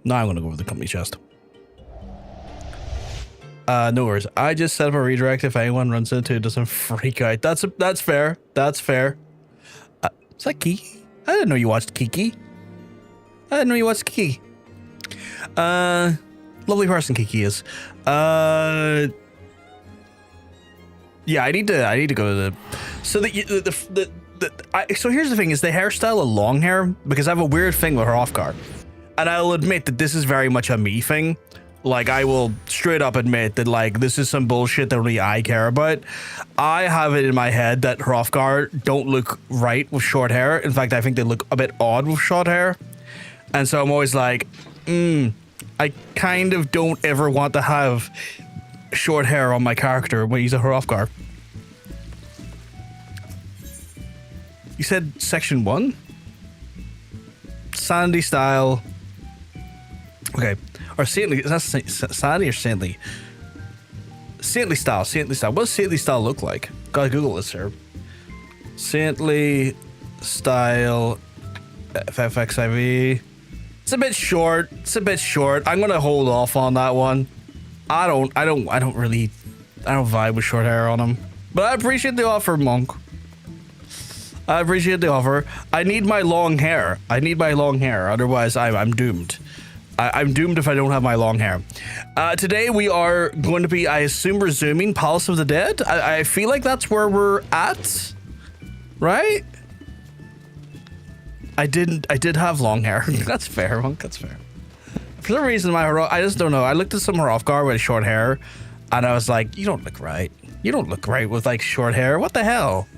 No, I'm gonna go with the company chest. No worries. I just set up a redirect if anyone runs into it doesn't freak out. That's fair. That's fair. Is that Kiki? I didn't know you watched Kiki. I didn't know you watched Kiki. Lovely person Kiki is. Yeah, I need to go to the. So so here's the thing: is the hairstyle a long hair? Because I have a weird thing with her off guard, and I'll admit that this is very much a me thing. Like, I will straight up admit that, like, this is some bullshit that only I care about. I have it in my head that Hrothgar don't look right with short hair. In fact, I think they look a bit odd with short hair. And so I'm always like, I kind of don't ever want to have short hair on my character when he's a Hrothgar. You said section 1? Sandy style. Okay. Or saintly, is that sandy or saintly? Saintly style, saintly style. What does saintly style look like? Gotta Google this here. Saintly style FFXIV. It's a bit short. It's a bit short. I'm gonna hold off on that one. I don't vibe with short hair on him. But I appreciate the offer, Monk. I appreciate the offer. I need my long hair. I need my long hair. Otherwise, I'm doomed. I'm doomed if I don't have my long hair. Today we are going to be, I assume, resuming Palace of the Dead. I feel like that's where we're at, right? I did have long hair. That's fair, Monk. That's fair. For some reason, I just don't know. I looked at some Hrothgar with short hair, and I was like, you don't look right. You don't look right with like short hair. What the hell?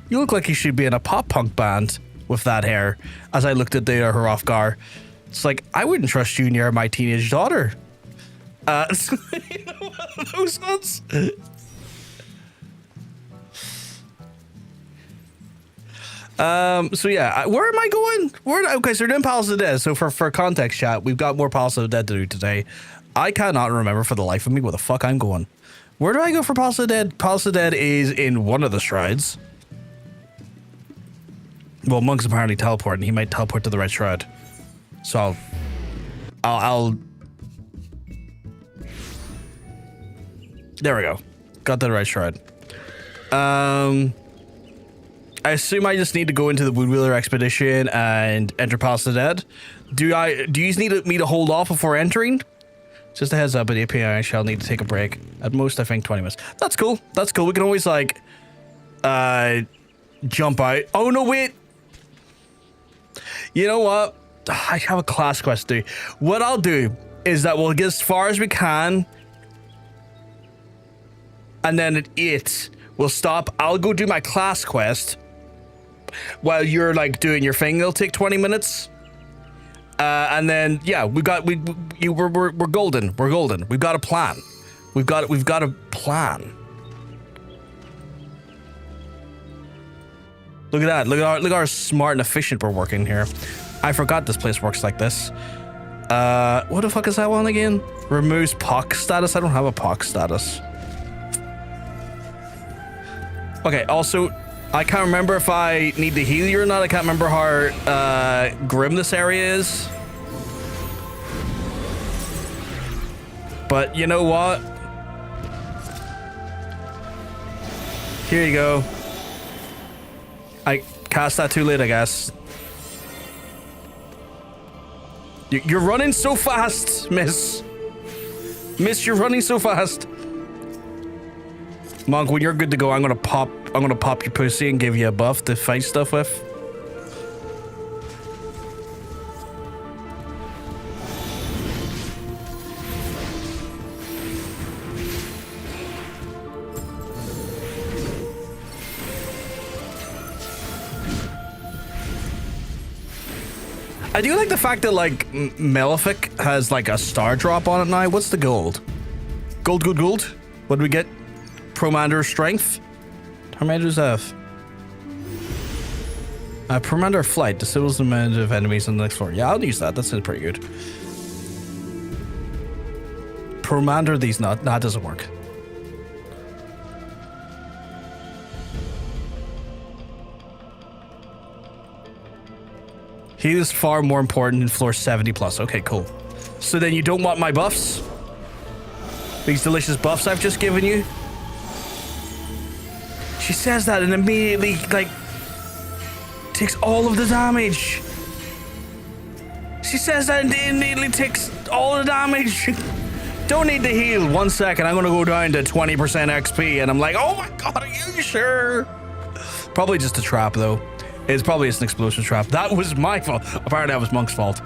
You look like you should be in a pop punk band with that hair. As I looked at the Hrothgar. It's like, I wouldn't trust you near my teenage daughter. So, you know, those ones. So yeah, where am I going? Okay, so we're doing Palace of the Dead. So for context, chat, we've got more Palace of the Dead to do today. I cannot remember for the life of me where the fuck I'm going. Where do I go for Palace of the Dead? Palace of the Dead is in one of the strides. Well, Monk's apparently teleporting. He might teleport to the right stride. So I'll there we go. Got the right stride. I assume I just need to go into the Woodwheeler expedition and enter Palace of the Dead. Do you need me to hold off before entering? Just a heads up, at API I shall need to take a break. At most, I think 20 minutes. That's cool. That's cool. We can always like jump out. Oh no, wait. You know what? I have a class quest to do. What I'll do is that we'll get as far as we can, and then at 8 we'll stop. I'll go do my class quest while you're like doing your thing. It'll take 20 minutes, and then yeah, we're golden. We're golden. We've got a plan. We've got a plan. Look at that. Look at our smart and efficient we're working here. I forgot this place works like this. What the fuck is that one again? Removes POC status? I don't have a POC status. Okay, also, I can't remember if I need to heal you or not. I can't remember how grim this area is. But you know what? Here you go. I cast that too late, I guess. You're running so fast, miss. Miss, you're running so fast. Monk, when you're good to go, I'm gonna pop your pussy and give you a buff to fight stuff with. I do like the fact that, like, Malefic has, like, a star drop on it now. What's the gold? Gold. What do we get? Promander Strength? Tormentor's F. Promander Flight. Disables the amount of enemies on the next floor. Yeah, I'll use that. That sounds pretty good. Promander these not. That doesn't work. He is far more important in floor 70 plus. Okay, cool. So then you don't want my buffs? These delicious buffs I've just given you? She says that and immediately, like, takes all of the damage. She says that and immediately takes all the damage. Don't need to heal. 1 second, I'm gonna go down to 20% XP, and I'm like, oh my god, are you sure? Probably just a trap, though. It's probably just an explosive trap. That was my fault. Apparently, that was Monk's fault.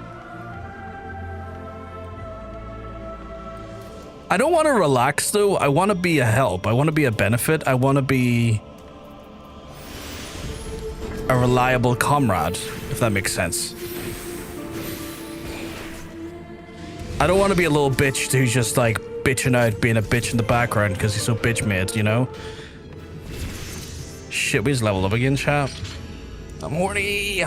I don't want to relax, though. I want to be a help. I want to be a benefit. I want to be a reliable comrade, if that makes sense. I don't want to be a little bitch who's just like bitching out, being a bitch in the background because he's so bitch made, you know? Shit, we just leveled up again, chap. I'm horny.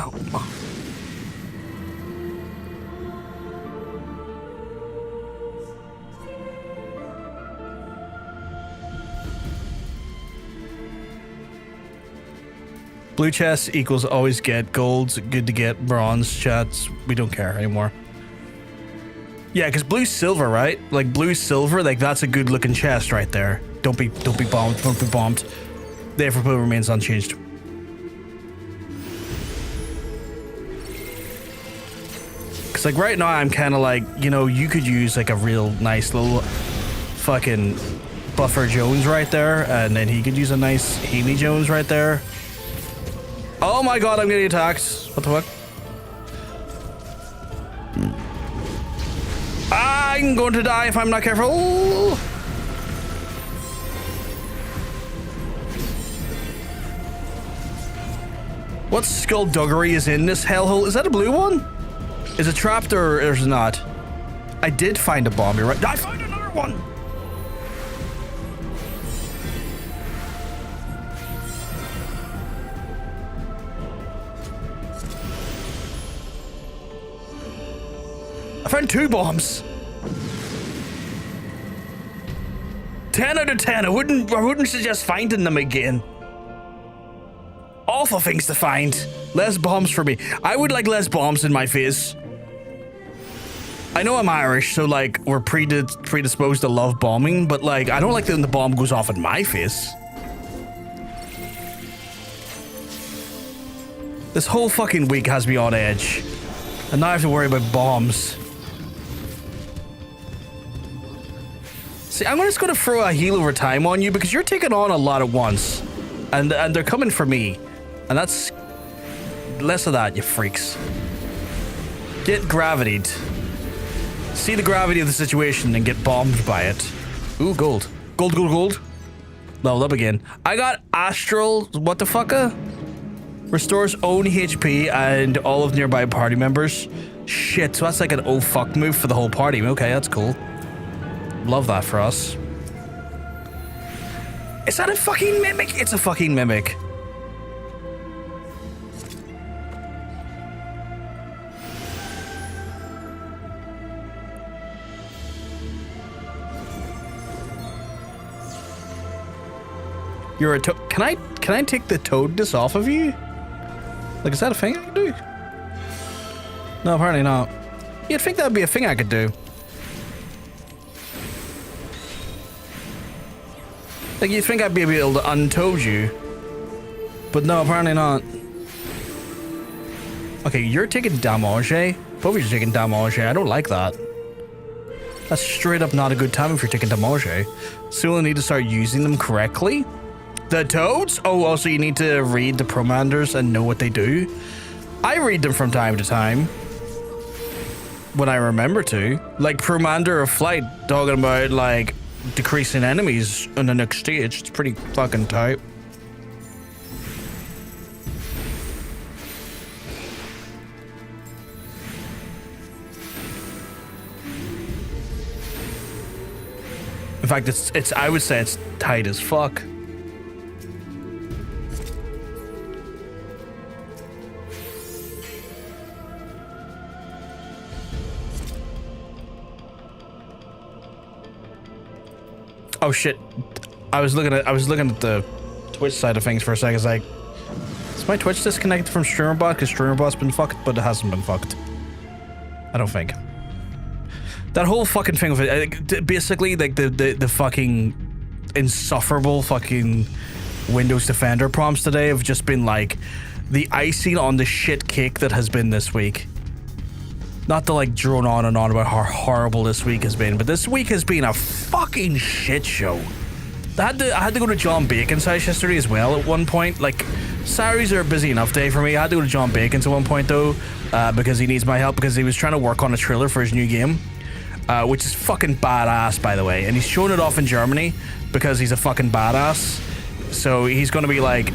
Blue chest equals always get golds. Good to get bronze chats. We don't care anymore. Yeah, because blue silver, right? Like blue silver, like that's a good looking chest right there. Don't be bombed. Don't be bombed. The Everpool remains unchanged. Because like right now I'm kind of like, you know, you could use like a real nice little fucking Buffer Jones right there, and then he could use a nice Healy Jones right there. Oh my god, I'm getting attacked. What the fuck? I'm going to die if I'm not careful. What skullduggery is in this hellhole? Is that a blue one? Is it trapped or is it not? I did find a bomb, you're right. I found another one! I found 2 bombs. 10 out of 10. I wouldn't suggest finding them again. Awful things to find. Less bombs for me. I would like less bombs in my face. I know I'm Irish, so like we're predisposed to love bombing, but like I don't like when the bomb goes off in my face. This whole fucking week has me on edge. And now I have to worry about bombs. See, I'm just going to throw a heal over time on you because you're taking on a lot at once. And they're coming for me. And that's... less of that, you freaks. Get gravitied. See the gravity of the situation and get bombed by it. Ooh, gold. Gold, gold, gold. Leveled up again. I got Astral... what the fucka? Restores own HP and all of nearby party members. Shit, so that's like an oh fuck move for the whole party. Okay, that's cool. Love that for us. Is that a fucking mimic? It's a fucking mimic. You're a toad. Can I take the toadness off of you? Like, is that a thing I can do? No, apparently not. You'd think that'd be a thing I could do. Like, you'd think I'd be able to untoad you. But no, apparently not. Okay, you're taking damage, eh? Both of you are taking damage, eh? I don't like that. That's straight up not a good time if you're taking damage, eh? So we'll need to start using them correctly. The toads? Oh, also you need to read the promanders and know what they do. I read them from time to time. When I remember to. Like Promander of Flight, talking about like decreasing enemies on the next stage. It's pretty fucking tight. In fact, it's I would say it's tight as fuck. Oh shit! I was looking at the Twitch side of things for a second. It's like, is my Twitch disconnected from StreamerBot? Because StreamerBot's been fucked, but it hasn't been fucked. I don't think. That whole fucking thing of it, basically, like the fucking insufferable fucking Windows Defender prompts today have just been like the icing on the shit cake that has been this week. Not to like drone on and on about how horrible this week has been, but this week has been a fucking shit show. I had to go to John Bacon's house yesterday as well at one point. Like, Saturdays are a busy enough day for me. I had to go to John Bacon's at one point though, because he needs my help because he was trying to work on a trailer for his new game, which is fucking badass, by the way. And he's showing it off in Germany because he's a fucking badass. So he's going to be like,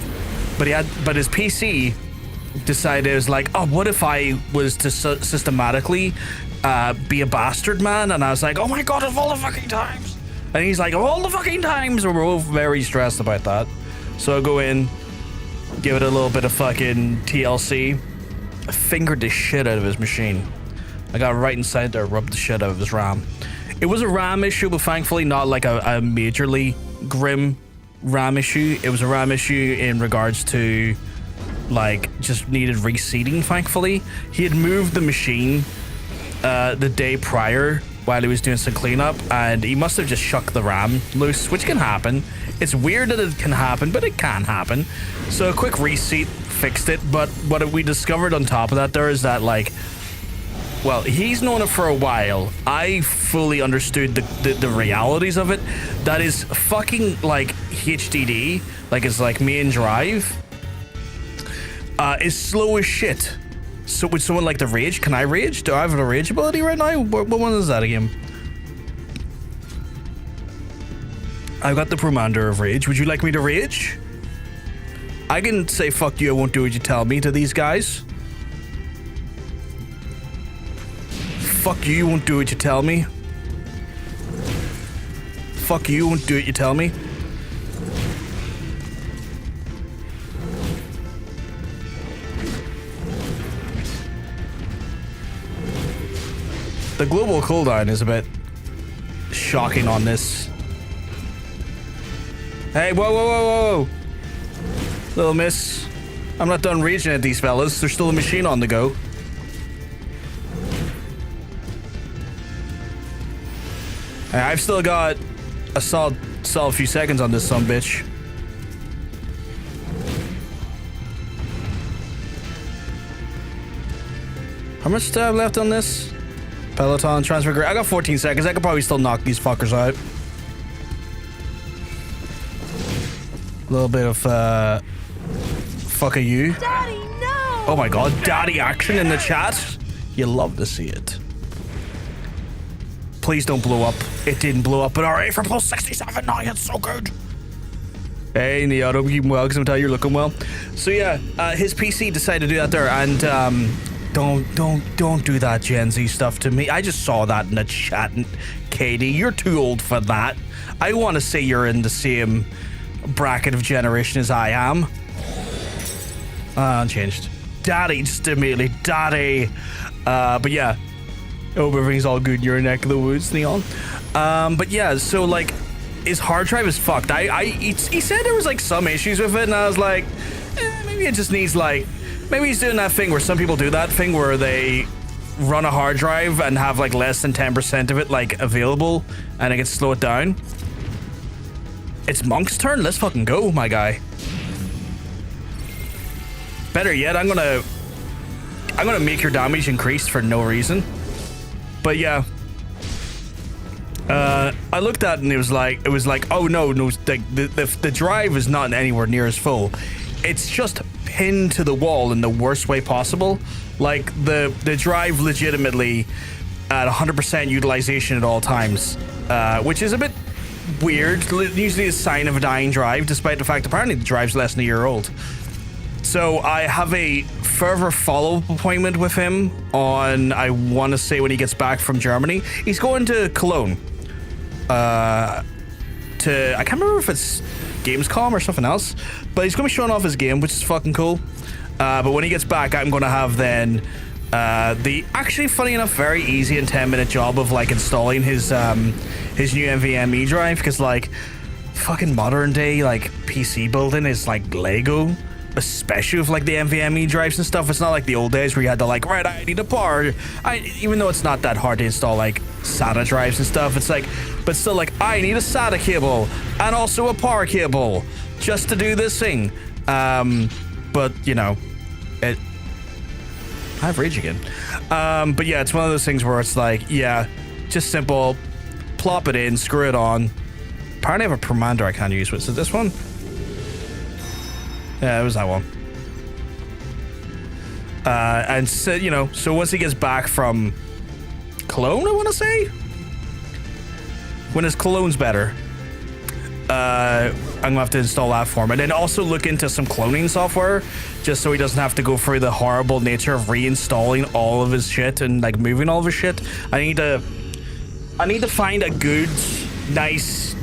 but his PC decided, it was like, oh, what if I was to systematically be a bastard man? And I was like, oh my god, of all the fucking times. And he's like, of all the fucking times. We're both very stressed about that. So I go in, give it a little bit of fucking TLC. I fingered the shit out of his machine. I got right inside there, rubbed the shit out of his RAM. It was a RAM issue, but thankfully not like a majorly grim RAM issue. It was a RAM issue in regards to like just needed reseating. Thankfully, he had moved the machine the day prior while he was doing some cleanup, and he must have just shucked the RAM loose, which can happen. It's weird that it can happen, but it can happen. So a quick reseat fixed it. But what we discovered on top of that there is that, like, well, he's known it for a while. I fully understood the realities of it. That is fucking like HDD, like it's like main drive, is slow as shit. So would someone like to rage? Can I rage? Do I have a rage ability right now? What one is that again? I've got the Commander of Rage. Would you like me to rage? I can say fuck you, I won't do what you tell me to these guys. Fuck you won't do what you tell me. Fuck you won't do what you tell me. The global cooldown is a bit shocking on this. Hey, whoa, whoa, whoa, whoa. Little miss. I'm not done raging at these fellas. There's still a machine on the go. Hey, I've still got a solid few seconds on this sumbitch. How much do I have left on this? Peloton transfer grade. I got 14 seconds. I could probably still knock these fuckers out. A little bit of fuck you. Daddy, no! Oh my god, daddy action in the chat. You love to see it. Please don't blow up. It didn't blow up, but alright for plus 67. No, it's so good. Hey, Neo, I hope you're keeping well, because I'm telling you, you're looking well. So yeah, his PC decided to do that there, and Don't do that Gen Z stuff to me. I just saw that in the chat. Katie, you're too old for that. I want to say you're in the same bracket of generation as I am. Unchanged. Daddy, just immediately. Daddy. But yeah. Hope everything's all good in your neck of the woods, Neon. But yeah, so like, his hard drive is fucked. He said there was like some issues with it, and I was like, maybe it just needs like, maybe he's doing that thing where some people do that thing where they run a hard drive and have like less than 10% of it like available, and it can slow it down. It's Monk's turn. Let's fucking go, my guy. Better yet, I'm gonna make your damage increase for no reason. But yeah, I looked at it and it was like, oh no, the drive is not anywhere near as full. It's just pinned to the wall in the worst way possible. Like the drive legitimately at 100% utilization at all times, which is a bit weird. Usually a sign of a dying drive, despite the fact apparently the drive's less than a year old. So I have a further follow-up appointment with him on, I want to say when he gets back from Germany. He's going to Cologne. I can't remember if it's Gamescom or something else, but he's going to be showing off his game, which is fucking cool. But when he gets back, I'm going to have then the actually, funny enough, very easy and 10-minute job of like installing his new NVMe drive, because like fucking modern day like PC building is like Lego. especially with like the NVMe drives and stuff. It's not like the old days where you had to like, right, I need a power. Even though it's not that hard to install like SATA drives and stuff, it's like, but still like, I need a SATA cable and also a power cable just to do this thing. But you know, I have rage again. But yeah, it's one of those things where it's like, yeah, just simple, plop it in, screw it on. Apparently I have a Promander I can't use with. So this one? Yeah, it was that one. And so, you know, so once he gets back from Cologne, I want to say? When his Cologne's better, I'm gonna have to install that for him. And then also look into some cloning software, just so he doesn't have to go through the horrible nature of reinstalling all of his shit and like moving all of his shit. I need to find a good, nice,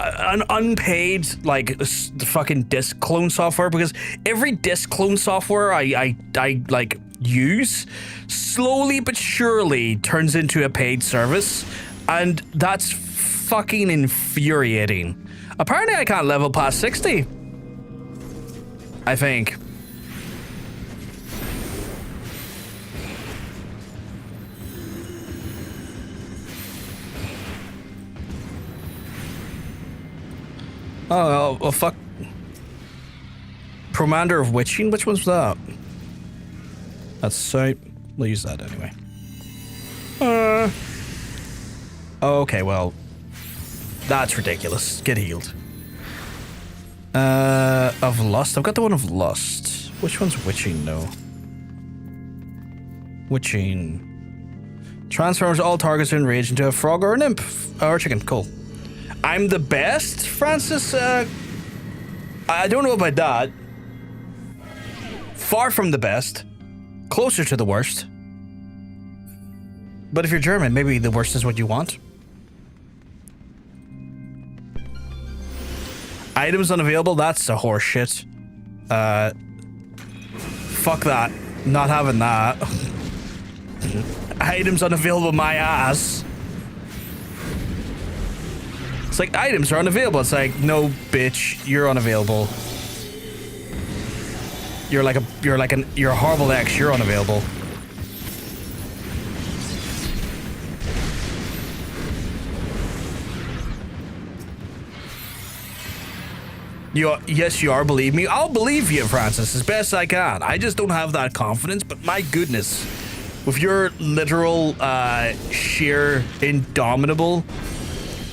an unpaid like the fucking disk clone software, because every disk clone software I like use slowly but surely turns into a paid service, and that's fucking infuriating. Apparently I can't level past 60, I think. Oh, well, fuck. Promander of Witching? Which one's that? That's so... We'll use that anyway. Okay, well... That's ridiculous. Get healed. Of Lust? I've got the one of Lust. Which one's Witching, though? Witching. Transforms all targets in rage into a frog or an imp. Or a chicken. Cool. I'm the best, Francis? I don't know about that. Far from the best. Closer to the worst. But if you're German, maybe the worst is what you want. Items unavailable? That's a horse shit. Fuck that. Not having that. Items unavailable, my ass. It's like, items are unavailable. It's like, no, bitch, you're unavailable. You're a horrible ex. You're unavailable. Yes, you are. Believe me. I'll believe you, Francis, as best I can. I just don't have that confidence. But my goodness, with your literal, sheer, indomitable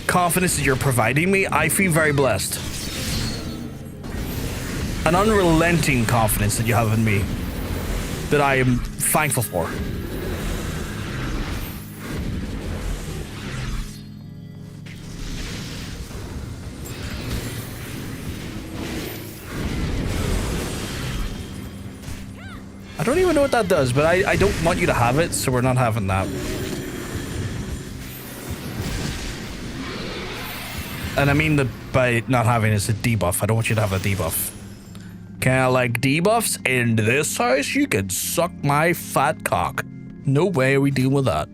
confidence that you're providing me, I feel very blessed. An unrelenting confidence that you have in me that I am thankful for. I don't even know what that does, but I don't want you to have it, so we're not having that. And I mean that by not having it's a debuff. I don't want you to have a debuff. Kind of like debuffs in this house, you can suck my fat cock. No way are we dealing with that.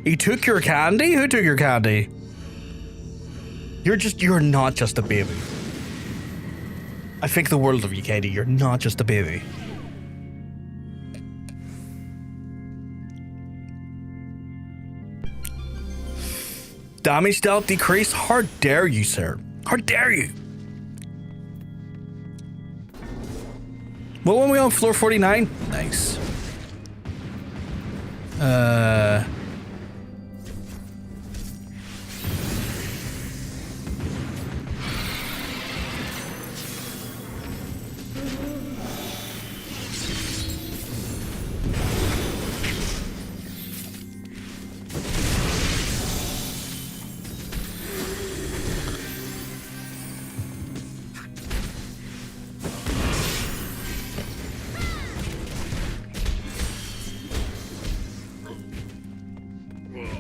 He took your candy? Who took your candy? You're not just a baby. I think the world of you, Katie. You're not just a baby. Damage dealt decreased? How dare you, sir? How dare you? What were we on? Floor 49? Nice.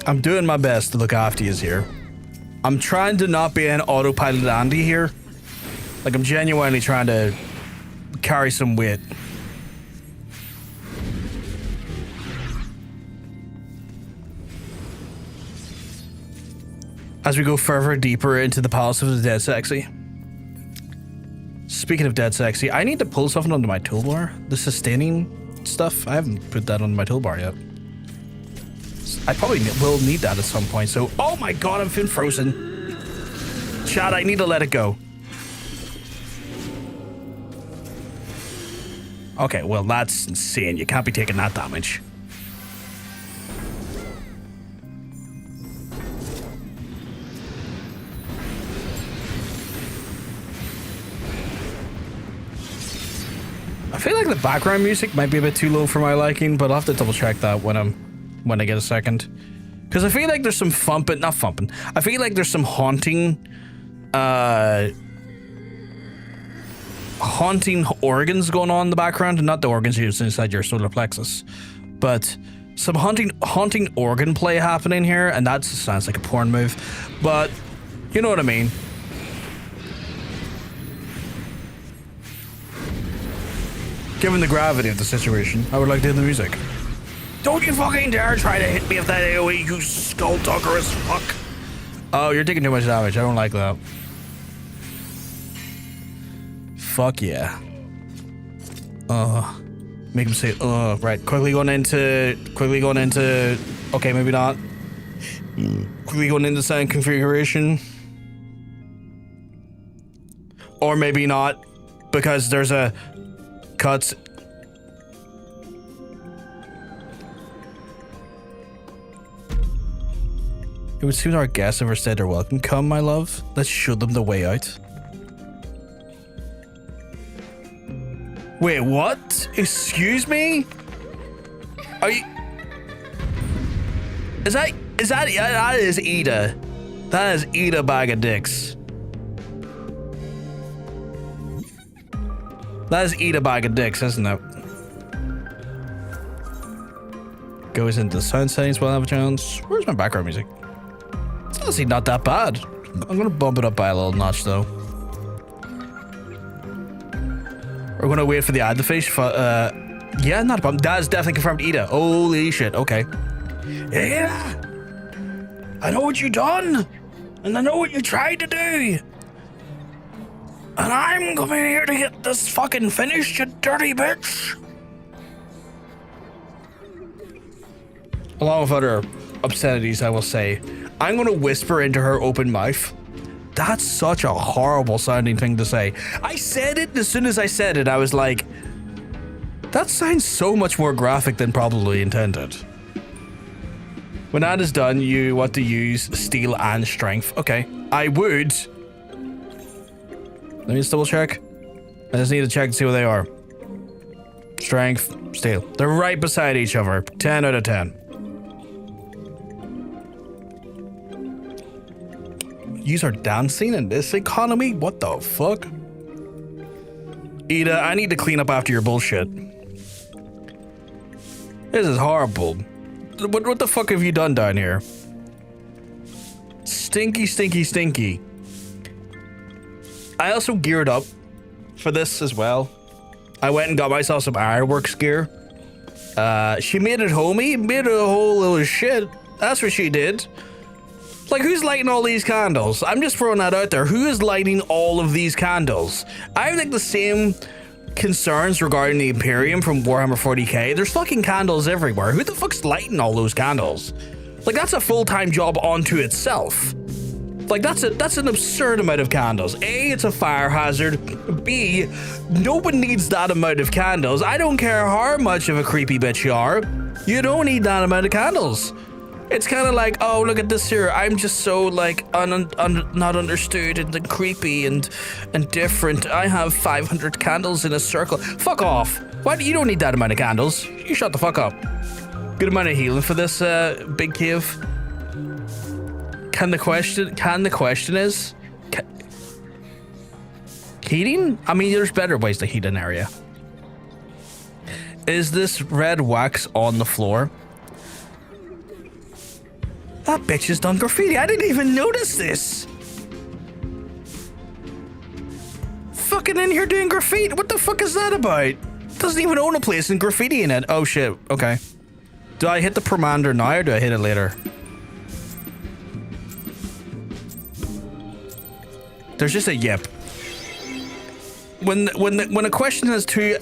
I'm doing my best to look after you here. I'm trying to not be an autopilot Andy here. Like, I'm genuinely trying to carry some weight. As we go further deeper into the Palace of the Dead Sexy. Speaking of Dead Sexy, I need to pull something onto my toolbar. The sustaining stuff, I haven't put that on my toolbar yet. I probably will need that at some point, so... Oh my god, I'm feeling frozen. Chad, I need to let it go. Okay, well, that's insane. You can't be taking that damage. I feel like the background music might be a bit too low for my liking, but I'll have to double check that when I get a second. Because I feel like there's some thumping, not thumping. I feel like there's some haunting organs going on in the background, and not the organs used inside your solar plexus, but some haunting organ play happening here, and that sounds like a porn move, but you know what I mean. Given the gravity of the situation, I would like to hear the music. Don't you fucking dare try to hit me with that AoE, you skulldugger as fuck. Oh, you're taking too much damage. I don't like that. Fuck yeah. Make him say, right. Quickly going into, okay, maybe not. Quickly going into sound configuration. Or maybe not, because there's a cuts. It would seem our guests ever said they're welcome. Come, my love. Let's show them the way out. Wait, what? Excuse me? Are you... that is Edda. That is Edda bag of dicks. That is Edda bag of dicks, isn't it? Goes into sound settings while I have a chance. Where's my background music? It's honestly not that bad. I'm gonna bump it up by a little notch though. We're gonna wait for the ad to finish. Yeah, not a problem. That is definitely confirmed Edda. Holy shit, okay. Yeah! I know what you done! And I know what you tried to do! And I'm coming here to get this fucking finished, you dirty bitch! Along with other obscenities, I will say, I'm gonna whisper into her open mouth. That's such a horrible sounding thing to say. I said it, and as soon as I said it, I was like, that sounds so much more graphic than probably intended. When that is done, you want to use steel and strength. Okay, I would. Let me just double check. I just need to check and see where they are. Strength, steel. They're right beside each other. 10 out of 10. Yous are dancing in this economy? What the fuck? Edda, I need to clean up after your bullshit. This is horrible. What the fuck have you done down here? Stinky, stinky, stinky. I also geared up for this as well. I went and got myself some ironworks gear. She made it homey, made it a whole little shit. That's what she did. Like, who's lighting all these candles? I'm just throwing that out there. Who is lighting all of these candles? I have like the same concerns regarding the Imperium from Warhammer 40k. There's fucking candles everywhere. Who the fuck's lighting all those candles? Like, that's a full-time job onto itself. Like, that's an absurd amount of candles. A, it's a fire hazard. B, no one needs that amount of candles. I don't care how much of a creepy bitch you are. You don't need that amount of candles. It's kind of like, oh, look at this here. I'm just so, like, not understood and creepy and different. I have 500 candles in a circle. Fuck off. What? You don't need that amount of candles. You shut the fuck up. Good amount of healing for this big cave. The question is, heating? I mean, there's better ways to heat an area. Is this red wax on the floor? That bitch has done graffiti. I didn't even notice this. Fucking in here doing graffiti. What the fuck is that about? Doesn't even own a place and graffiti in it. Oh shit. Okay. Do I hit the Promander now or do I hit it later? There's just a yip. When a question has two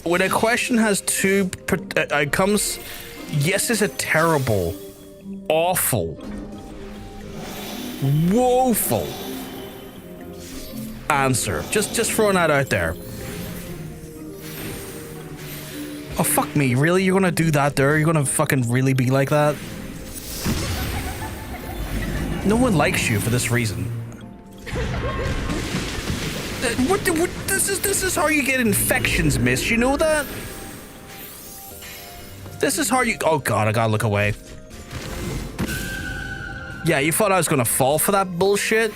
outcomes, yes is a terrible, awful, woeful answer. Just throwing that out there. Oh fuck me, really? You're gonna do that there? You're gonna fucking really be like that? No one likes you for this reason. What this is how you get infections, miss. You know that? This is how you... Oh god, I gotta look away. Yeah, you thought I was gonna fall for that bullshit?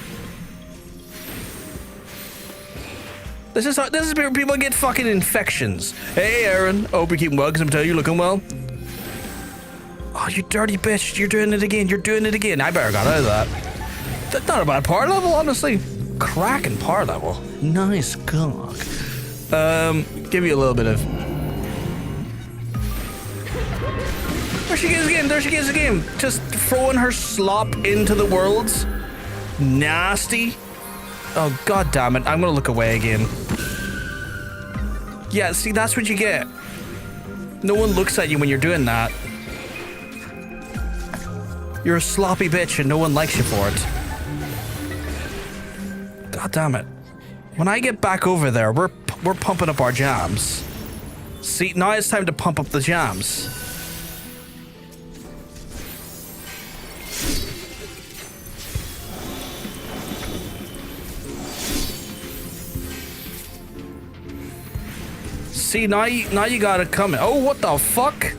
This is where people get fucking infections. Hey, Aaron. Hope you're keeping well, because I'm telling you, looking well. Oh, you dirty bitch. You're doing it again. You're doing it again. I better got out of that. That's not a bad power level, honestly. Cracking power level. Nice cock. Give you a little bit of... There she goes again. There she goes again. Just throwing her slop into the worlds. Nasty. Oh, god damn it. I'm gonna look away again. Yeah, see, that's what you get. No one looks at you when you're doing that. You're a sloppy bitch and no one likes you for it. God damn it. When I get back over there, we're pumping up our jams. See, now it's time to pump up the jams. See, now you gotta come in. Oh, what the fuck?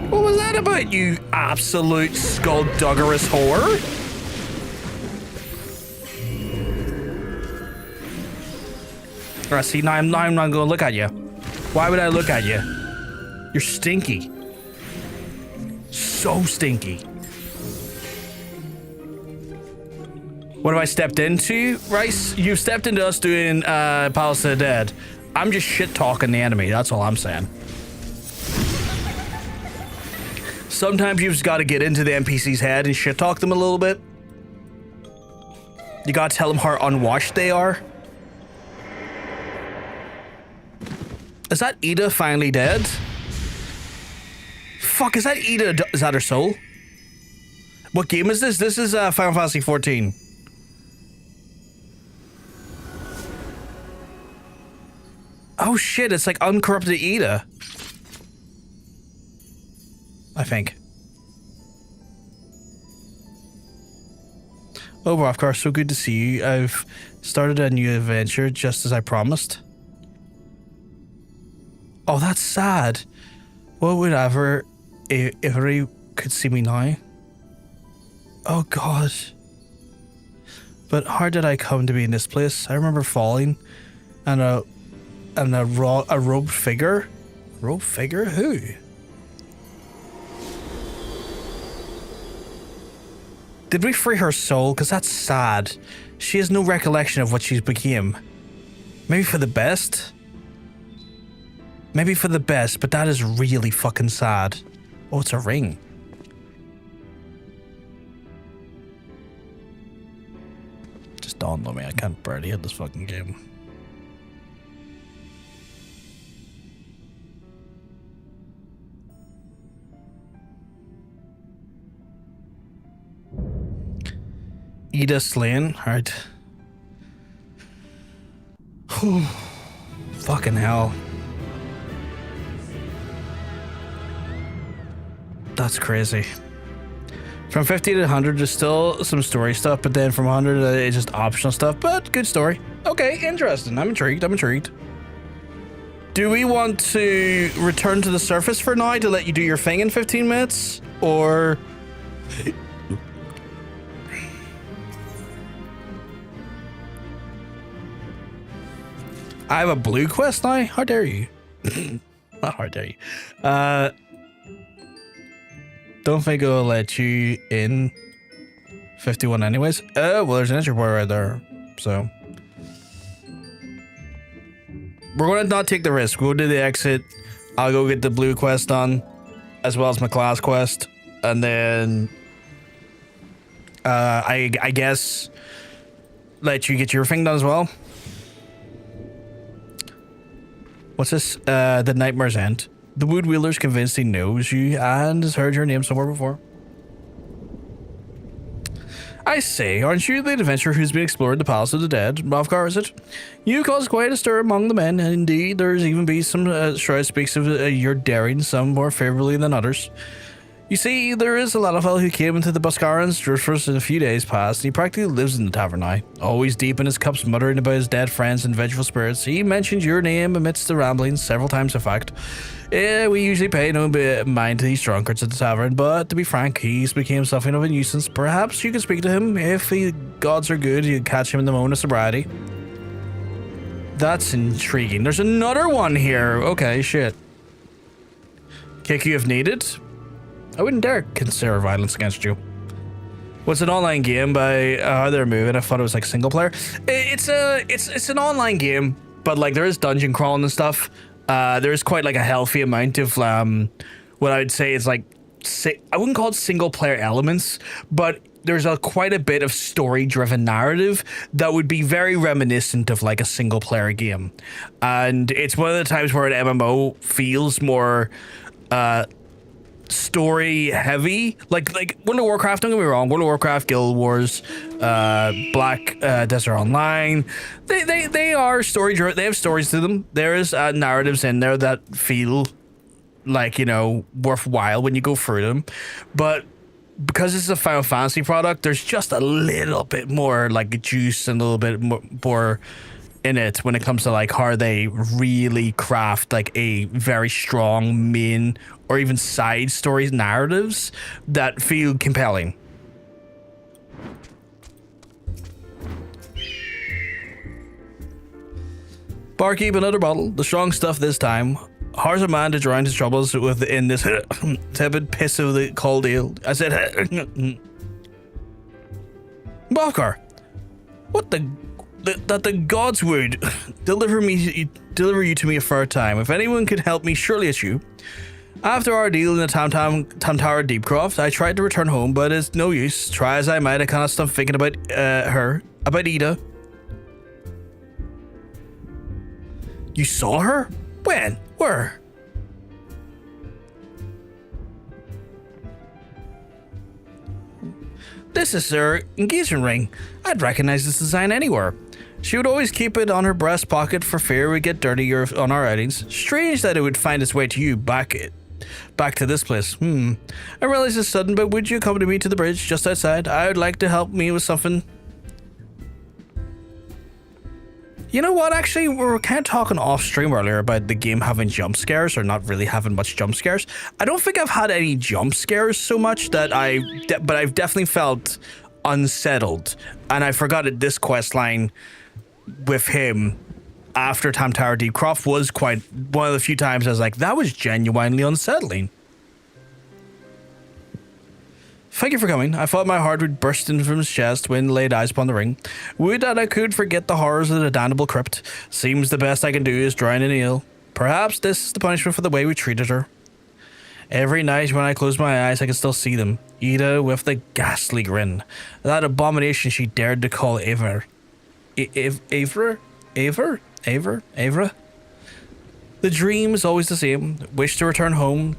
What was that about, you absolute skullduggerous whore? Alright, see, now I'm not gonna look at you. Why would I look at you? You're stinky. So stinky. What have I stepped into, Rice? You've stepped into us doing Palace of the Dead. I'm just shit-talking the enemy, that's all I'm saying. Sometimes you've just got to get into the NPC's head and shit-talk them a little bit. You gotta tell them how unwashed they are. Is that Edda finally dead? Fuck, is that Edda? Is that her soul? What game is this? This is Final Fantasy 14. Oh shit, it's like uncorrupted Edda. I think. Oh, Rothgar, so good to see you. I've started a new adventure just as I promised. Oh, that's sad. What would ever if he could see me now? Oh god. But how did I come to be in this place? I remember falling and a robed figure. Robed figure? Who? Did we free her soul? Because that's sad. She has no recollection of what she became. Maybe for the best? Maybe for the best, but that is really fucking sad. Oh, it's a ring. Just dawned on me, I can't barely hit this fucking game. Edda slain, alright. Fucking hell. That's crazy. From 50 to 100, there's still some story stuff, but then from 100 it's just optional stuff, but good story. Okay, interesting. I'm intrigued. Do we want to return to the surface for now to let you do your thing in 15 minutes? Or... I have a blue quest now? How dare you? Not how dare you. Don't think I'll let you in 51 anyways. Oh, well, there's an entry point right there. So we're going to not take the risk. We'll do the exit. I'll go get the blue quest done, as well as my class quest. And then I guess let you get your thing done as well. What's this? The Nightmare's End. The Wood Wheeler's convinced he knows you and has heard your name somewhere before. I say, aren't you the adventurer who's been exploring the Palace of the Dead? Rovkar, is it? You caused quite a stir among the men, and indeed there's even been some shroud speaks of your daring, some more favorably than others. You see, there is a lot of fellow who came into the Boscaran's Drifters in a few days past, and he practically lives in the tavern now, always deep in his cups muttering about his dead friends and vengeful spirits. He mentioned your name amidst the ramblings, several times in fact. We usually pay no mind to these drunkards at the tavern, but to be frank, he's become something of a nuisance. Perhaps you could speak to him. If the gods are good, you'd catch him in the moment of sobriety. That's intriguing. There's another one here. Okay, shit. Kick you if needed. I wouldn't dare consider violence against you. What's an online game by how they're moving? I thought it was like single player. It's an online game, but like there is dungeon crawling and stuff. There is quite like a healthy amount of what I would say is like I wouldn't call it single player elements, but there's quite a bit of story driven narrative that would be very reminiscent of like a single player game, and it's one of the times where an MMO feels more story heavy, like World of Warcraft. Don't get me wrong, World of Warcraft, Guild Wars, Black Desert Online, they are story driven. They have stories to them. There is narratives in there that feel like, you know, worthwhile when you go through them, but because it's a Final Fantasy product, there's just a little bit more like juice and a little bit more in it when it comes to like how they really craft like a very strong main or even side stories narratives that feel compelling. Barkeep, another bottle. The strong stuff this time. How's a man to drown his troubles within this tepid piss of the cold ale? I said, Balkar, what that the gods would deliver you to me a third time. If anyone could help me, surely it's you. After our deal in the Tam Tower Deepcroft, I tried to return home, but it's no use. Try as I might, I cannot stop thinking about about Edda. You saw her? When? Where? This is her engagement ring. I'd recognize this design anywhere. She would always keep it on her breast pocket for fear we'd get dirty on our outings. Strange that it would find its way to you back to this place. I realize it's sudden, but would you accompany me to the bridge just outside? I would like to help me with something. You know what, actually, we were kind of talking off stream earlier about the game having jump scares or not really having much jump scares. I don't think I've had any jump scares so much that but I've definitely felt unsettled. And I forgot that this quest line with him after Tam Tower Deepcroft was quite one of the few times I was like, that was genuinely unsettling. Thank you for coming. I thought my heart would burst in from his chest when laid eyes upon the ring. Would that I could forget the horrors of the damnable crypt. Seems the best I can do is drown in ale. Perhaps this is the punishment for the way we treated her. Every night when I close my eyes, I can still see them. Edda with the ghastly grin. That abomination she dared to call Avra. Avra? The dream is always the same. Wish to return home,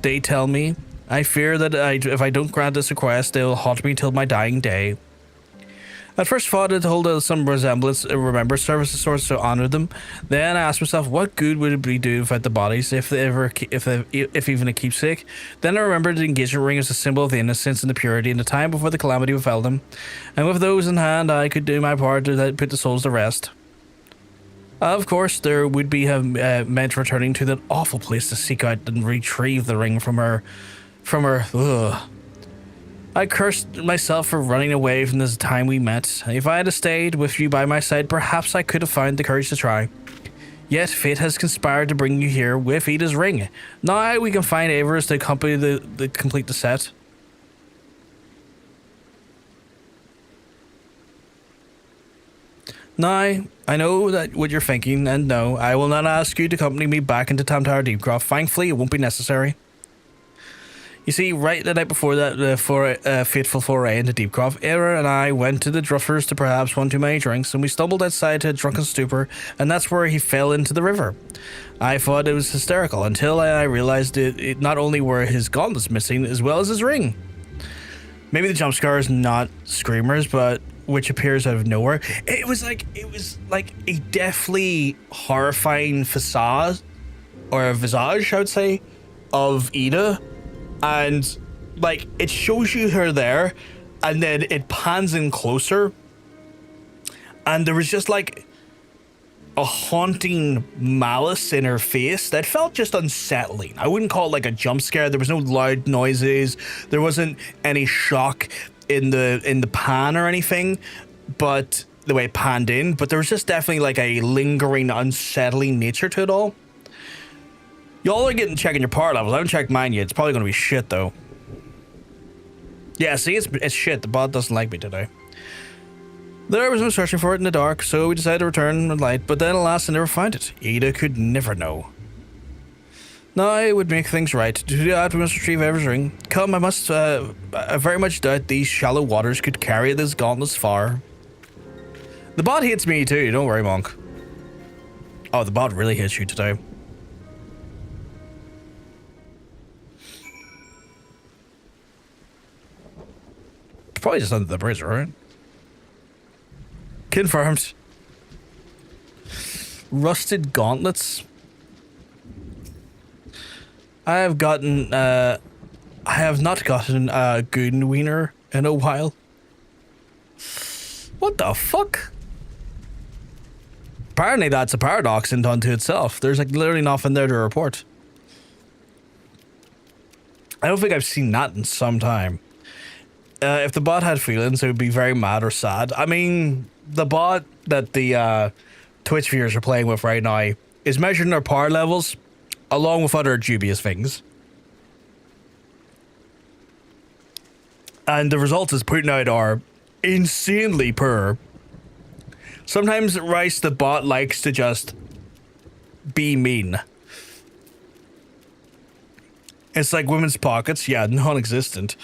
they tell me. I fear that if I don't grant this request, they'll haunt me till my dying day. At first thought it hold some resemblance, remembrance service of sorts to honor them. Then I asked myself, what good would it be do without the bodies, if even a keepsake? Then I remembered the engagement ring as a symbol of the innocence and the purity in the time before the calamity befell them. And with those in hand, I could do my part to put the souls to rest. Of course, there would be meant returning to that awful place to seek out and retrieve the ring from her. Ugh. I cursed myself for running away from this time we met. If I had stayed with you by my side, perhaps I could have found the courage to try. Yet fate has conspired to bring you here with Edda's ring. Now we can find Avers to accompany the complete the set. Now, I know that what you're thinking, and no, I will not ask you to accompany me back into Tam Tower Deepcroft. Thankfully, it won't be necessary. You see, right the night before that fateful foray into Deepcroft, Era and I went to the Druffers to perhaps one too many drinks, and we stumbled outside to a drunken stupor, and that's where he fell into the river. I thought it was hysterical, until I realized it not only were his gauntlets missing, as well as his ring. Maybe the jump scare is not screamers, but which appears out of nowhere. It was like a deathly horrifying facade, or a visage, I would say, of Edda. And like it shows you her there, and then it pans in closer, and there was just like a haunting malice in her face that felt just unsettling. I wouldn't call it like a jump scare. There was no loud noises. There wasn't any shock in the pan or anything, but the way it panned in. But there was just definitely like a lingering, unsettling nature to it all. Y'all are checking your power levels. I haven't checked mine yet. It's probably going to be shit, though. Yeah, see, it's shit. The bot doesn't like me today. There was no searching for it in the dark, so we decided to return the light, but then, alas, I never found it. Edda could never know. Now, it would make things right. To do that, we must retrieve Ever's ring. Come, I very much doubt these shallow waters could carry this gauntlets far. The bot hates me, too. Don't worry, Monk. Oh, the bot really hates you today. Probably just under the bridge, right? Confirmed. Rusted gauntlets. I have not gotten a Goon Wiener in a while. What the fuck? Apparently that's a paradox unto itself. There's like literally nothing there to report. I don't think I've seen that in some time. If the bot had feelings, it would be very mad or sad. I mean, the bot that the Twitch viewers are playing with right now is measuring their power levels along with other dubious things. And the results it's putting out are insanely poor. Sometimes Rice, the bot, likes to just be mean. It's like women's pockets. Yeah, non-existent.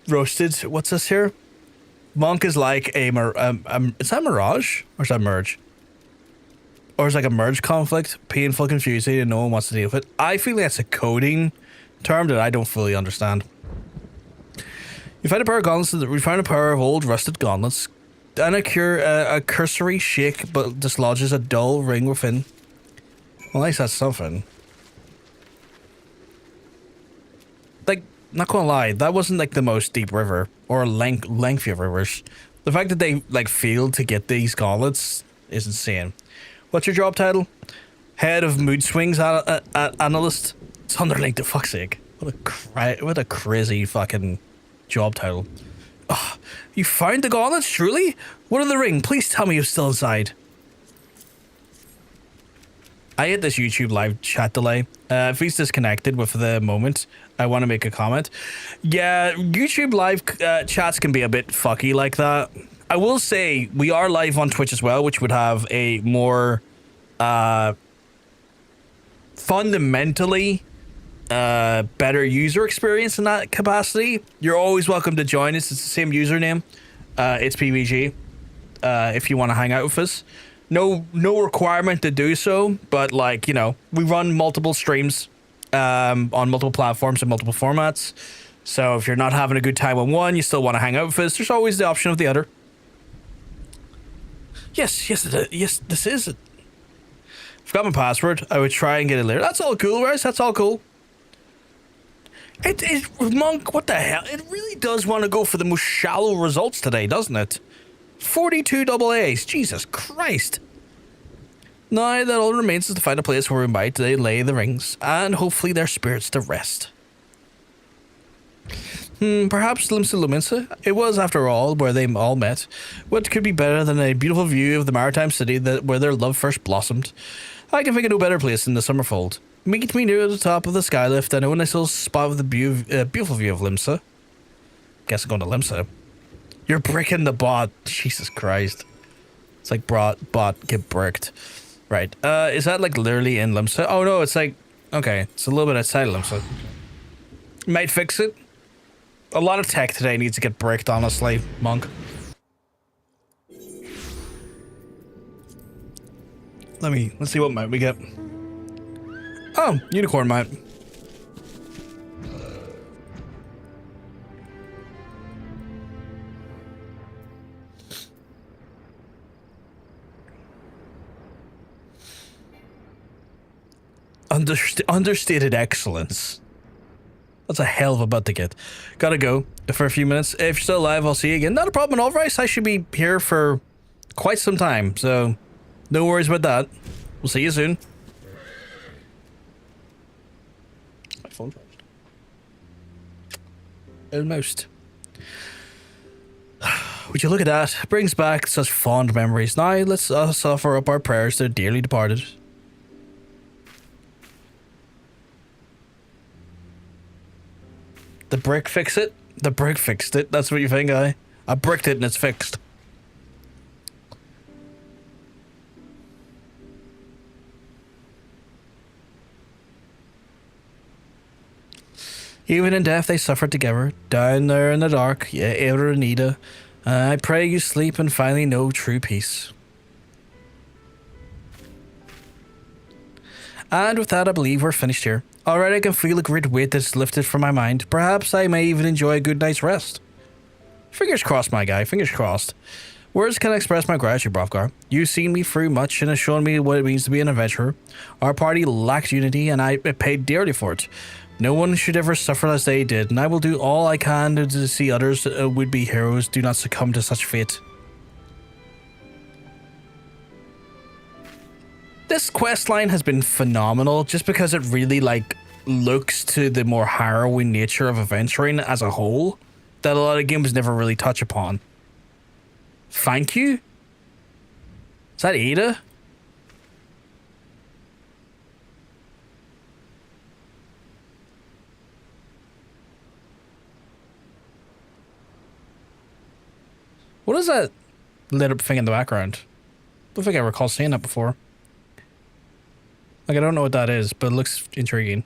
Roasted. What's this here? Monk is like a is that Mirage or is that Merge? Or is it like a merge conflict? Painful, confusing, and no one wants to deal with it. I feel like that's a coding term that I don't fully understand. You find a pair of gauntlets. We found a pair of old rusted gauntlets, and a cursory shake, but dislodges a dull ring within. Well, at least that's something. Like, not gonna lie, that wasn't like the most deep river or lengthy of rivers. The fact that they like failed to get these gauntlets is insane. What's your job title? Head of mood swings analyst. It's underlinked, for fuck's sake. What a crazy fucking job title. Oh, you found the gauntlets, truly? What are the ring? Please tell me you're still inside. I hit this YouTube live chat delay. If he's disconnected with the moment, I want to make a comment. Yeah, YouTube live chats can be a bit fucky like that. I will say we are live on Twitch as well, which would have a more fundamentally better user experience in that capacity. You're always welcome to join us. It's the same username. ItsPVG. If you want to hang out with us. No requirement to do so, but like, you know, we run multiple streams on multiple platforms and multiple formats. So if you're not having a good time on one, you still want to hang out with us, there's always the option of the other. Yes, this is it. Forgot my password. I would try and get it later. That's all cool, right? That's all cool. Monk, what the hell? It really does want to go for the most shallow results today, doesn't it? 42 double A's. Jesus Christ. Now that all remains is to find a place where we might lay the rings and hopefully their spirits to rest. Perhaps Limsa Luminsa? It was, after all, where they all met. What could be better than a beautiful view of the maritime city where their love first blossomed? I can think of no better place than the Summerfold. Meet me near the top of the skylift and a nice little spot with a beautiful view of Limsa. Guess I'm going to Limsa. You're bricking the bot. Jesus Christ. It's like bot get bricked. Right. Is that like literally in Limsa? Oh no, it's like, okay, it's a little bit outside of Limsa. Might fix it. A lot of tech today needs to get bricked, honestly, Monk. Let's see what mount we get. Oh, unicorn mount. Understated excellence. That's a hell of a butt to get. Gotta go for a few minutes. If you're still alive, I'll see you again. Not a problem at all, Rice. I should be here for quite some time, so no worries about that. We'll see you soon. My phone charged. Almost. Would you look at that? Brings back such fond memories. Now let's offer up our prayers to the dearly departed. The brick fix it? The brick fixed it. That's what you think, I bricked it and it's fixed. Even in death they suffered together, down there in the dark, yeah, Edda and Edda. I pray you sleep and finally know true peace. And with that, I believe we're finished here. Alright, I can feel a great weight that's lifted from my mind. Perhaps I may even enjoy a good night's rest. Fingers crossed, my guy, fingers crossed. Words can express my gratitude, Brovgar. You've seen me through much and have shown me what it means to be an adventurer. Our party lacked unity and I paid dearly for it. No one should ever suffer as they did, and I will do all I can to see others would-be heroes do not succumb to such fate. This questline has been phenomenal just because it really looks to the more harrowing nature of adventuring as a whole that a lot of games never really touch upon. Thank you? Is that Edda? What is that lit up thing in the background? I don't think I recall seeing that before. I don't know what that is, but it looks intriguing.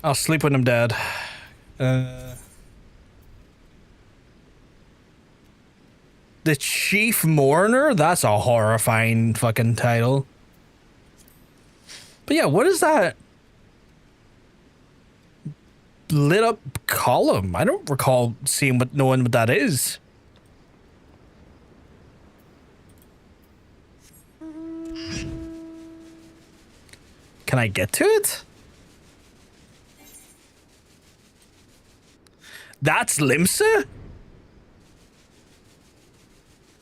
I'll sleep when I'm dead. The Chief Mourner? That's a horrifying fucking title. But yeah, what is that lit up column? I don't recall knowing what that is. Can I get to it? That's Limsa?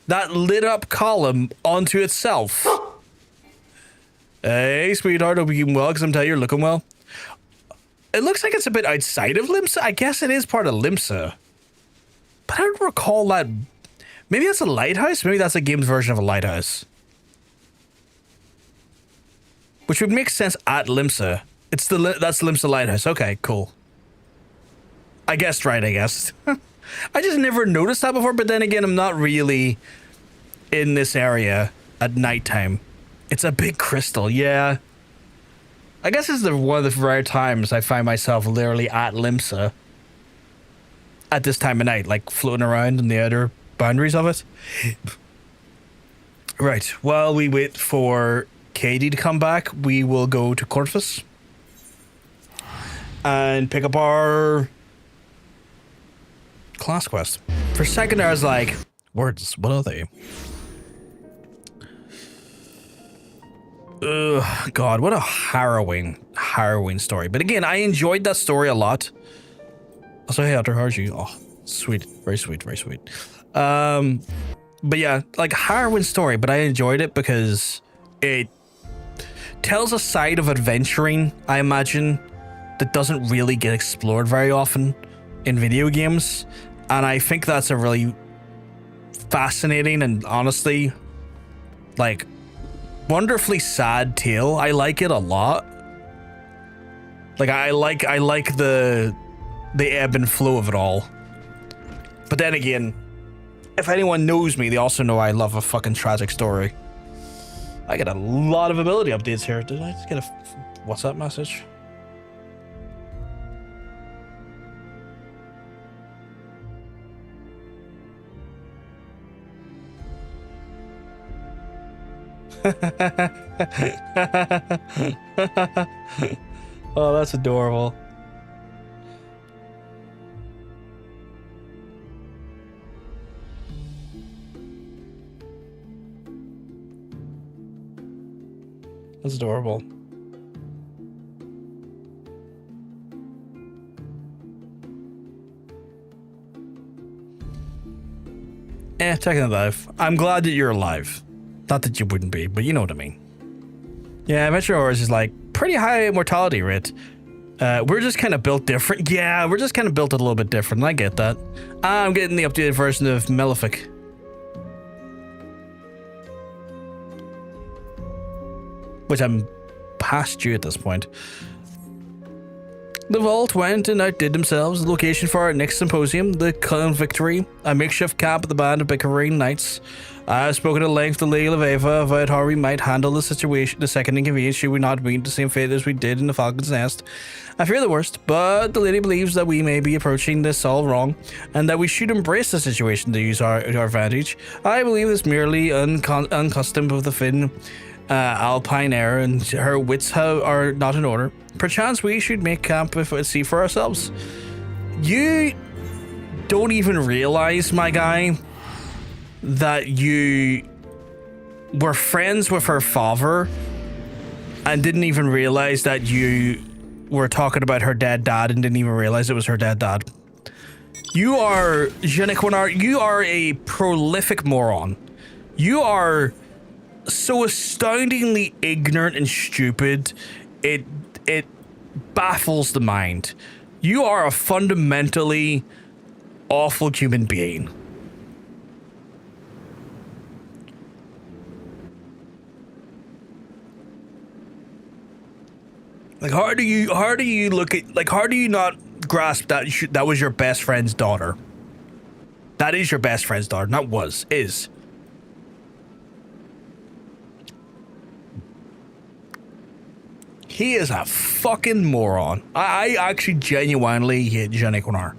That lit up column onto itself. Hey, sweetheart, hope you're keeping well, because I'm telling you, you're looking well. It looks like it's a bit outside of Limsa. I guess it is part of Limsa. But I don't recall that. Maybe that's a lighthouse? Maybe that's a game's version of a lighthouse. Which would make sense at Limsa. That's Limsa Lighthouse. Okay, cool. I guessed right, I guess. I just never noticed that before, but then again, I'm not really in this area at nighttime. It's a big crystal, yeah. I guess this is one of the rare times I find myself literally at Limsa at this time of night, like floating around in the outer boundaries of it. Right, while we wait for Katie to come back, we will go to Corvus and pick up our class quest. For a second I was like, words, what are they? Ugh, God, what a harrowing story. But again, I enjoyed that story a lot. Also, hey, Hunter, how's you? Oh, Sweet, very sweet, very sweet. But yeah, like harrowing story, but I enjoyed it because it tells a side of adventuring, I imagine, that doesn't really get explored very often in video games. And I think that's a really fascinating and honestly, like, wonderfully sad tale. I like it a lot. Like, I like the ebb and flow of it all. But then again, if anyone knows me, they also know I love a fucking tragic story. I get a lot of ability updates here. Did I just get a WhatsApp message? Oh, that's adorable. That's adorable. Checking it live. I'm glad that you're alive. Not that you wouldn't be, but you know what I mean. Yeah, Adventure Horrors is like pretty high mortality rate. We're just kind of built different. Yeah, we're just kind of built a little bit different. I get that. I'm getting the updated version of Malefic. Which I'm past due at this point. The Vault went and outdid themselves. The location for our next symposium, the Clown Victory, a makeshift camp at the Band of Bickering Knights. I've spoken at length to Legal of Ava about how we might handle the situation, the second inconvenience should we not meet the same fate as we did in the Falcon's Nest. I fear the worst, but the lady believes that we may be approaching this all wrong, and that we should embrace the situation to use our advantage. I believe it's merely unaccustomed of the Finn Alpine air, and her wits are not in order. Perchance we should make camp and see for ourselves. You don't even realize, my guy, that you were friends with her father and didn't even realize that you were talking about her dead dad and didn't even realize it was her dead dad. You are, Jeannick, you are a prolific moron. You are so astoundingly ignorant and stupid, it baffles the mind. You are a fundamentally awful human being. Like, how do you look at, like, how do you not grasp that that was your best friend's daughter? That is your best friend's daughter, not was, is. He is a fucking moron. I actually genuinely hate Jeannick Renard.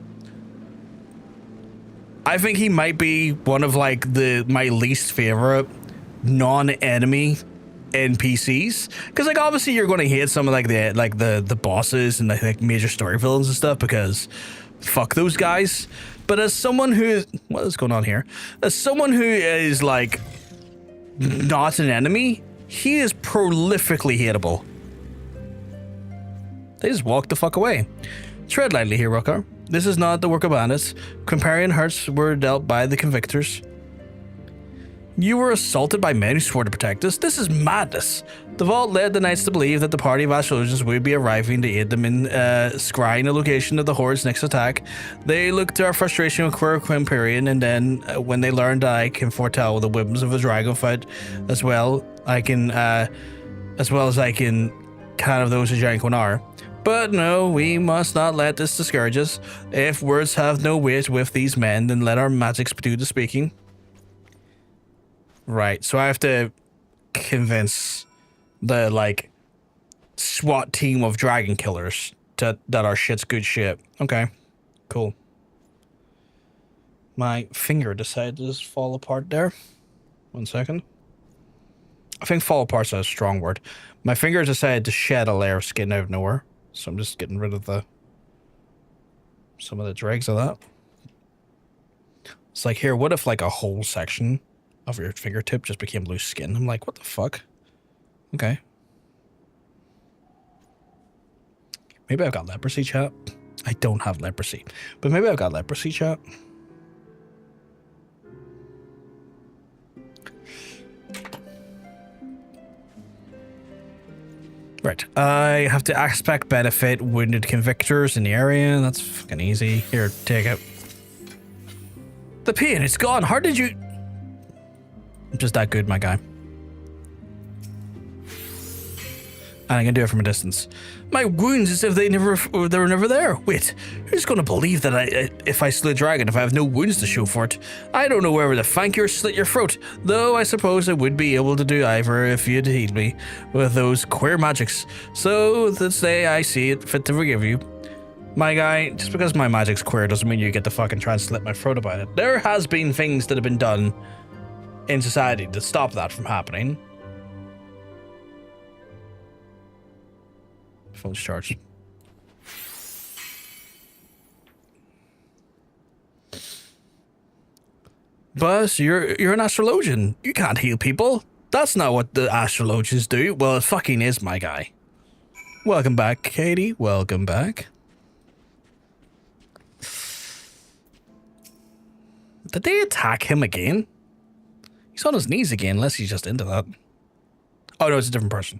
I think he might be one of like my least favorite non-enemy NPCs, because like obviously you're going to hate some of like the bosses and like major story villains and stuff because fuck those guys. But as someone who, what is going on here? As someone who is like not an enemy, he is prolifically hateable. They just walk the fuck away. Tread lightly here, Rookar. This is not the work of bandits. Comparion hearts were dealt by the convictors. You were assaulted by men who swore to protect us? This is madness. The Vault led the knights to believe that the party of Astrologians would be arriving to aid them in scrying the location of the Horde's next attack. They looked to our frustration with Comparion, and then when they learned that I can foretell the whims of a dragon fight as well as I can kind of those of Janquonar. But no, we must not let this discourage us. If words have no weight with these men, then let our magics do the speaking. Right, so I have to convince the, like, SWAT team of dragon killers that our shit's good shit. Okay, cool. My finger decided to just fall apart there. 1 second. I think fall apart's a strong word. My finger decided to shed a layer of skin out of nowhere. So I'm just getting rid of some of the dregs of that. It's like, here, what if like a whole section of your fingertip just became loose skin? I'm like, what the fuck? Okay. Maybe I've got leprosy, chat. I don't have leprosy, but maybe I've got leprosy, chat. Right, I have to aspect benefit wounded convictors in the area. That's fucking easy. Here, take it. The pain, it's gone. How did you... I'm just that good, my guy. And I can do it from a distance. My wounds as if they were never there. Wait, who's gonna believe that if I slay a dragon if I have no wounds to show for it? I don't know whether to thank you or slit your throat, though I suppose I would be able to do either if you'd healed me with those queer magics. So this day I see it fit to forgive you. My guy, just because my magic's queer doesn't mean you get to fucking try and slit my throat about it. There has been things that have been done in society to stop that from happening. Phone's charged. Buzz, you're an astrologian. You can't heal people. That's not what the astrologians do. Well, it fucking is, my guy. Welcome back, Katie. Welcome back. Did they attack him again? He's on his knees again, unless he's just into that. Oh no, it's a different person.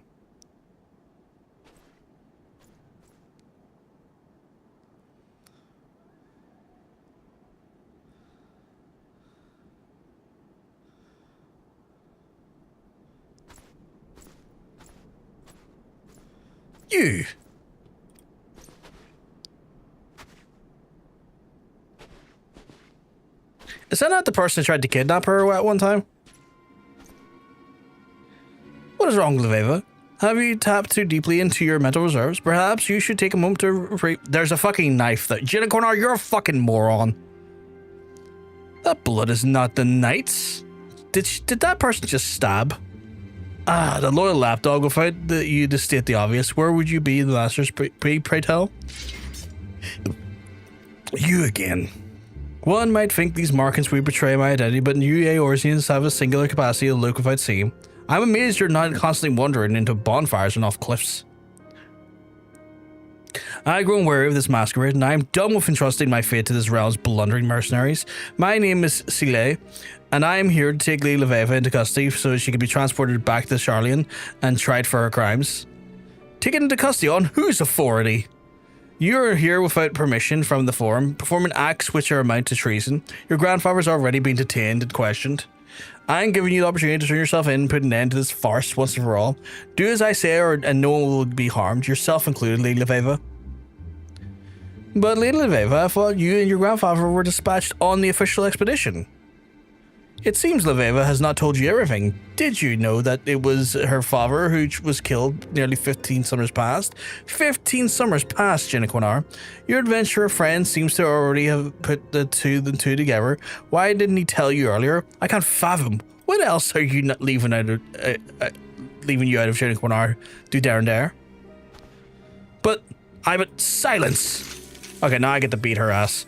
You. Is that not the person who tried to kidnap her at one time? What is wrong, Leveva? Have you tapped too deeply into your mental reserves? Perhaps you should take a moment to There's a fucking knife that... Jenna Corner, you're a fucking moron. That blood is not the knight's. Did that person just stab? Ah, the loyal lapdog. Without you to state the obvious, where would you be in the Masters, pray tell? You again. One might think these markings would betray my identity, but you Eorzeans have a singular capacity to look without seeing. I'm amazed you're not constantly wandering into bonfires and off cliffs. I've grown wary of this masquerade, and I am done with entrusting my fate to this realm's blundering mercenaries. My name is Sile, and I am here to take Lady Leveva into custody so she can be transported back to Charlian and tried for her crimes. Taken into custody on whose authority? You are here without permission from the Forum, performing acts which are amount to treason. Your grandfather's already been detained and questioned. I am giving you the opportunity to turn yourself in and put an end to this farce once and for all. Do as I say, and no one will be harmed, yourself included, Lady Leveva. But Lady Leveva, I thought you and your grandfather were dispatched on the official expedition. It seems Leveva has not told you everything. Did you know that it was her father who was killed nearly 15 summers past? 15 summers past, Jenna Quinar. Your adventurer friend seems to already have put the two together. Why didn't he tell you earlier? I can't fathom. What else are you not leaving out of Jenna Quinar? Do dare and dare. But silence. Okay, now I get to beat her ass.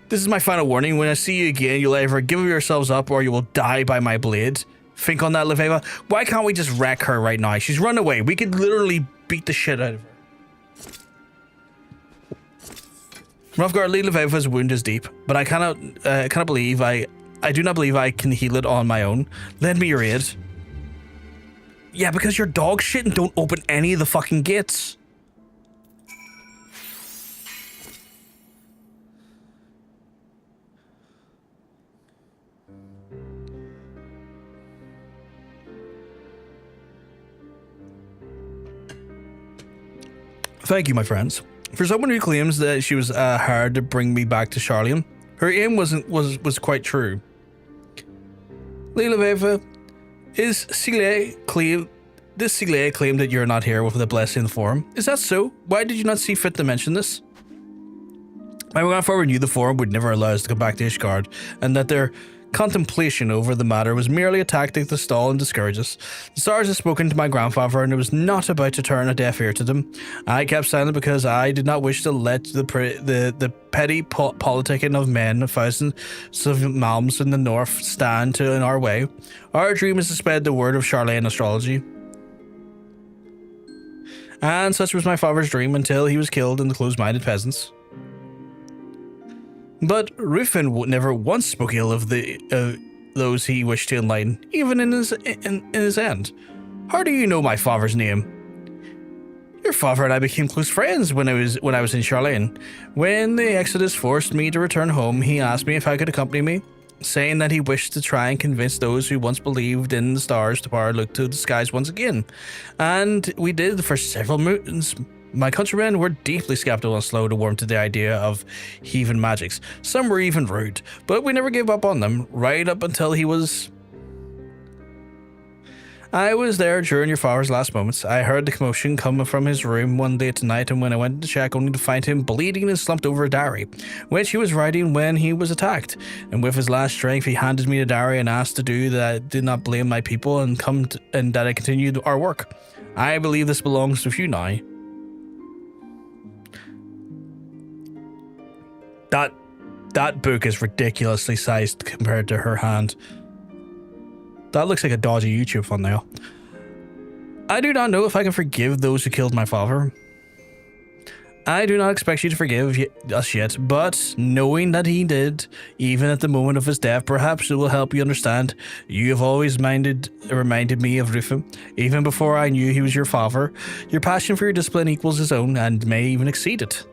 This is my final warning. When I see you again, you'll either give yourselves up or you will die by my blade. Think on that, Leveva. Why can't we just wreck her right now? She's run away. We could literally beat the shit out of her. Roughguard, Lady Leveva's wound is deep, but I cannot believe I do not believe I can heal it on my own. Lend me your aid. Yeah, because you're dog shit and don't open any of the fucking gates. Thank you, my friends. For someone who claims that she was hard to bring me back to Charlian, her aim was quite true. Lady Leveva, this Sile claimed that you're not here with the blessing of the Forum. Is that so? Why did you not see fit to mention this? My grandfather knew the Forum would never allow us to come back to Ishgard, and that their contemplation over the matter was merely a tactic to stall and discourage us. The stars had spoken to my grandfather, and it was not about to turn a deaf ear to them. I kept silent because I did not wish to let the petty politicking of men, thousands of malms in the north, stand in our way. Our dream is to spread the word of Charlene astrology. And such was my father's dream until he was killed in the closed-minded peasants. But Rufin never once spoke ill of those he wished to enlighten, even in his end. How do you know my father's name? Your father and I became close friends when I was in Charlene. When the Exodus forced me to return home, he asked me if I could accompany me, saying that he wished to try and convince those who once believed in the stars to power look to the skies once again. And we did for several moons. My countrymen were deeply skeptical and slow to warm to the idea of heathen magics. Some were even rude, but we never gave up on them, right up until I was there during your father's last moments. I heard the commotion coming from his room one late night, and when I went to check, only to find him bleeding and slumped over a diary, which he was writing when he was attacked. And with his last strength, he handed me the diary and asked to do that I did not blame my people and that I continued our work. I believe this belongs with you now. That book is ridiculously sized compared to her hand. That looks like a dodgy YouTube thumbnail. I do not know if I can forgive those who killed my father. I do not expect you to forgive us yet, but knowing that he did, even at the moment of his death, perhaps it will help you understand. You have always reminded me of Rufin, even before I knew he was your father. Your passion for your discipline equals his own and may even exceed it.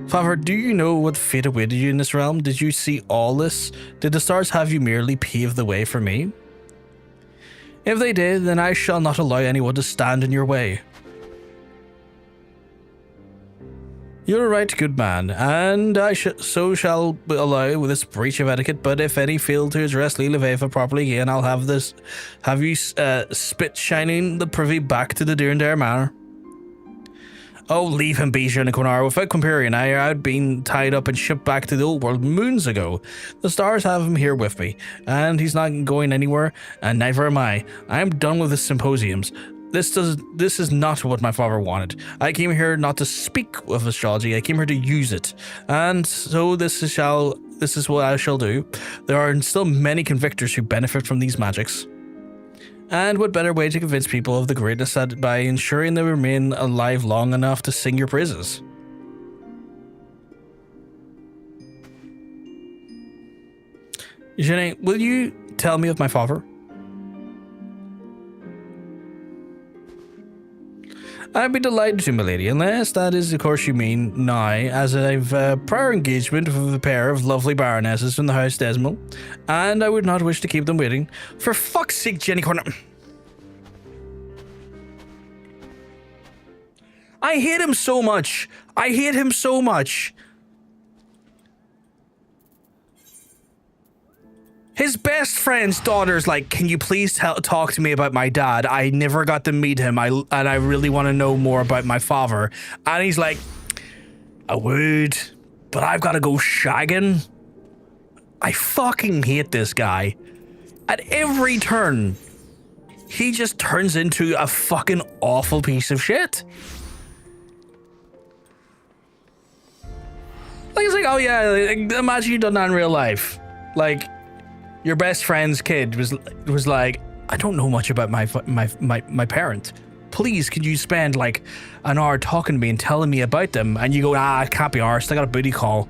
Father, do you know what fate awaited you in this realm? Did you see all this? Did the stars have you merely pave the way for me? If they did, then I shall not allow anyone to stand in your way. You're right, good man, and I so shall allow this breach of etiquette, but if any fail to address Lila Veva properly again, I'll have you spit shining the privy back to the Durandare Manor. Oh, leave him be, Unicornar. Without comparing, I'd been tied up and shipped back to the old world moons ago. The stars have him here with me, and he's not going anywhere, and neither am I. I'm done with the symposiums. This is not what my father wanted. I came here not to speak of astrology, I came here to use it. And so this is what I shall do. There are still many convictors who benefit from these magics. And what better way to convince people of the greatness that by ensuring they remain alive long enough to sing your praises? Jenny, will you tell me of my father? I'd be delighted to, milady, unless that is, of course, you mean now, as I've prior engagement with a pair of lovely baronesses from the House Desmond, and I would not wish to keep them waiting. For fuck's sake, Jenny Corner. I hate him so much. I hate him so much. His best friend's daughter's like, can you please talk to me about my dad? I never got to meet him. And I really want to know more about my father. And he's like, I would, but I've got to go shagging. I fucking hate this guy. At every turn, he just turns into a fucking awful piece of shit. Like, it's like, oh yeah, imagine you done that in real life. Like, your best friend's kid was like, I don't know much about my parent. Please, could you spend like an hour talking to me and telling me about them? And you go, I can't be arsed. I got a booty call.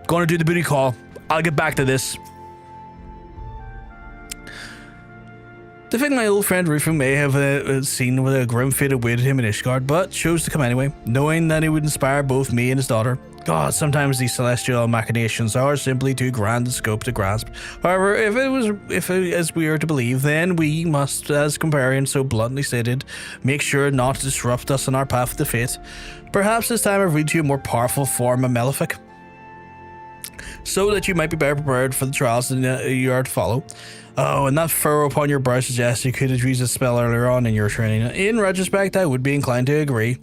Gonna do the booty call. I'll get back to this. The thing my old friend Rufin may have seen with a grim fate awaited him in Ishgard, but chose to come anyway, knowing that it would inspire both me and his daughter. God, sometimes these celestial machinations are simply too grand in scope to grasp. However, if as we are to believe, then we must, as Comparion so bluntly stated, make sure not to disrupt us on our path to fate. Perhaps this time I've read you a more powerful form of Malefic, so that you might be better prepared for the trials that you are to follow. Oh, and that furrow upon your brow suggests you could have used a spell earlier on in your training. In retrospect, I would be inclined to agree.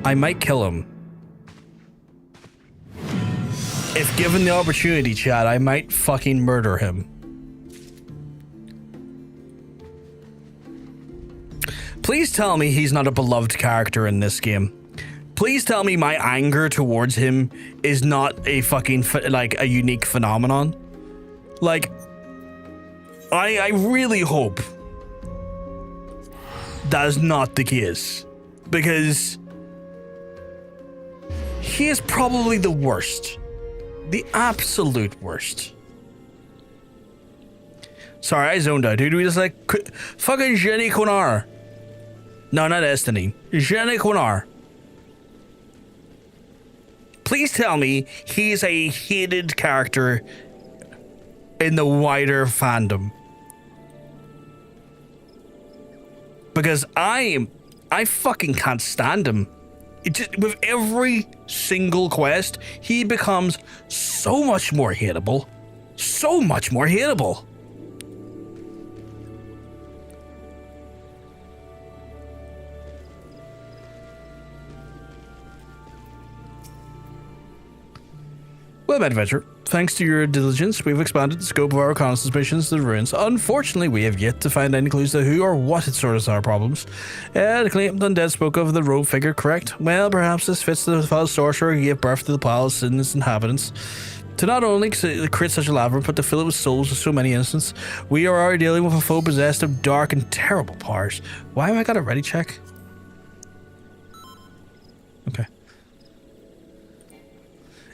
I might kill him. If given the opportunity, Chad, I might fucking murder him. Please tell me he's not a beloved character in this game. Please tell me my anger towards him is not a fucking, like, a unique phenomenon. Like, I really hope that is not the case. Because he is probably the worst. The absolute worst. Sorry, I zoned out, dude. We just like fucking Jenny Quinnar. No, not Destiny. Jenny Quinnar. Please tell me he's a hated character in the wider fandom. Because I fucking can't stand him. It just, with every single quest, he becomes so much more hateable. So much more hateable. Well, Adventure, thanks to your diligence, we've expanded the scope of our reconnaissance missions to the ruins. Unfortunately, we have yet to find any clues to who or what had sorted our problems. The claim undead spoke of the rogue figure, correct? Well, perhaps this fits the foul sorcerer who gave birth to the palace and its inhabitants. To not only create such a labyrinth, but to fill it with souls of so many innocents, we are already dealing with a foe possessed of dark and terrible powers. Why have I got a ready check? Okay.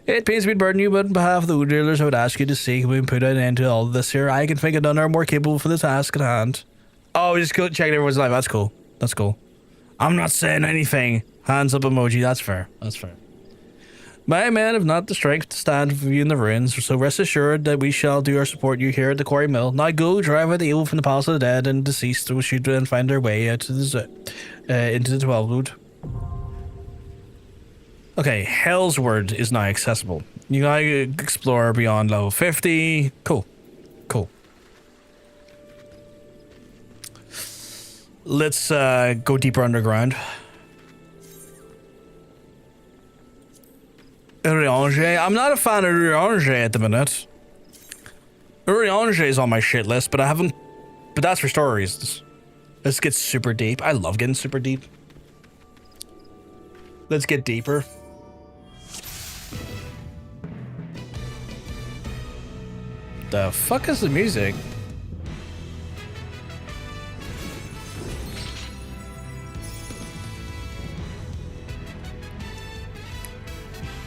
It pains me to burden you, but on behalf of the wood dealers, I would ask you to see we put an end to all of this here. I can think of none are more capable for the task at hand. Oh, just go check everyone's life. That's cool. That's cool. I'm not saying anything. Hands up emoji. That's fair. That's fair. My men have not the strength to stand for you in the ruins, so rest assured that we shall do our support you here at the quarry mill. Now go, drive out the evil from the palace of the dead and deceased, who should then find their way out to the into the 12-wood. Okay, Heavensward is now accessible. You gotta explore beyond level 50. Cool. Cool. Let's go deeper underground. Urianger. I'm not a fan of Urianger at the minute. Urianger is on my shit list, but I haven't... But that's for story reasons. Let's get super deep. I love getting super deep. Let's get deeper. The fuck is the music?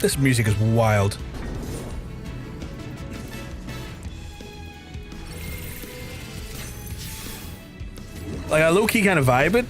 This music is wild. Like, I low-key kind of vibe it.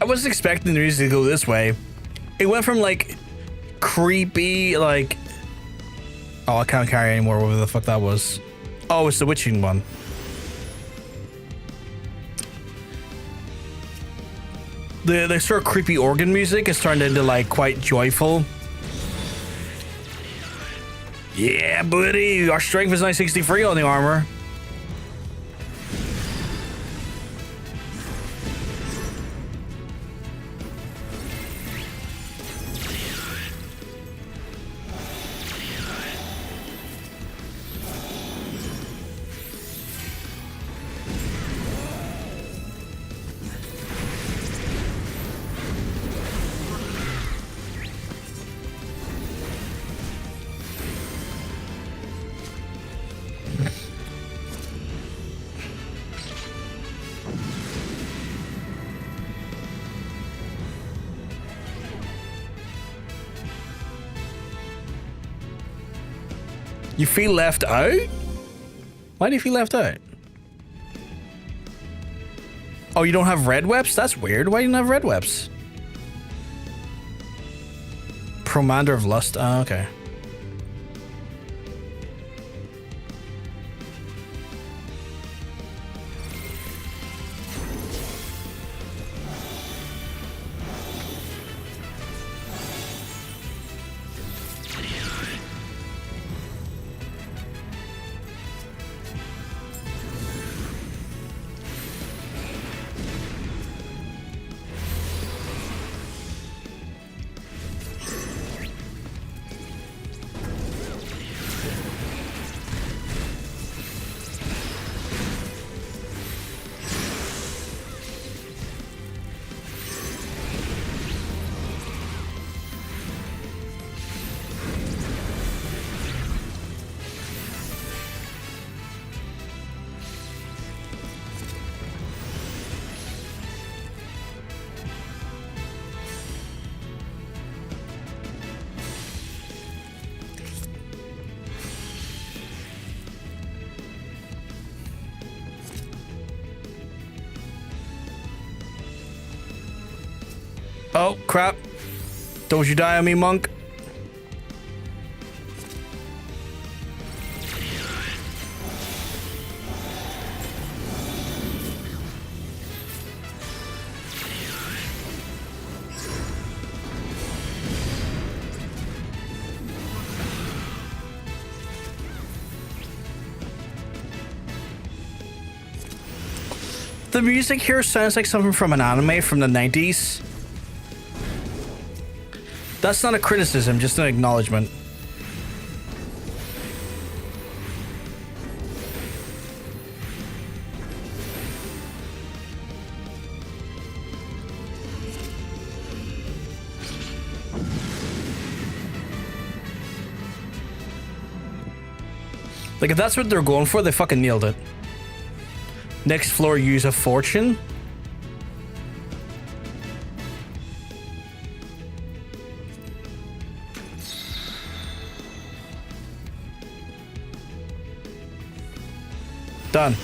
I wasn't expecting the music to go this way. It went from like creepy, like, oh, I can't carry anymore, whatever the fuck that was. Oh, it's the witching one. The sort of creepy organ music has turned into like quite joyful. Yeah, buddy, our strength is 963 on the armor. You feel left out? Why do you feel left out? Oh, you don't have red weps? That's weird. Why do you not have red weps? Promander of Lust. Oh, okay. Oh, crap. Don't you die on me, monk. The music here sounds like something from an anime from the 90s. That's not a criticism, just an acknowledgement. Like, if that's what they're going for, they fucking nailed it. Next floor, use a fortune. Done.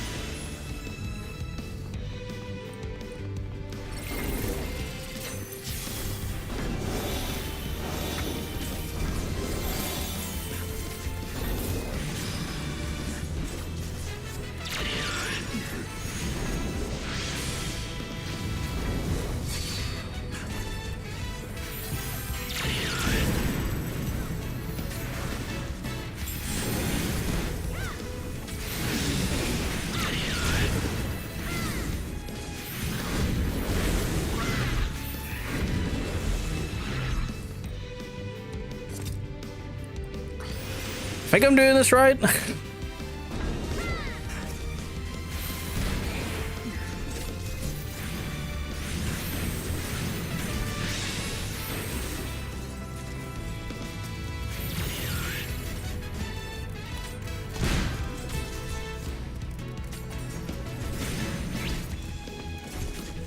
Think I'm doing this right?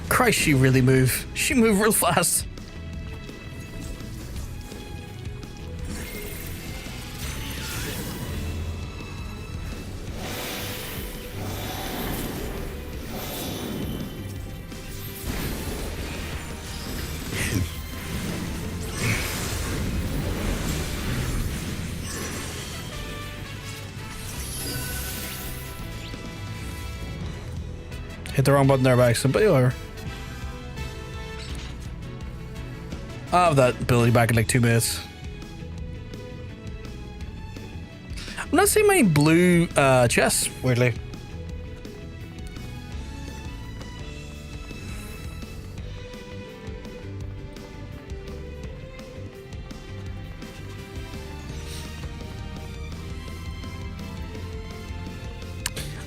Christ, she really moved. She moved real fast. Hit the wrong button there by accident, but whatever. I'll have that ability back in like 2 minutes. I'm not seeing many blue chests, weirdly.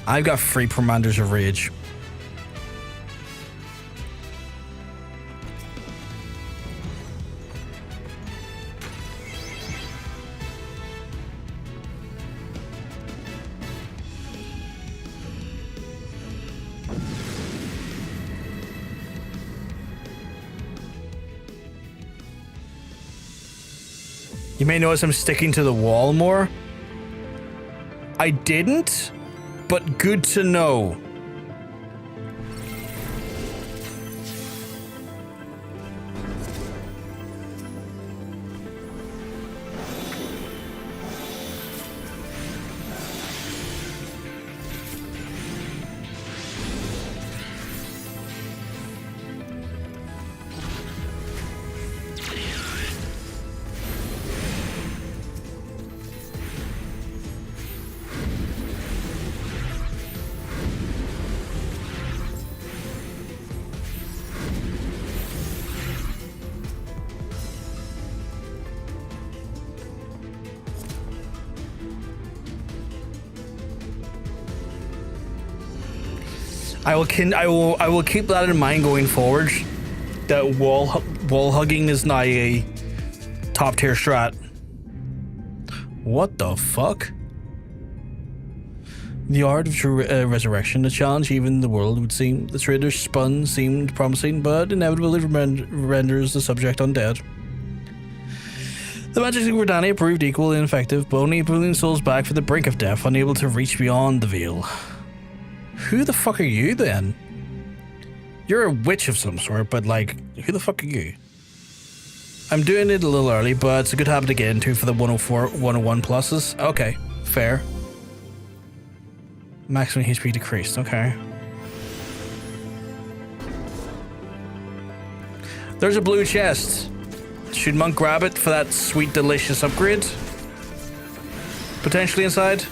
I've got 3 Commanders of Rage. You may notice I'm sticking to the wall more. I didn't, but good to know. I will keep that in mind going forward. That wall hugging is not a top tier strat. What the fuck? The art of true resurrection, the challenge even the world would seem. The traitor's spun seemed promising, but inevitably renders the subject undead. The magic of Verdania proved equally ineffective, but only pulling souls back from the brink of death, unable to reach beyond the veil. Who the fuck are you then? You're a witch of some sort, but like, who the fuck are you? I'm doing it a little early, but it's a good habit to get into for the 104, 101 pluses. Okay, fair. Maximum HP decreased, okay. There's a blue chest. Should Monk grab it for that sweet, delicious upgrade? Potentially inside?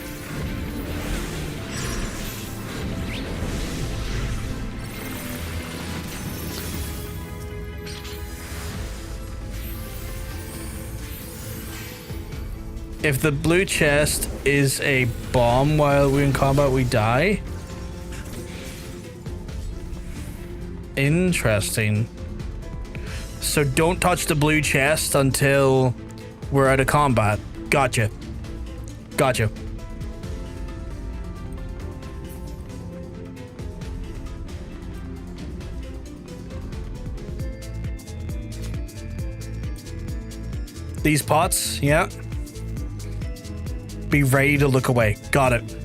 If the blue chest is a bomb while we're in combat, we die? Interesting. So don't touch the blue chest until we're out of combat. Gotcha. Gotcha. These pots, yeah. Be ready to look away. Got it.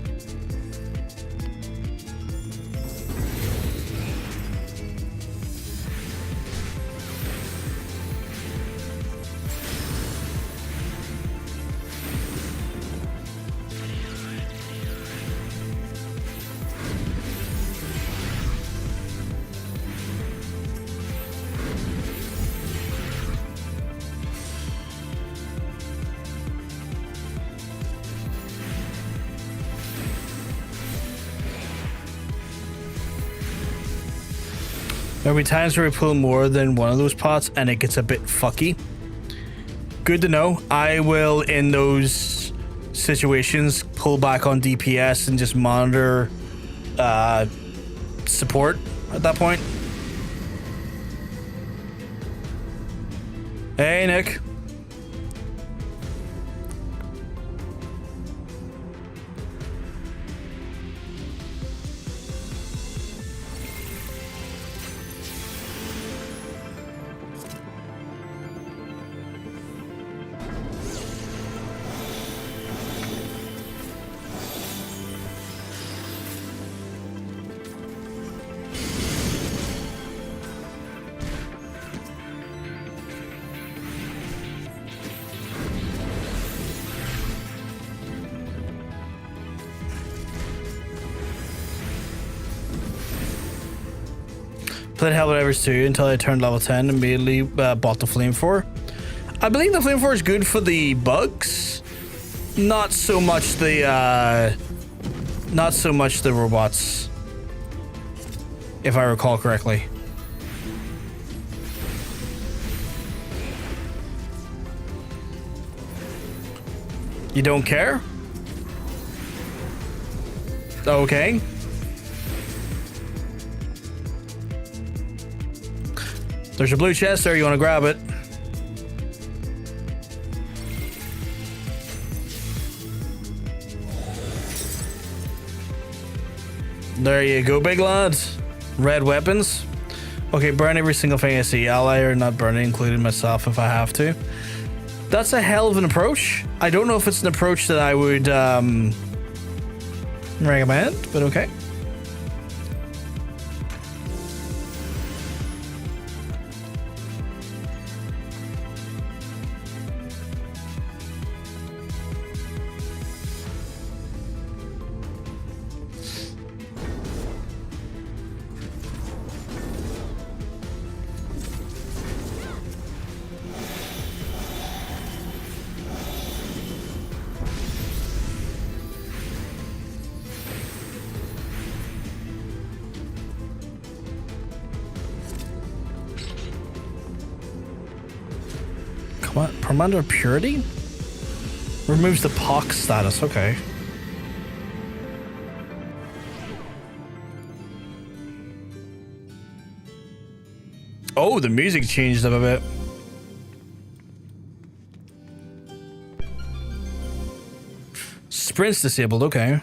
There'll be times where we pull more than one of those pots and it gets a bit fucky. Good to know. I will, in those situations, pull back on DPS and just monitor support at that point. Hey, Nick. Played Helldivers 2 until I turned level 10 and immediately bought the Flame 4. I believe the Flame 4 is good for the bugs, not so much the robots, if I recall correctly. You don't care? Okay. There's a blue chest there, you want to grab it. There you go, big lads. Red weapons. Okay, burn every single thing I see. Ally or not burning, including myself if I have to. That's a hell of an approach. I don't know if it's an approach that I would recommend, but okay. What? Commander Purity? Removes the pox status, okay. Oh, the music changed up a bit. Sprint's disabled, okay.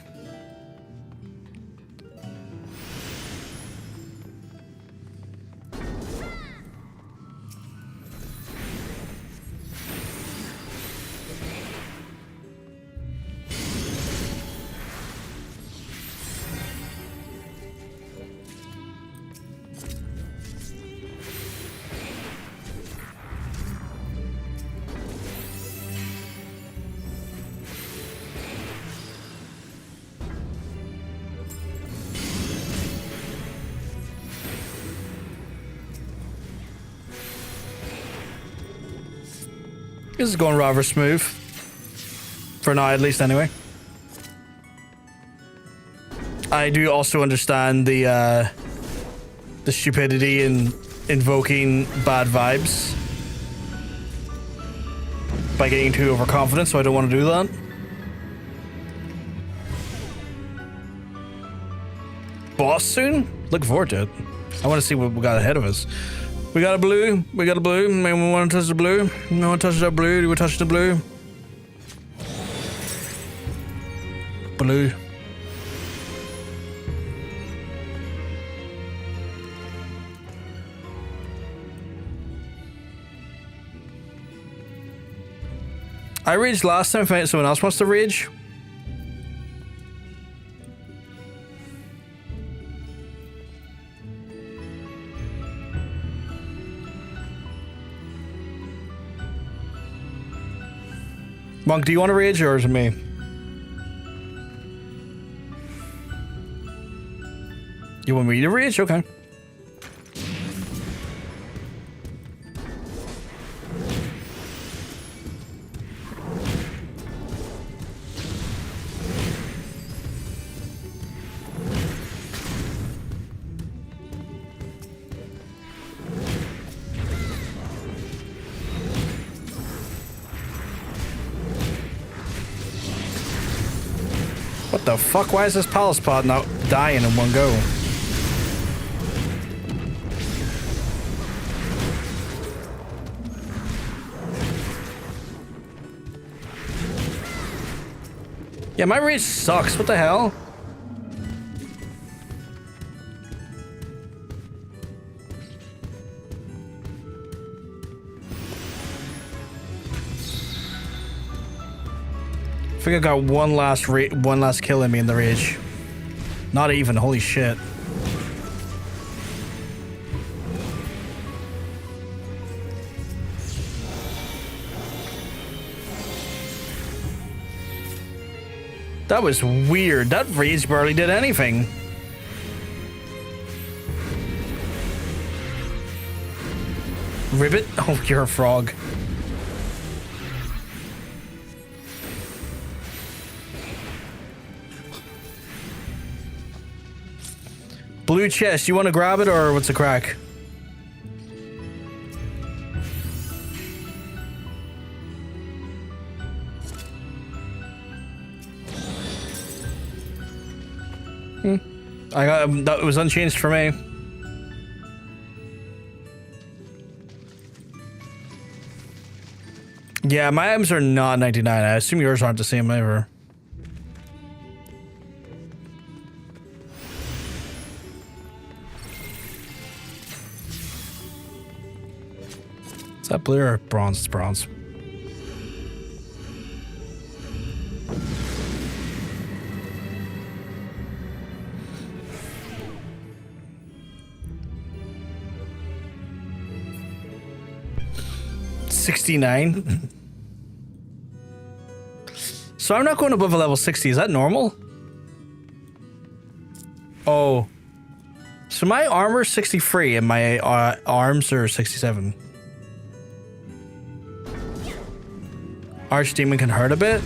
This is going rather smooth. For now, at least, anyway. I do also understand the stupidity in invoking bad vibes by getting too overconfident, so I don't want to do that. Boss soon? Looking forward to it. I want to see what we got ahead of us. We got a blue. We got a blue. Maybe we want to touch the blue. No one touches that blue. Do we touch the blue? Blue. I raged last time. If someone else wants to rage. Monk, do you want to rage or is it me? You want me to rage? Okay. What the fuck? Why is this palace pod not dying in one go? Yeah, my rage sucks. What the hell? I think I got one last kill in me in the rage. Not even, holy shit. That was weird. That rage barely did anything. Ribbit? Oh, you're a frog. Blue chest, you want to grab it or what's the crack? I got that was unchanged for me. Yeah, my items are not 99. I assume yours aren't the same either. Is that blue or bronze? It's bronze. $69. So I'm not going above a level 60. Is that normal? Oh. So my armor's 63 and my arms are 67. Archdemon can hurt a bit.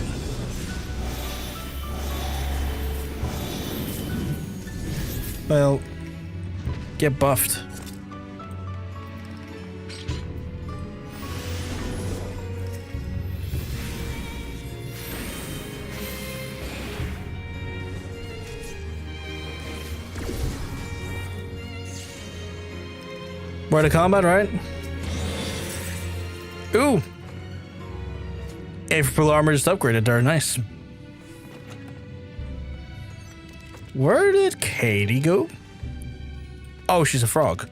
Well, get buffed. We're to combat, right? Ooh! April armor just upgraded there, nice. Where did Katie go? Oh, she's a frog.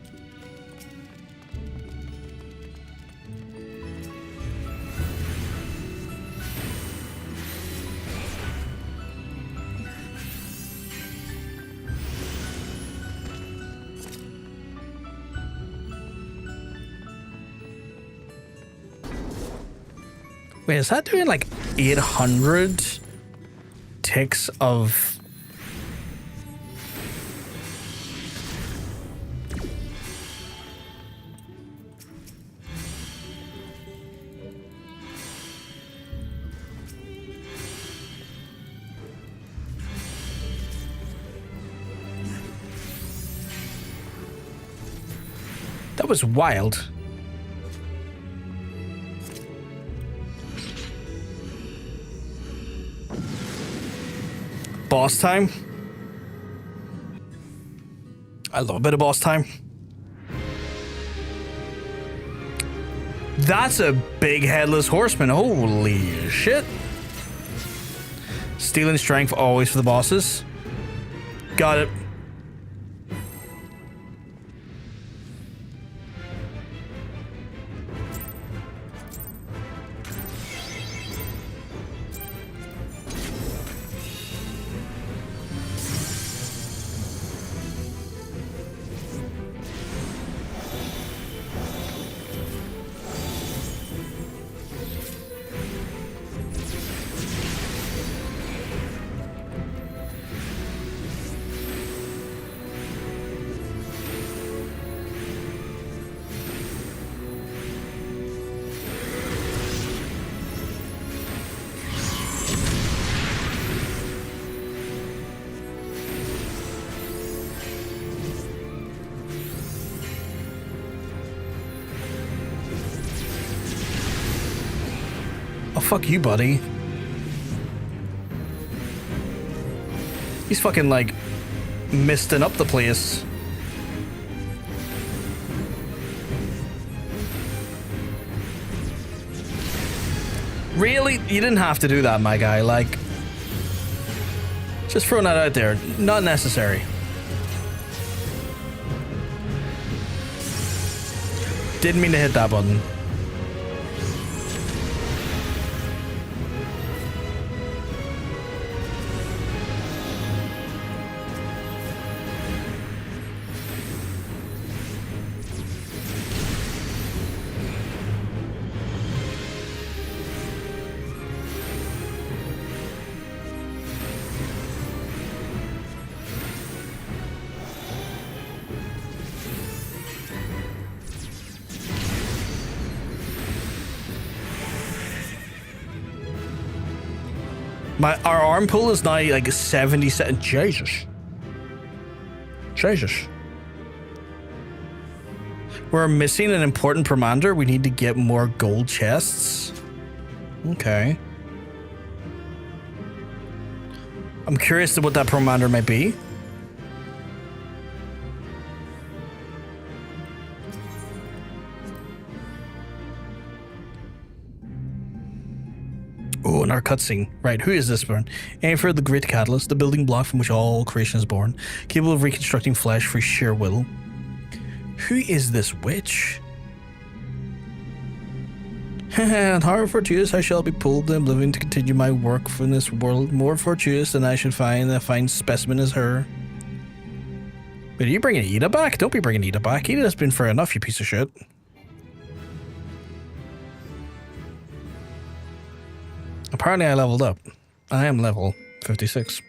Wait, is that doing like 800 ticks of... That was wild. Boss time. I love a bit of boss time. That's a big headless horseman. Holy shit. Stealing strength always for the bosses. Got it. Oh, fuck you, buddy. He's fucking, like, misting up the place. Really? You didn't have to do that, my guy. Like, just throwing that out there. Not necessary. Didn't mean to hit that button. Our arm pull is now like 70 cents. Jesus. We're missing an important Pomander. We need to get more gold chests. Okay. I'm curious to what that Pomander might be. Oh, and our cutscene. Right, who is this one? Ampher, the Great Catalyst, the building block from which all creation is born, capable of reconstructing flesh for sheer will. Who is this witch? And how fortuitous I shall be pulled and living to continue my work from this world. More fortuitous than I should find a fine specimen as her. Wait, are you bringing Edda back? Don't be bringing Edda back. Edda's been fair enough, you piece of shit. Apparently I leveled up. I am level 56.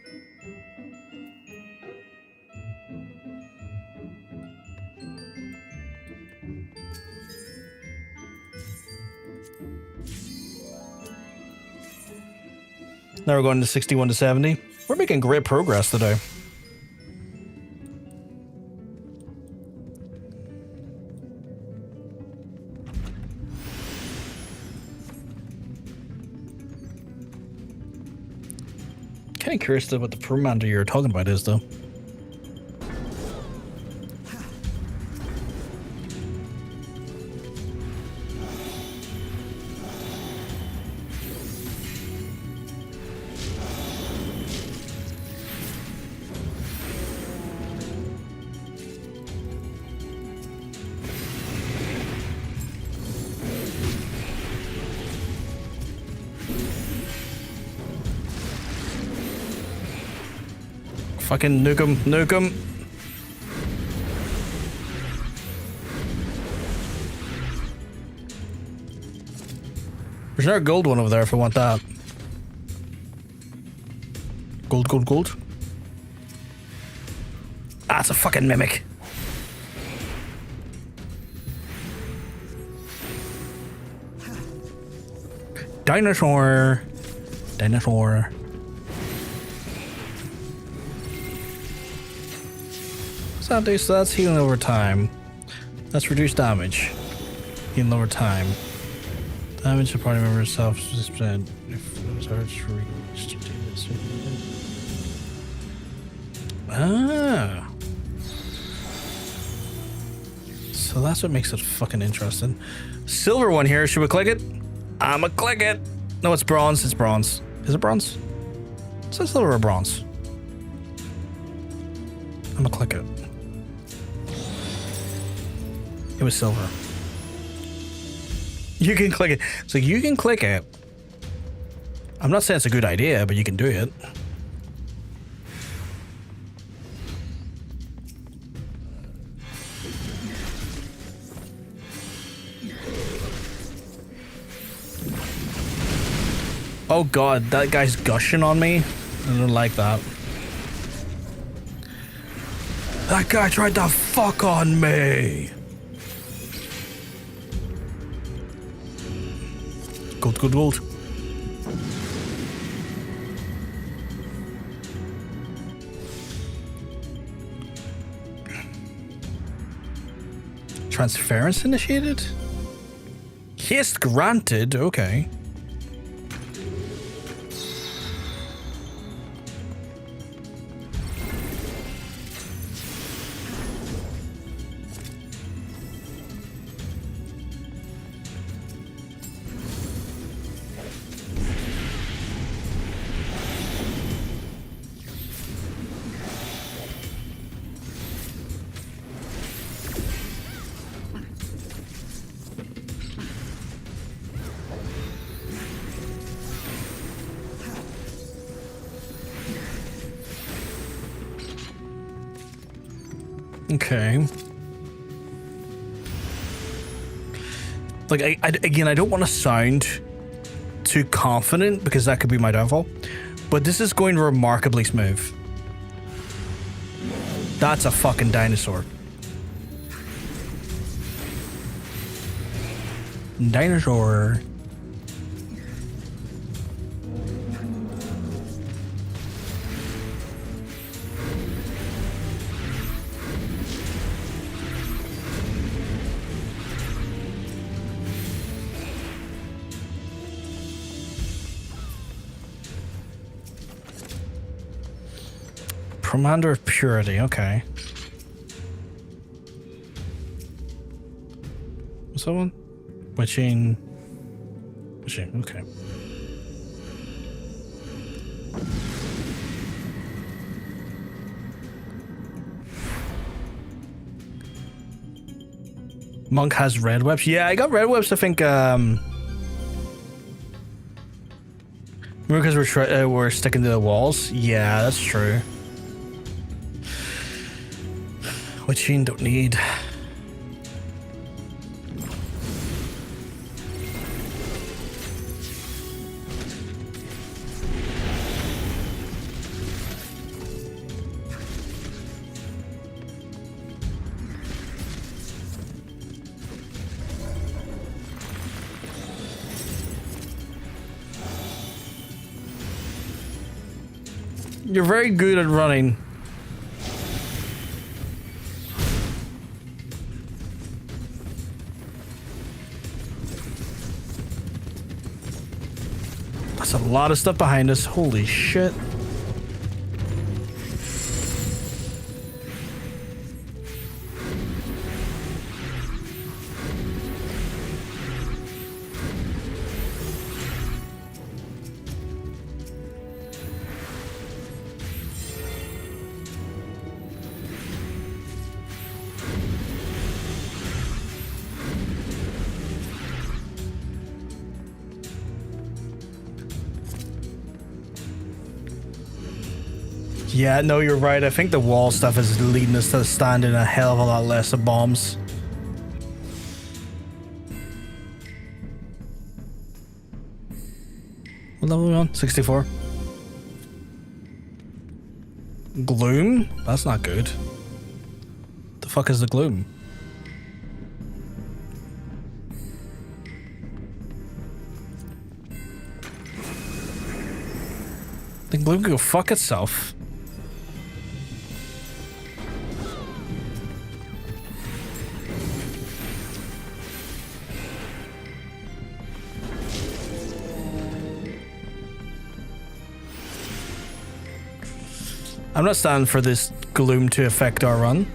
Now we're going to 61 to 70. We're making great progress today. Kind of curious to what the Pomander you're talking about is, though. Fucking nuke him, nuke him. There's another gold one over there if I want that. Gold, gold, gold. Ah, it's a fucking mimic. Dinosaur. Dinosaur. So that's healing over time. Let's reduce damage in lower time. Damage to party member itself is spent if it was hard to reach. Ah. So that's what makes it fucking interesting. Silver one here. Should we click it? I'ma click it. No, it's bronze. It's bronze. Is it bronze? Is it silver or bronze? I'ma click it. It was silver. You can click it. So you can click it. I'm not saying it's a good idea, but you can do it. Oh god, that guy's gushing on me. I don't like that. That guy tried to fuck on me. Gold, gold, gold. Transference initiated? Haste granted, okay. Okay. Like, again, I don't want to sound too confident because that could be my downfall, but this is going remarkably smooth. That's a fucking dinosaur. Dinosaur. Commander of Purity, okay. What's that one? Witching, okay. Monk has red webs. Yeah, I got red webs, I think, remember because we're sticking to the walls? Yeah, that's true. Witching, don't need. You're very good at running. That's a lot of stuff behind us. Holy shit. Yeah, no, you're right. I think the wall stuff is leading us to stand in a hell of a lot less of bombs. What level are we on? 64. Gloom? That's not good. The fuck is the gloom? The gloom can go fuck itself. I'm not standing for this gloom to affect our run.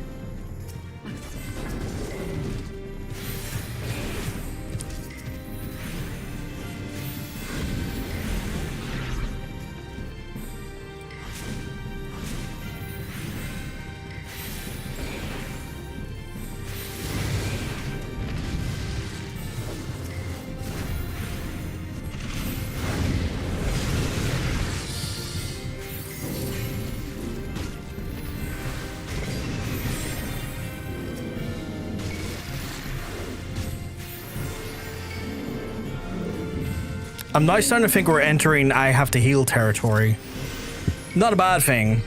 I'm now starting to think we're entering I have to heal territory. Not a bad thing.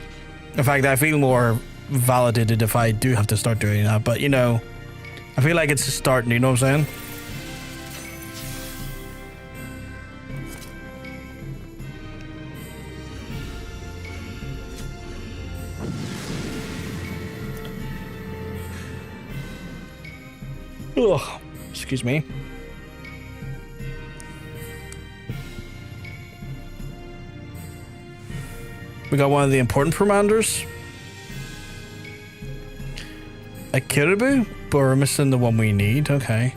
In fact, I feel more validated if I do have to start doing that. But, you know, I feel like it's starting, you know what I'm saying? Ugh, excuse me. We got one of the important commanders. A Kiribu, but we're missing the one we need. Okay.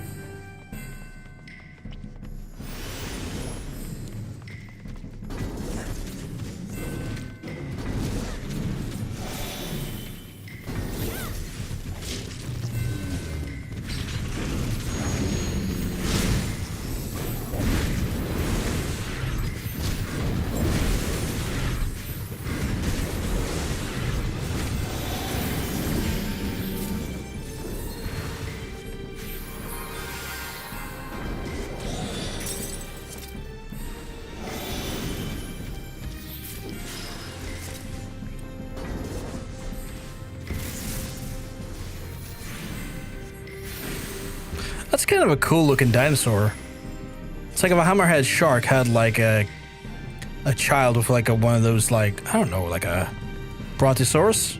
That's kind of a cool looking dinosaur. It's like if a hammerhead shark had like a child with like one of those, like, I don't know, like a brontosaurus.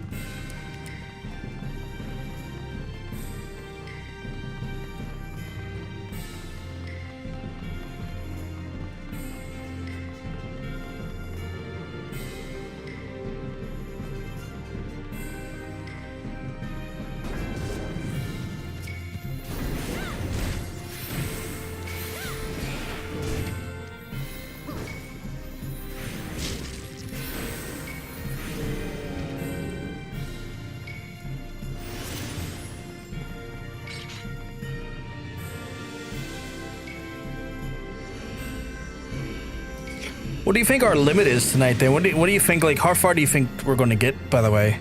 What do you think our limit is tonight then? What do you think, like, how far do you think we're going to get, by the way?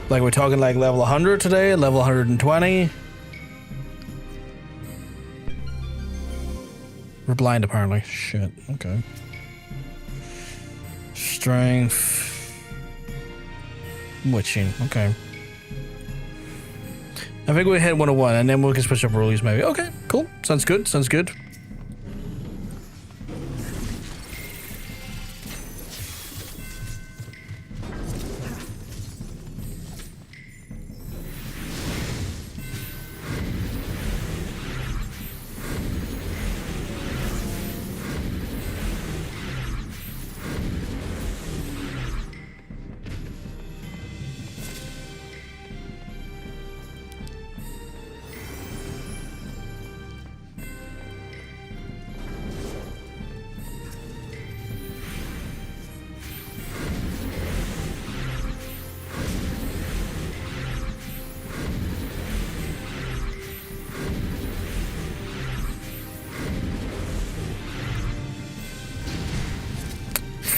Like, we're talking like level 100 today, level 120? We're blind apparently. Shit, okay. Strength. Witching, okay. I think we hit 101 and then we can switch up rollies maybe. Okay, cool. Sounds good, sounds good.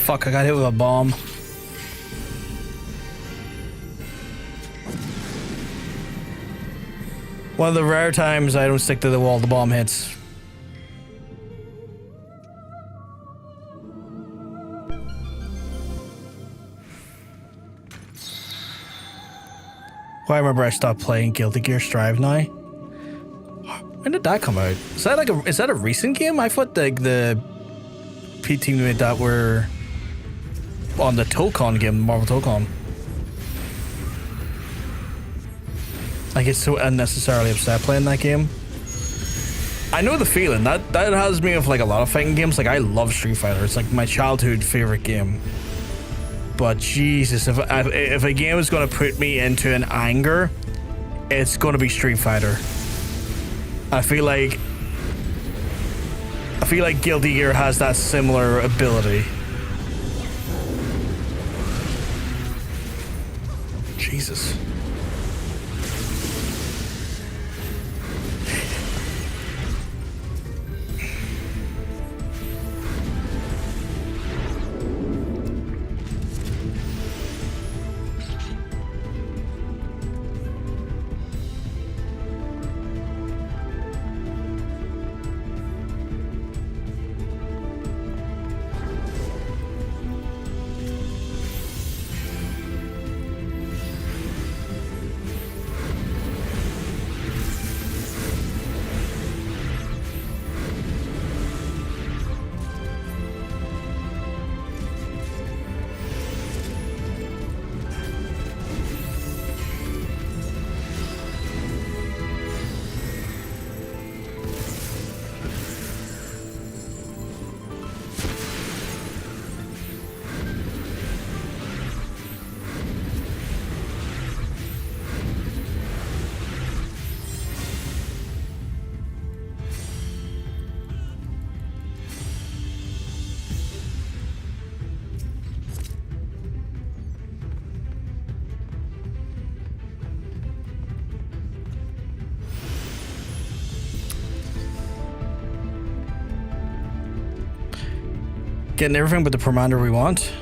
Fuck, I got hit with a bomb. One of the rare times I don't stick to the wall, the bomb hits. Well, I remember I stopped playing Guilty Gear Strive now. When did that come out? Is that like is that a recent game? I thought the PT made that were on the Tokon game, Marvel Tokon. I get so unnecessarily upset playing that game. I know the feeling. That has me with like a lot of fighting games. Like I love Street Fighter. It's like my childhood favorite game. But Jesus, if a game is going to put me into an anger, it's going to be Street Fighter. I feel like Guilty Gear has that similar ability. Jesus. Getting everything but the Pomander we want.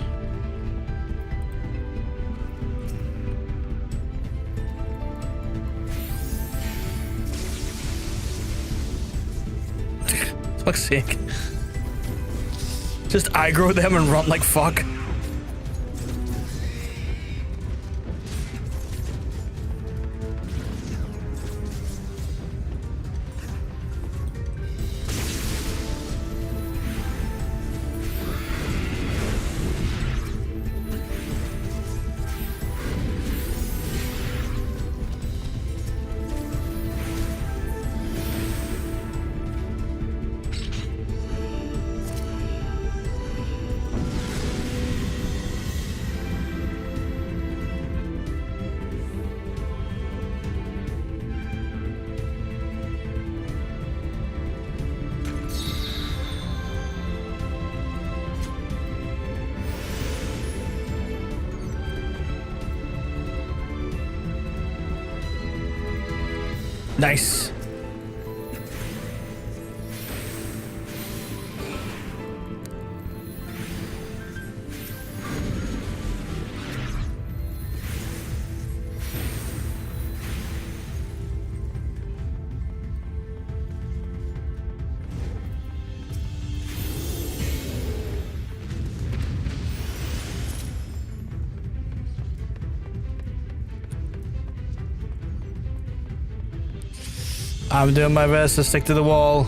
Fuck's sake. Just aggro them and run like fuck. Nice. I'm doing my best to stick to the wall.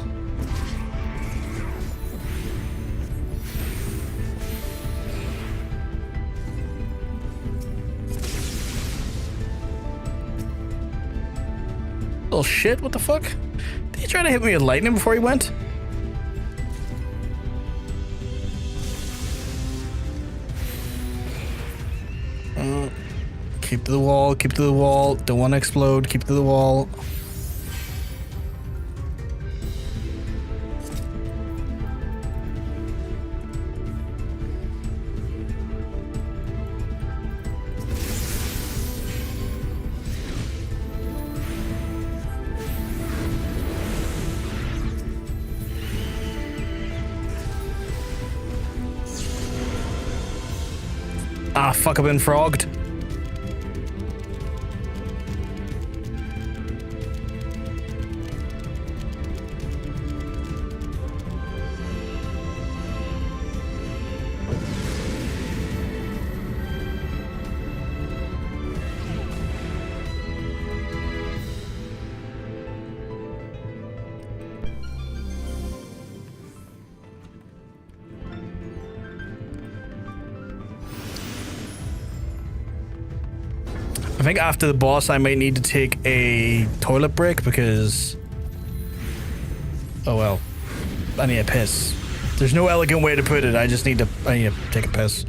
Little shit, what the fuck? Did he try to hit me with lightning before he went? Keep to the wall, keep to the wall. Don't want to explode, keep to the wall. Ah, fuck, I've been frogged. I think after the boss, I might need to take a toilet break because... Oh well. I need a piss. There's no elegant way to put it. I need to take a piss.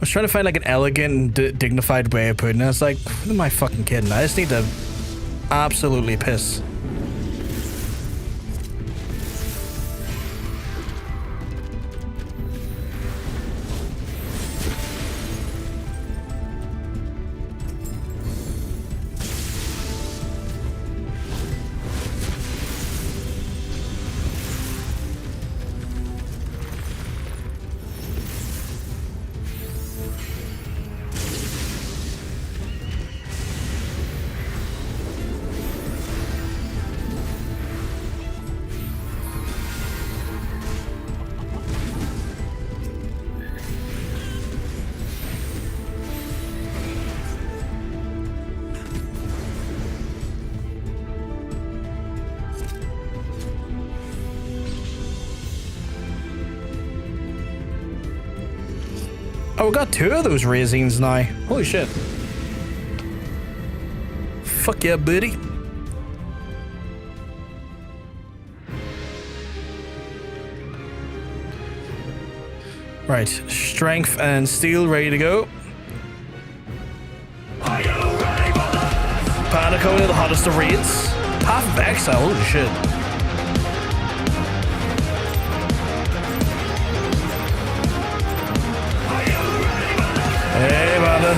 was trying to find like an elegant and dignified way of putting it. It's like, who am I fucking kidding? I just need to absolutely piss. Oh, we got 2 of those raisins now. Holy shit. Fuck yeah, buddy. Right, strength and steel ready to go. Panico, the hottest of raids. Path of Exile, holy shit. Hey, Amanda.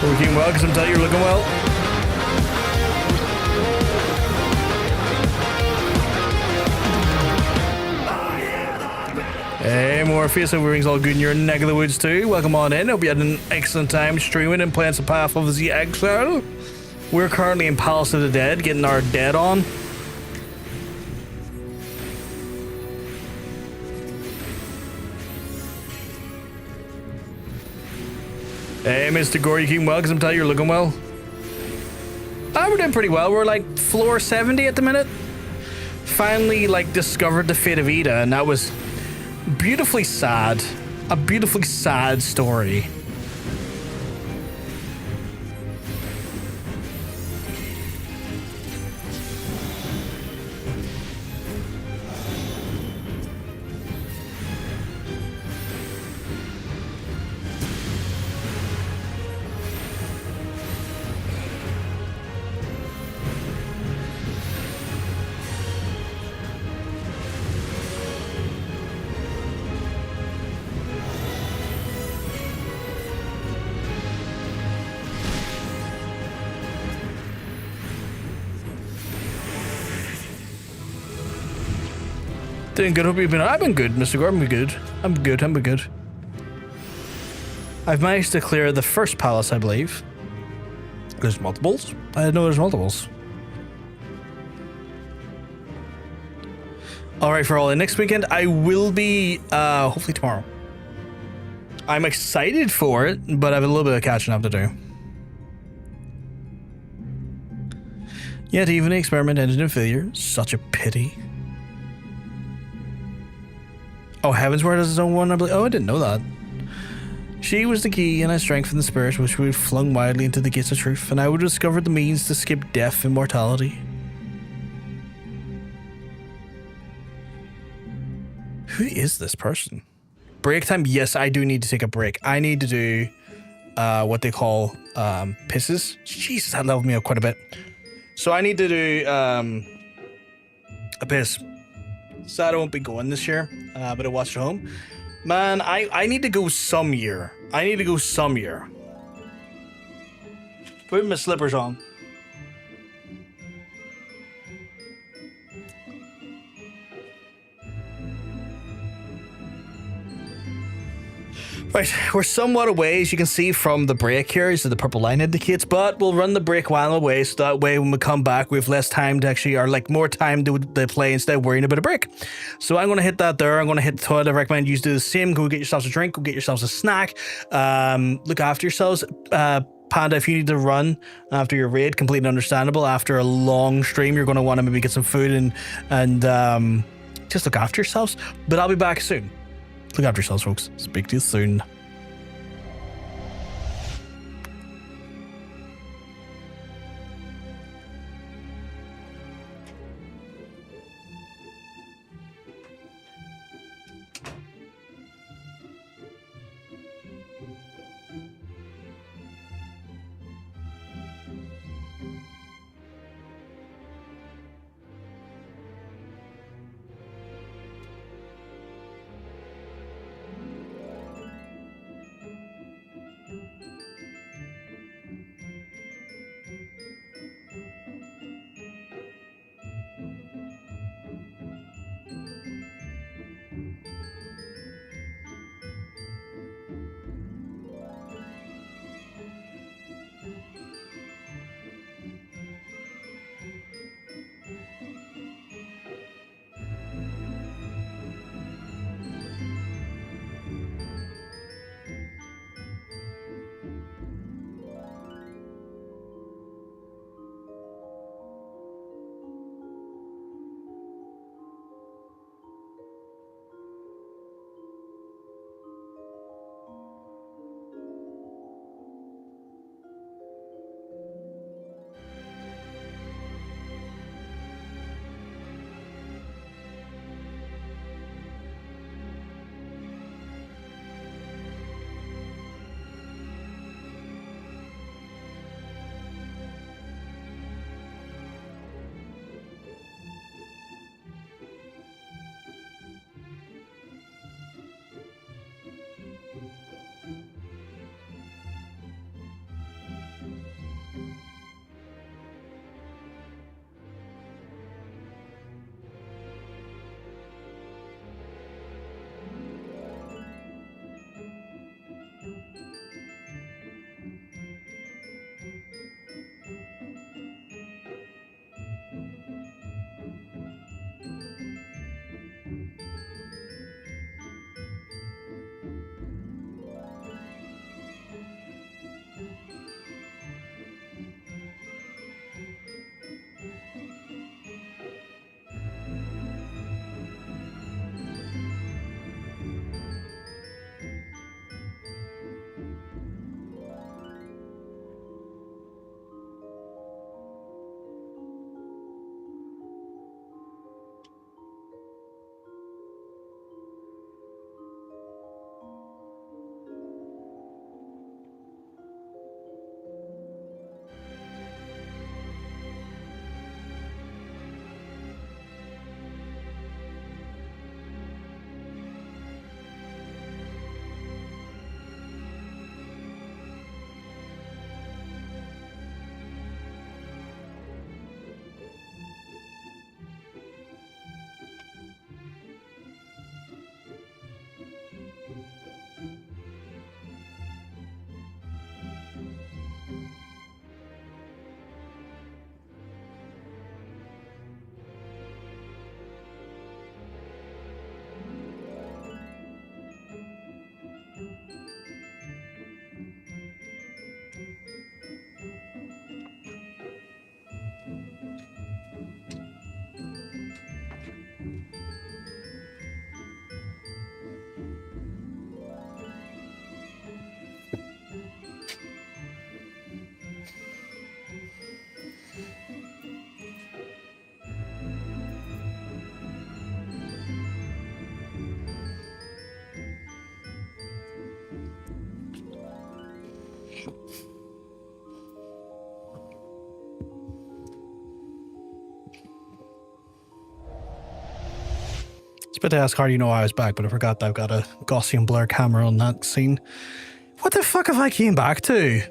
Looking well, because I'm telling you, you're looking well. Hey, Morpheus, hope everything's all good in your neck of the woods too. Welcome on in. Hope you had an excellent time streaming and playing some Path of the Exile. We're currently in Palace of the Dead, getting our dead on. Hey, Mr. Gore, you keeping well? Because I'm telling you, you're looking well. We're doing pretty well. We're like floor 70 at the minute. Finally, like, discovered the Fate of Edda, and that was beautifully sad. A beautifully sad story. Doing good. Hope you've been. I've been good, Mr. Gordon. I'm good. I'm good. I'm good. I've managed to clear the first palace, I believe. There's multiples. I didn't know there's multiples. All right, for all in next weekend, I will be hopefully tomorrow. I'm excited for it, but I have a little bit of catching up to do. Yet even the experiment ended in failure. Such a pity. Oh, Heavensward has his own one, I believe. Oh, I didn't know that. She was the key, and I strengthened the spirit, which we flung widely into the gates of truth, and I would discover the means to skip death and mortality. Who is this person? Break time? Yes, I do need to take a break. I need to do what they call pisses. Jesus, that leveled me up quite a bit. So I need to do a piss. Sad I won't be going this year, but I watched at home. Man, I need to go some year. I need to go some year. Put my slippers on. Right, we're somewhat away, as you can see from the break here, so the purple line indicates, but we'll run the break while away, so that way when we come back, we have less time to actually, or like more time to play instead of worrying about a break. So I'm going to hit that there. I'm going to hit the toilet. I recommend you do the same. Go get yourselves a drink, go get yourselves a snack, look after yourselves. Panda, if you need to run after your raid, completely understandable. After a long stream, you're going to want to maybe get some food and just look after yourselves, but I'll be back soon. Look after yourselves, folks. Speak to you soon. It's about to ask how you know I was back, but I forgot that I've got a Gaussian blur camera on that scene. What the fuck have I came back to?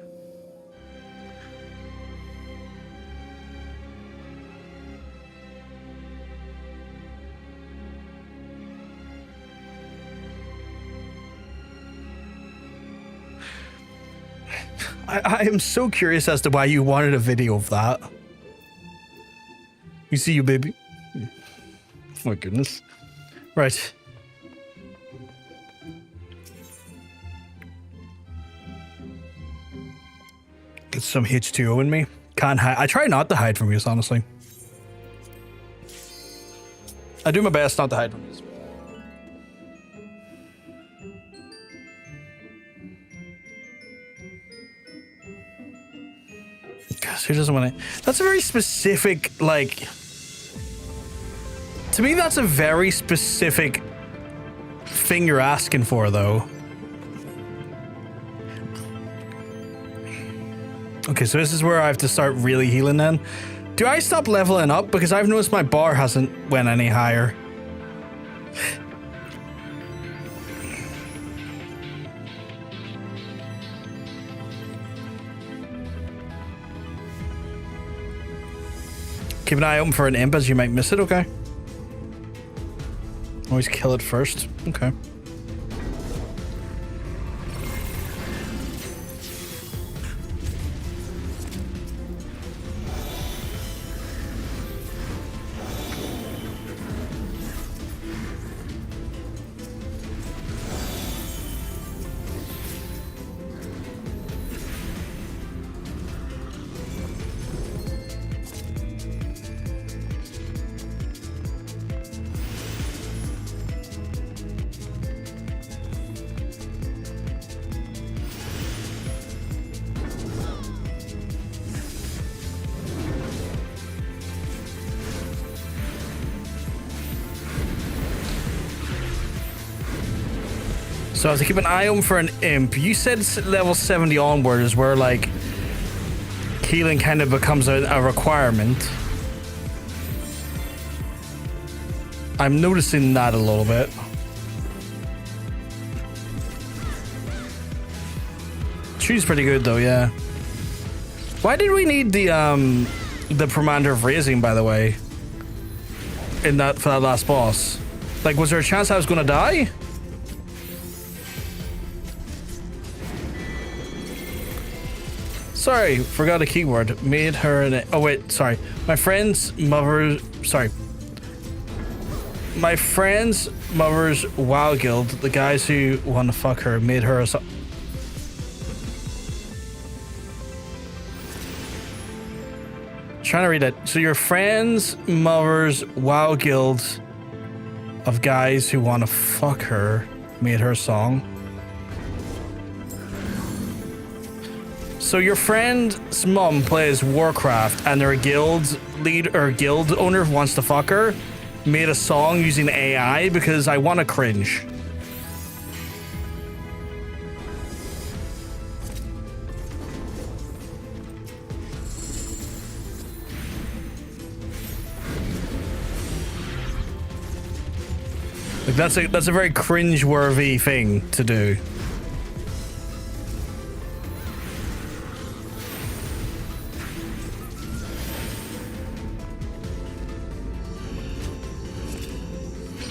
I am so curious as to why you wanted a video of that. We see you, baby. Oh my goodness. Right. Get some H2O in me. Can't hide. I try not to hide from you, honestly. I do my best not to hide from you. Gosh, who doesn't want to? That's a very specific, like... To me, that's a very specific thing you're asking for, though. Okay, so this is where I have to start really healing then. Do I stop leveling up? Because I've noticed my bar hasn't went any higher. Keep an eye open for an imp as you might miss it, okay? Always kill it first. Okay. So I have to keep an eye open for an imp. You said level 70 onward is where, like, healing kind of becomes a requirement. I'm noticing that a little bit. She's pretty good though, yeah. Why did we need the Commander of Raising, by the way? For that last boss? Like, was there a chance I was gonna die? Sorry, forgot a keyword. Made her an... Oh, wait, sorry. My friend's mother's WoW guild, the guys who want to fuck her, made her a... Trying to read it. So your friend's mother's WoW guild of guys who want to fuck her made her a song. So your friend's mom plays Warcraft and their guild lead or guild owner wants to fuck her, made a song using AI because I want to cringe. Like that's a very cringe-worthy thing to do.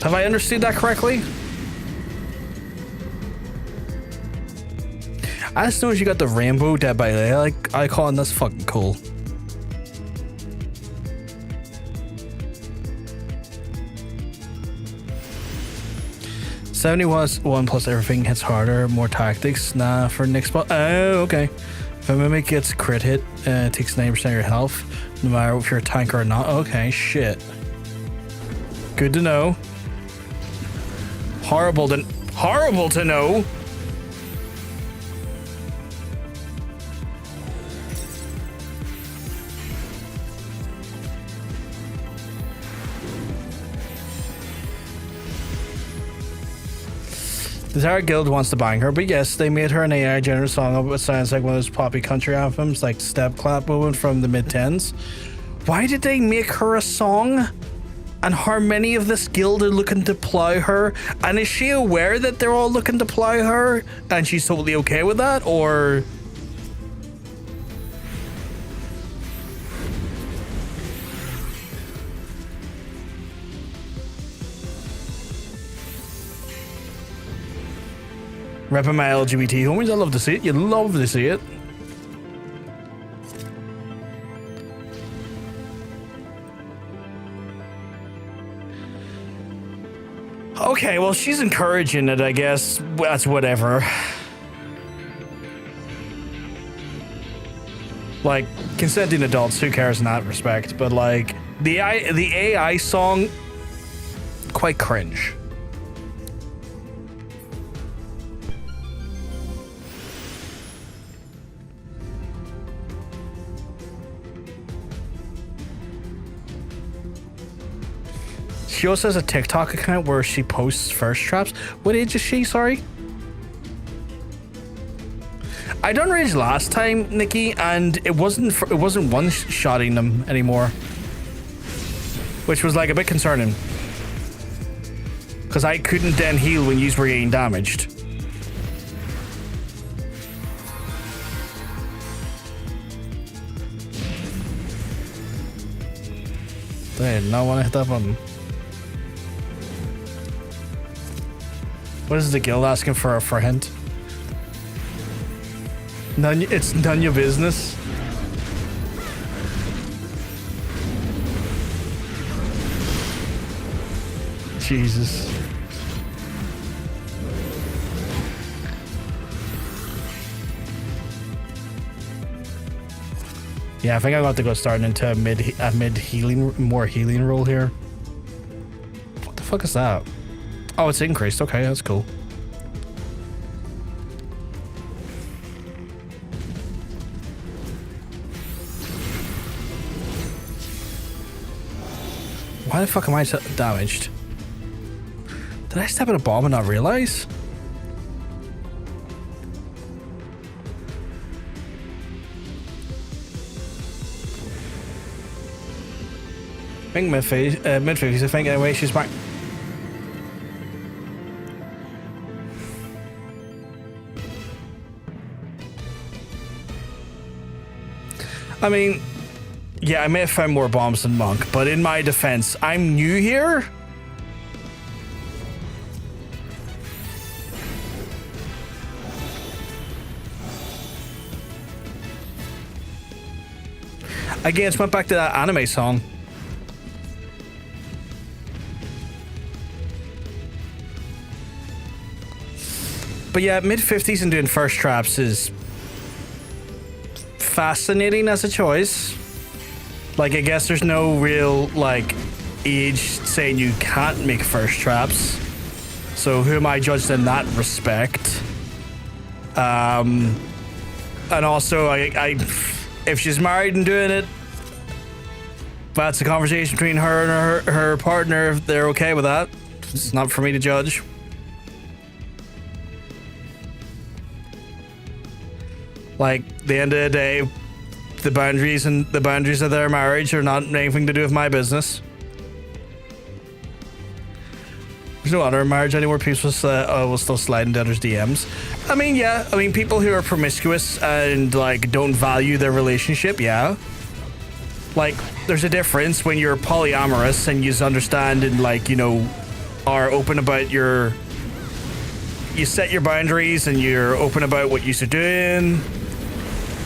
Have I understood that correctly? I just noticed you got the rainbow Dead by Daylight icon. That's fucking cool. $71 plus everything hits harder, more tactics. Nah, for next spot. Oh, okay. If a mimic gets crit hit, it takes 90% of your health, no matter if you're a tanker or not. Okay, shit. Good to know. Horrible to know. The entire guild wants to bang her, but yes, they made her an AI generated song of what sounds like one of those poppy country anthems, like Step Clap Moment from the mid-10s. Why did they make her a song? And how many of this guild are looking to plow her? And is she aware that they're all looking to plow her? And she's totally okay with that? Or... repping my LGBT homies, I love to see it. You love to see it. Okay, well, she's encouraging it, I guess. That's whatever. Like, consenting adults, who cares in that respect? But, like, the AI song, quite cringe. She also has a TikTok account where she posts first traps. What age is she? Sorry. I done rage last time, Nikki, and it wasn't one-shotting them anymore, which was like a bit concerning because I couldn't then heal when you were getting damaged. I did not want to hit that button. What is the guild asking for a hint? It's none your business. Jesus. Yeah, I think I got to go starting into a mid healing, more healing role here. What the fuck is that? Oh, it's increased. Okay, that's cool. Why the fuck am I damaged? Did I step in a bomb and not realize? I think mid-50s, I think anyway, she's back. I mean, yeah, I may have found more bombs than Monk, but in my defense, I'm new here. Again, it's went back to that anime song. But yeah, mid-50s and doing first traps is fascinating as a choice. Like, I guess there's no real, like, age saying you can't make first traps. So who am I judged in that respect? And also, I if she's married and doing it, that's a conversation between her and her partner, if they're okay with that. It's not for me to judge. Like, at the end of the day, the boundaries of their marriage are not anything to do with my business. There's no honor in marriage anymore. People will still slide into others' DMs. I mean, yeah. I mean, people who are promiscuous and, like, don't value their relationship, yeah. Like, there's a difference when you're polyamorous and you understand and, like, you know, are open about you set your boundaries and you're open about what you're doing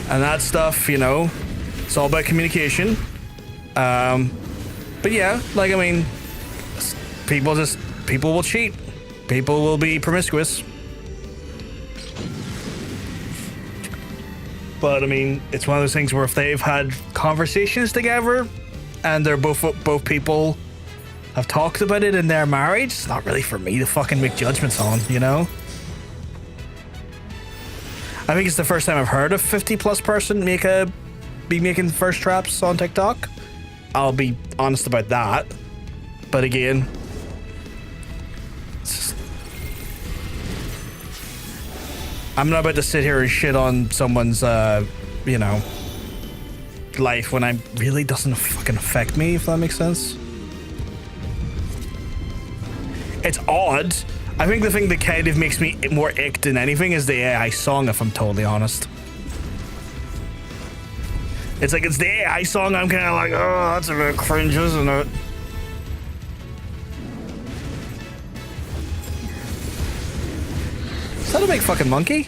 and that stuff, you know. It's all about communication. But yeah, like, I mean, people will cheat. People will be promiscuous. But I mean, it's one of those things where if they've had conversations together and they're both people have talked about it in their marriage, it's not really for me to fucking make judgments on, you know? I think it's the first time I've heard a 50+ person be making first traps on TikTok. I'll be honest about that. But again, I'm not about to sit here and shit on someone's, you know, life when it really doesn't fucking affect me, if that makes sense. It's odd. I think the thing that kind of makes me more ick than anything is the AI song, if I'm totally honest. It's like, it's the AI song, I'm kind of like, oh, that's a bit cringe, isn't it? Is that a big fucking monkey?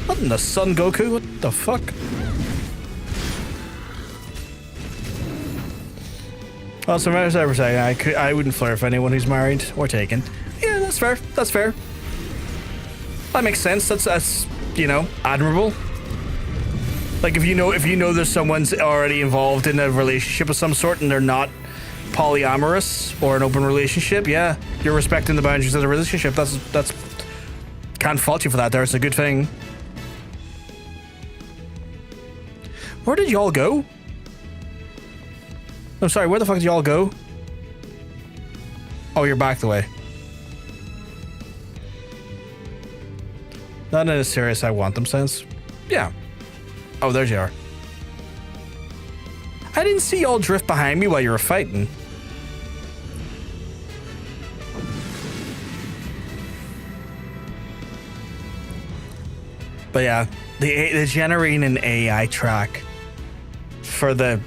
What in the sun, Goku? What the fuck? Well, so as I was saying, I wouldn't flirt with anyone who's married or taken. Yeah, that's fair. That's fair. That makes sense. That's you know, admirable. Like if you know there's someone's already involved in a relationship of some sort and they're not polyamorous or an open relationship, yeah, you're respecting the boundaries of the relationship. That's can't fault you for that. It's a good thing. Where did y'all go? I'm sorry, where the fuck did y'all go? Oh, you're back the way. Not in a serious I want them sense. Yeah. Oh, there you are. I didn't see y'all drift behind me while you were fighting. But yeah, the generating an AI track for the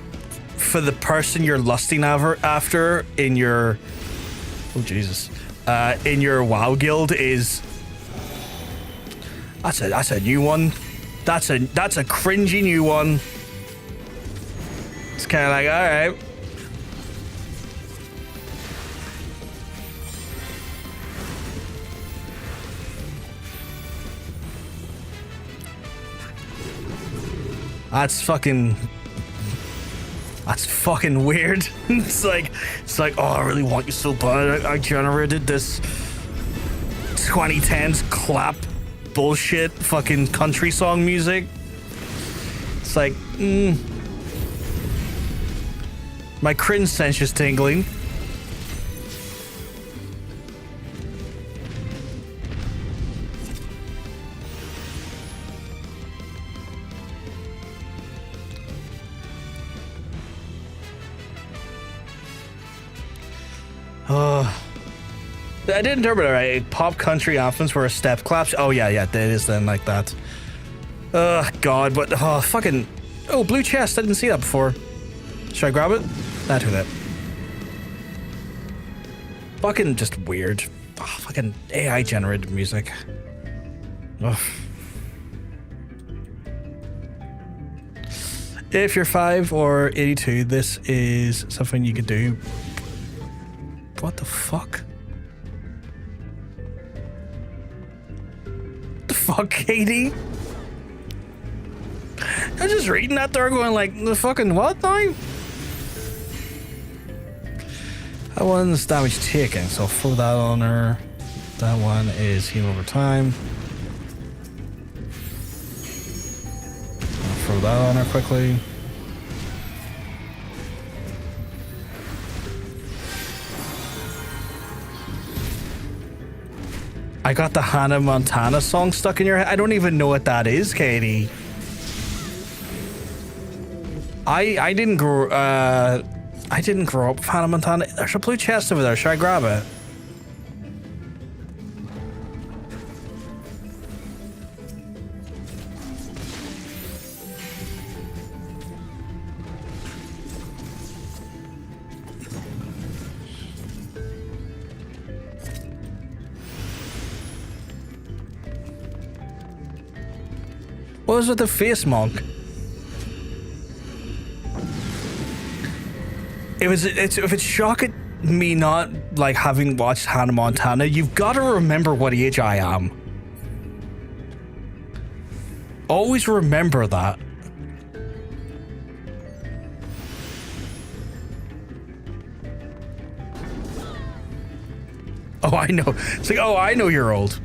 person you're lusting after in your in your WoW guild is that's a new one. That's a cringy new one. It's kind of like, all right. That's fucking weird. It's like, oh, I really want you so bad. I generated this 2010s clap bullshit fucking country song music. It's like, my cringe sense is tingling. I didn't interpret it right. Pop country anthems were a step claps. Oh yeah, it is then like that. God, but fucking blue chest. I didn't see that before. Should I grab it? Nah, do that. Fucking just weird. Fucking AI generated music. Ugh. If you're 5 or 82, this is something you could do. What the fuck? Fuck, Katie. I'm just reading that there going like, the fucking what now? That one's damage taken, so I'll throw that on her. That one is heal over time. I'll throw that on her quickly. I got the Hannah Montana song stuck in your head. I don't even know what that is, Katie. I didn't grow up with Hannah Montana. There's a blue chest over there. Should I grab it? What was with the face monk? If it's shocking me not like having watched Hannah Montana, you've got to remember what age I am. Always remember that. Oh, I know. It's like, oh, I know you're old.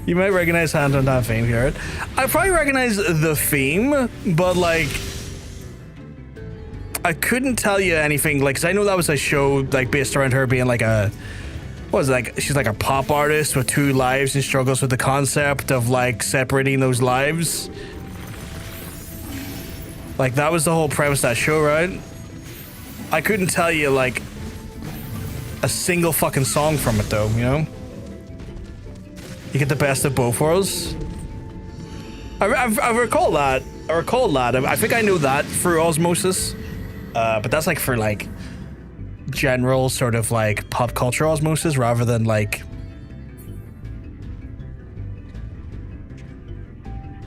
You might recognize Hand on that theme here. I probably recognize the theme, but like, I couldn't tell you anything. Like, 'cause I know that was a show like based around her being like a what is it, like she's like a pop artist with 2 lives and struggles with the concept of like separating those lives. Like that was the whole premise of that show, right? I couldn't tell you like a single fucking song from it though, you know? You get the best of both worlds. I recall that. I think I know that through osmosis. But that's like for like general sort of like pop culture osmosis rather than like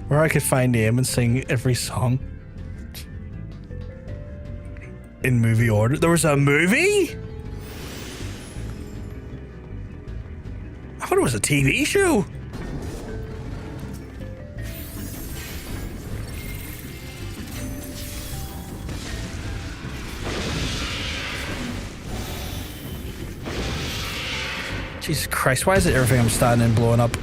where I could find name and sing every song in movie order. There was a movie? I thought it was a TV show. Jesus Christ, why is it everything I'm standing in blowing up?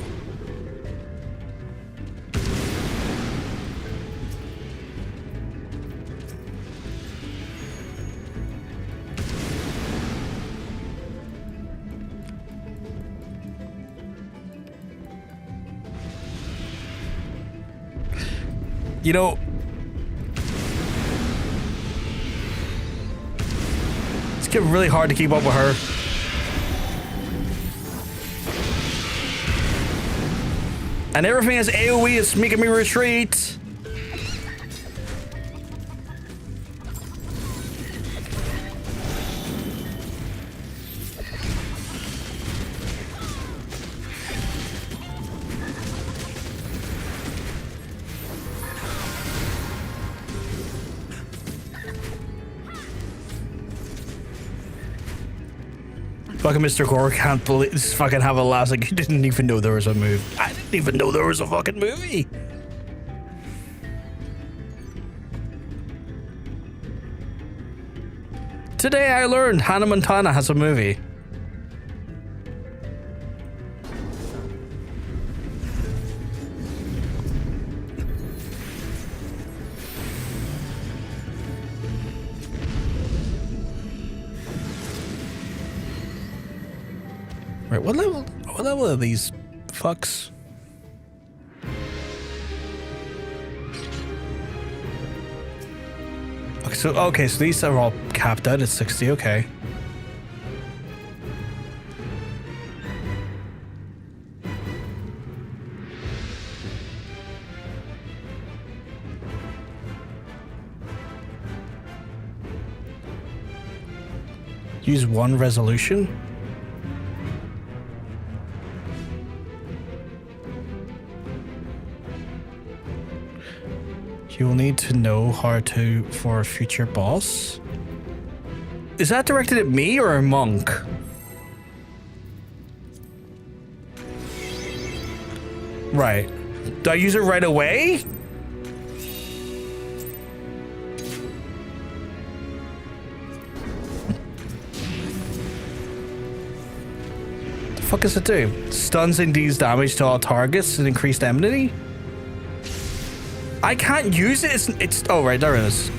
You know, it's getting really hard to keep up with her. And everything is AoE, it's making me retreat. Fucking Mr. Gore can't believe this. Fucking have a laugh like he didn't even know there was a movie. I didn't even know there was a fucking movie. Today I learned Hannah Montana has a movie. Right, what level are these fucks? Okay, so these are all capped out at 60, okay. Use 1 resolution? You will need to know how to for a future boss. Is that directed at me or a monk? Right. Do I use it right away? The fuck does it do? Stuns and deals damage to all targets and increased enmity? I can't use it. It's oh right, there it is.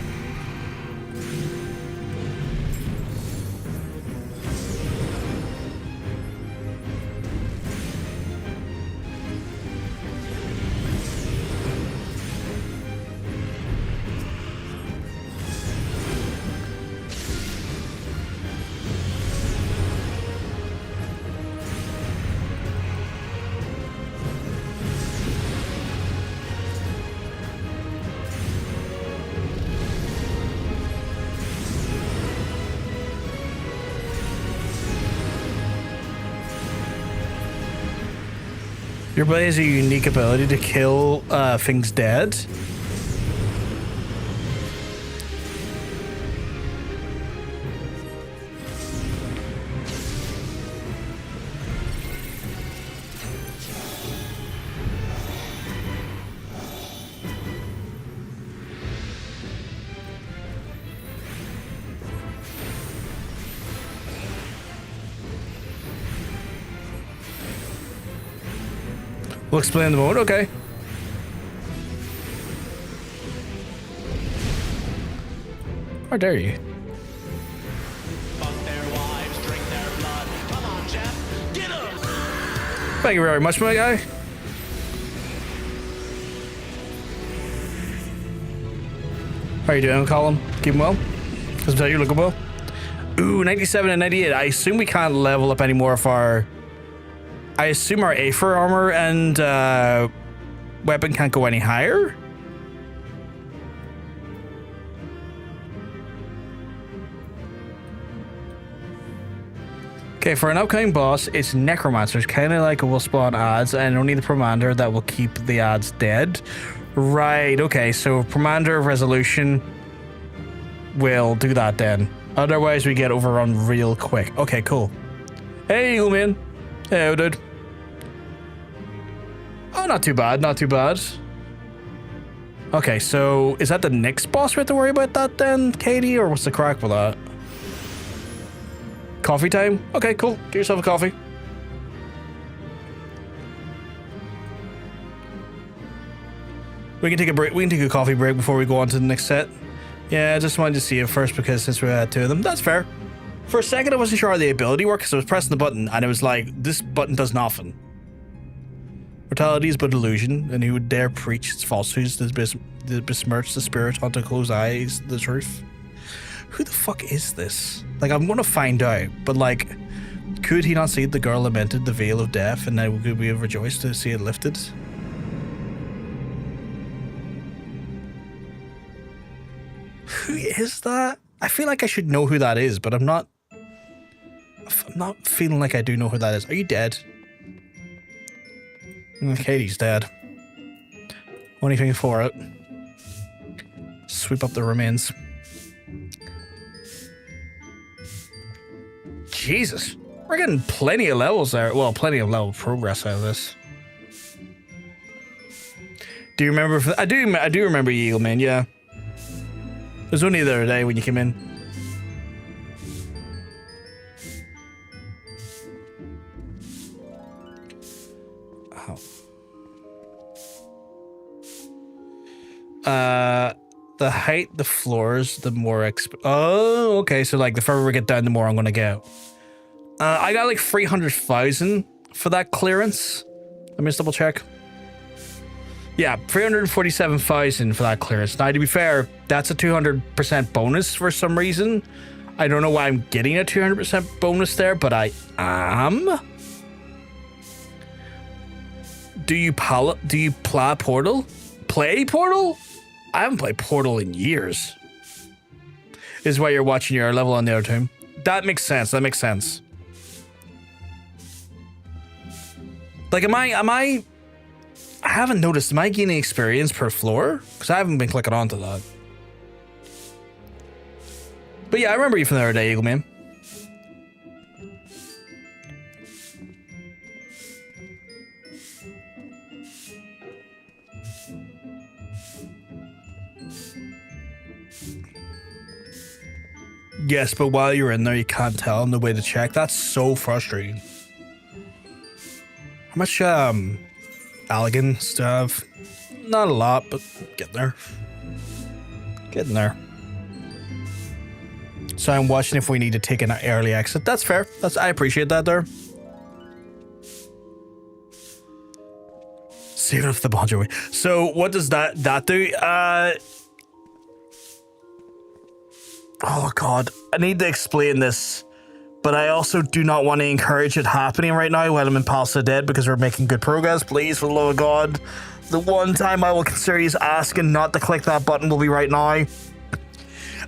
Your blade has a unique ability to kill things dead. We'll explain the mode, okay. How dare you? Fuck their wives, drink their blood. Come on, Jeff. Thank you very much, my guy. How are you doing, Colin? Keeping well? Because you're looking well. Ooh, 97 and 98. I assume we can't level up any more of our... I assume our Aether armor and weapon can't go any higher? Okay, for an upcoming boss, it's Necromancer. It's kind of like it will spawn ads, and only the Pomander that will keep the ads dead. Right, okay, so Pomander of Resolution will do that then. Otherwise, we get overrun real quick. Okay, cool. Hey, Eagleman. Hey, dude. Oh, not too bad, not too bad. Okay, so is that the next boss we have to worry about that then, Katie, or what's the crack with that? Coffee time? Okay, cool. Get yourself a coffee. We can take a break. We can take a coffee break before we go on to the next set. Yeah, I just wanted to see it first because since we had two of them, that's fair. For a second, I wasn't sure how the ability worked because I was pressing the button and it was like, this button does nothing. Mortality is but illusion, and who would dare preach its falsehoods that besmirch the spirit onto closed eyes, the truth? Who the fuck is this? Like, I'm gonna find out, but like, could he not see the girl lamented the veil of death and now could we have rejoiced to see it lifted? Who is that? I feel like I should know who that is, but I'm not feeling like I do know who that is. Are you dead? Katie's dead. Only thing for it. Sweep up the remains. Jesus. We're getting plenty of levels there. Well, plenty of level progress out of this. Do you remember? I do remember you, Eagle Man, yeah. It was only the other day when you came in. Oh. The height, the floors, the more oh, okay. So like the further we get down, the more I'm gonna get. I got like 300,000 for that clearance. Let me just double check. Yeah, 347,000 for that clearance. Now, to be fair, that's a 200% bonus for some reason. I don't know why I'm getting a 200% bonus there, but I am. Do you play Portal? Play Portal? I haven't played Portal in years. Is why you're watching your level on the other team. That makes sense. That makes sense. Like, I haven't noticed. Am I gaining experience per floor? Because I haven't been clicking onto that. But yeah, I remember you from the other day, Eagle Man. Yes, but while you're in there, you can't tell them the way to check. That's so frustrating. How much, Allegan do I have? Not a lot, but getting there. Getting there. So I'm watching if we need to take an early exit. That's fair. I appreciate that there. Saving up the bond away. So what does that do? Oh god, I need to explain this, but I also do not want to encourage it happening right now while I'm in Palace of the Dead because we're making good progress. Please, for the love of God, the one time I will consider you asking not to click that button will be right now.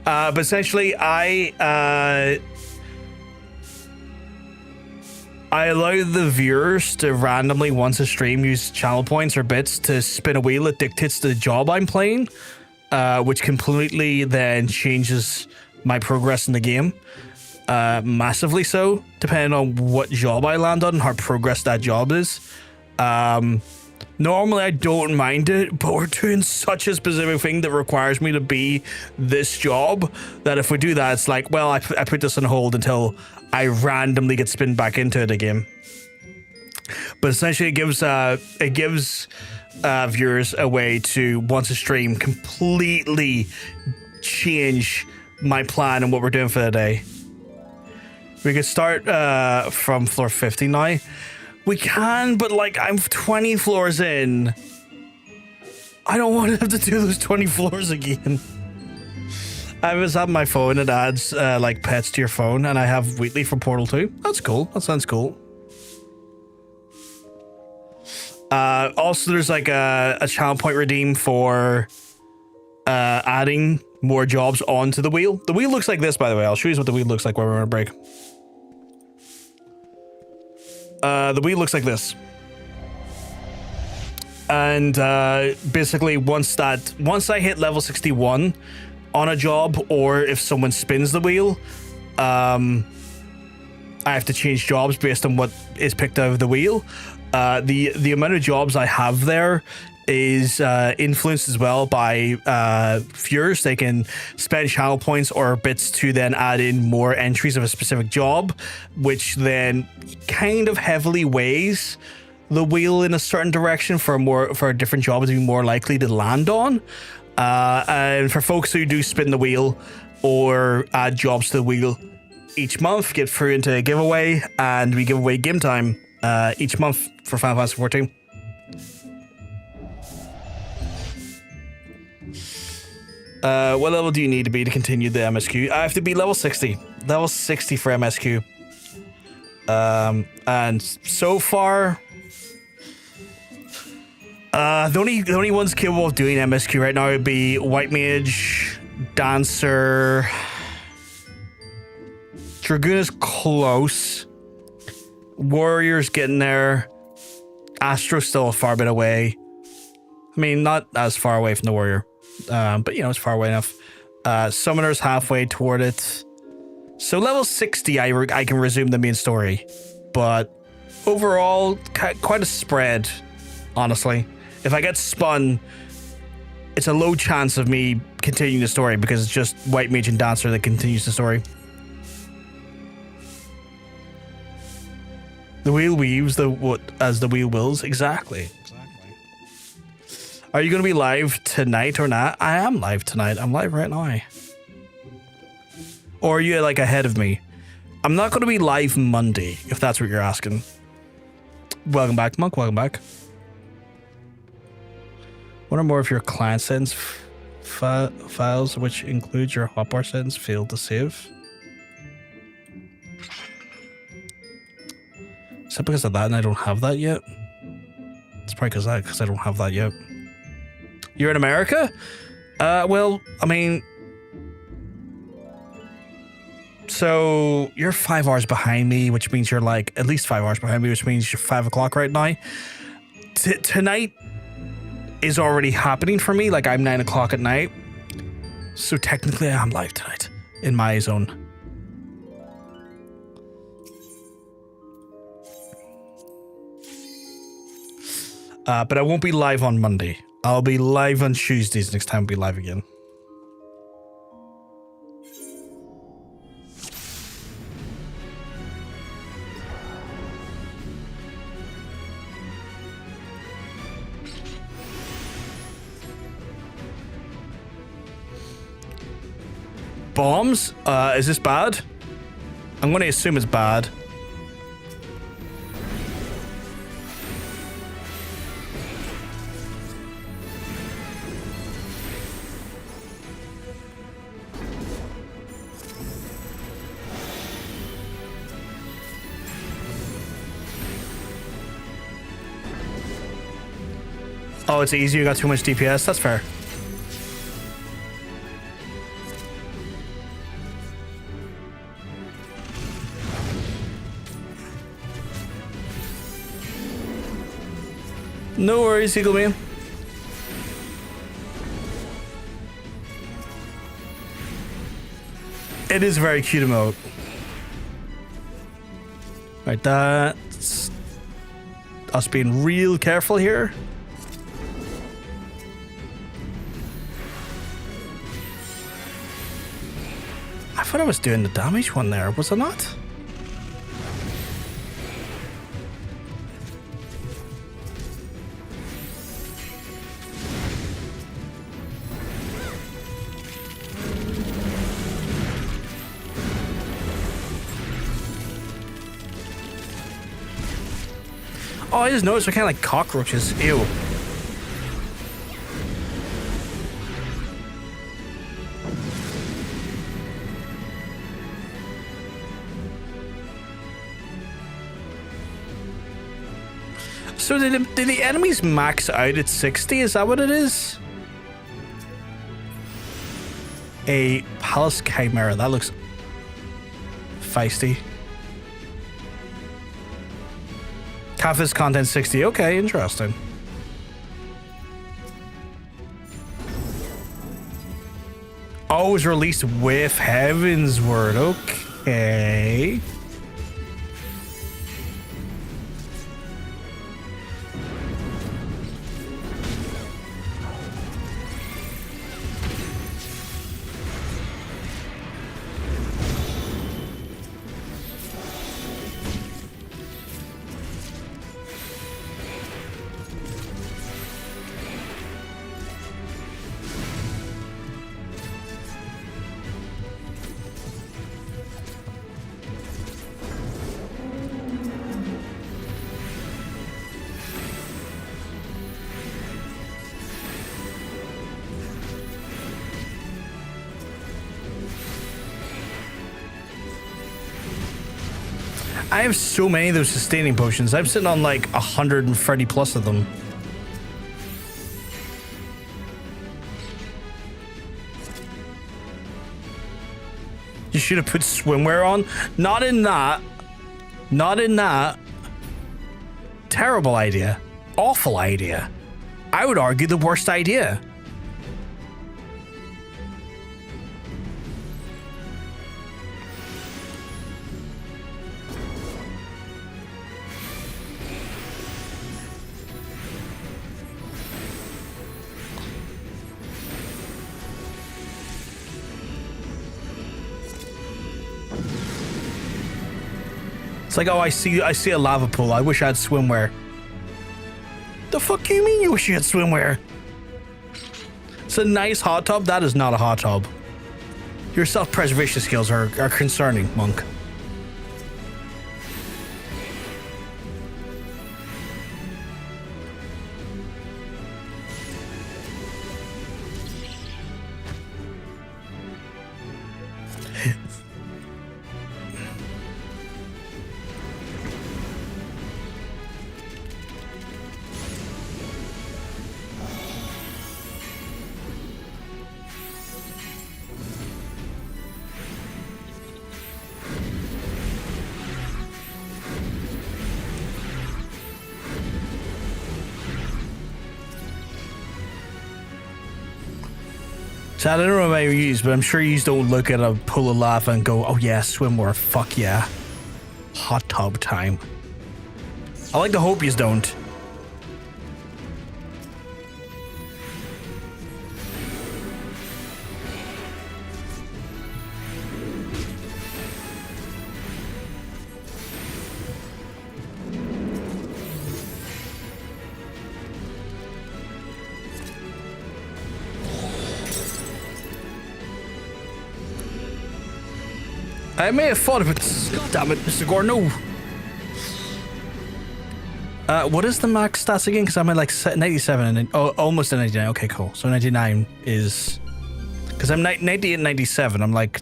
But essentially, I allow the viewers to randomly, once a stream, use channel points or bits to spin a wheel that dictates the job I'm playing, which completely then changes my progress in the game. Massively so, depending on what job I land on and how progress that job is. Normally I don't mind it, but we're doing such a specific thing that requires me to be this job that if we do that, it's like, well, I put this on hold until I randomly get spinned back into it again. But essentially it gives viewers a way to, once a stream, completely change my plan and what we're doing for the day. We could start from floor 50 now. We can, but like I'm 20 floors in. I don't want to have to do those 20 floors again. I was on my phone, it adds like pets to your phone, and I have Wheatley from Portal 2. That's cool. That sounds cool. Also, there's like a channel point redeem for adding more jobs onto the wheel. The wheel looks like this, by the way. I'll show you what the wheel looks like while we're on a break. The wheel looks like this. And basically, once I hit level 61 on a job, or if someone spins the wheel, I have to change jobs based on what is picked out of the wheel. The amount of jobs I have there is influenced as well by viewers. They can spend channel points or bits to then add in more entries of a specific job, which then kind of heavily weighs the wheel in a certain direction for a different job to be more likely to land on. And for folks who do spin the wheel or add jobs to the wheel each month, get through into a giveaway, and we give away game time each month for Final Fantasy 14. What level do you need to be to continue the MSQ? I have to be level 60. Level 60 for MSQ. And so far, the only ones capable of doing MSQ right now would be White Mage, Dancer, Dragoon is close, Warrior's getting there, Astro's still a far bit away. I mean, not as far away from the Warrior, but you know, it's far away enough. Summoner's halfway toward it. So level 60, I can resume the main story, but overall, quite a spread, honestly. If I get spun, it's a low chance of me continuing the story because it's just White Mage and Dancer that continues the story. The wheel weaves as the wheel wills. Exactly. Are you going to be live tonight or not? I am live tonight. I'm live right now. Or are you like ahead of me? I'm not going to be live Monday, if that's what you're asking. Welcome back, Monk. Welcome back. One or more of your client settings files, which includes your hotbar settings, failed to save. Is that because of that and I don't have that yet? It's probably because I don't have that yet. You're in America? Well, I mean, so you're 5 hours behind me, which means you're like at least 5 hours behind me, which means you're 5 o'clock right now. Tonight is already happening for me. Like I'm 9 o'clock at night. So technically I am live tonight in my zone. But I won't be live on Monday. I'll be live on Tuesdays next time I'll be live again. Bombs? Is this bad? I'm going to assume it's bad. Oh, it's easy. You got too much DPS. That's fair. No worries, Eagle Man. It is a very cute emote. Right, that's us being real careful here. I thought I was doing the damage one there, was I not? Oh, I just noticed they're kind of like cockroaches. Ew. So did the enemies max out at 60? Is that what it is? A Palace Chimera. That looks feisty. Cafe's content 60. Okay, interesting. Oh, it was released with Heavensward. Okay. I have so many of those sustaining potions. I'm sitting on like 130 plus of them. You should have put swimwear on. Not in that. Not in that. Terrible idea. Awful idea. I would argue the worst idea. It's like, oh, I see a lava pool. I wish I had swimwear. The fuck do you mean you wish you had swimwear? It's a nice hot tub. That is not a hot tub. Your self-preservation skills are concerning, monk. So I don't know about you, but I'm sure you don't look at a pool of lava and go, oh yeah, swimwear, fuck yeah. Hot tub time. I like to hope you don't. I may have thought of it. Damn it, Mr. Gore, no. What is the max stats again? Because I'm at like 97 and almost at 99. Okay, cool. So 99 is... Because I'm 98 and 97. I'm like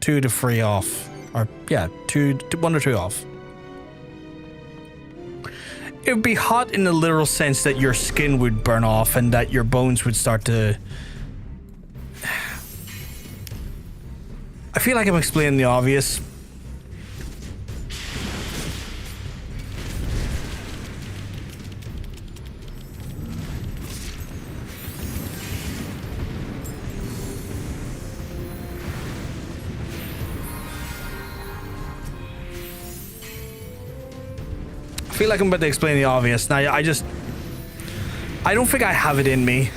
2 to 3 off. Or, yeah, 1 or 2 off. It would be hot in the literal sense that your skin would burn off and that your bones would start to... I feel like I'm explaining the obvious. I feel like I'm about to explain the obvious. Now, I don't think I have it in me.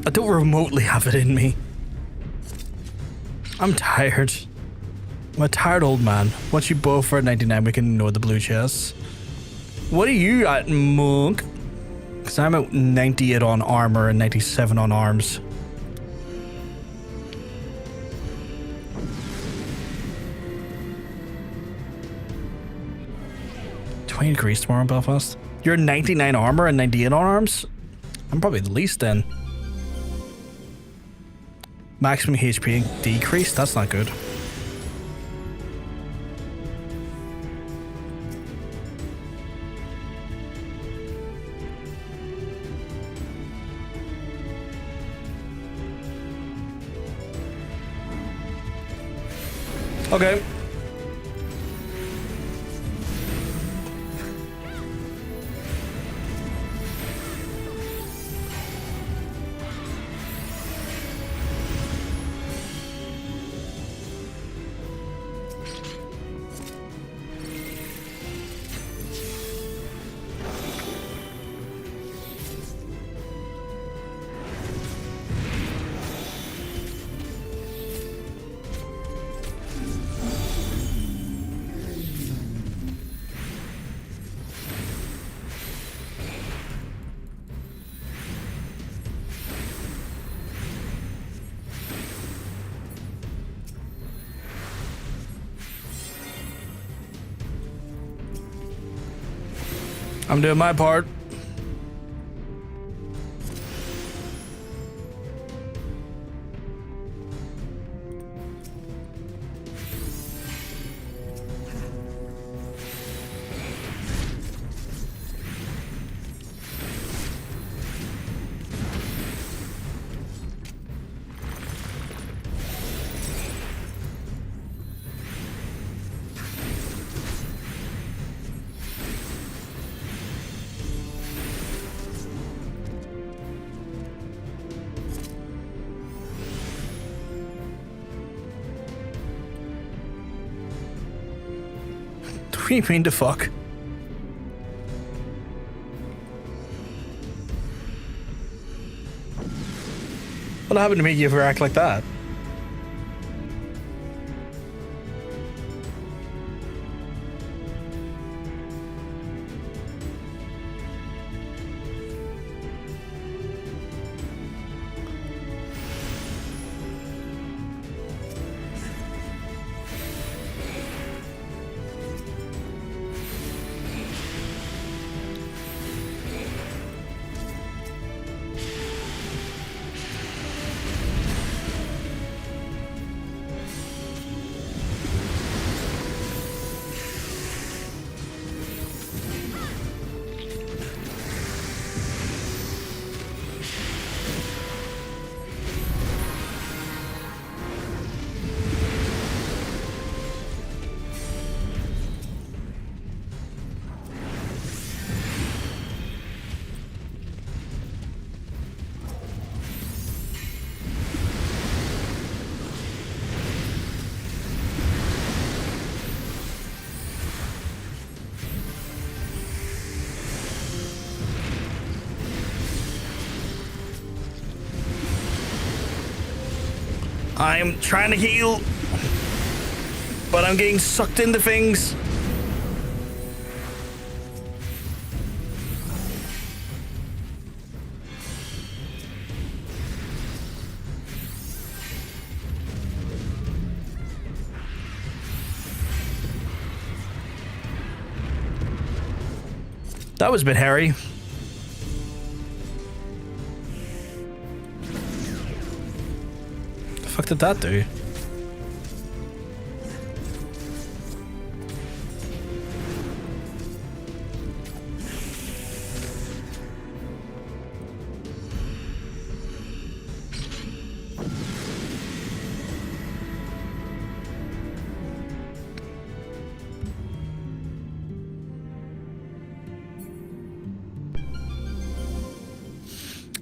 I don't remotely have it in me. I'm tired. I'm a tired old man. Once you both are at 99, we can ignore the blue chests. What are you at, monk? Because I'm at 98 on armor and 97 on arms. 20 degrees tomorrow in Belfast. You're 99 armor and 98 on arms? I'm probably the least then. Maximum HP decreased? That's not good. Okay. I'm doing my part. What do you mean the fuck? What happened to make you ever act like that? I'm trying to heal, but I'm getting sucked into things. That was a bit hairy. The fuck did that do?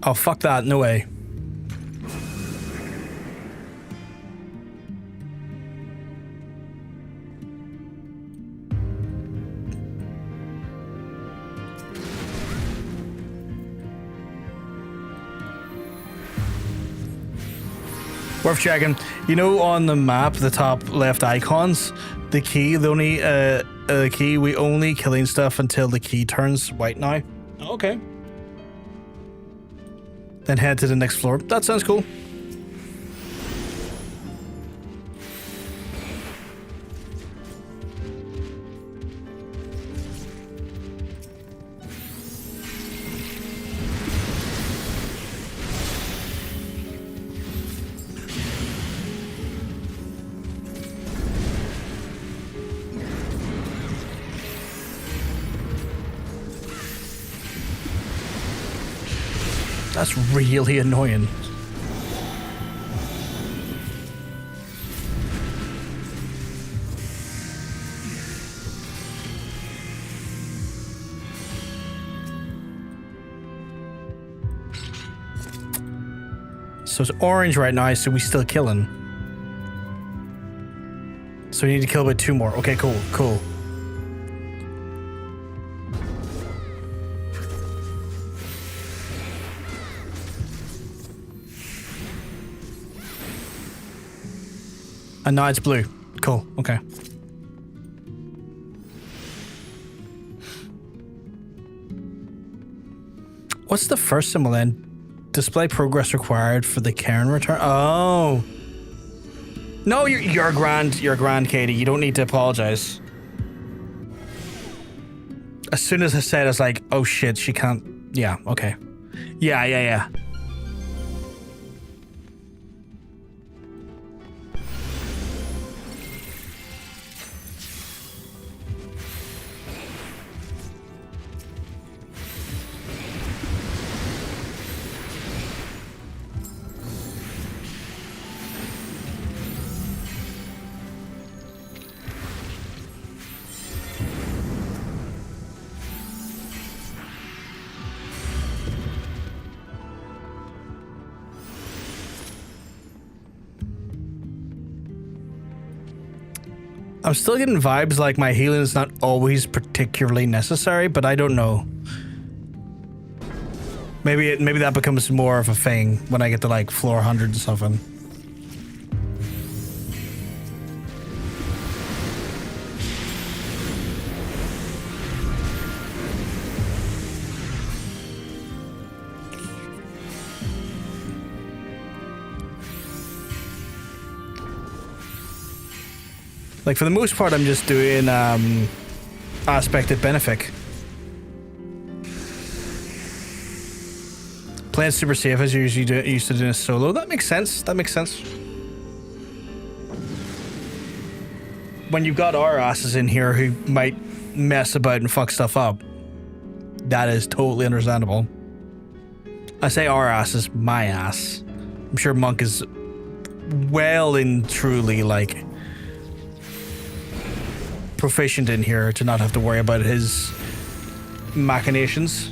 Oh, fuck that. No way. Worth checking. You know, on the map, the top left icons, the key, the key, we only killing stuff until the key turns white now. Okay. Then head to the next floor. That sounds cool. That's really annoying. So it's orange right now, so we still killing. So we need to kill by 2 more. Okay, cool, cool. And now it's blue. Cool, okay. What's the first symbol then? Display progress required for the Cairn return. Oh. No, you're grand. You're grand, Katie. You don't need to apologize. As soon as I said, I was like, oh shit, she can't. Yeah, okay. Yeah. I'm still getting vibes like my healing is not always particularly necessary, but I don't know. Maybe that becomes more of a thing when I get to like floor 100 and something. Like, for the most part, I'm just doing aspected benefic. Playing super safe as you usually used to do a solo. That makes sense. That makes sense. When you've got our asses in here who might mess about and fuck stuff up, that is totally understandable. I say our asses, my ass. I'm sure Monk is well and truly, like, proficient in here to not have to worry about his machinations.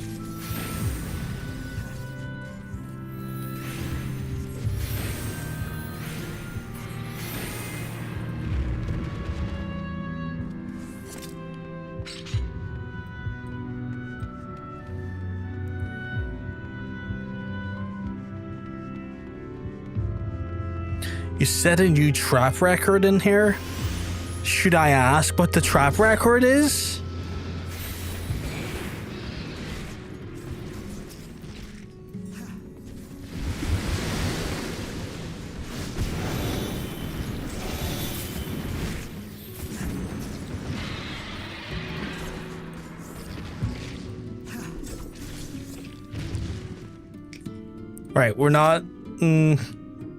You set a new trap record in here? Should I ask what the trap record is? Right, we're not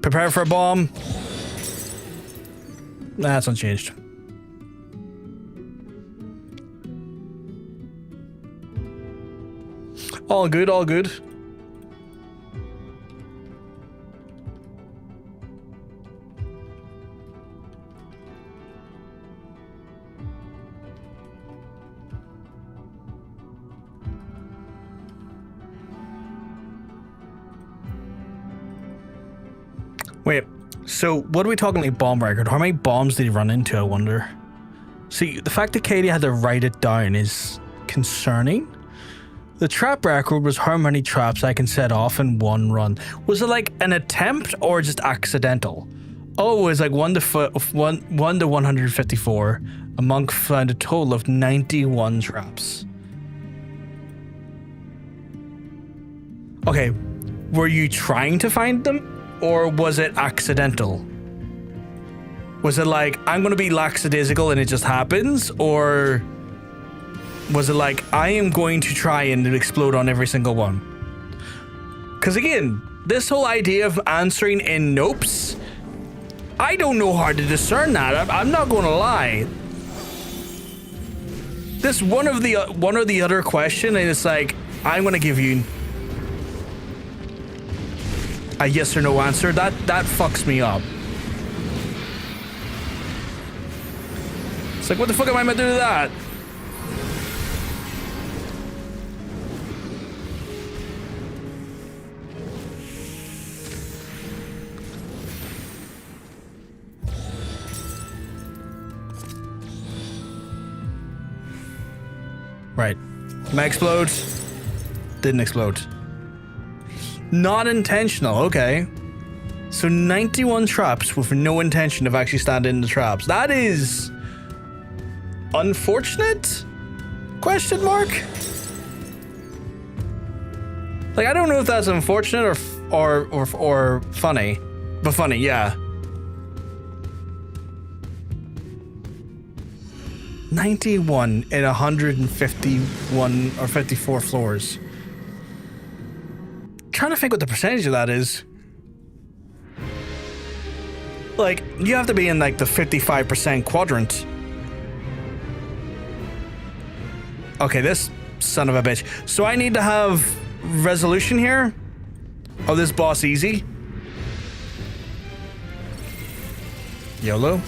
prepared for a bomb. That's unchanged. All good, all good. Wait, so what are we talking like bomb record? How many bombs did he run into, I wonder? See, the fact that Katie had to write it down is concerning. The trap record was how many traps I can set off in one run. Was it like an attempt or just accidental? Oh, it was like 1 to 154. A monk found a total of 91 traps. Okay, were you trying to find them or was it accidental? Was it like, I'm gonna be lackadaisical and it just happens, or was it like, I am going to try and explode on every single one? Because again, this whole idea of answering in nopes, I don't know how to discern that. I'm not going to lie. This one or the other question, and it's like, I'm going to give you a yes or no answer, that fucks me up. It's like, what the fuck am I meant to do with that? Right. May explode. Didn't explode. Not intentional, okay. So 91 traps with no intention of actually standing in the traps. That is unfortunate? Question mark? Like, I don't know if that's unfortunate or funny. But funny, yeah. 91 in 151 or 54 floors. Trying to think what the percentage of that is. Like, you have to be in like the 55% quadrant. Okay, this son of a bitch. So I need to have resolution here? Oh, this boss easy? YOLO?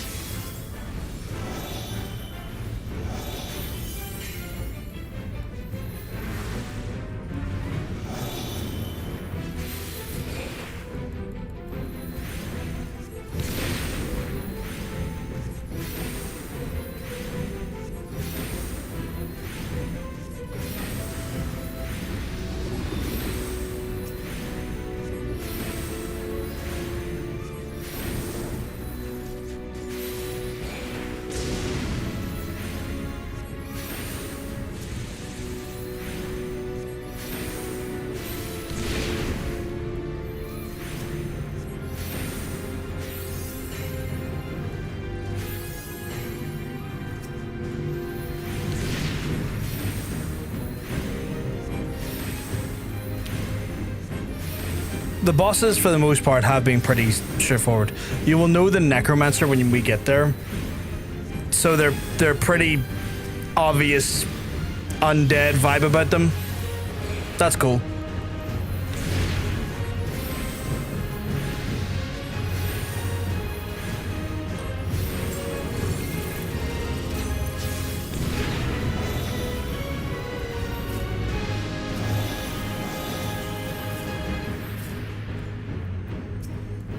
The bosses, for the most part, have been pretty straightforward. You will know the Necromancer when we get there. So they're pretty obvious undead vibe about them. That's cool.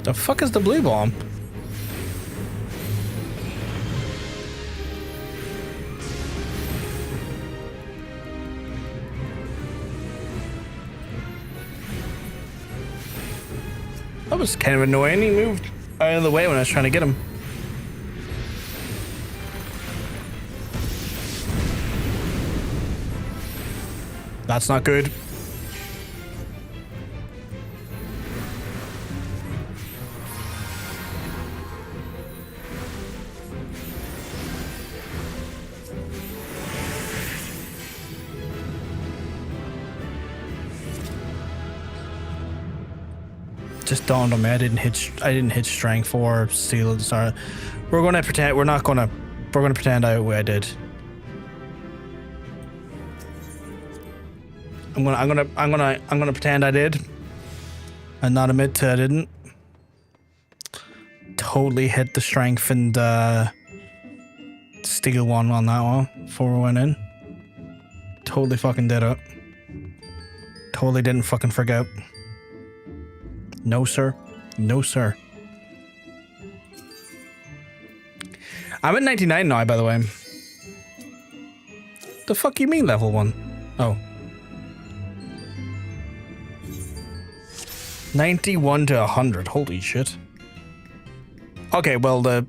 The fuck is the blue bomb? That was kind of annoying. He moved out of the way when I was trying to get him. That's not good. Just dawned on me. I didn't hit strength or seal at the start. We're gonna pretend I did. I'm gonna pretend I did and not admit to I didn't. Totally hit the strength and steel one on that one before we went in. Totally fucking did it. Totally didn't fucking forget. No, sir. No, sir. I'm at 99 now, by the way. The fuck you mean level 1? Oh. 91 to 100. Holy shit. Okay, well, that's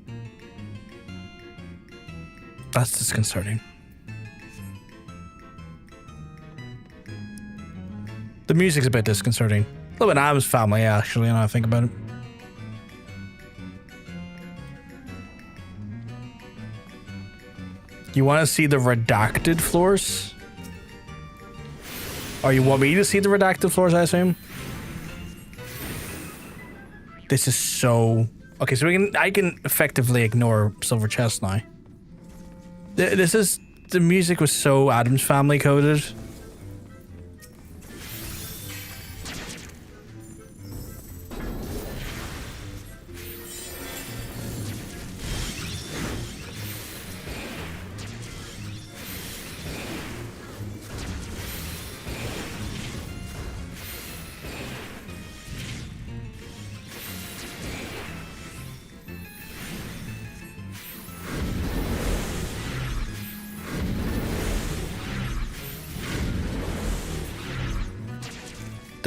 disconcerting. The music's a bit disconcerting. A little bit Adam's Family, actually, now I think about it. You want to see the redacted floors? Or you want me to see the redacted floors, I assume? This is so... Okay, so I can effectively ignore Silver Chest now. The music was so Adam's Family coded.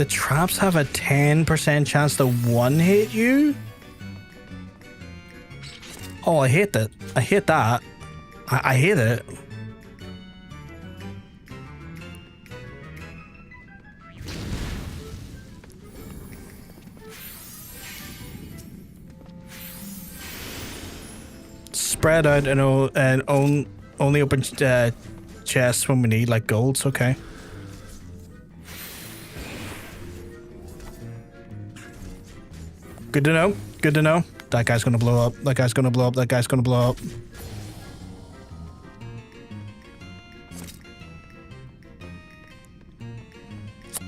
The traps have a 10% chance to one-hit you? Oh, I hate that. I hate that. I hate it. Spread out and only open chests when we need like golds. Okay. Good to know. Good to know. That guy's gonna blow up. That guy's gonna blow up. That guy's gonna blow up.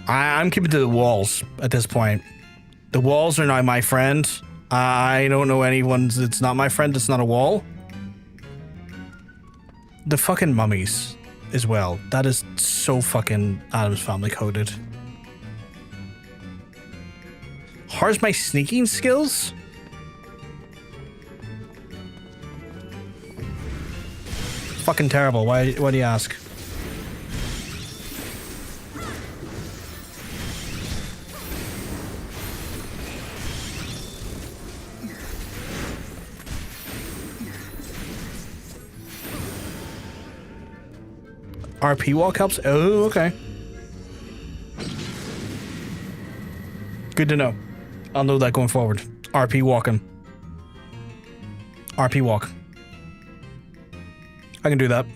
I'm keeping to the walls at this point. The walls are now my friend. I don't know anyone that's not my friend. It's not a wall. The fucking mummies as well. That is so fucking Addams Family coded. How's my sneaking skills? Fucking terrible. Why do you ask? RP walk helps? Oh, okay. Good to know. I'll know that going forward. RP walking. RP walk. I can do that.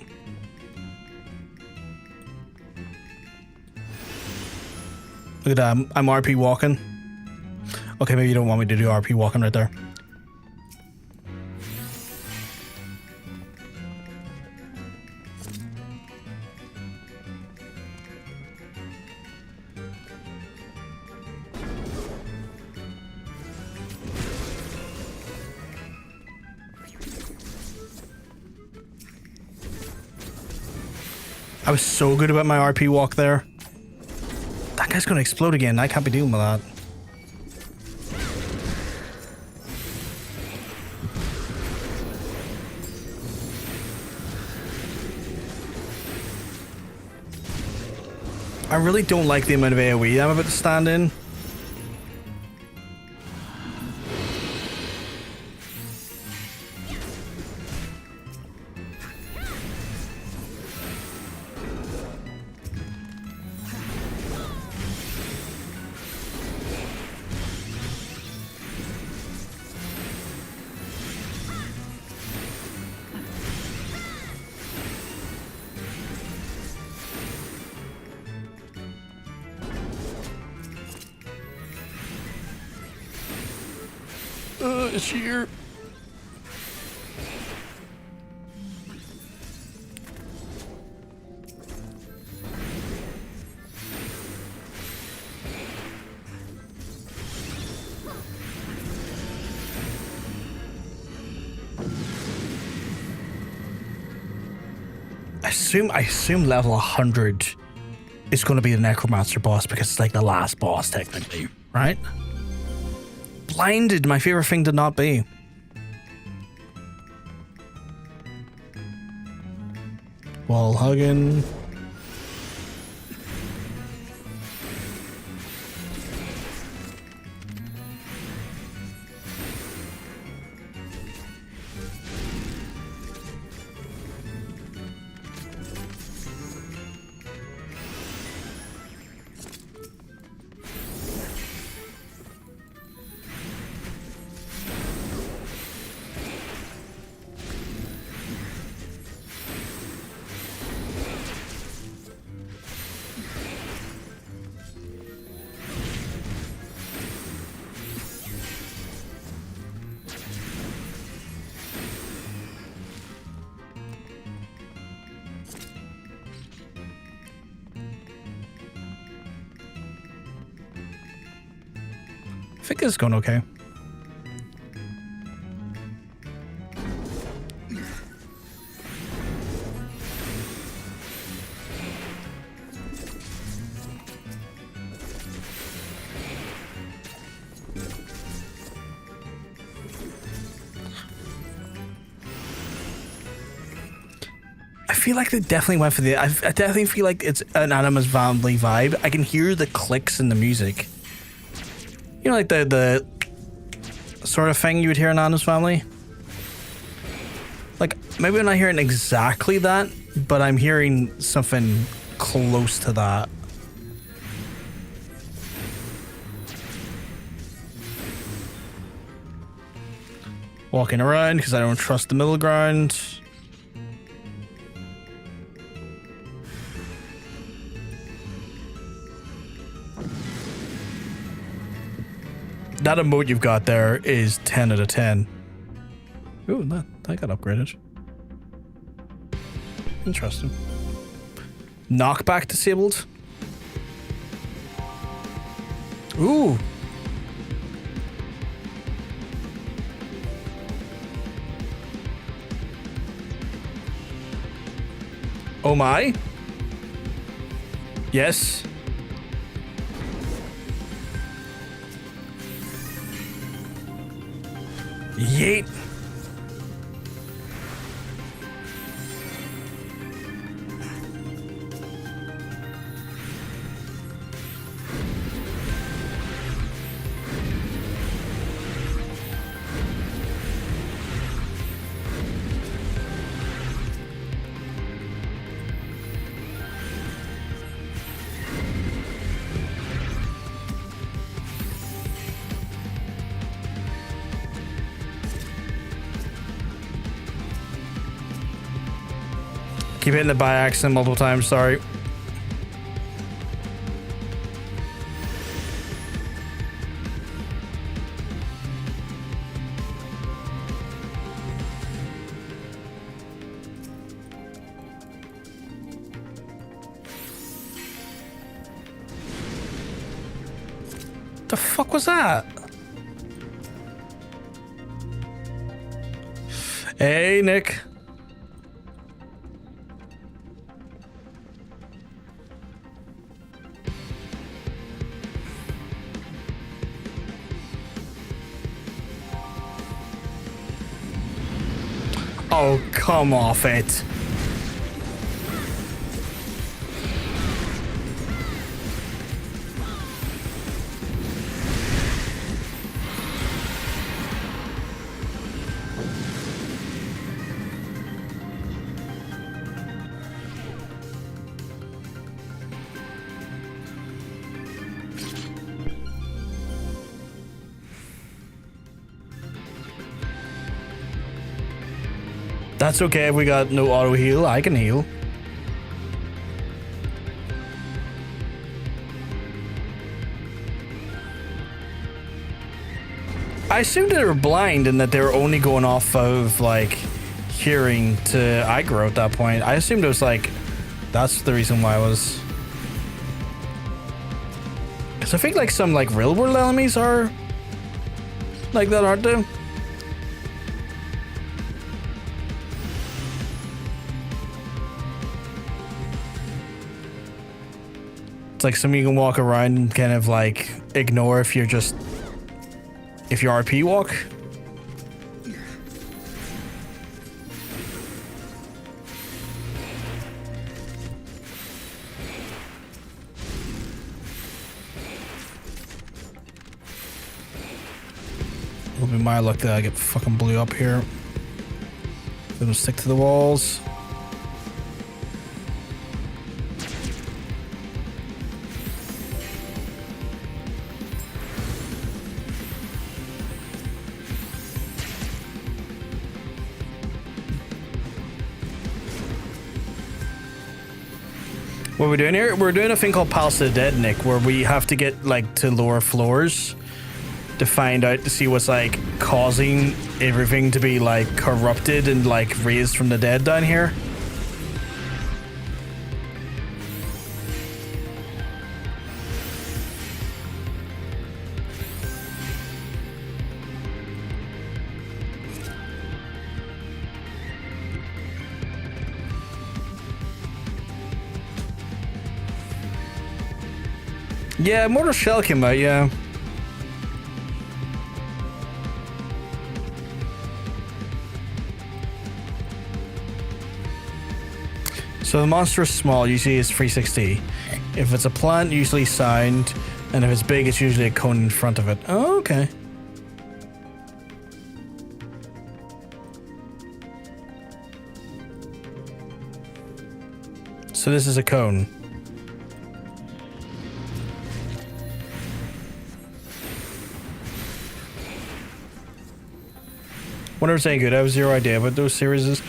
Look at that. I'm RP walking. Okay, maybe you don't want me to do RP walking right there. I was so good about my RP walk there. That guy's gonna explode again. I can't be dealing with that. I really don't like the amount of AoE I'm about to stand in. Is she here? I assume level 100 is going to be the Necromancer boss because it's like the last boss technically, right? Blinded, my favorite thing to not be. Wall hugging. I think it's going okay. feel like they definitely went for the. I definitely feel like it's an Animus Family vibe. I can hear the clicks in the music. You know, like the sort of thing you would hear in Animus Family. Like maybe I'm not hearing exactly that, but I'm hearing something close to that. Walking around because I don't trust the middle ground. That emote you've got there is 10 out of 10. Ooh, that got upgraded. Interesting. Knockback disabled. Ooh. Oh my. Yes. Yeet. Keep hitting it by accident multiple times, sorry. The fuck was that? Hey, Nick. Oh, come off it. That's okay if we got no auto heal. I can heal. I assumed they were blind and that they were only going off of like hearing to aggro at that point. I assumed it was like that's the reason why I was. Cause I think like some like real world enemies are like that, aren't they? It's like something you can walk around and kind of like ignore if you're just if you RP walk. It'll be my luck that I get fucking blew up here. It'll stick to the walls. What we're doing here, we're doing a thing called Palace of the Dead, Nick, where we have to get like to lower floors to find out to see what's like causing everything to be like corrupted and like raised from the dead down here. Yeah, Mortal Shell came out, yeah. So the monster is small, usually it's 360. If it's a plant, usually sound, and if it's big, it's usually a cone in front of it. Oh, okay. So this is a cone. Wonder if it's any good. I have zero idea about those series.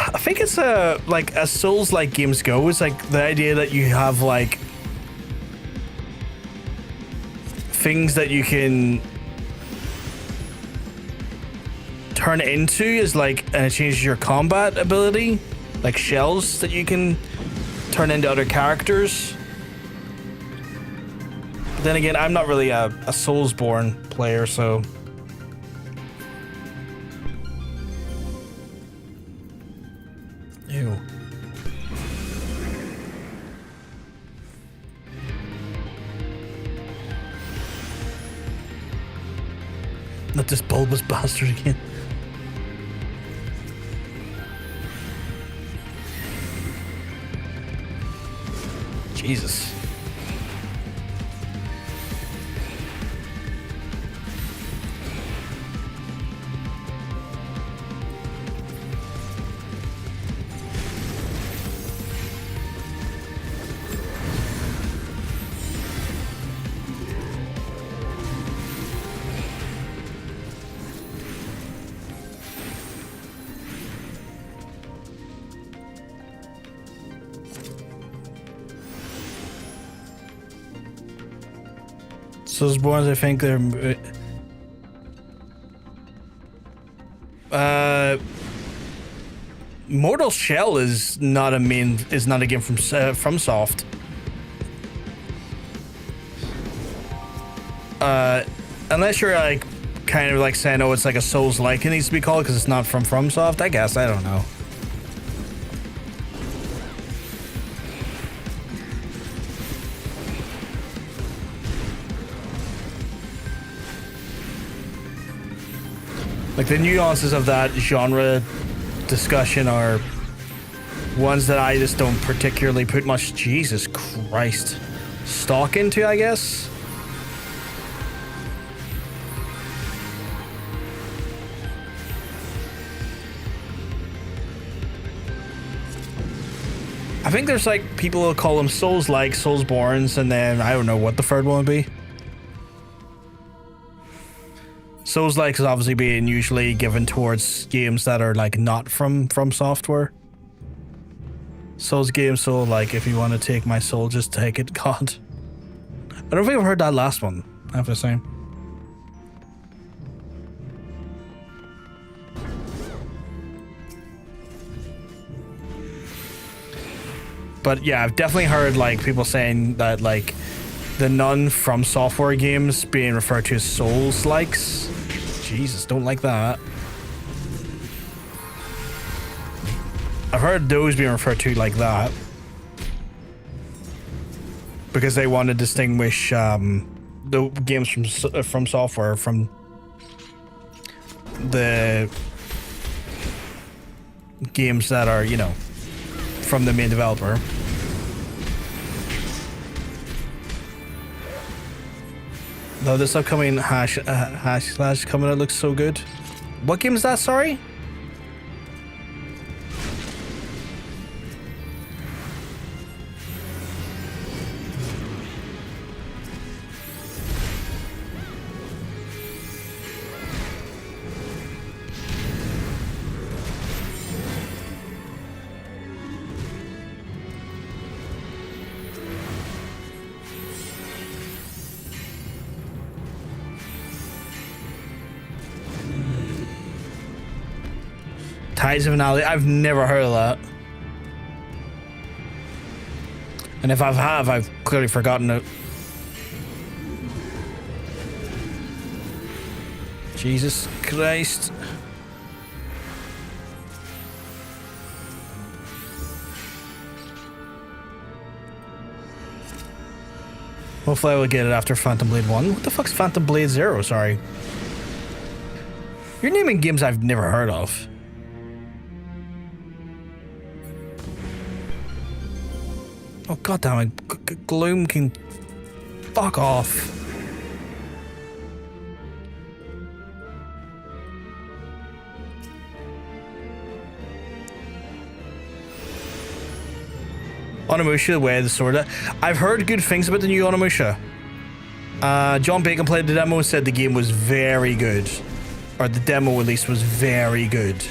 I think it's like as Souls-like games go, it's like the idea that you have like things that you can turn into is like, and it changes your combat ability, like shells that you can turn into other characters. But then again, I'm not really a Soulsborne player, so. Ew. Not this bulbous bastard again. Jesus. So those bones, I think they're Mortal Shell is not a game from FromSoft. Unless you're like kind of like saying, oh, it's like a Souls-like it needs to be called because it's not from FromSoft. I guess, I don't know. Like the nuances of that genre discussion are ones that I just don't particularly put much, Jesus Christ, stock into, I guess. I think there's like people who call them Souls-like, Soulsborns, and then I don't know what the third one would be. Souls-like is obviously being usually given towards games that are like not from software. Souls games, so like if you want to take my soul, just take it, God. I don't think I've heard that last one, I have to say. But yeah, I've definitely heard like people saying that like the none from software games being referred to as Souls-likes. Jesus, don't like that. I've heard those being referred to like that because they want to distinguish the games from software from the games that are, you know, from the main developer. Though this upcoming hash slash coming out looks so good. What game is that, sorry? Tides of Anali. I've never heard of that. And if I've clearly forgotten it. Jesus Christ. Hopefully I will get it after Phantom Blade 1. What the fuck's Phantom Blade 0? Sorry. You're naming games I've never heard of. Oh god damn it, Gloom can fuck off. Onimusha, Way of the Sword. I've heard good things about the new Onimusha. John Bacon played the demo and said the game was very good. Or the demo at least was very good.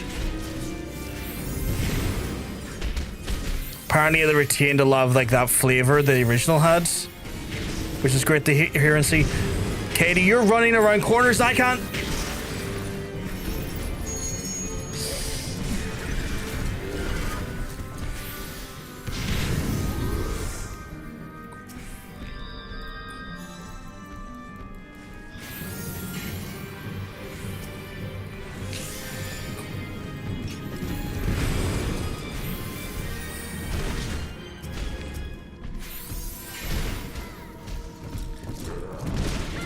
Apparently they retained a lot of like that flavor the original had, which is great to hear and see. Katie, you're running around corners. I can't.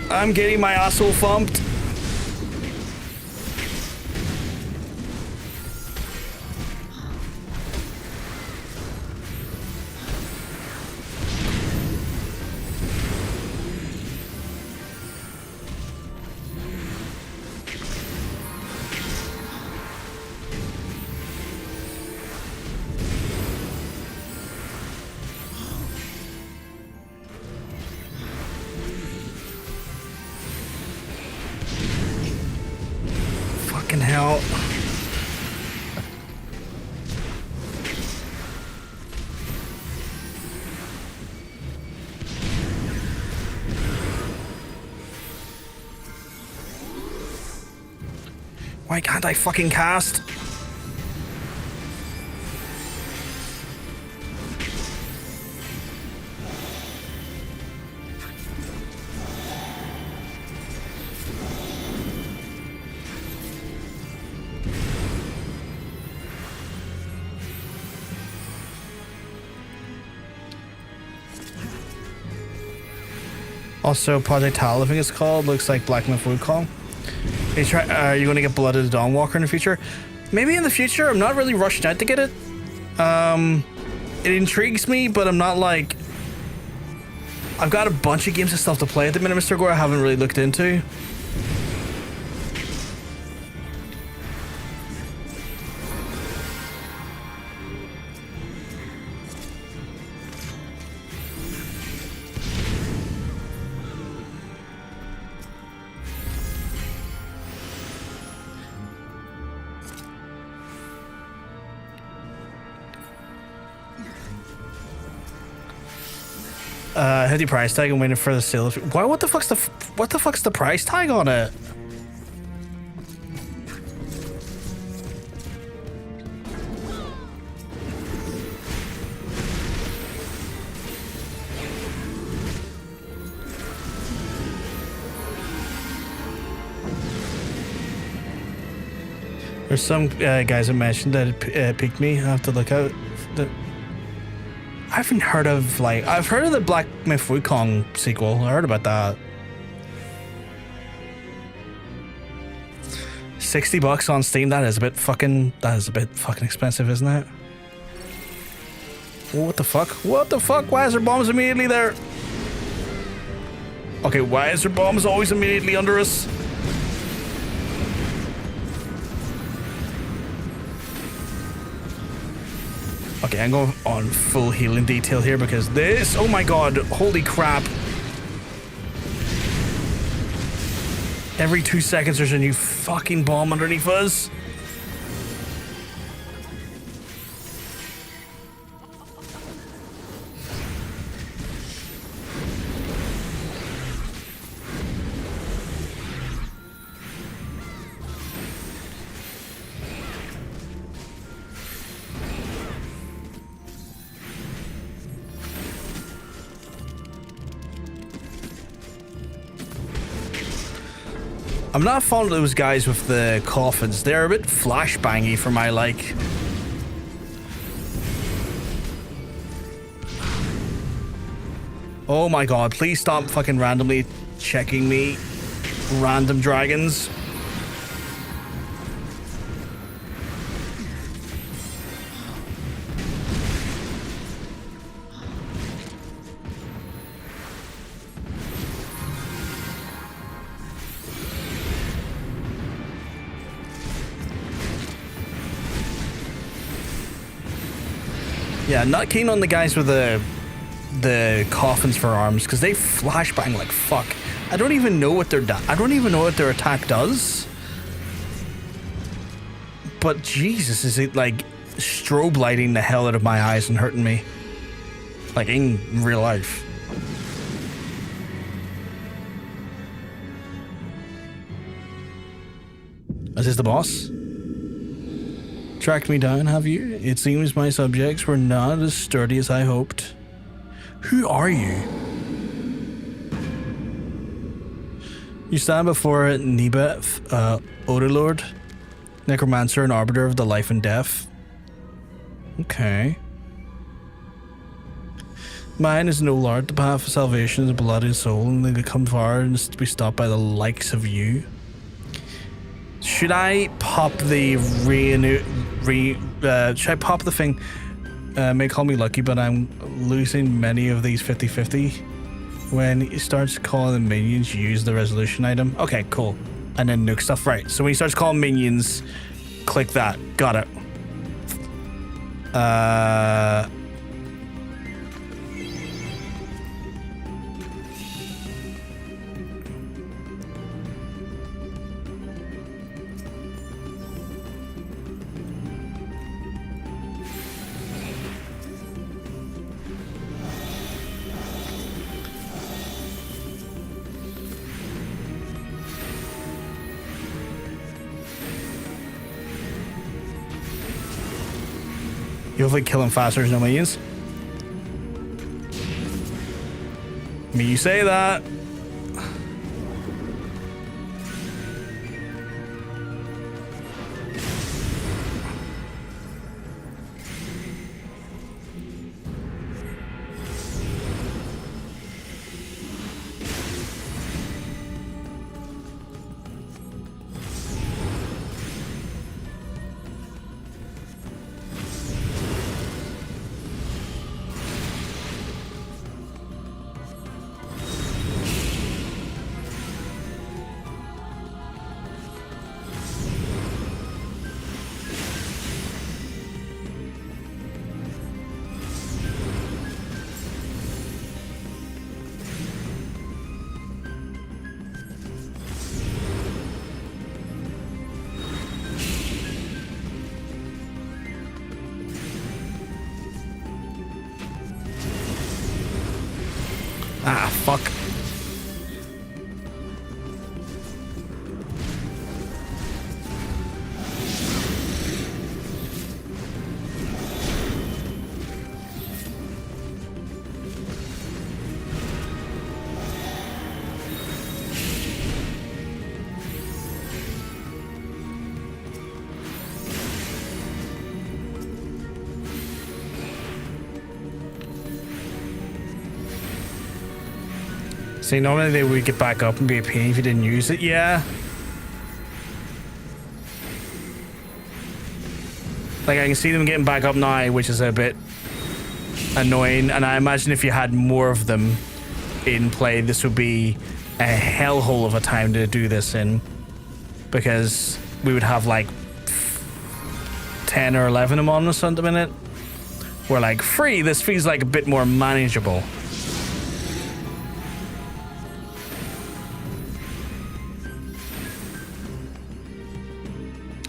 I'm getting my asshole thumped. Fucking hell. Why can't I fucking cast? Also, Project Tal, I think it's called, looks like Black Myth Wukong. Are you going to get Blood of the Dawnwalker in the future? Maybe in the future. I'm not really rushing out to get it. It intrigues me, but I'm not like... I've got a bunch of games and stuff to play at the minute, Mr. Gore, I haven't really looked into. Heavy price tag. I'm waiting for the sale. Why? What the fuck's the price tag on it? There's some guys that mentioned that it piqued me. I have to look out. I haven't heard of, like, I've heard of the Black Myth Wukong sequel. I heard about that. $60 on Steam. That is a bit fucking expensive, isn't it? What the fuck? What the fuck? Why is there bombs immediately there? Okay, why is there bombs always immediately under us? Okay, I'm going on full healing detail here because this... Oh my god, holy crap. Every 2 seconds there's a new fucking bomb underneath us. I'm not fond of those guys with the coffins. They're a bit flashbangy for my like. Oh my god, please stop fucking randomly checking me. Random dragons. Yeah, not keen on the guys with the coffins for arms because they flashbang like fuck. I don't even know what their attack does. But Jesus, is it like strobe lighting the hell out of my eyes and hurting me? Like in real life. Is this the boss? Tracked me down, have you? It seems my subjects were not as sturdy as I hoped. Who are you? You stand before Nebeth, Odalord, Necromancer and Arbiter of the Life and Death. Okay. Mine is no lord. The path of salvation is a bloody soul, and they come far and is to be stopped by the likes of you. Should I pop the should I pop the thing? May call me lucky, but I'm losing many of these 50-50. When he starts calling minions, use the resolution item. Okay, cool. And then nuke stuff. Right. So when he starts calling minions, click that. Got it. You hopefully kill him faster, there's no minions. I mean, you say that. Ah, fuck. See, normally they would get back up and be a pain if you didn't use it. Yeah. Like, I can see them getting back up now, which is a bit annoying. And I imagine if you had more of them in play, this would be a hellhole of a time to do this in. Because we would have like 10 or 11 of them on us at the minute. We're like, free, this feels like a bit more manageable.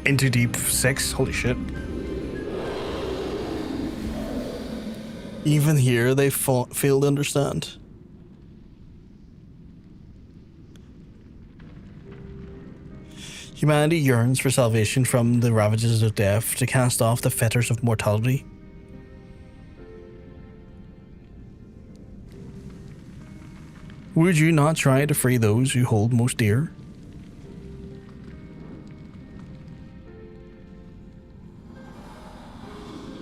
Into deep 6, holy shit. Even here, they fail to understand. Humanity yearns for salvation from the ravages of death, to cast off the fetters of mortality. Would you not try to free those you hold most dear?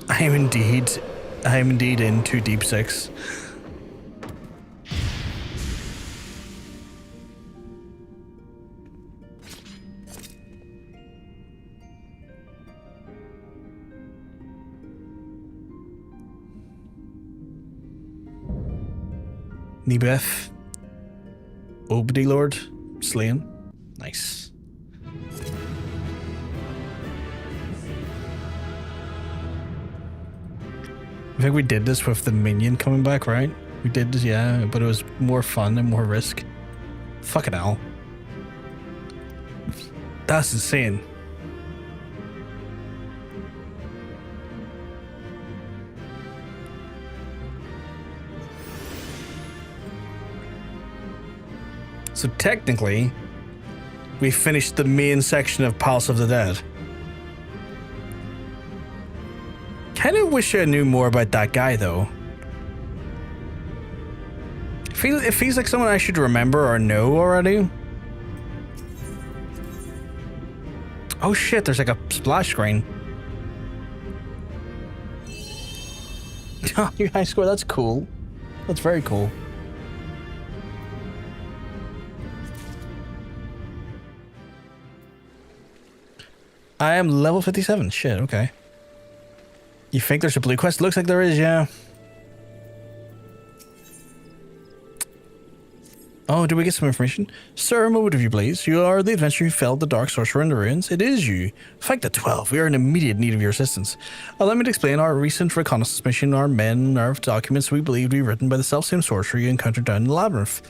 I am indeed into deep 6. Nebeth, Odalord, slain. Nice. I think we did this with the minion coming back, right? We did this, yeah, but it was more fun and more risk. Fucking hell. That's insane. So technically, we finished the main section of Palace of the Dead. Kind of wish I knew more about that guy, though. It feels like someone I should remember or know already. Oh shit, there's like a splash screen. Oh, your high score, that's cool. That's very cool. I am level 57. Shit, okay. You think there's a blue quest? Looks like there is, yeah. Oh, do we get some information? Sir, a moment if you please. You are the adventurer who felled the dark sorcerer in the ruins. It is you. Fight the 12. We are in immediate need of your assistance. Allow me to explain our recent reconnaissance mission. Our men are documents we believe to be written by the self-same sorcerer you encountered down in the labyrinth.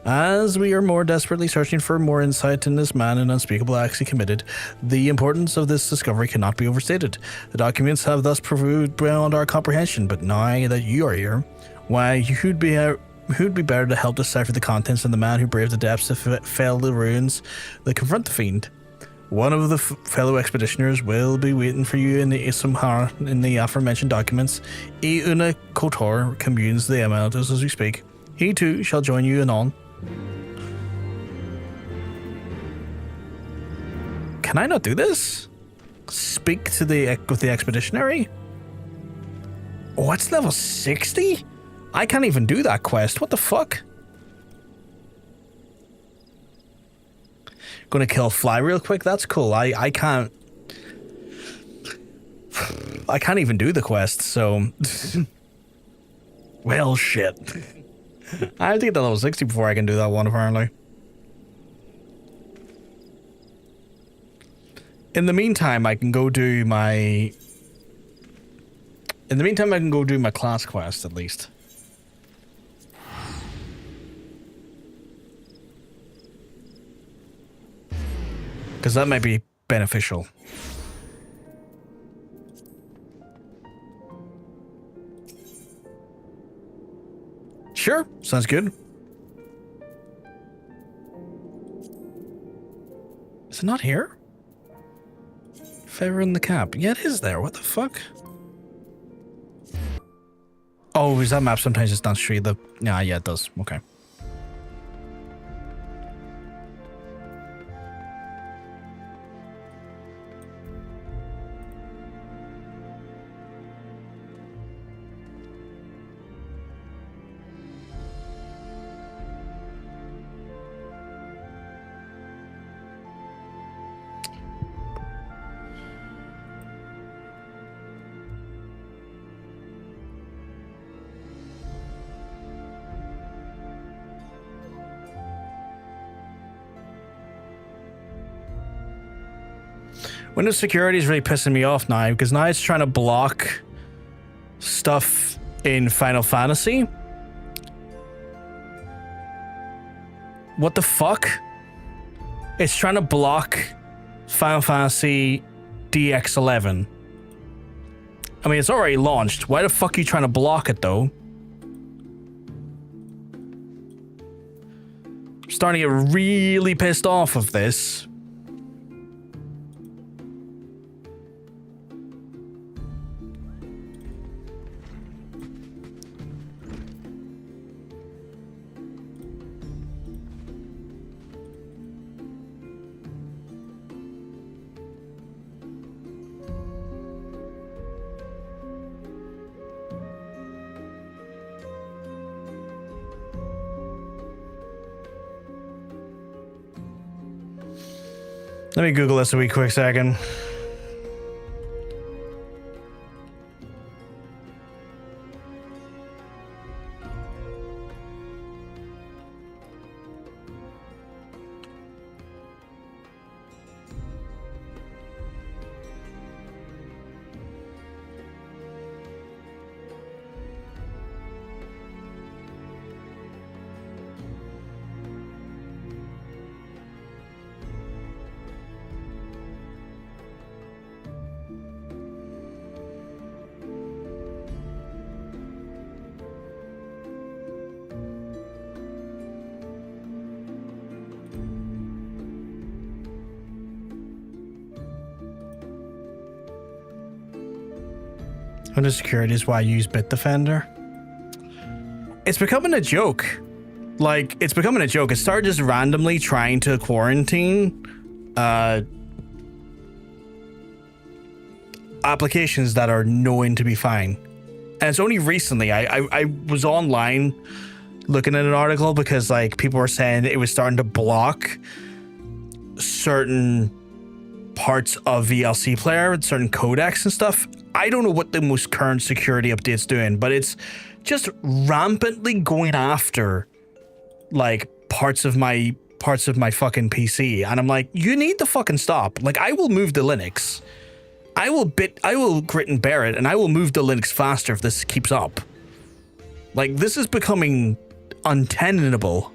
As we are more desperately searching for more insight in this man and unspeakable acts he committed, the importance of this discovery cannot be overstated. The documents have thus proved beyond our comprehension, but now that you are here, why, who'd be better to help decipher the contents than the man who braved the depths to fell the ruins that confront the fiend? One of the fellow expeditioners will be waiting for you in the Isumhar in the aforementioned documents. Una Kotor communes the emeralds as we speak. He too shall join you anon. Can I not do this? Speak to with the expeditionary? Oh, it's level 60? I can't even do that quest. What the fuck? Gonna kill a fly real quick? That's cool. I can't even do the quest, so well shit. I have to get to level 60 before I can do that one, apparently. In the meantime, I can go do my class quest, at least. Because that might be beneficial. Sure, sounds good. Is it not here? Feather in the cap. Yeah, it is there. What the fuck? Oh, is that map sometimes it's not straight? Yeah, it does. Okay. Windows security is really pissing me off now, because now it's trying to block stuff in Final Fantasy. What the fuck? It's trying to block Final Fantasy DX11. I mean, it's already launched. Why the fuck are you trying to block it, though? I'm starting to get really pissed off of this. Let me Google this a wee quick second. Under security is why I use Bitdefender. It's becoming a joke. Like, it's becoming a joke. It started just randomly trying to quarantine applications that are known to be fine. And it's only recently I was online looking at an article because like people were saying it was starting to block certain parts of VLC player and certain codecs and stuff. I don't know what the most current security update's doing, but it's just rampantly going after like parts of my fucking PC. And I'm like, you need to fucking stop. Like, I will move to Linux. I will grit and bear it, and I will move to Linux faster if this keeps up. Like, this is becoming untenable.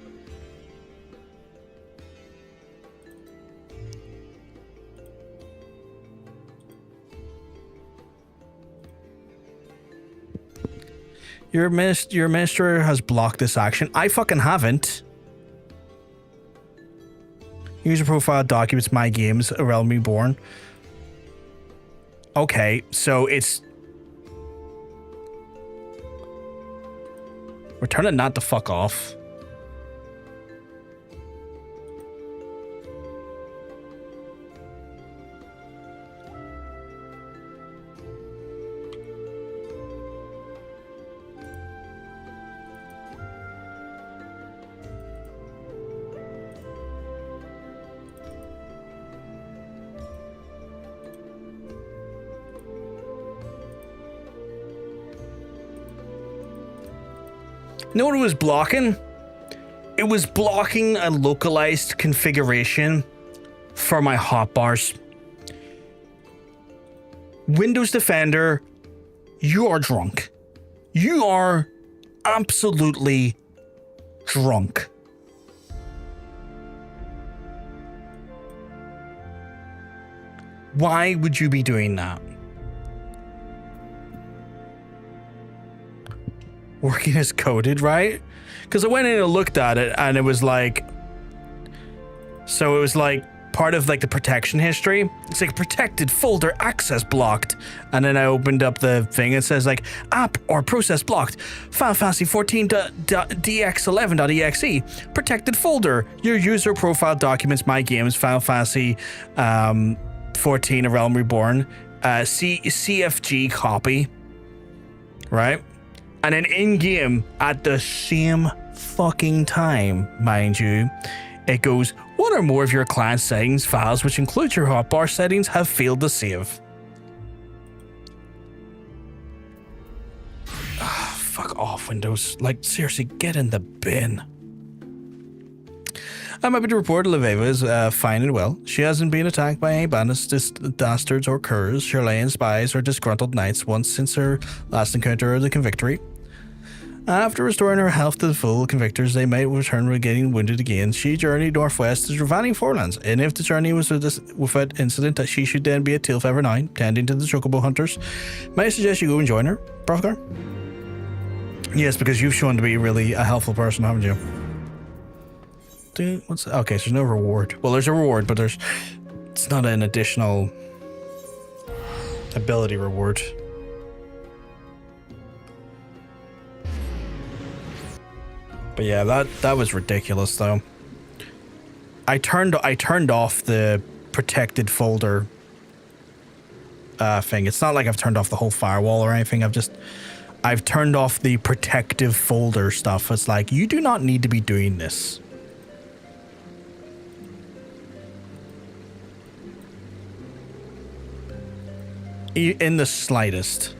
Your administrator has blocked this action. I fucking haven't. User profile documents my games, A Realm Reborn. Okay, so it's... We're turning that the fuck off. You know what it was blocking? It was blocking a localized configuration for my hotbars. Windows Defender, you are drunk. You are absolutely drunk. Why would you be doing that? Working as coded, right? Because I went in and looked at it and it was like, so it was like part of like the protection history. It's like protected folder access blocked. And then I opened up the thing. It says like app or process blocked. Final Fantasy 14.dx11.exe protected folder. Your user profile documents my games. Final Fantasy 14 A Realm Reborn. CFG copy. Right? And then in-game, at the same fucking time, mind you, it goes, one or more of your client settings files, which include your hotbar settings, have failed to save. Fuck off, Windows. Like, seriously, get in the bin. I'm happy to report Leveva is fine and well. She hasn't been attacked by any bandits, dastards, or curs, Shirley spies, or disgruntled knights once since her last encounter of the Convictory. After restoring her health to the full convictors, they might return with getting wounded again. She journeyed northwest to Ravani Forelands, and if the journey was without incident, that she should then be at Tailfeather 9, tending to the Chocobo Hunters. May I suggest you go and join her, Brothgar? Yes, because you've shown to be really a helpful person, haven't you? Dude, what's... Okay, so there's no reward. Well, there's a reward, but it's not an additional ability reward. But yeah, that was ridiculous though. I turned off the protected folder thing. It's not like I've turned off the whole firewall or anything. I've turned off the protective folder stuff. It's like, you do not need to be doing this. In the slightest.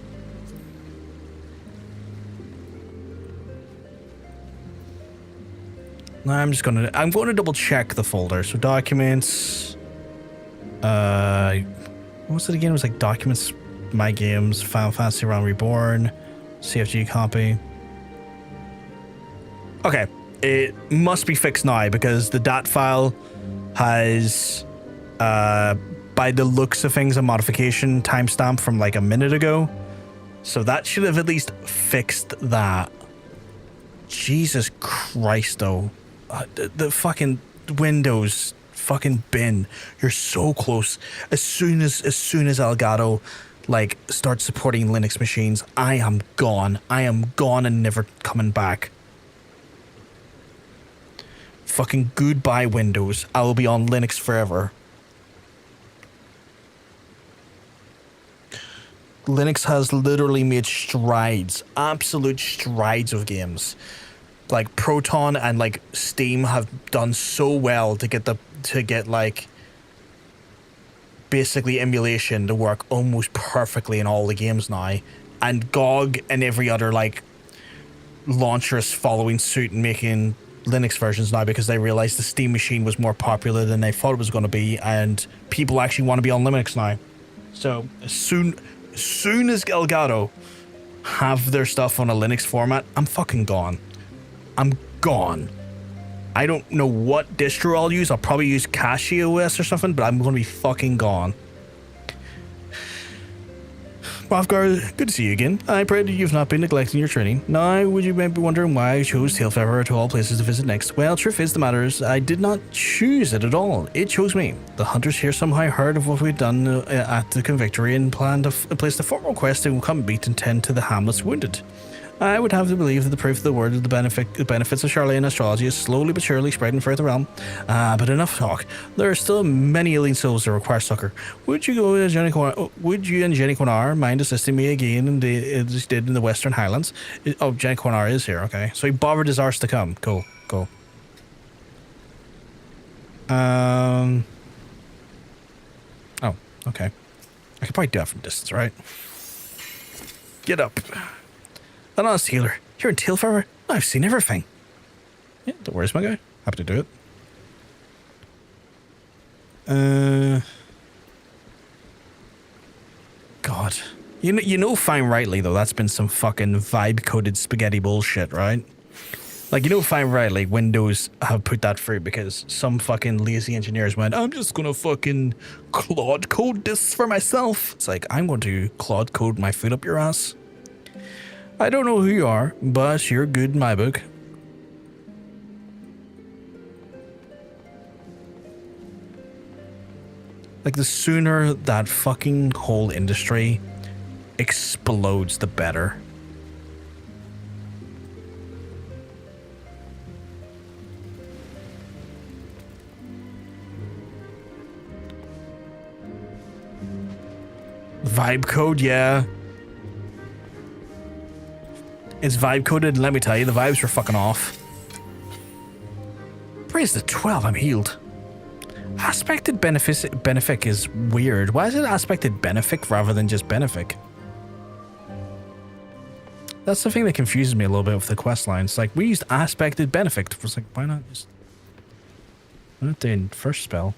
No, I'm going to double check the folder. So documents, what was it again? It was like documents, my games, Final Fantasy Realm Reborn, CFG copy. Okay, it must be fixed now because the .dat file has, by the looks of things, a modification timestamp from like a minute ago. So that should have at least fixed that. Jesus Christ, though. The fucking Windows fucking bin. You're so close. As soon as Elgato like start supporting Linux machines, I am gone. I am gone and never coming back. Fucking goodbye Windows. I will be on Linux forever. Linux has literally made strides, absolute strides of games. Like Proton and like Steam have done so well to get like basically emulation to work almost perfectly in all the games now, and GOG and every other like launcher is following suit and making Linux versions now because they realized the Steam machine was more popular than they thought it was going to be, and people actually want to be on Linux now. So as soon as Elgato have their stuff on a Linux format, I'm fucking gone. I'm gone. I don't know what distro I'll use. I'll probably use CachyOS or something, but I'm going to be fucking gone. Bofgar, good to see you again. I pray that you've not been neglecting your training. Now, would you maybe be wondering why I chose Tailfeather to all places to visit next? Well, truth is the matter is, I did not choose it at all. It chose me. The hunters here somehow heard of what we'd done at the Convictory and planned to place the formal quest to come beat and tend to the hamlet's wounded. I would have to believe that the proof of the word of the benefits of Charlatan astrology is slowly but surely spreading throughout the realm. But enough talk. There are still many alien souls that require succor. Would you and Jenny Quanar mind assisting me again as did in the Western Highlands? Oh, Jenny Quanar is here, okay. So he bothered his arse to come. Cool. Oh, okay. I could probably do that from distance, right? Get up. An honest healer. You're in Tailfeather? I've seen everything. Yeah, don't worry, my guy. Happy to do it. God. You know fine rightly, though, that's been some fucking vibe-coded spaghetti bullshit, right? Like, you know fine rightly, Windows have put that through because some fucking lazy engineers went, I'm just gonna fucking Claude code this for myself. It's like, I'm going to Claude code my foot up your ass. I don't know who you are, but you're good in my book. Like, the sooner that fucking whole industry explodes, the better. Vibe code, yeah. It's vibe coded, and let me tell you, the vibes were fucking off. Praise the 12, I'm healed. Aspected benefic is weird. Why is it aspected benefic rather than just benefic? That's the thing that confuses me a little bit with the quest lines. Like, we used aspected benefic. It was like, why not just... Why not the first spell?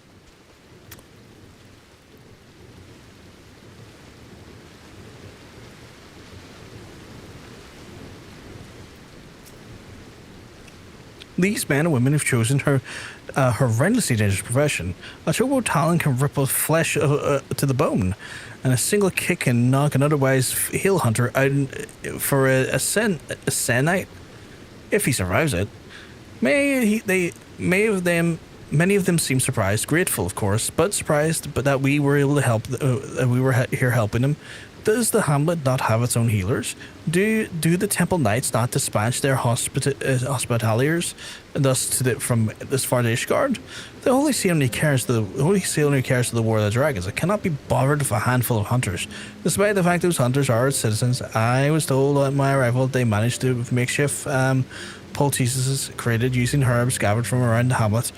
These men and women have chosen her horrendously dangerous profession. A turbo talon can rip a flesh to the bone, and a single kick can knock an otherwise hill hunter out for a senite, if he survives it. Many of them seem surprised, grateful of course, but surprised that we were able to help. We were here helping them. Does the hamlet not have its own healers? Do the temple knights not dispatch their hospitaliers thus from this far to Ishgard? The Holy See only cares to the War of the Dragons. It cannot be bothered with a handful of hunters. Despite the fact those hunters are its citizens, I was told at my arrival they managed to makeshift poultices created using herbs gathered from around the hamlet.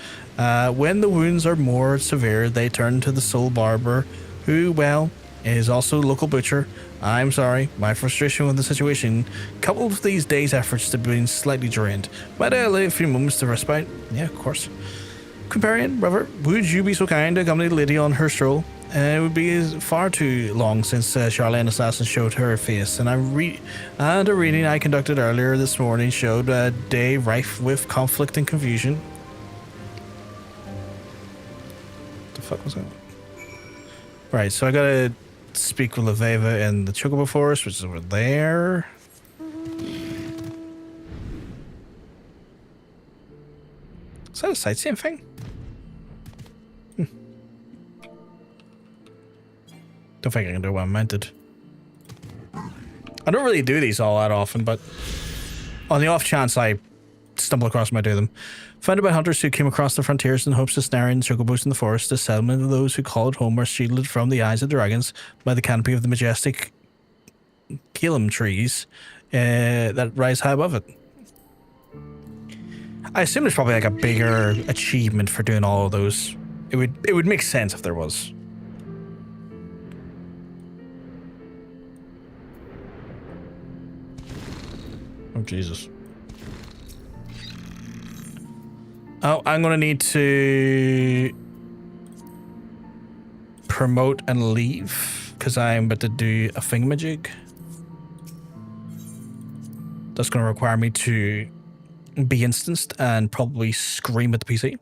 When the wounds are more severe, they turn to the soul barber, who, well, is also local butcher. I'm sorry, my frustration with the situation, coupled with these days' efforts to being slightly drained. Might I allow a few moments to respite? Yeah, of course. Companion, brother, would you be so kind to accompany the lady on her stroll? It would be far too long since Charlatan Assassin showed her face, and a reading I conducted earlier this morning showed a day rife with conflict and confusion. What the fuck was that? Right, so I gotta speak with Leveva in the Chocobo Forest, which is over there. Is that a sightseeing thing? Don't think I can do what I meant it. I don't really do these all that often, but on the off chance I stumble across them, I do them. Founded by hunters who came across the frontiers in hopes of snaring chocobos in the forest, the settlement of those who call it home are shielded from the eyes of dragons by the canopy of the majestic Kilum trees that rise high above it. I assume there's probably like a bigger achievement for doing all of those. It would make sense if there was. Oh, Jesus. Oh, I'm gonna need to promote and leave because I'm about to do a thingamajig. That's gonna require me to be instanced and probably scream at the PC.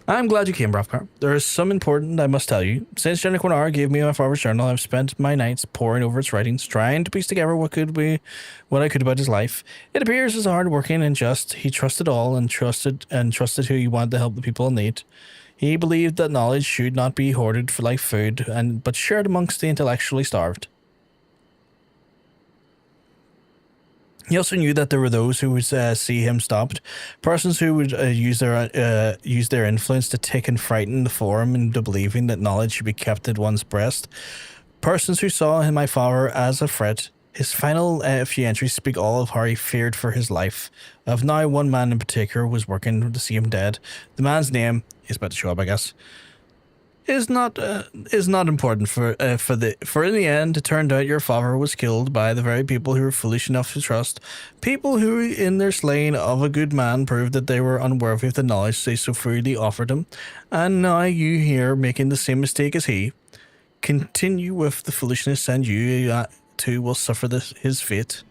I'm glad you came, Bravkar. There is some important I must tell you. Since Jenny Quinar gave me my father's journal, I've spent my nights poring over its writings, trying to piece together what I could about his life. It appears as hard-working and just. He trusted all and trusted who he wanted to help the people in need. He believed that knowledge should not be hoarded for like food, but shared amongst the intellectually starved. He also knew that there were those who would see him stopped, persons who would use their influence to tick and frighten the forum into believing that knowledge should be kept at one's breast, persons who saw my father as a threat. His final few entries speak all of how he feared for his life. Of now, one man in particular was working to see him dead. The man's name is about to show up, I guess. Is not important for in the end it turned out your father was killed by the very people who were foolish enough to trust, people who in their slaying of a good man proved that they were unworthy of the knowledge they so freely offered him, and now you here making the same mistake as he. Continue with the foolishness and you too will suffer his fate.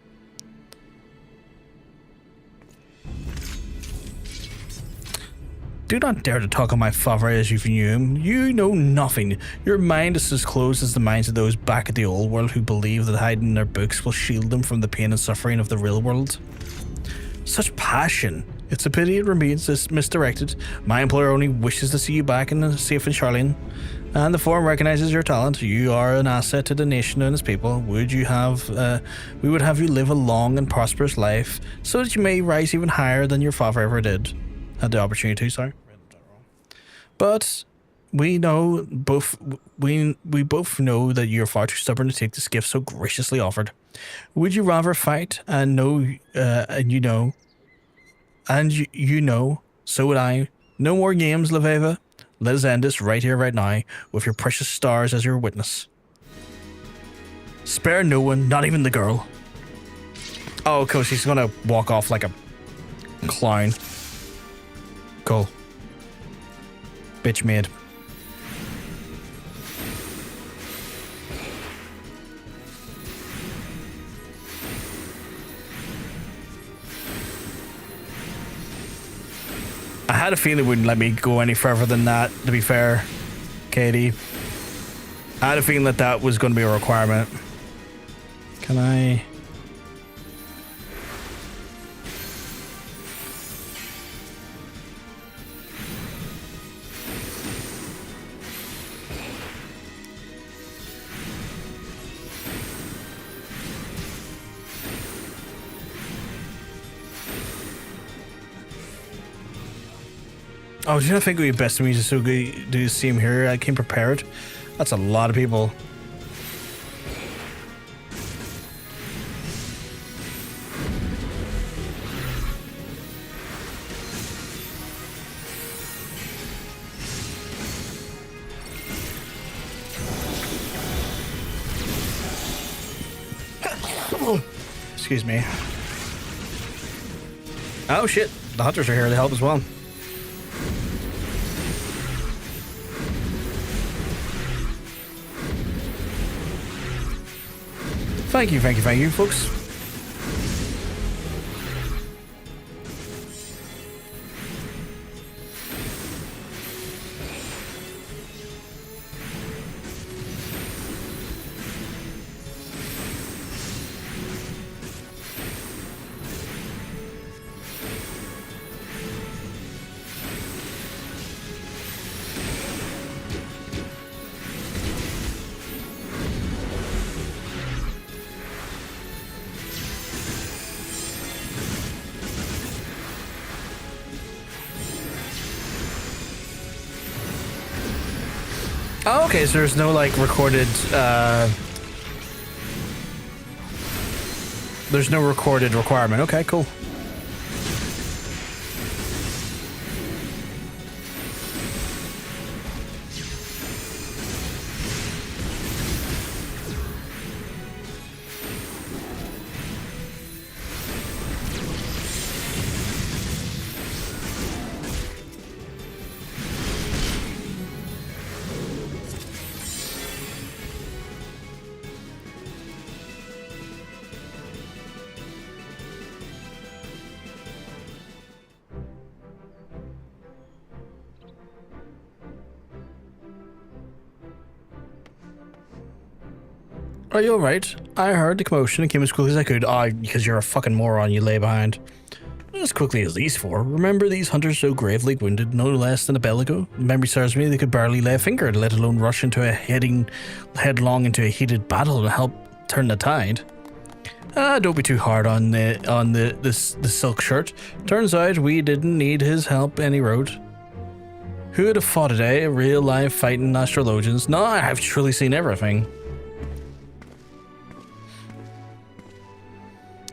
Do not dare to talk of my father as you knew him. You know nothing. Your mind is as closed as the minds of those back at the old world who believe that hiding in their books will shield them from the pain and suffering of the real world. Such passion. It's a pity it remains misdirected. My employer only wishes to see you back and safe in Charlene, and the forum recognizes your talent. You are an asset to the nation and its people. We would have you live a long and prosperous life, so that you may rise even higher than your father ever did. Had the opportunity to, sorry. But we both know that you're far too stubborn to take this gift so graciously offered. Would you rather fight and you know, so would I. No more games, Leveva. Let us end this right here, right now, with your precious stars as your witness. Spare no one, not even the girl. Oh, cool, she's gonna walk off like a clown. Cool. Bitch made. I had a feeling it wouldn't let me go any further than that, to be fair, Katie. I had a feeling that was going to be a requirement. Can I... Oh, do you not think it would be best for me just to do the same here? I came prepared. That's a lot of people. Excuse me. Oh shit, the hunters are here to help as well. Thank you, folks. Oh, okay, so there's no, like, recorded, there's no recorded requirement. Okay, cool. Are you alright? I heard the commotion and came as quickly as I could. Ah, because you're a fucking moron, you lay behind. Not as quickly as these four. Remember these hunters so gravely wounded, no less than a bell ago? Memory serves me, they could barely lay a finger, let alone rush into headlong into a heated battle and help turn the tide. Don't be too hard on the silk shirt. Turns out we didn't need his help any road. Who would have fought today? Real life fighting Astrologians? No, I have truly seen everything.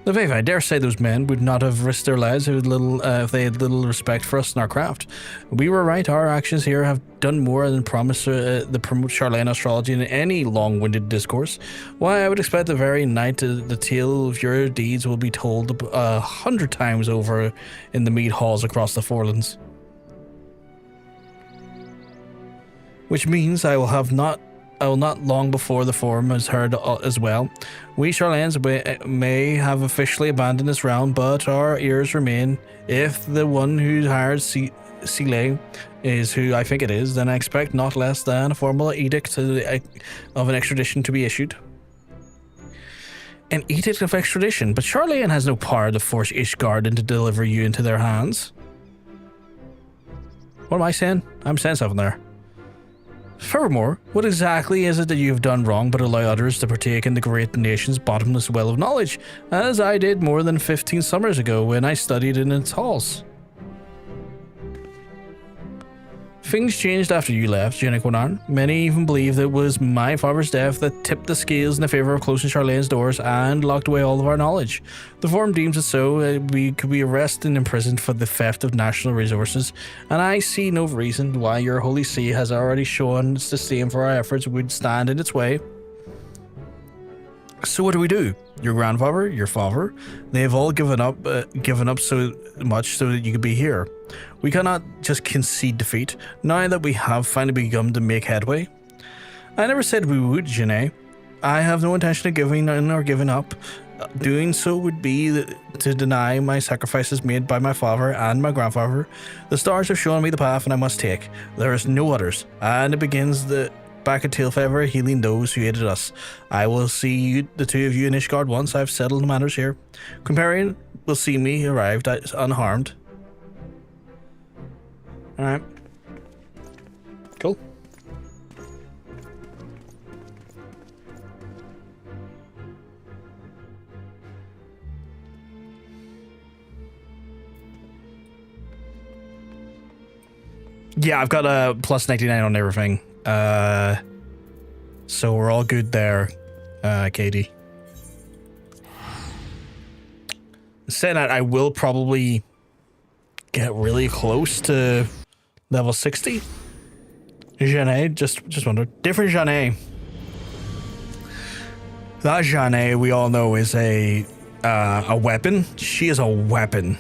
I dare say those men would not have risked their lives if they had little respect for us and our craft. We were right, our actions here have done more than promise the promote Charlene astrology in any long-winded discourse. Why, I would expect the very night the tale of your deeds will be told 100 times over in the mead halls across the Forelands. Which means I will not long before the forum is heard as well. We Charlanes may have officially abandoned this realm, but our ears remain. If the one who hired Sile is who I think it is, then I expect not less than a formal edict of an extradition to be issued. An edict of extradition? But Charlene has no power to force Ishgard and to deliver you into their hands. What am I saying? I'm saying something there. Furthermore, what exactly is it that you have done wrong but allow others to partake in the great nation's bottomless well of knowledge, as I did more than 15 summers ago when I studied in its halls? Things changed after you left, Jennick went on. Many even believe that it was my father's death that tipped the scales in the favor of closing Charlene's doors and locked away all of our knowledge. The forum deems it so. We could be arrested and imprisoned for the theft of national resources, and I see no reason why your holy see has already shown its disdain for our efforts would stand in its way. So what do we do? Your grandfather, your father, they have all given up so much so that you could be here. We cannot just concede defeat, now that we have finally begun to make headway. I never said we would, Janae. I have no intention of giving in or giving up. Doing so would be to deny my sacrifices made by my father and my grandfather. The stars have shown me the path and I must take. There is no others, and it begins back at Tailfeather, healing those who hated us. I will see you, the two of you in Ishgard once I've settled the matters here. Comparion will see me arrived unharmed. Alright. Cool. Yeah, I've got a plus 99 on everything. So we're all good there, Katie. Saying that, I will probably get really close to level 60. Janae, just wonder. Different Janae. That Janae we all know is a weapon. She is a weapon.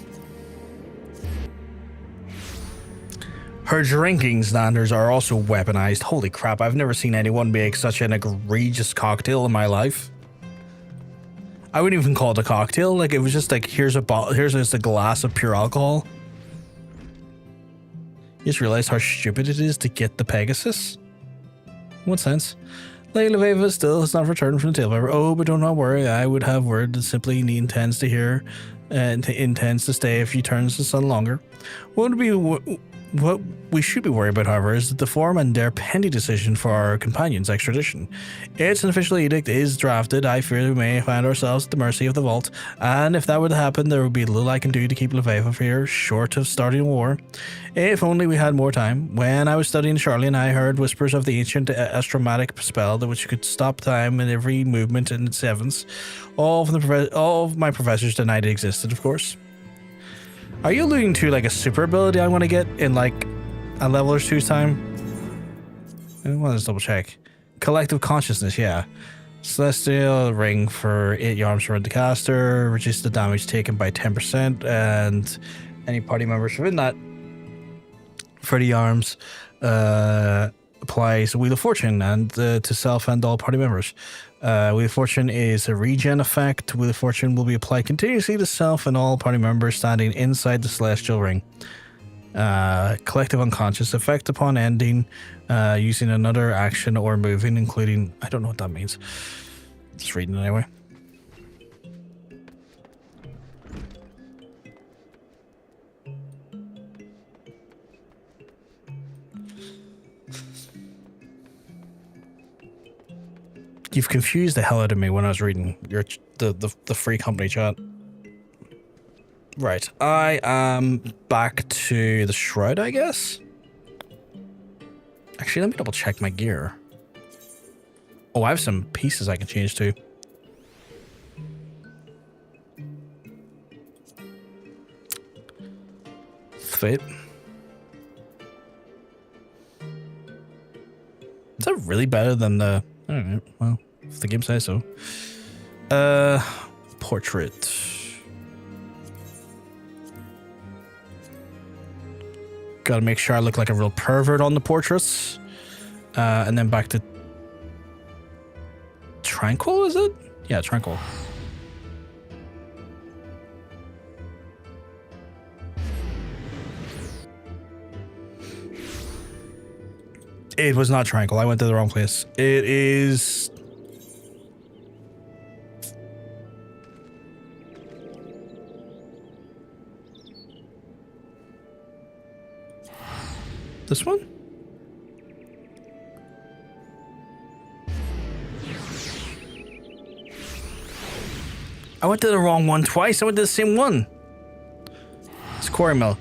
Her drinking standards are also weaponized. Holy crap, I've never seen anyone make such an egregious cocktail in my life. I wouldn't even call it a cocktail. Like, it was just like, here's just a glass of pure alcohol. You just realized how stupid it is to get the Pegasus? What sense? Lady Leveva still has not returned from the Tailfeather. Oh, but do not worry, I would have word that simply intends to stay if she turns the sun longer. What we should be worried about, however, is the form and their pending decision for our companion's extradition. It's an official edict is drafted. I fear we may find ourselves at the mercy of the Vault, and if that were to happen, there would be little I can do to keep Leviathan here, short of starting a war. If only we had more time. When I was studying Charlian, I heard whispers of the ancient astromatic spell that which could stop time and every movement in its heavens. All of my professors denied it existed, of course. Are you alluding to like a super ability I want to get in like a level or two's time? I want to double check. Collective consciousness, yeah. Celestial ring for 8 yards around the caster, reduce the damage taken by 10%, and any party members within that 30 arms applies Wheel of Fortune and to self and all party members. Wheel of Fortune is a regen effect. Wheel of Fortune will be applied continuously to self and all party members standing inside the celestial ring. Collective unconscious effect upon ending using another action or moving, including... I don't know what that means. Just reading it anyway. You've confused the hell out of me when I was reading your the free company chat. Right, I am back to the Shroud, I guess? Actually, let me double check my gear. Oh, I have some pieces I can change to. Fate. Is that really better than the... I don't know. Well, if the game says so. Portrait. Gotta make sure I look like a real pervert on the portraits. And then back to... Tranquil, is it? Yeah, Tranquil. It was not Tranquil. I went to the wrong place. It is... This one? I went to the wrong one twice. I went to the same one. It's Quarry Mill.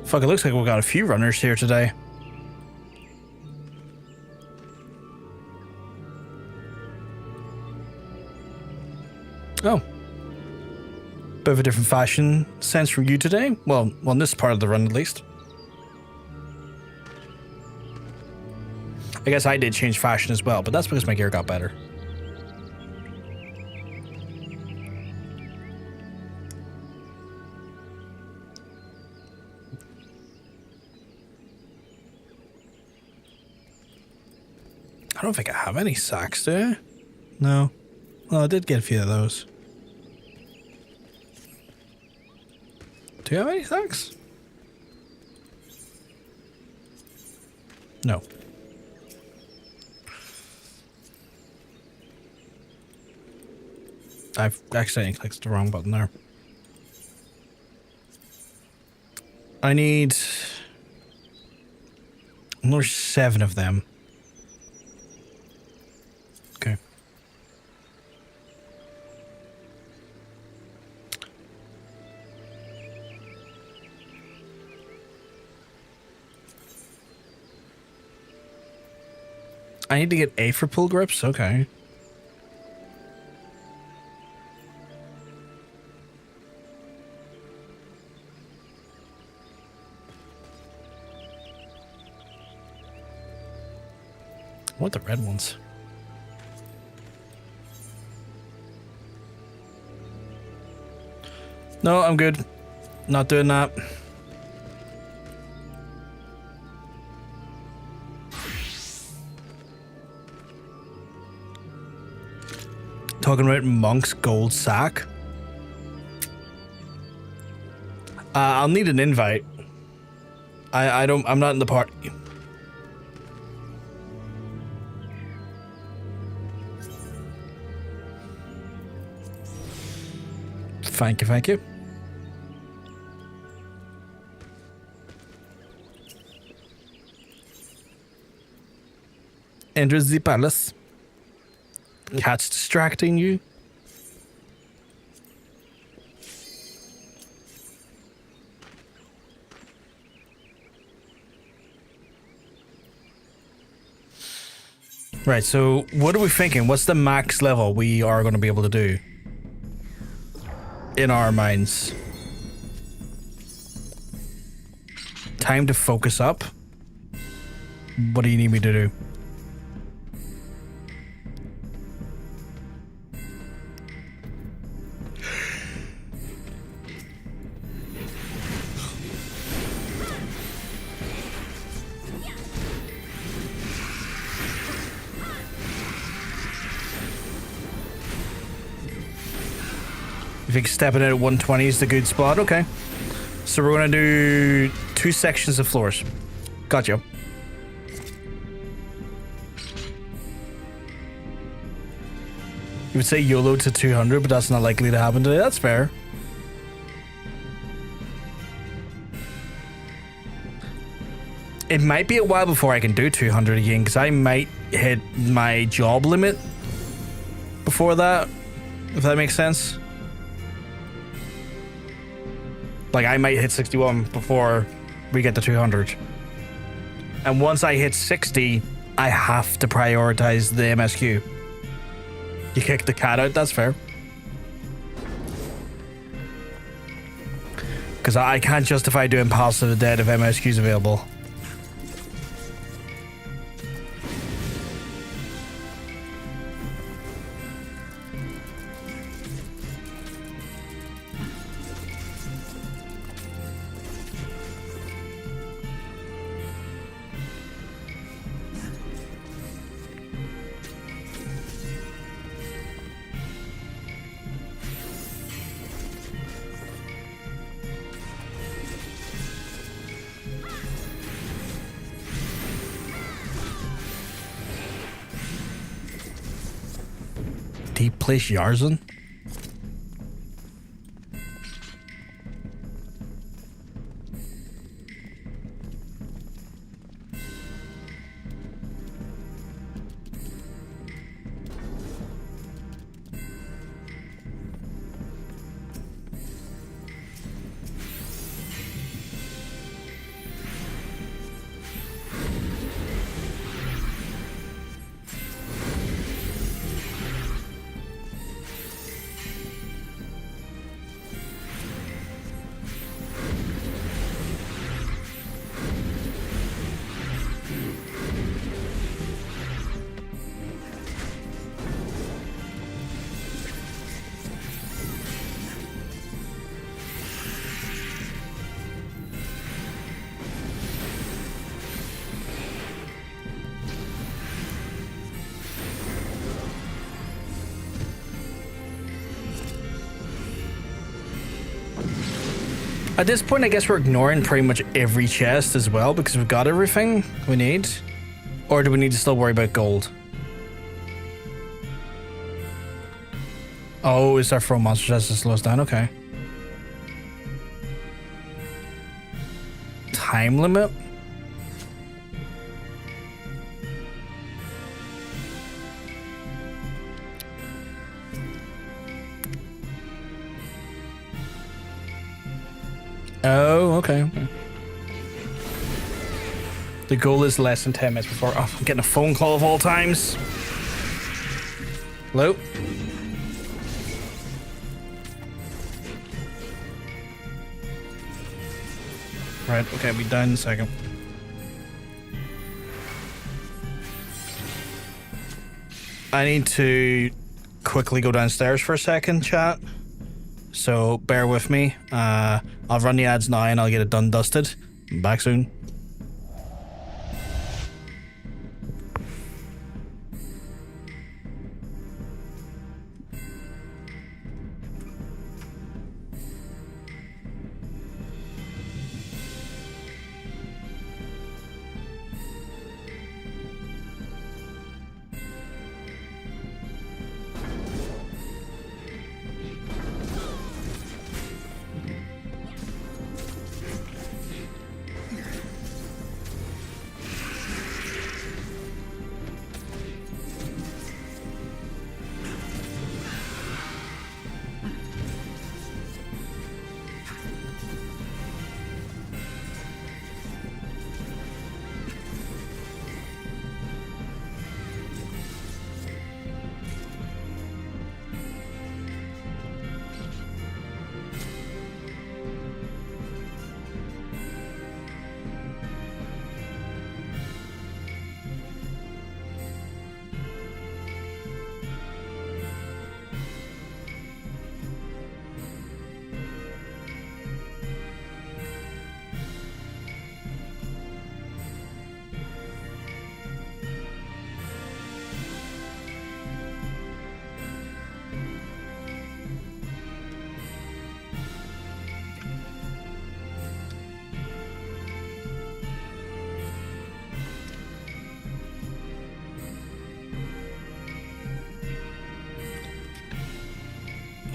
Fuck, it looks like we've got a few runners here today. Oh. Bit of a different fashion sense from you today. Well, on this part of the run at least. I guess I did change fashion as well, but that's because my gear got better. I don't think I have any sacks, do I? No. Well, I did get a few of those. Do you have any sacks? No. I've accidentally clicked the wrong button there. I need another 7 of them. Okay. I need to get A for pull grips? Okay. I want the red ones. No, I'm good. Not doing that. Talking about Monk's gold sack. I'll need an invite. I'm not in the party. Thank you, thank you. Enter the palace. Cat's distracting you. Right, so what are we thinking? What's the max level we are going to be able to do? In our minds. Time to focus up. What do you need me to do? You think stepping out at 120 is the good spot? Okay. So we're going to do 2 sections of floors. Gotcha. You would say YOLO to 200, but that's not likely to happen today. That's fair. It might be a while before I can do 200 again, because I might hit my job limit before that, if that makes sense. Like, I might hit 61 before we get to 200. And once I hit 60, I have to prioritize the MSQ. You kick the cat out, that's fair. Because I can't justify doing Palace of the Dead if MSQ is available. Deep place Yarzan? At this point, I guess we're ignoring pretty much every chest as well because we've got everything we need. Or do we need to still worry about gold? Oh, it's our Fro monster chest to slow us down. Okay. Time limit? Oh, okay. The goal is less than 10 minutes before. Oh, I'm getting a phone call of all times. Hello? Right, okay, I'll be done in a second. I need to quickly go downstairs for a second, chat. So bear with me. I'll run the ads now and I'll get it done dusted. I'm back soon.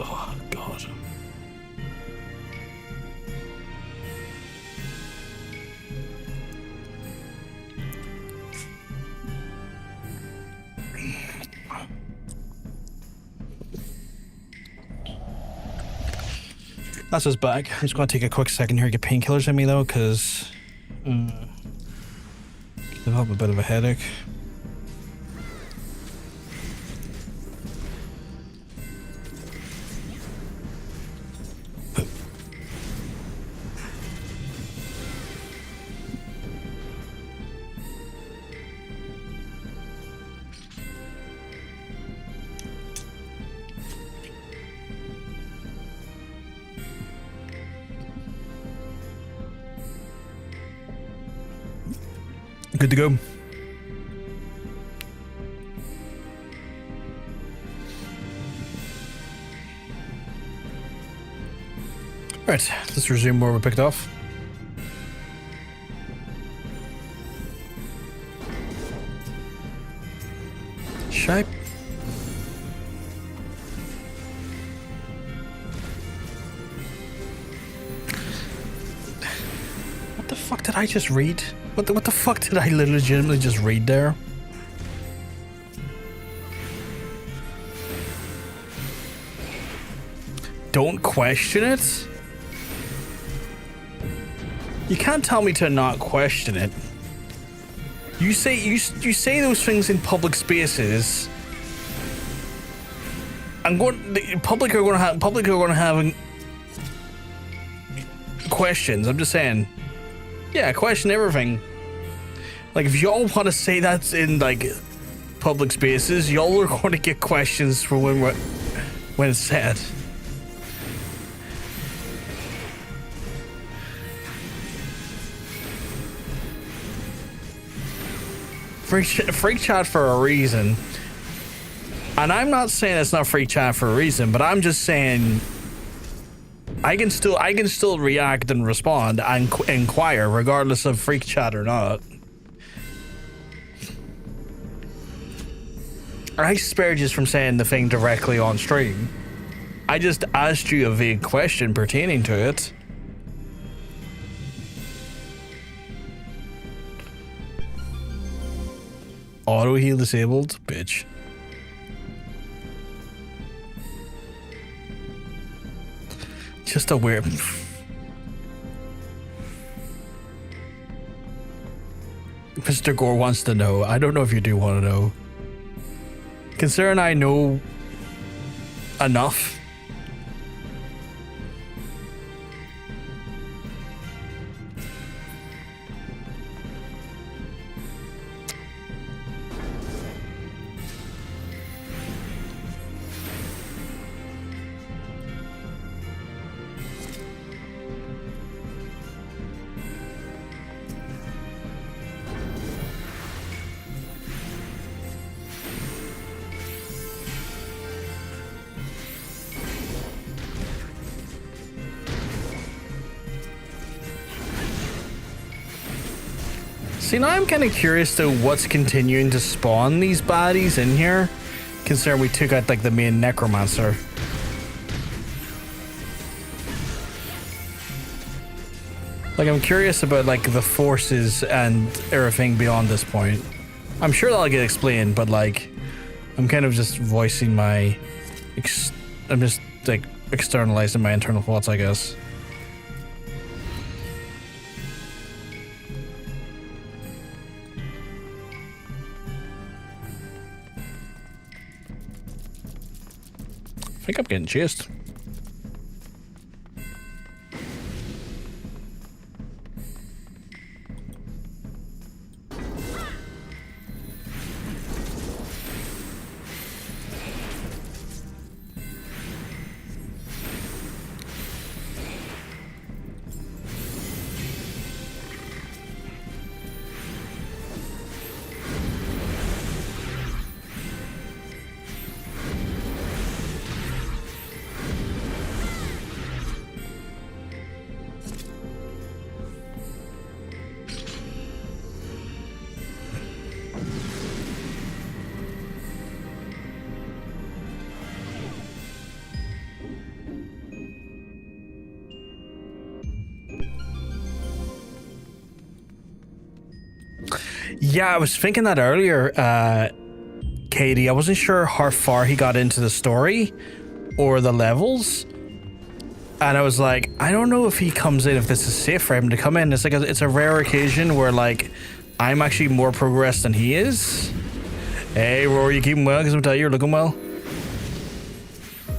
Oh, God. That's his bag. I'm just going to take a quick second here to get painkillers in me, though, because I have a bit of a headache. Good to go. Alright, let's resume where we picked off. Shape. What the fuck did I just read? What the fuck did I legitimately just read there? Don't question it? You can't tell me to not question it. You say those things in public spaces. Public are going to have questions. I'm just saying. Yeah, question everything. Like, if y'all want to say that in, like, public spaces, y'all are going to get questions for when it's said. Freak chat for a reason. And I'm not saying it's not freak chat for a reason, but I'm just saying I can still react and respond and inquire regardless of freak chat or not. I spared you from saying the thing directly on stream. I just asked you a vague question pertaining to it. Auto heal disabled, bitch. Just a weird. Mr. Gore wants to know. I don't know if you do want to know. Considering I know enough. See, now I'm kind of curious to what's continuing to spawn these bodies in here, considering we took out, like, the main Necromancer. Like, I'm curious about, like, the forces and everything beyond this point. I'm sure that'll get explained, but, like, I'm kind of just voicing my... I'm just, like, externalizing my internal thoughts, I guess. I think I'm getting chased. Yeah, I was thinking that earlier, Katie. I wasn't sure how far he got into the story or the levels. And I was like, I don't know if he comes in, if this is safe for him to come in. It's like it's a rare occasion where like I'm actually more progressed than he is. Hey, Rory, you keeping well? Because I'm telling you, you're looking well.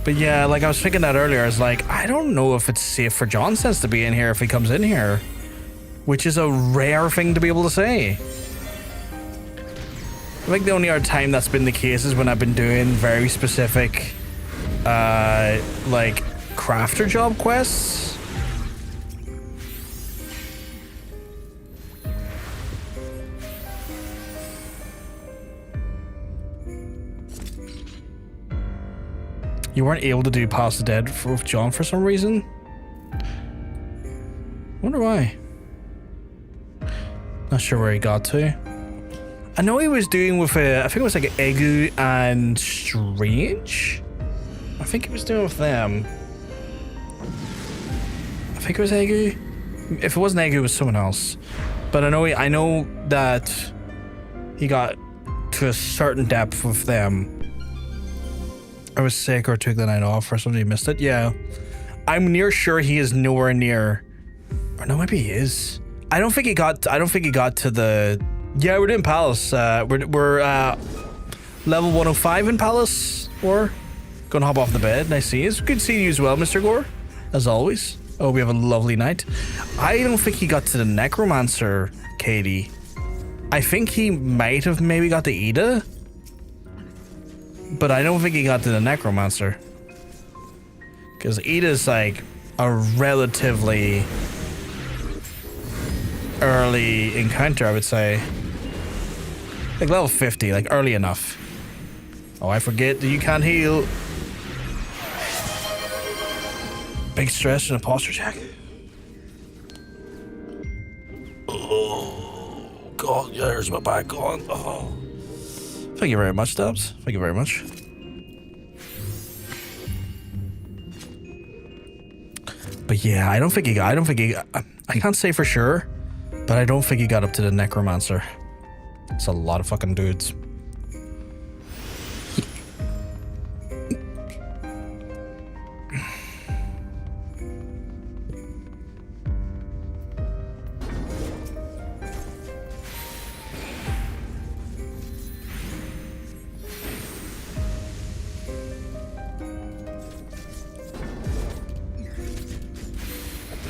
But yeah, like I was thinking that earlier. I was like, I don't know if it's safe for Jonsense to be in here if he comes in here, which is a rare thing to be able to say. I think the only other time that's been the case is when I've been doing very specific, like crafter job quests. You weren't able to do Past the Dead with John for some reason? Wonder why. Not sure where he got to. I know he was doing with I think it was like Egu and Strange. I think he was doing with them. I think it was Egu. If it wasn't Egu, it was someone else. But I know that he got to a certain depth with them. I was sick or took the night off or somebody missed it. Yeah. I'm near sure he is nowhere near. Or no, maybe he is. I don't think he got to the. Yeah, we're doing Palace. We're level 105 in Palace. Or gonna hop off the bed. Nice to see you. Good seeing you as well, Mr. Gore. As always. Oh, we have a lovely night. I don't think he got to the Necromancer, Katie. I think he might have maybe got to Edda. But I don't think he got to the Necromancer. Because Edda's like a relatively early encounter, I would say. Like level 50, like early enough. Oh, I forget that you can't heal. Big stress and a posture check. Oh, God, yeah, there's my back going. Oh. Thank you very much, Stubbs. Thank you very much. But yeah, I can't say for sure, but I don't think he got up to the Necromancer. It's a lot of fucking dudes.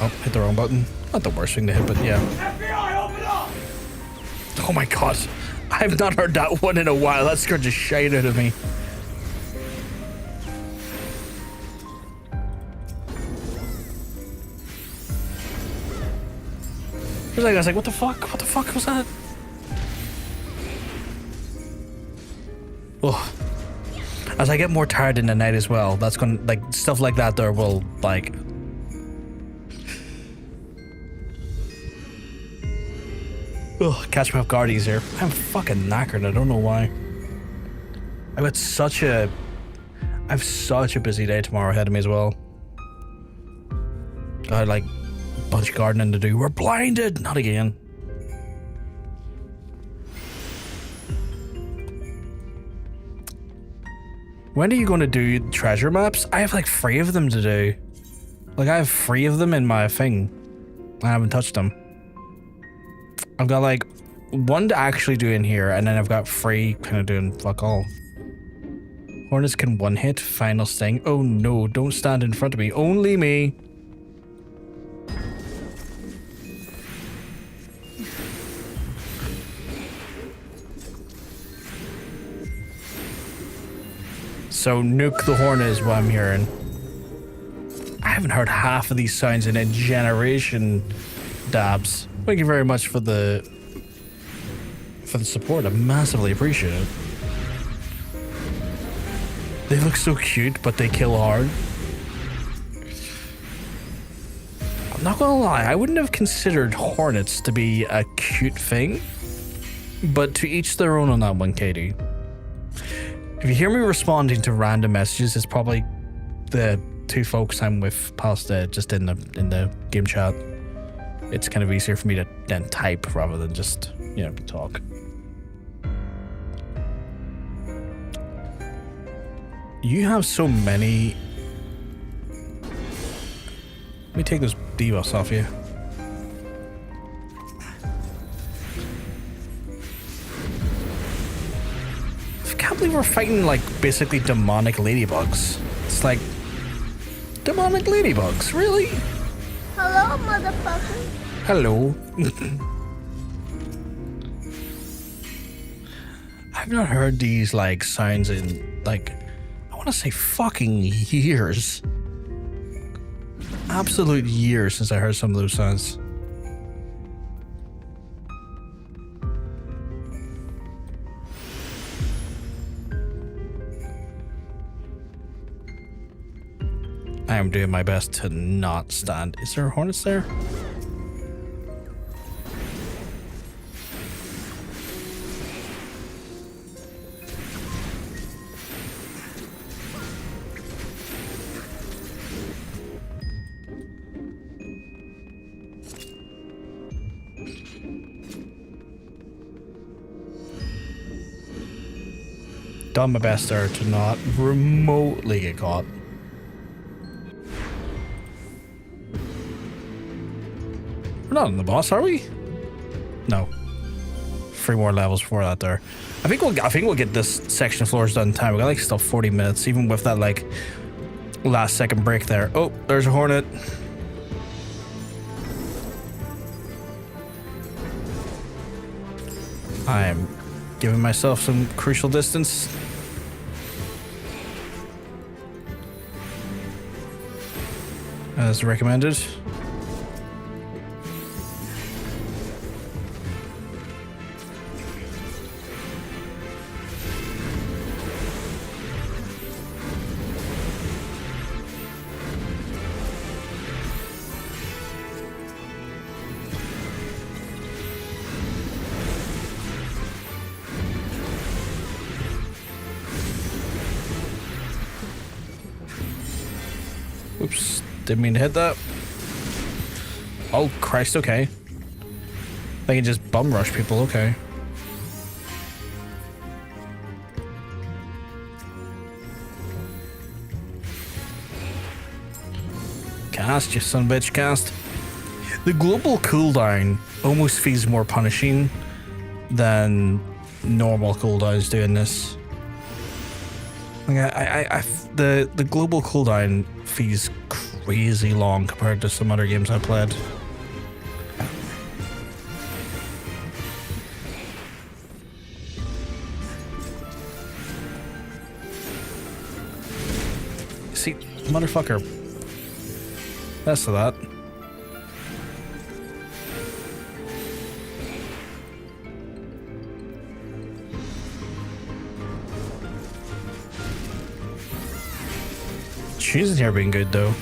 Oh, hit the wrong button. Not the worst thing to hit, but yeah. FBI, open up! Oh my god. I've not heard that one in a while. That scared the shit out of me. I was like, what the fuck? What the fuck was that? Oh. As I get more tired in the night as well, that's gonna, like, stuff like that there will, like... Ugh, catch me off guard easier. I'm fucking knackered, I don't know why. I have such a busy day tomorrow ahead of me as well. Got like a bunch of gardening to do. We're blinded! Not again. When are you going to do treasure maps? I have like 3 of them to do. Like I have 3 of them in my thing. I haven't touched them. I've got like 1 to actually do in here, and then I've got 3 kind of doing fuck all. Hornets can 1-hit, final sting. Oh no, don't stand in front of me. Only me. So nuke the hornet is what I'm hearing. I haven't heard half of these sounds in a generation, Dabs. Thank you very much for the support. I massively appreciate it. They look so cute, but they kill hard. I'm not gonna lie, I wouldn't have considered hornets to be a cute thing, but to each their own on that one, Katie. If you hear me responding to random messages, it's probably the 2 folks I'm with past just in the game chat. It's kind of easier for me to then type rather than just Yeah, we talk. You have so many. Let me take those debuffs off you. I can't believe we're fighting like basically demonic ladybugs. It's like demonic ladybugs, really? Hello, motherfucker. Hello. I've not heard these like sounds in like I want to say fucking years. Absolute years since I heard some of those sounds. I am doing my best to not stand. Is there hornets there? Done my best there to not remotely get caught. We're not on the boss, are we? No. 3 more levels before that there. I think we'll get this section of floors done in time. We got like still 40 minutes, even with that like last second break there. Oh, there's a hornet. I am giving myself some crucial distance. As recommended. Oops, didn't mean to hit that. Oh Christ, okay. They can just bum rush people, okay. Cast, you son of a bitch, cast. The global cooldown almost feels more punishing than normal cooldowns doing this. Like the global cooldown feels crazy long compared to some other games I played. See, motherfucker. That's to that. She's in here being good though.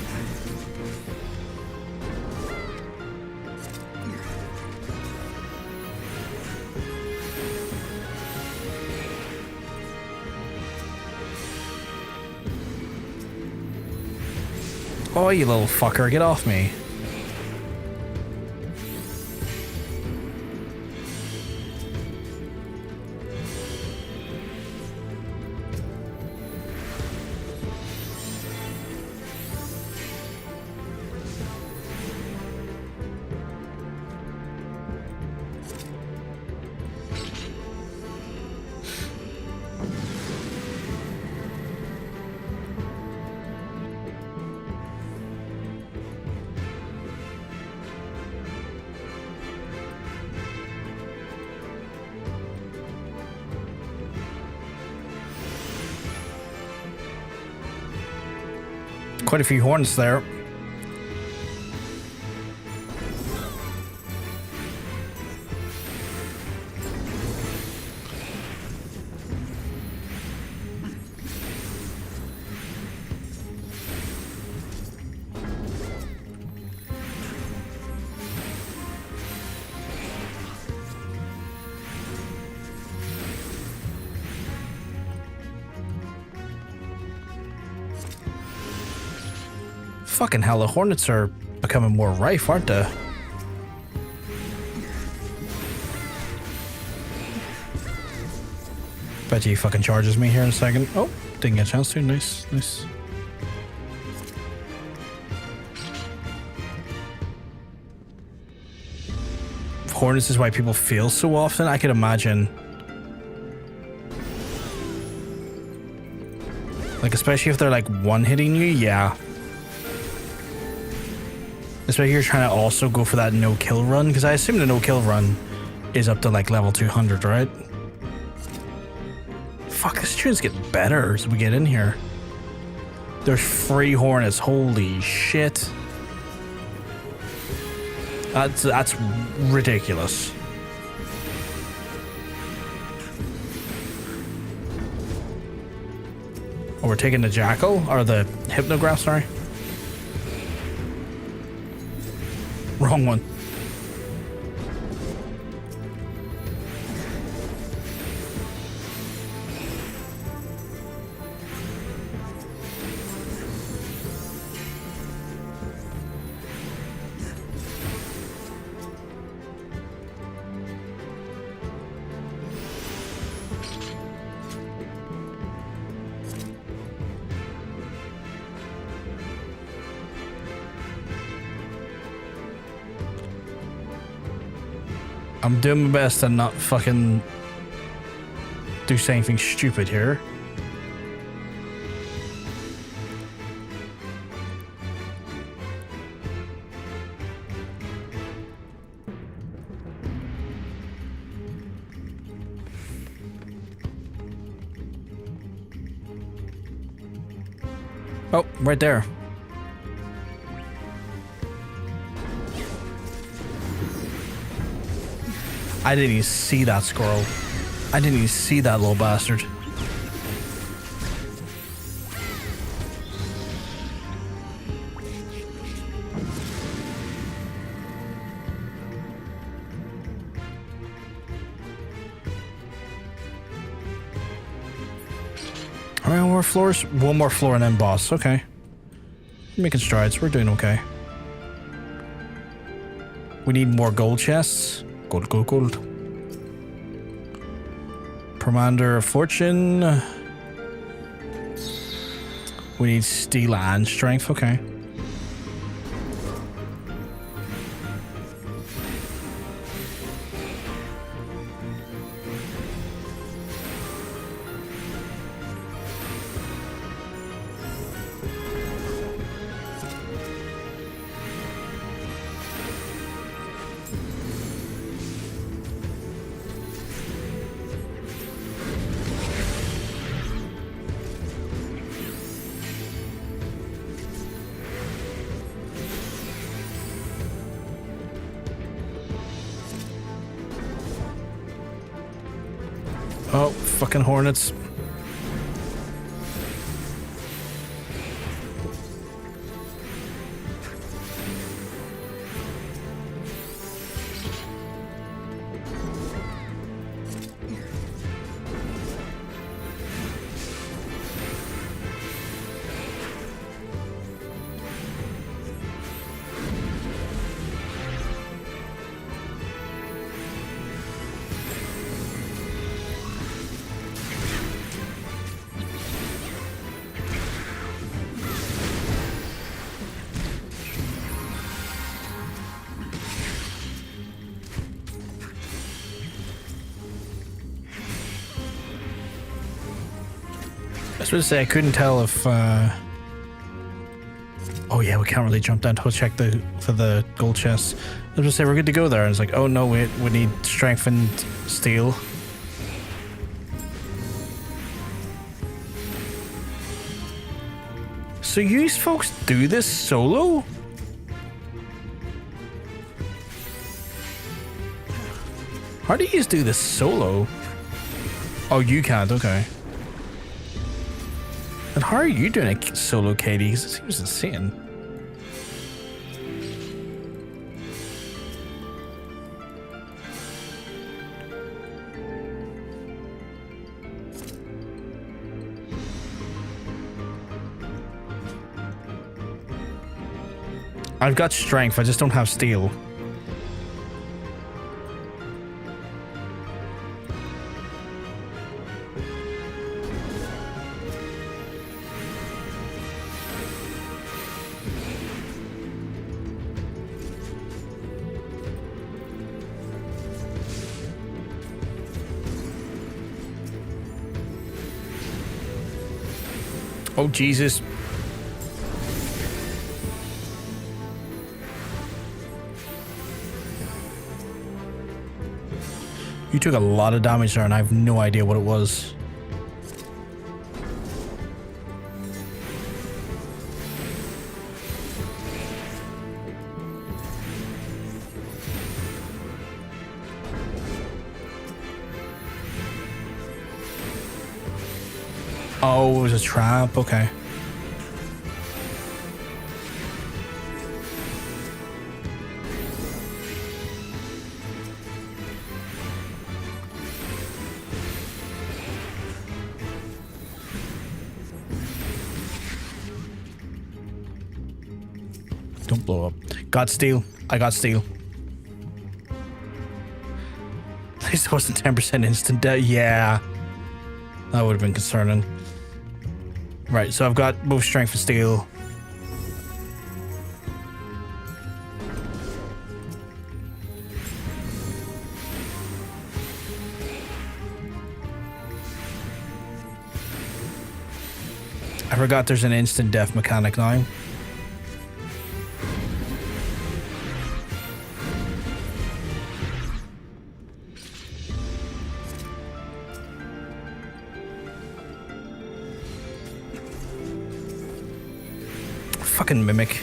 Oh, you little fucker, get off me. Quite a few horns there. Fucking hell, the hornets are becoming more rife, aren't they? Bet he fucking charges me here in a second. Oh, didn't get a chance to. Nice, nice. Hornets is why people fail so often. I could imagine. Like, especially if they're like one-hitting you, yeah. Especially if you're trying to also go for that no-kill run, because I assume the no-kill run is up to like level 200, right? Fuck, this tune's getting better as we get in here. There's 3 hornets, holy shit. That's ridiculous. Oh, we're taking the jackal, or the hypnograph, sorry. Wrong one. I'm doing my best to not fucking do anything stupid here. Oh, right there. I didn't even see that squirrel. I didn't even see that little bastard. How many more floors? One more floor and then boss. Okay. Making strides. We're doing okay. We need more gold chests. Gold, gold, gold. Commander of Fortune. We need steel and strength. Okay. Oh, fucking hornets. I was going to say I couldn't tell if oh yeah, we can't really jump down to check for the gold chests. I was going to say we're good to go there, and it's like, oh no, wait, we need strength and steel. So you folks do this solo? How do you do this solo? Oh, you can't, okay. And how are you doing it solo, Katie? Because it seems insane. I've got strength, I just don't have steel. Oh, Jesus. You took a lot of damage there, and I have no idea what it was. Oh, it was a trap. Okay. Don't blow up. Got steel. I got steel. At least it wasn't 10% instant death. Yeah. That would have been concerning. Right, so I've got both strength and steel. I forgot there's an instant death mechanic now. Fucking mimic.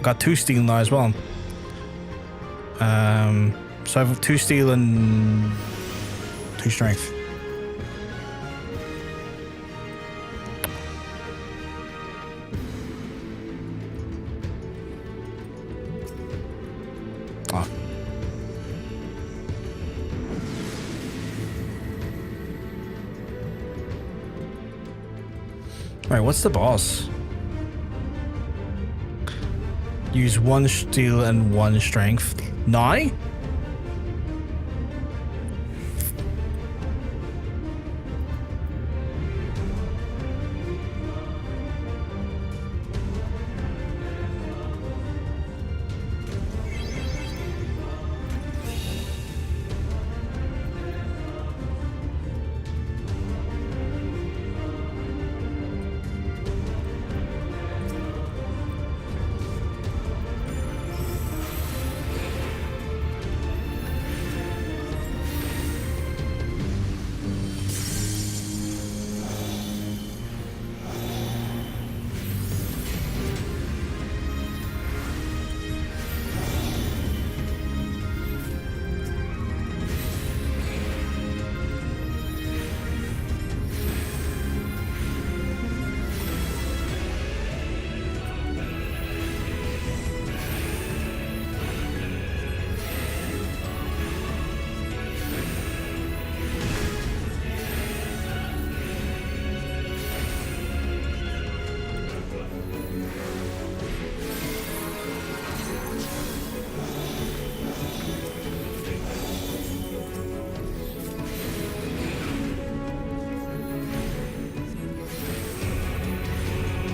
Got 2 steel now as well. So I have 2 steel and 2 strength. Oh. Alright, what's the boss? Use 1 steel and 1 strength. Now?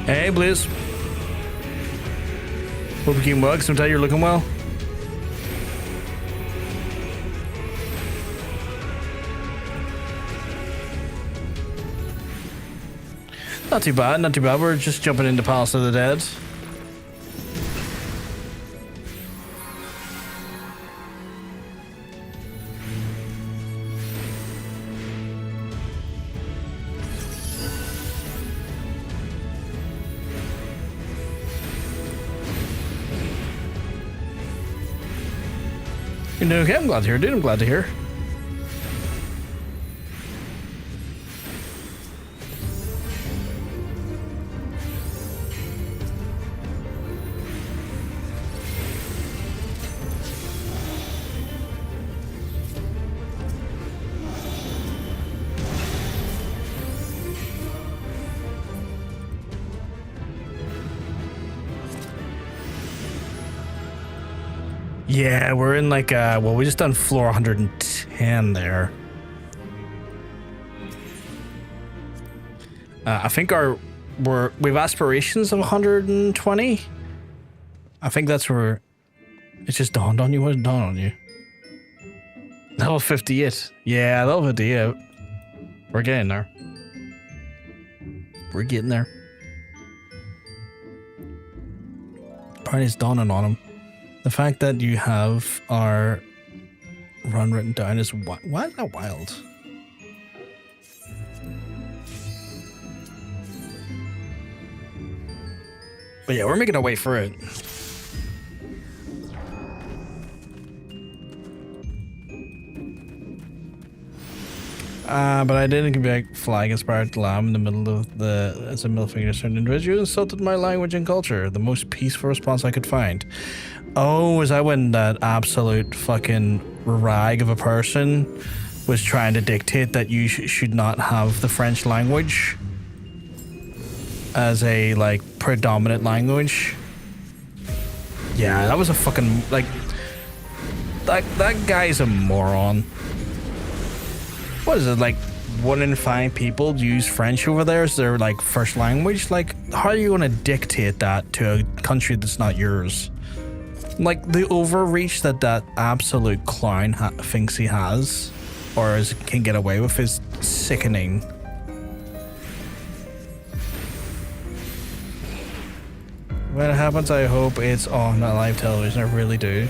Hey, Blizz. Hope you keep well. Sometimes you're looking well. Not too bad, not too bad. We're just jumping into Palace of the Dead. You know, okay, I'm glad to hear, dude. I'm glad to hear. Yeah, we're in like, well, we just done floor 110 there. I think we have aspirations of 120. I think that's where it just dawned on you. What dawned on you? Level 58. Yeah, level 58. We're getting there. We're getting there. Part is dawning on him. The fact that you have our run written down is why is that wild? But yeah, we're making our way through it. But I didn't be like flag inspired lamb in the middle of the as a middle finger to certain individual insulted my language and culture. The most peaceful response I could find. Oh, is that when that absolute fucking rag of a person was trying to dictate that you should not have the French language as a like predominant language? Yeah, that was a fucking like that guy's a moron. What is it, like 1 in 5 people use French over there as their like first language? Like, how are you going to dictate that to a country that's not yours? Like, the overreach that absolute clown thinks he has or can get away with is sickening. When it happens, I hope it's on live television. I really do.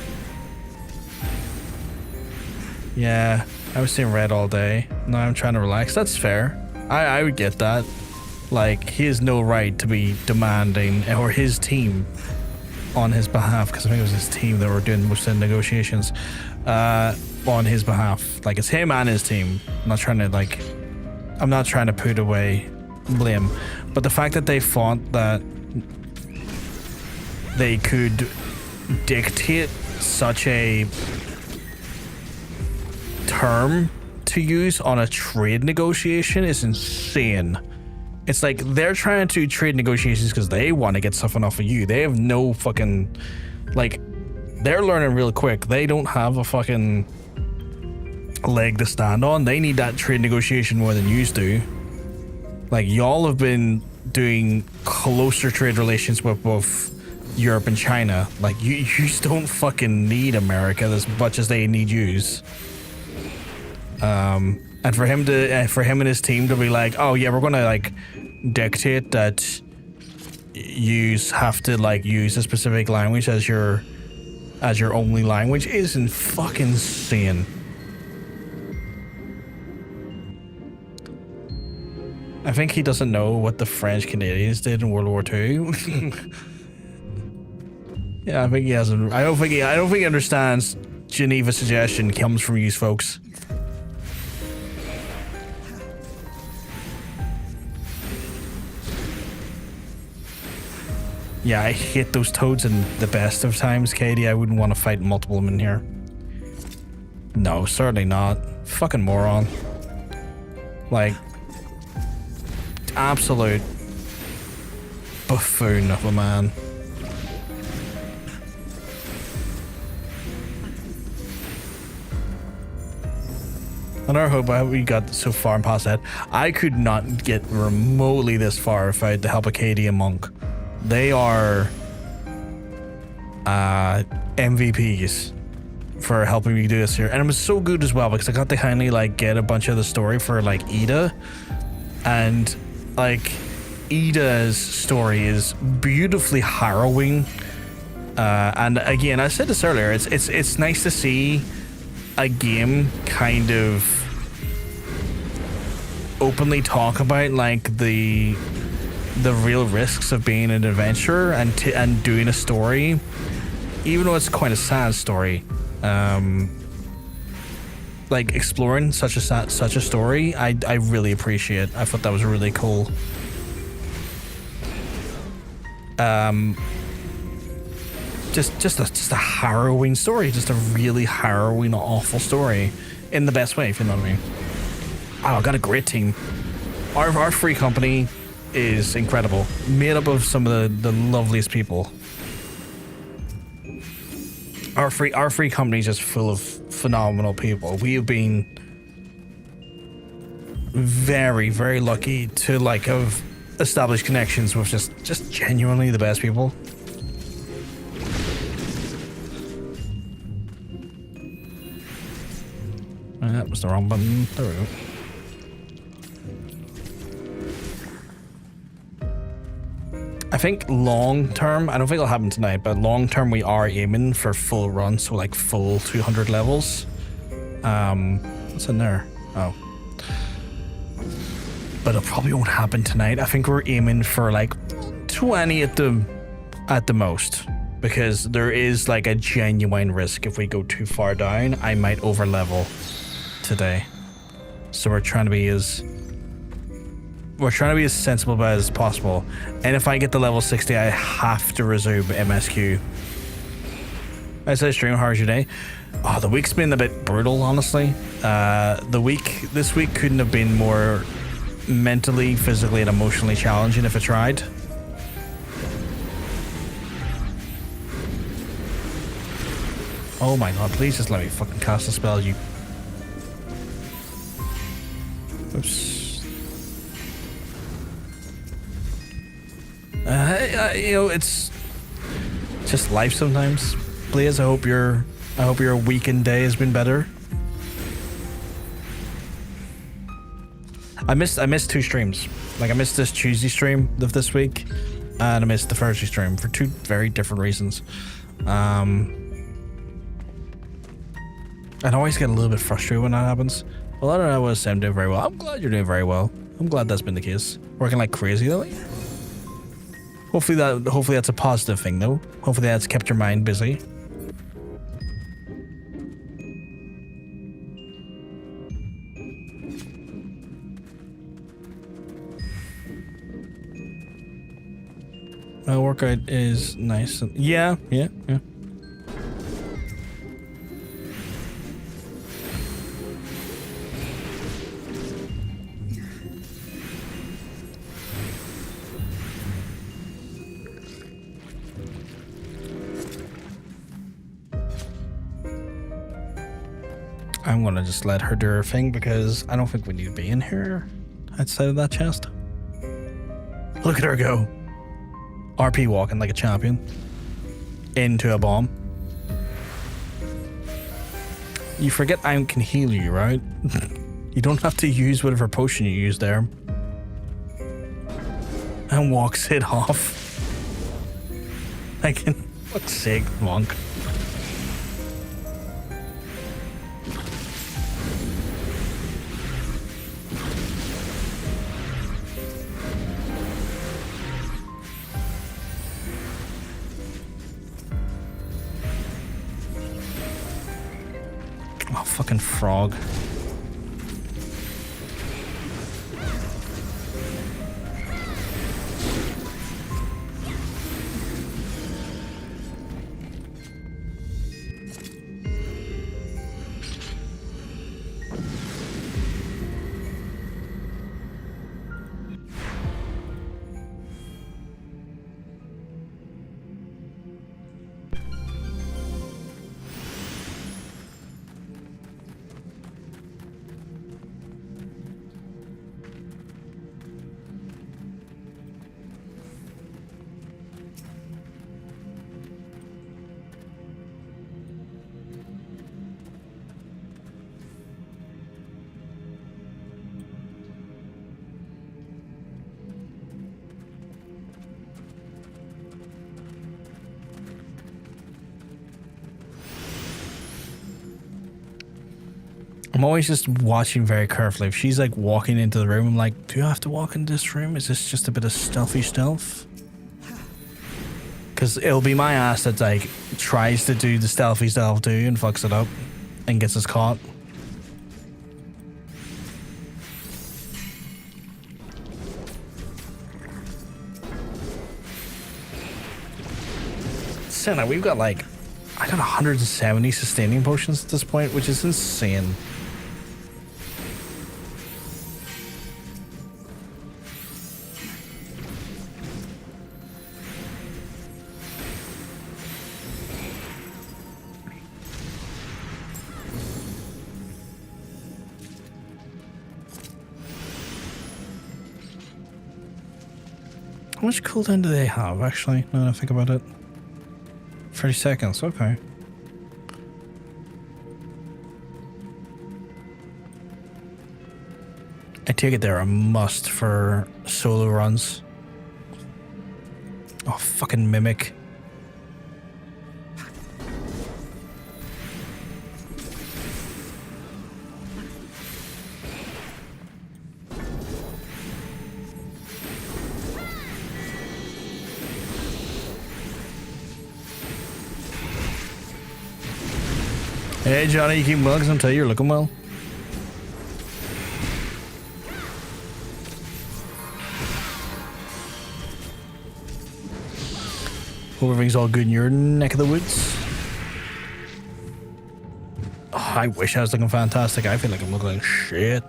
Yeah. I was seeing red all day. Now I'm trying to relax. That's fair. I would get that. Like, he has no right to be demanding, or his team on his behalf, because I think it was his team that were doing most of the negotiations on his behalf. Like, it's him and his team. I'm not trying to put away blame. But the fact that they thought that they could dictate such a term to use on a trade negotiation is insane. It's like they're trying to trade negotiations because they want to get something off of you. They have no fucking, like, they're learning real quick. They don't have a fucking leg to stand on. They need that trade negotiation more than yous do. Like, y'all have been doing closer trade relations with both Europe and China. Like, you don't fucking need America as much as they need yous. And for him and his team to be like, oh yeah, we're gonna like dictate that you have to like use a specific language as your only language isn't fucking insane. I think he doesn't know what the French Canadians did in World War II. Yeah, I think he hasn't. I don't think he understands. Geneva suggestion comes from you folks. Yeah, I hate those toads in the best of times, Katie. I wouldn't want to fight multiple of them in here. No, certainly not. Fucking moron. Like, absolute buffoon of a man. And I hope we got so far and past that. I could not get remotely this far if I had the help of Katie and Monk. They are MVPs for helping me do this here. And it was so good as well because I got to kindly like get a bunch of the story for like Edda. And like Edda's story is beautifully harrowing. And again, I said this earlier, it's nice to see a game kind of openly talk about like the real risks of being an adventurer and doing a story, even though it's quite a sad story. Like exploring such a story, I really appreciate. I thought that was really cool. Just a harrowing story, just a really harrowing, awful story, in the best way, if you know what I mean. Oh, I got a great team. Our free company is incredible, made up of some of the loveliest people. Our free company is just full of phenomenal people. We have been very, very lucky to like have established connections with just genuinely the best people. was the wrong button. There we go. I think long term, I don't think it'll happen tonight, but long term we are aiming for full run, so like full 200 levels. What's in there? Oh. But it probably won't happen tonight. I think we're aiming for like 20 at the most, because there is like a genuine risk if we go too far down, I might over level today. So we're trying to be as sensible about it as possible. And if I get to level 60, I have to resume MSQ. I said, stream, how was your day? Oh, the week's been a bit brutal, honestly. This week couldn't have been more mentally, physically, and emotionally challenging if I tried. Oh my god, please just let me fucking cast a spell, you... Oops. You know, it's just life sometimes. Blaze, I hope your weekend day has been better. I missed 2 streams. Like, I missed this Tuesday stream of this week, and I missed the Thursday stream for 2 very different reasons. I'd always get a little bit frustrated when that happens. Well, I don't know, I was saying I'm doing very well. I'm glad you're doing very well. I'm glad that's been the case. Working like crazy though. Hopefully that's a positive thing though. Hopefully that's kept your mind busy. My workout is nice. Yeah. I'm gonna just let her do her thing because I don't think we need to be in here outside of that chest. Look at her go. RP walking like a champion into a bomb. You forget I can heal you, right? You don't have to use whatever potion you use there. And walks it off. I can... Fuck's sake, monk. Oh, fucking frog. I'm always just watching very carefully. If she's like walking into the room, I'm like, do you have to walk into this room? Is this just a bit of stealthy stealth? Because it'll be my ass that like tries to do the stealthy stealth too and fucks it up and gets us caught. Senna, we've got like, I got 170 sustaining potions at this point, which is insane. How much cooldown do they have, actually, now that I think about it? 30 seconds, okay. I take it they're a must for solo runs. Oh, fucking Mimic. Hey Johnny, you keep well because I'm telling you, you're looking well. Hope everything's all good in your neck of the woods. Oh, I wish I was looking fantastic. I feel like I'm looking like shit.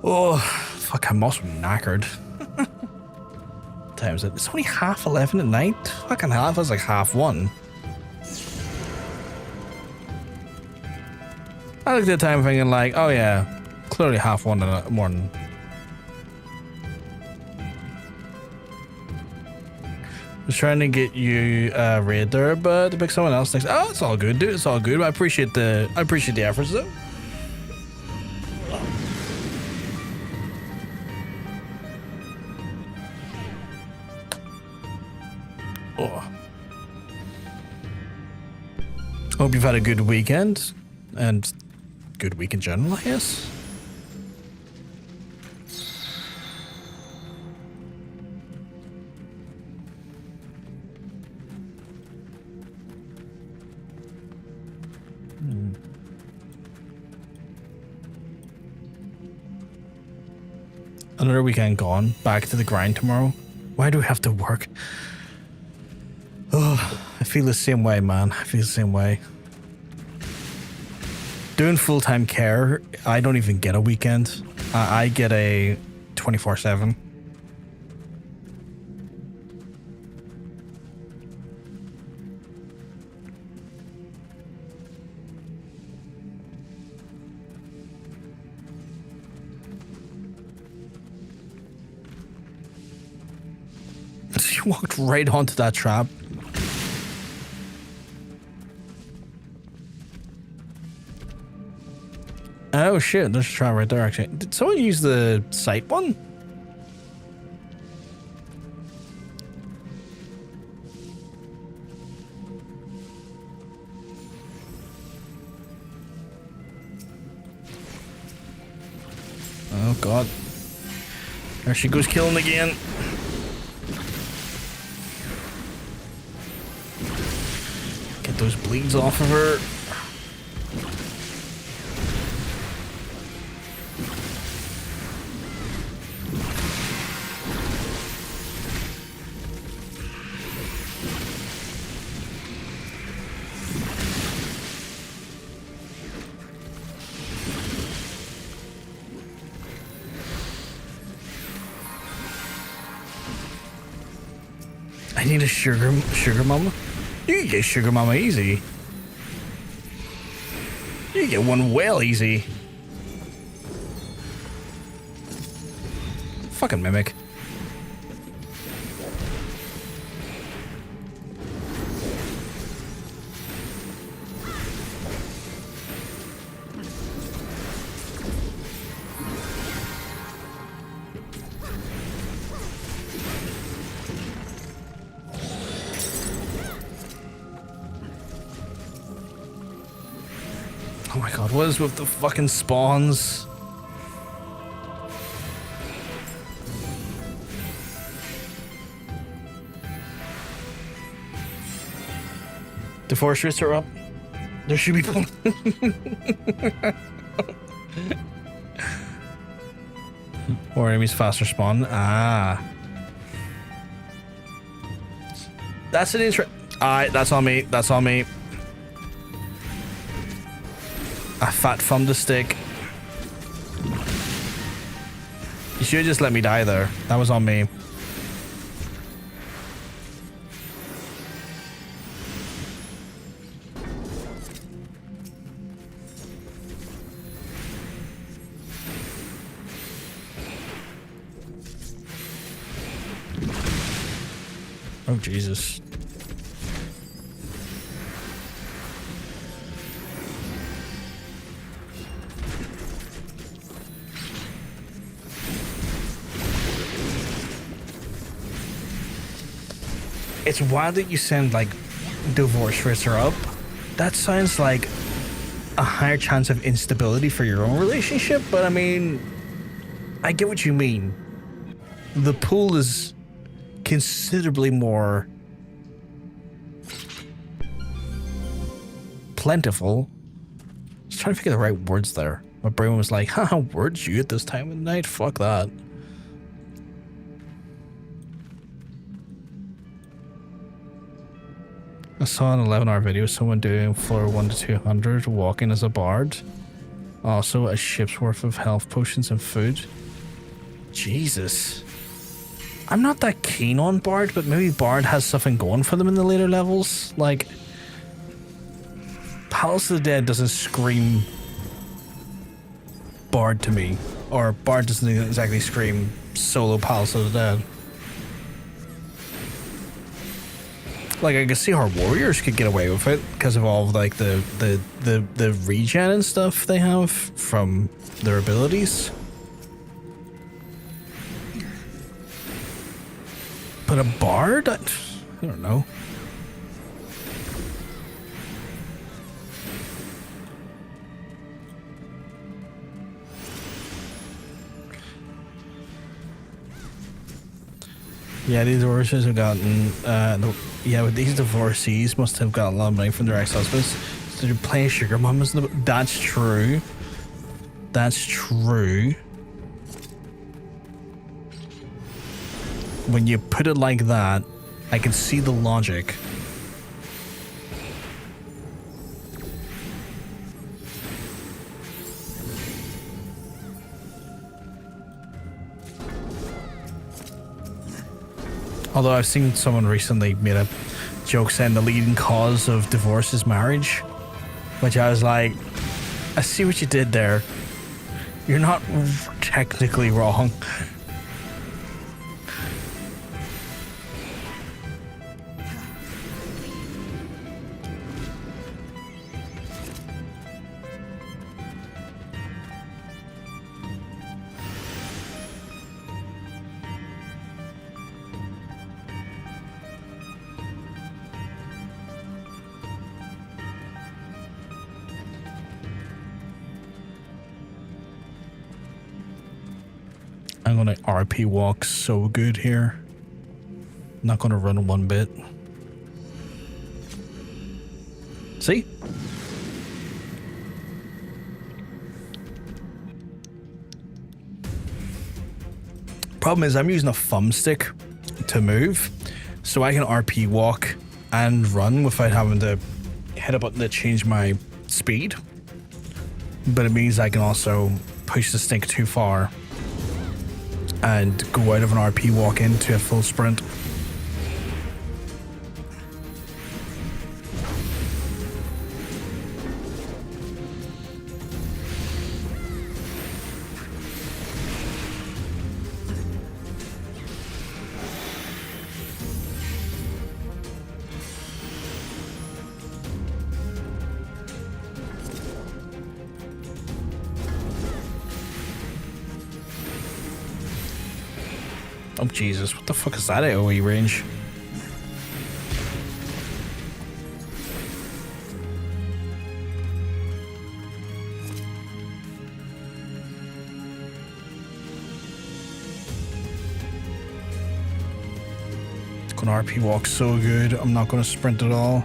Oh, fuck, I must be knackered. What time is it? It's only 11:30 at night. Fucking hell, it feels like 1:30. I looked at the time thinking like, oh yeah, clearly 1:30 in the morning. I was trying to get you raid there, but to pick someone else next. Oh, it's all good, dude. It's all good. I appreciate the efforts though. Oh. Hope you've had a good weekend and good week in general, I guess. Another weekend gone. Back to the grind tomorrow. Why do we have to work? Oh, I feel the same way, man. I feel the same way. Doing full-time care, I don't even get a weekend. I get a 24/7. She walked right onto that trap. Oh shit, there's a trap right there actually. Did someone use the sight one? Oh god. There she goes killing again. Get those bleeds off of her. I need a sugar mama. You can get sugar mama easy. You can get one well easy. Fucking Mimic. Oh my god, what is with the fucking spawns? The forest roots are up. There should be or enemies faster spawn. Ah. That's an intro. Alright, that's on me. That's on me. I fat thumbed the stick. You should just let me die there. That was on me. Oh, Jesus. It's wild that you send like divorce rates are up. That sounds like a higher chance of instability for your own relationship, but I mean, I get what you mean. The pool is considerably more plentiful. I was trying to figure the right words there. My brain was like, haha, words you at this time of the night? Fuck that. I saw an 11-hour video of someone doing floor 1 to 200 walking as a bard. Also a ship's worth of health potions and food. Jesus. I'm not that keen on bard, but maybe bard has something going for them in the later levels. Like, Palace of the Dead doesn't scream bard to me. Or bard doesn't exactly scream solo Palace of the Dead. Like, I can see how warriors could get away with it because of all of, like, the regen and stuff they have from their abilities. But a bard? I don't know. Yeah, these divorces have gotten, but these divorcees must have gotten a lot of money from their ex-husbands. So they're playing sugar mamas. That's true. That's true. When you put it like that, I can see the logic. Although I've seen someone recently made a joke saying the leading cause of divorce is marriage, which I was like, I see what you did there. You're not technically wrong. I'm gonna RP walk so good here. Not gonna run one bit. See? Problem is I'm using a thumbstick to move, so I can RP walk and run without having to hit a button to change my speed. But it means I can also push the stick too far and go out of an RP walk into a full sprint. Oh Jesus, what the fuck is that AoE range? Gonna RP walk so good, I'm not gonna sprint at all.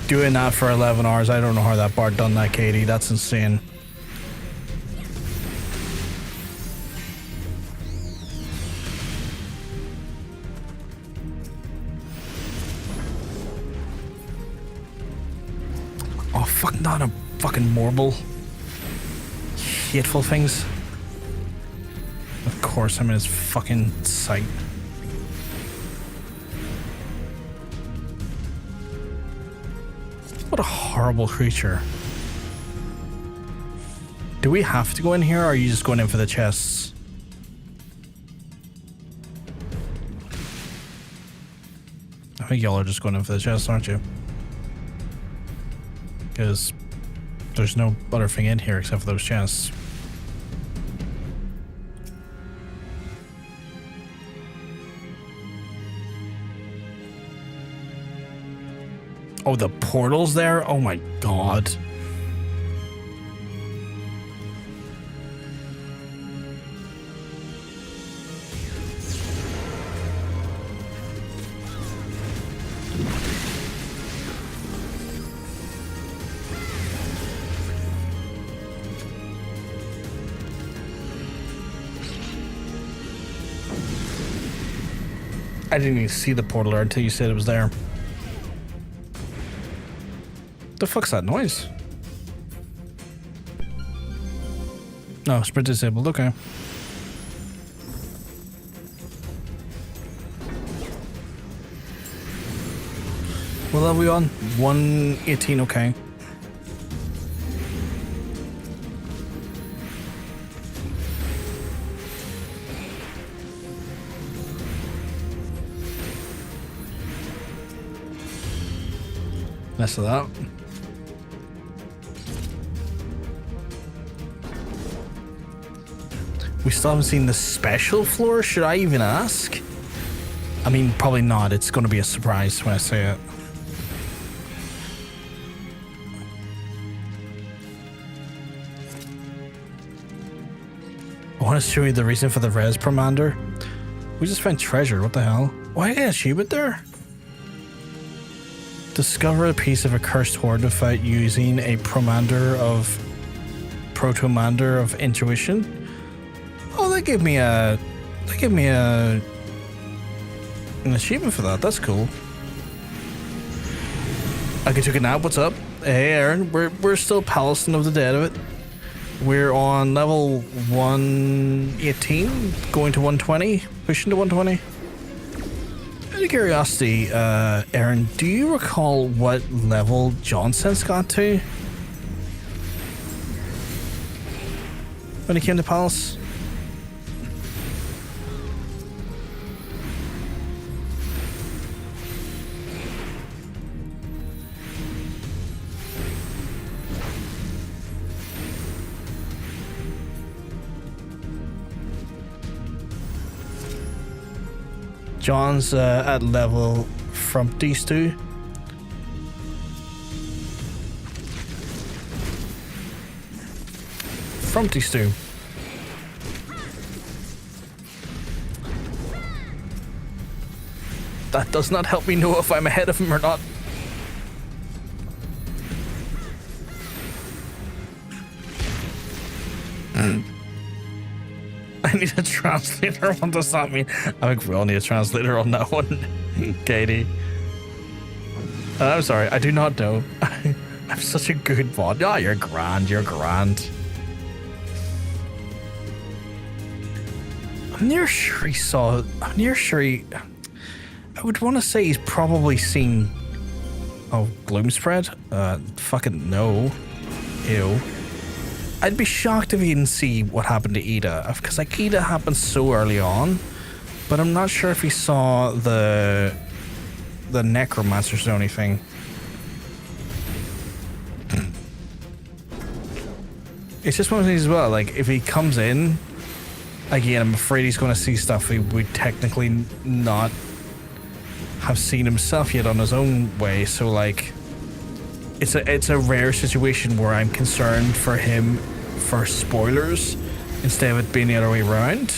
Doing that for 11 hours, I don't know how that bard done that, Katie. That's insane. Oh, fuck, not a fucking marble. Hateful things. Of course, I'm in his fucking sight. What a horrible creature. Do we have to go in here, or are you just going in for the chests? think y'all are just going in for the chest, aren't you? Because there's no other thing in here except for those chests. Oh, the portal's there? Oh my god. I didn't even see the portal until you said it was there. The fuck's that noise? No, sprint disabled, okay. What level are we on? 118, okay. Less of that. We still haven't seen the special floor. Should I even ask? I mean, probably not. It's going to be a surprise when I say it. I want to show you the reason for the res Promander. We just found treasure. What the hell? Why did I achieve it there? Discover a piece of a cursed horde without using a Promander of intuition. Oh, they gave me an achievement for that. That's cool. I took a nap. What's up? Hey, Aaron. We're still Palestine of the Dead of it. We're on level 118, going to 120, pushing to 120. Out of curiosity, Aaron, do you recall what level Jonsense got to when he came to Palace? John's at level from these two. From these two. That does not help me know if I'm ahead of him or not. I need a translator. What does that mean? I think we all need a translator on that one. Katie. I'm sorry, I do not know. I'm such a good bot. Oh, you're grand, you're grand. I'm near sure he... I would want to say he's probably seen... Oh, Gloom Spread? Fucking no. Ew. I'd be shocked if he didn't see what happened to Edda, because like Edda happened so early on, but I'm not sure if he saw the Necromancer or anything. It's just one of these as well, like if he comes in, again, I'm afraid he's going to see stuff he would technically not have seen himself yet on his own way, so like it's a rare situation where I'm concerned for him for spoilers instead of it being the other way around.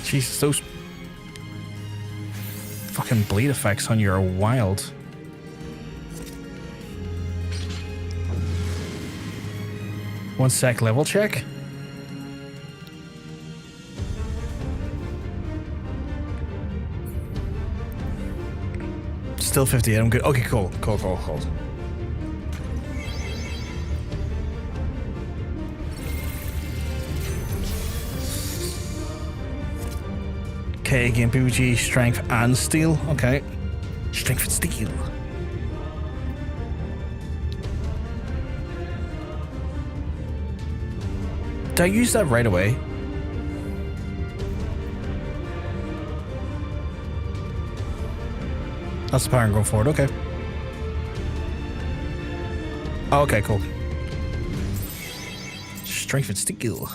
Jesus, those fucking bleed effects on you are wild. One sec, level check. Still 58, I'm good. Okay, cool. Okay, again, PVG, strength and steel. Okay. Strength and steel. Did I use that right away? That's the power and go forward. Okay. Okay, cool. Strength and steel.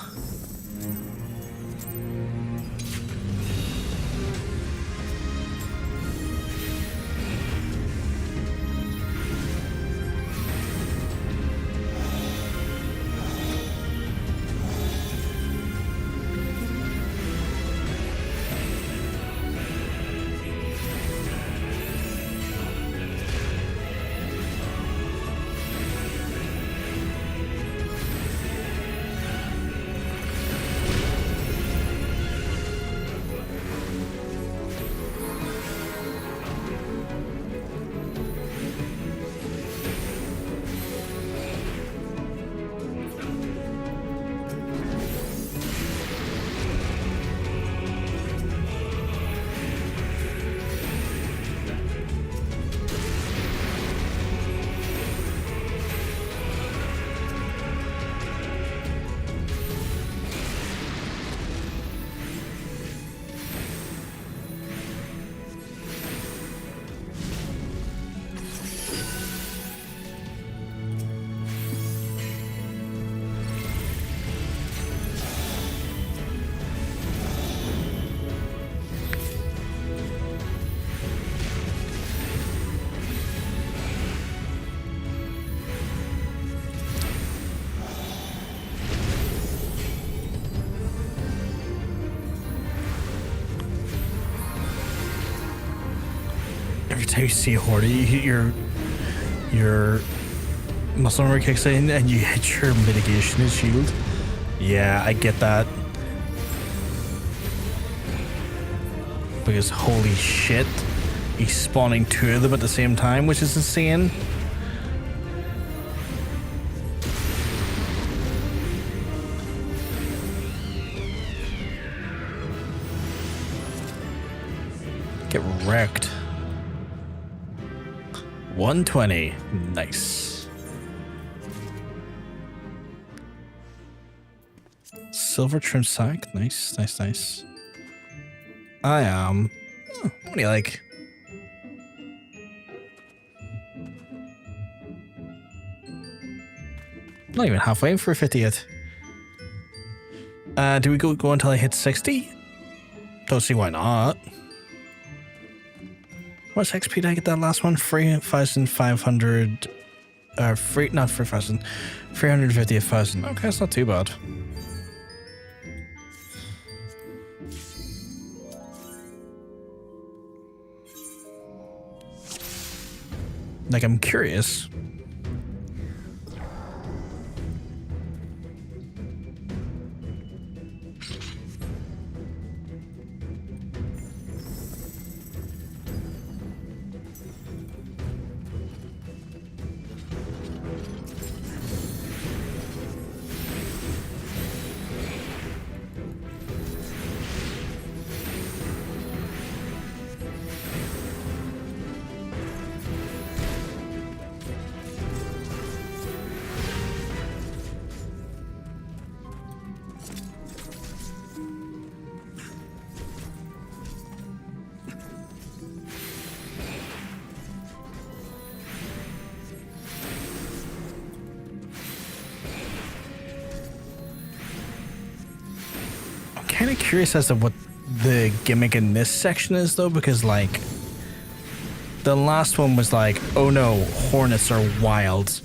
Every time you see a horde, you hit your muscle memory kicks in and you hit your mitigation and shield. Yeah, I get that. Because holy shit, he's spawning two of them at the same time, which is insane. Get wrecked. 120. Nice. Silver trim sack. Nice, nice, nice. I am. What do you like? Not even halfway for 50th. Do we go until I hit 60? Don't see why not. How much XP did I get that last one? 3,500. Not 3,000. 350,000. Okay, that's not too bad. Like, I'm curious. Kind of curious as to what the gimmick in this section is though, because like the last one was like, oh no, hornets are wild,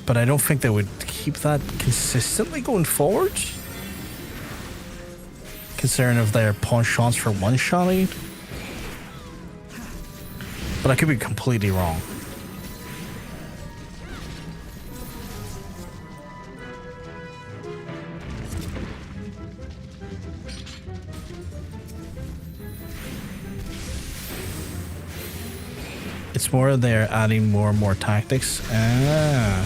but I don't think they would keep that consistently going forward, considering of their penchants for one-shotting. But I could be completely wrong. It's more they're adding more and more tactics. Ah.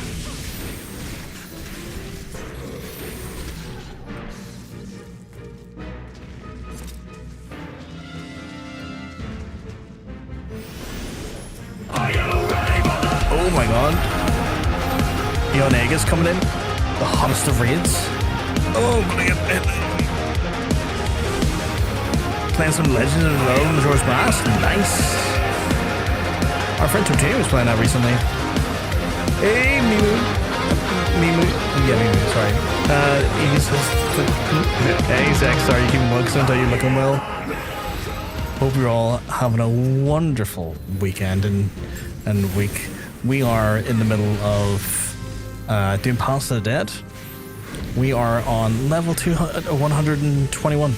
god. Eon Aegis coming in. The hottest of raids. Oh, gonna get hit. Playing some Legends of Love and Majora's Mask. Nice. Our friend Tortilla was playing that recently. Hey, Mimu. Yeah, Mimu, sorry. He says, hey, Zach, sorry, you keep mugs until you're looking well. Hope you're all having a wonderful weekend and week. We are in the middle of doing Past of the Dead. We are on level 121.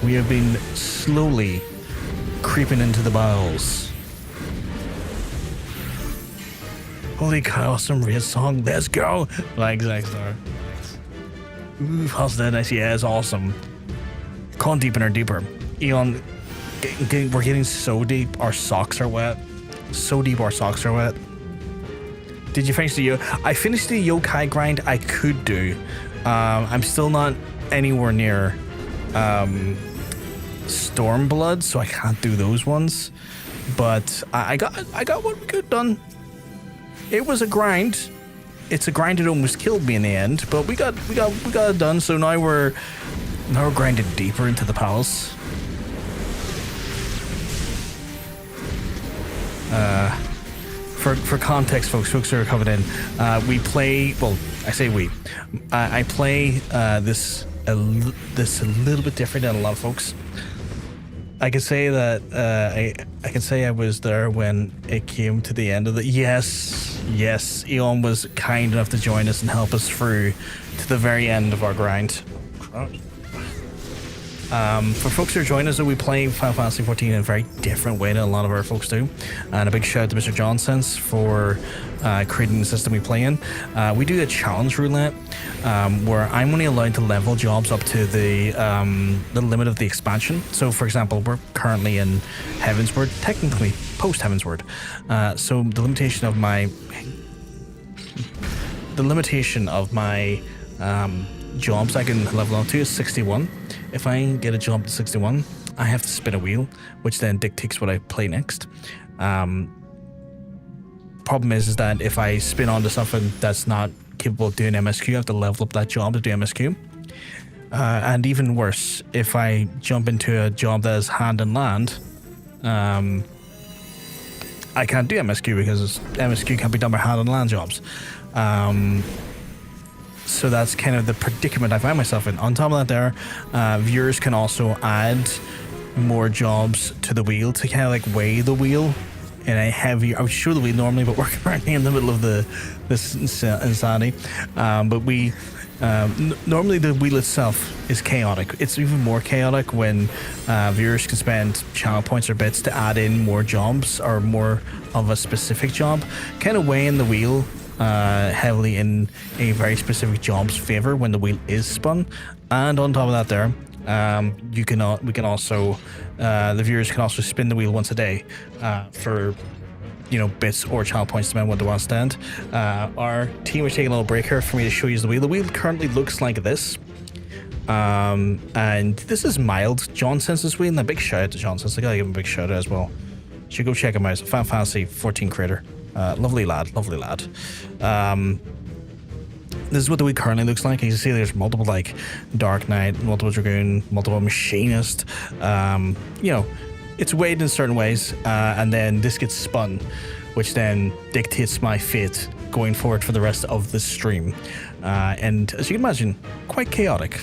We have been slowly creeping into the bowels. Holy cow, some raid song, let's go! Like Zack Star. Ooh, Past of the Dead, nice, yeah, it's awesome. Calling deeper and deeper. Eon, we're getting so deep, our socks are wet. So deep, our socks are wet. Did you finish the I finished the yokai grind I could do. I'm still not anywhere near Stormblood, so I can't do those ones. But I got what we could done. It was a grind. It's a grind that almost killed me in the end, but we got it done. So now we're grinding deeper into the palace. For context, folks who are coming in, we play. Well, I say we. I play this a little bit different than a lot of folks. I can say that I can say I was there when it came to the end of the. Yes, Eon was kind enough to join us and help us through to the very end of our grind. For folks who are joining us, we play Final Fantasy XIV in a very different way than a lot of our folks do. And a big shout out to Mr. Jonsense for creating the system we play in. We do a challenge roulette where I'm only allowed to level jobs up to the limit of the expansion. So, for example, we're currently in Heavensward, technically post Heavensward. So the limitation of my jobs I can level up to is 61. If I get a job to 61, I have to spin a wheel, which then dictates what I play next. Problem is that if I spin onto something that's not capable of doing MSQ, I have to level up that job to do MSQ. And even worse, if I jump into a job that is hand and land, I can't do MSQ because MSQ can't be done by hand and land jobs. So that's kind of the predicament I find myself in. On top of that viewers can also add more jobs to the wheel to kind of like weigh the wheel in a heavier. I would show the wheel normally, but we're currently in the middle of this insanity. But we normally the wheel itself is chaotic. It's even more chaotic when viewers can spend channel points or bits to add in more jobs or more of a specific job, kind of weighing the wheel heavily in a very specific job's favor when the wheel is spun. And on top of that the viewers can also spin the wheel once a day for bits or channel points depending on what they want to stand. Our team is taking a little break here for me to show you the wheel. The wheel currently looks like this. And this is mild Jonsense's wheel, and a big shout out to Jonsense. I gotta give him a big shout out as well. You should go check him out. He's a Final Fantasy XIV creator. Lovely lad. This is what the wheel currently looks like. You can see there's multiple like Dark Knight, multiple Dragoon, multiple Machinist. It's weighed in certain ways, and then this gets spun, which then dictates my fate going forward for the rest of the stream. And as you can imagine, quite chaotic.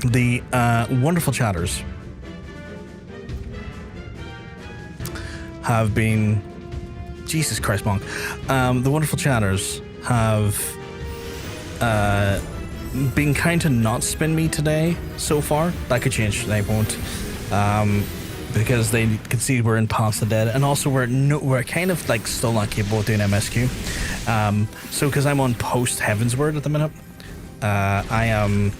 The wonderful chatters have been... Jesus Christ, Monk. The wonderful chatters have been kind to not spin me today so far. That could change at any point. Because they can see we're in Past the Dead, and also we're kind of like still not capable of doing MSQ. So because I'm on post Heavensward at the minute, I'll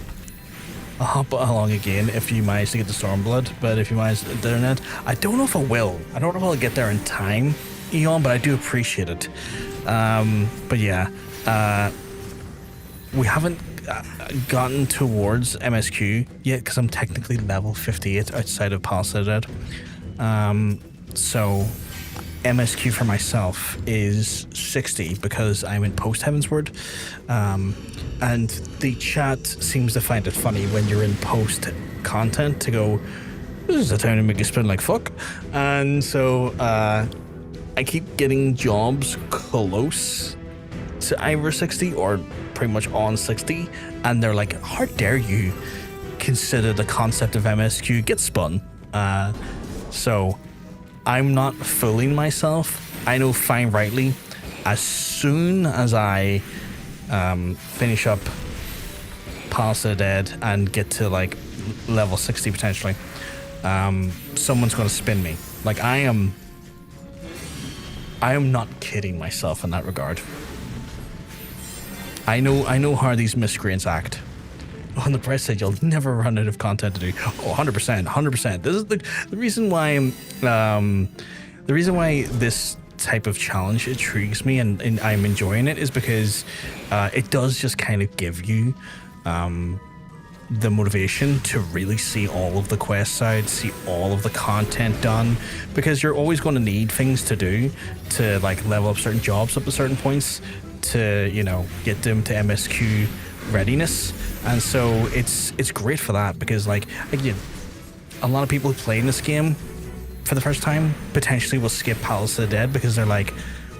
hop along again if you manage to get the Stormblood, but if you manage to do that, I don't know if I will. I don't know if I'll get there in time, Eon, but I do appreciate it. But yeah, we haven't gotten towards MSQ yet because I'm technically level 58 outside of Past the Dead. So MSQ for myself is 60 because I'm in post Heavensward, and the chat seems to find it funny when you're in post content to go, this is the time to make you spin like fuck. And so I keep getting jobs close to either 60 or pretty much on 60, and they're like, how dare you consider the concept of MSQ get spun. So I'm not fooling myself. I know fine rightly, as soon as I finish up Palace of the Dead and get to like level 60 potentially, someone's going to spin me. Like I am not kidding myself in that regard. I know how these miscreants act. On the press side, you'll never run out of content to do. Oh, 100%. This is the reason why this type of challenge intrigues me and I'm enjoying it is because it does just kind of give you the motivation to really see all of the quest sides, see all of the content done, because you're always going to need things to do to like level up certain jobs up to certain points to, you know, get them to MSQ readiness. And so it's great for that because like again, a lot of people who play in this game for the first time potentially will skip Palace of the Dead because they're like,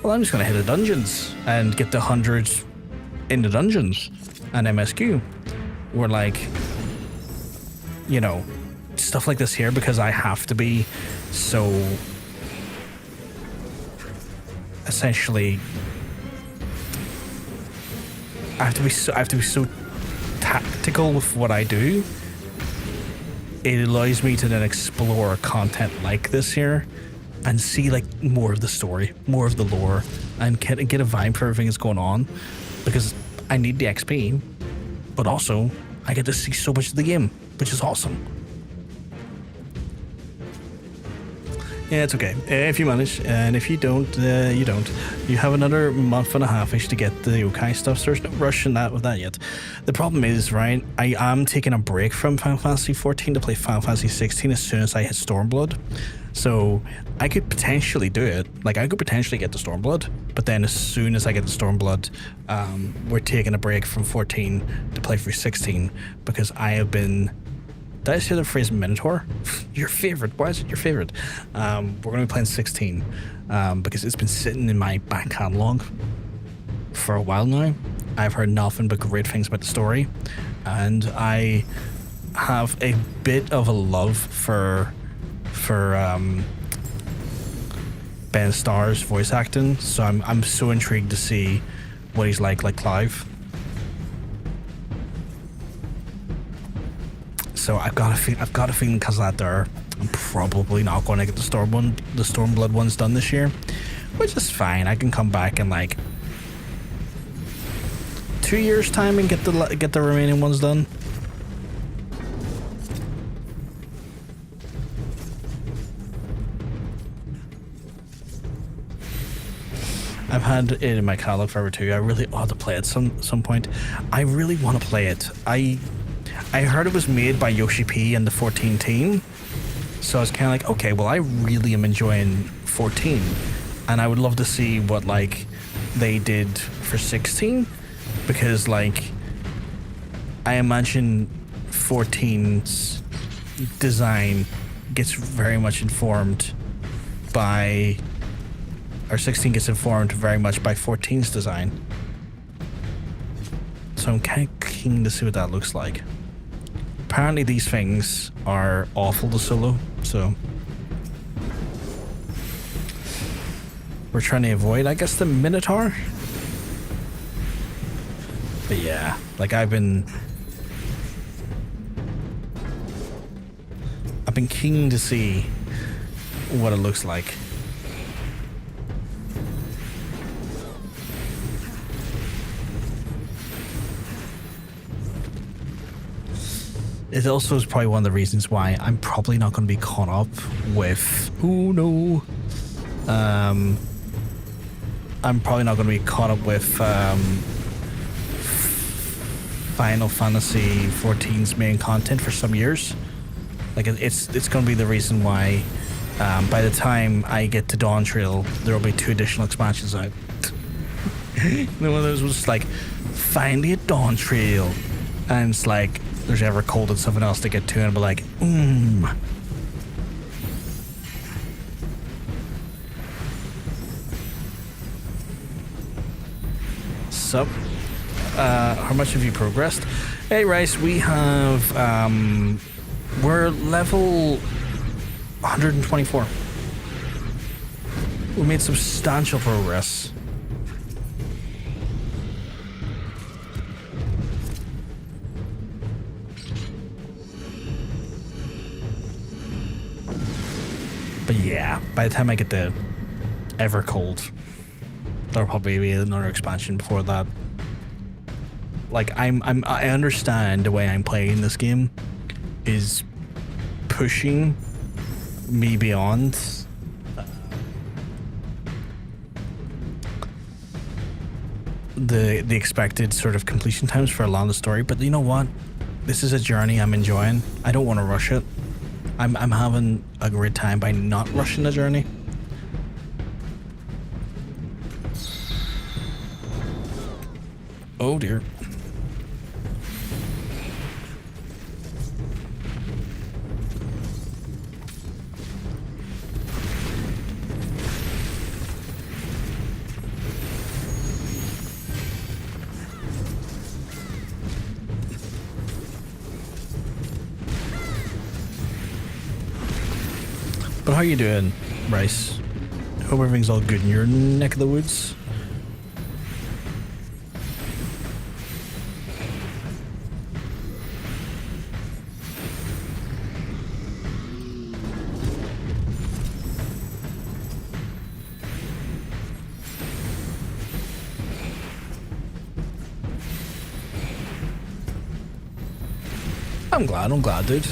well, I'm just gonna hit the dungeons and get the 100 in the dungeons and MSQ. Or like, you know, stuff like this here, because I have to be so essentially I have to be so tactical with what I do. It allows me to then explore content like this here and see like more of the story, more of the lore, and get a vibe for everything that's going on, because I need the XP, but also I get to see so much of the game, which is awesome. Yeah, it's okay. If you manage, and if you don't, you don't. You have another month and a half-ish to get the yokai stuff, so there's no rush in that with that yet. The problem is, right, I am taking a break from Final Fantasy XIV to play Final Fantasy XVI as soon as I hit Stormblood. So I could potentially do it. Like, I could potentially get the Stormblood, but then as soon as I get the Stormblood, we're taking a break from 14 to play through 16, because I have been... Did I say the phrase Minotaur? Your favorite. Why is it your favorite? We're going to be playing 16 because it's been sitting in my back catalog for a while now. I've heard nothing but great things about the story, and I have a bit of a love for Ben Starr's voice acting, so I'm so intrigued to see what he's like Clive. So I've got a feeling because of that there, I'm probably not going to get the Stormblood ones done this year, which is fine. I can come back in like 2 years' time and get the remaining ones done. I've had it in my catalog forever too. I really ought to play it some point. I really want to play it. I heard it was made by Yoshi P and the 14 team, so I was kind of like, okay, well, I really am enjoying 14, and I would love to see what like they did for 16, because like I imagine 14's design gets very much informed by, or 16 gets informed very much by 14's design. So I'm kind of keen to see what that looks like. Apparently these things are awful to solo, so we're trying to avoid, I guess, the Minotaur. But yeah, like I've been keen to see what it looks like. It also is probably one of the reasons why I'm probably not going to be caught up with... Oh no. I'm probably not going to be caught up with Final Fantasy XIV's main content for some years. Like it's going to be the reason why By the time I get to Dawn Trail, there will be 2 additional expansions out. One of those was like, finally a Dawn Trail. And it's like, there's Evercold and something else to get to, and I'll be like, So, how much have you progressed? Hey, Rice, we have, we're level 124. We made substantial progress. But yeah, by the time I get to Evercold, there'll probably be another expansion before that. Like, I understand the way I'm playing this game is pushing me beyond the expected sort of completion times for a lot of the story, but you know what? This is a journey I'm enjoying. I don't want to rush it. I'm having a great time by not rushing the journey. Oh dear. But how you doing, Rice? Hope everything's all good in your neck of the woods. I'm glad, dude.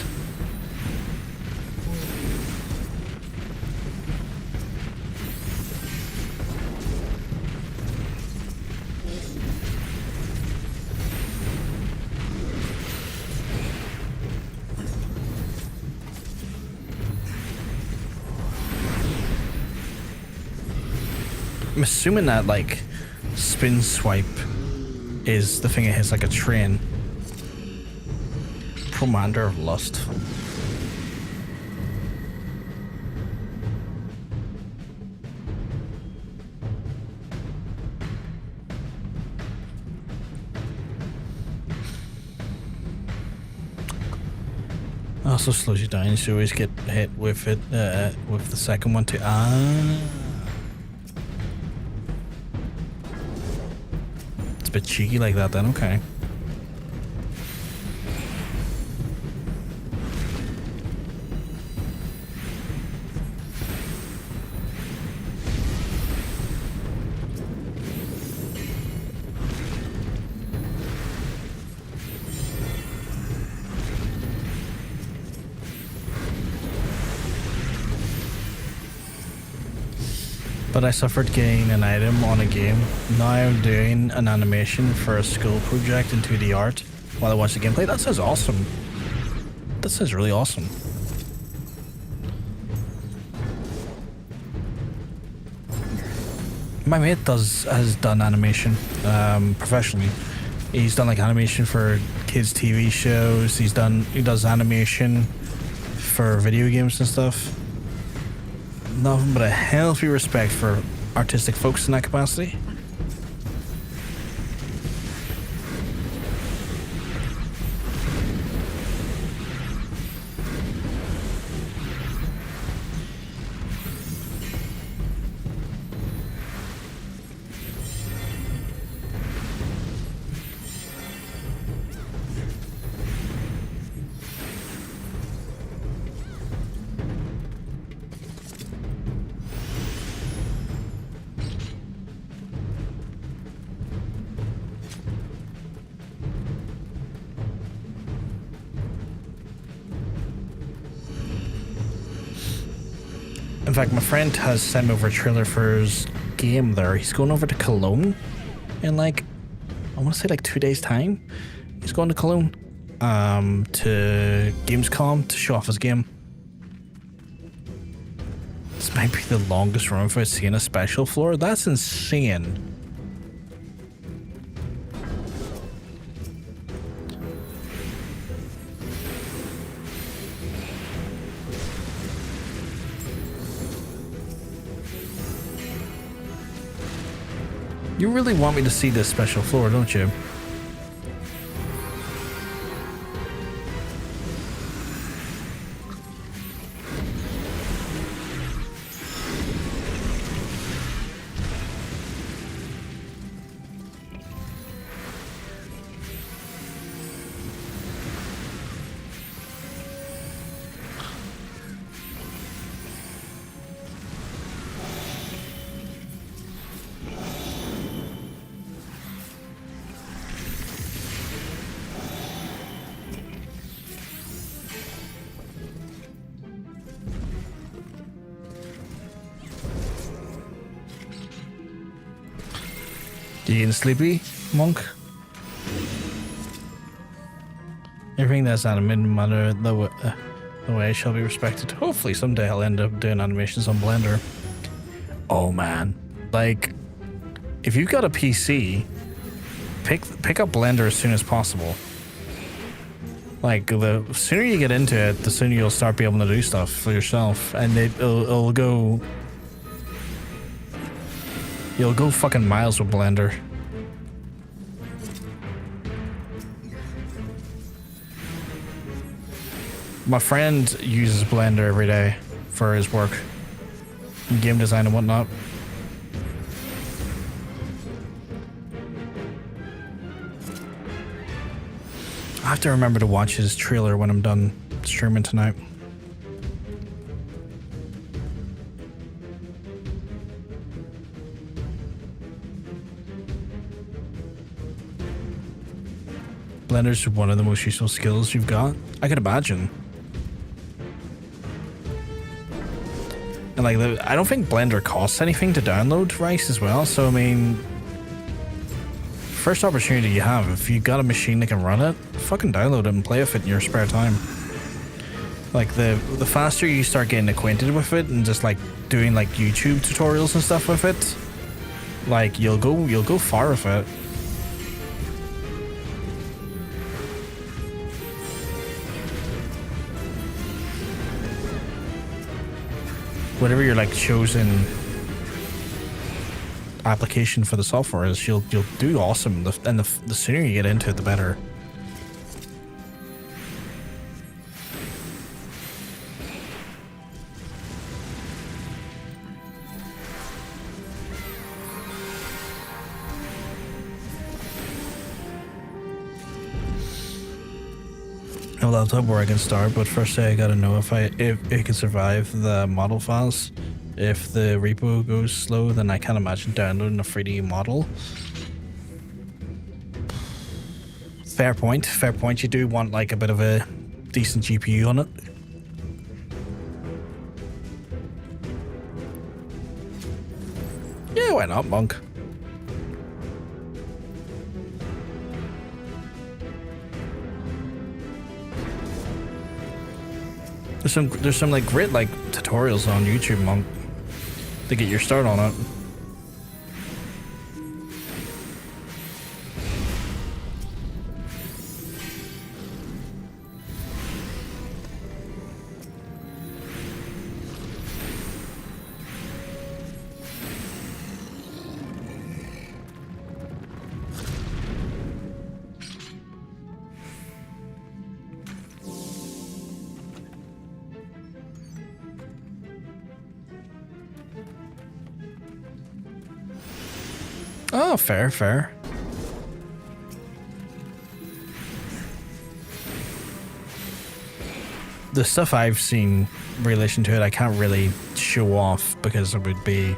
I'm assuming that, like, spin swipe is the thing that hits like a train. Commander of Lust. Also slows you down, so you always get hit with it, with the second one too. It's a bit cheeky like that then, okay. But I suffered getting an item on a game. Now I'm doing an animation for a school project in 2D art while I watch the gameplay. That sounds awesome. That sounds really awesome. My mate has done animation professionally. He's done like animation for kids' TV shows. He does animation for video games and stuff. Nothing but a healthy respect for artistic folks in that capacity. In fact, my friend has sent me over a trailer for his game there. He's going over to Cologne in like, I want to say like 2 days time. He's going to Cologne to Gamescom to show off his game. This might be the longest run without seeing a special floor. That's insane. You really want me to see this special floor, don't you? You getting sleepy, monk? Everything that's animated, no matter the way, shall be respected. Hopefully someday I'll end up doing animations on Blender. Oh man, like, if you've got a PC, pick up Blender as soon as possible. Like, the sooner you get into it, the sooner you'll start being able to do stuff for yourself, and it'll go... You'll go fucking miles with Blender. My friend uses Blender every day for his work, game design and whatnot. I have to remember to watch his trailer when I'm done streaming tonight. Blender's one of the most useful skills you've got. I could imagine. And like, I don't think Blender costs anything to download, right, as well. So I mean, first opportunity you have, if you've got a machine that can run it, fucking download it and play with it in your spare time. Like, the faster you start getting acquainted with it and just like doing like YouTube tutorials and stuff with it, like you'll go far with it. Whatever your like chosen application for the software is, you'll do awesome. And the sooner you get into it, the better. A laptop where I can start, but first I gotta know if it can survive the model files. If the repo goes slow, then I can't imagine downloading a 3D model. Fair point. Fair point. You do want like a bit of a decent GPU on it. Yeah, why not, monk? There's some like great like tutorials on YouTube, monk, to get your start on it. Oh, fair, fair. The stuff I've seen in relation to it, I can't really show off because it would be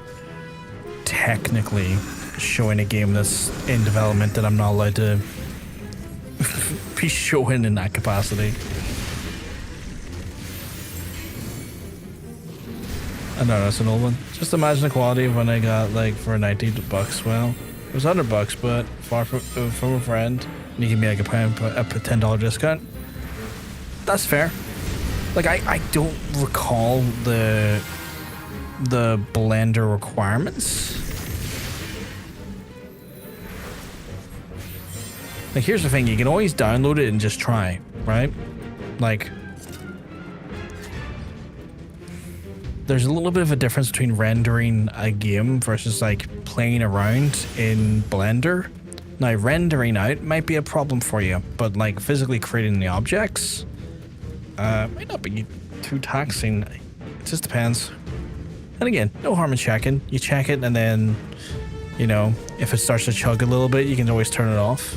technically showing a game that's in development that I'm not allowed to be showing in that capacity. I know that's an old one. Just imagine the quality of when I got like for $90. Well, it was $100, but far from a friend, and he gave me like a $10 discount. That's fair. Like I don't recall the the Blender requirements. Like, here's the thing, you can always download it and just try, right? Like, there's a little bit of a difference between rendering a game versus like playing around in Blender. Now, rendering out might be a problem for you, but like physically creating the objects might not be too taxing. It just depends. And again, no harm in checking. You check it, and then, you know, if it starts to chug a little bit, you can always turn it off.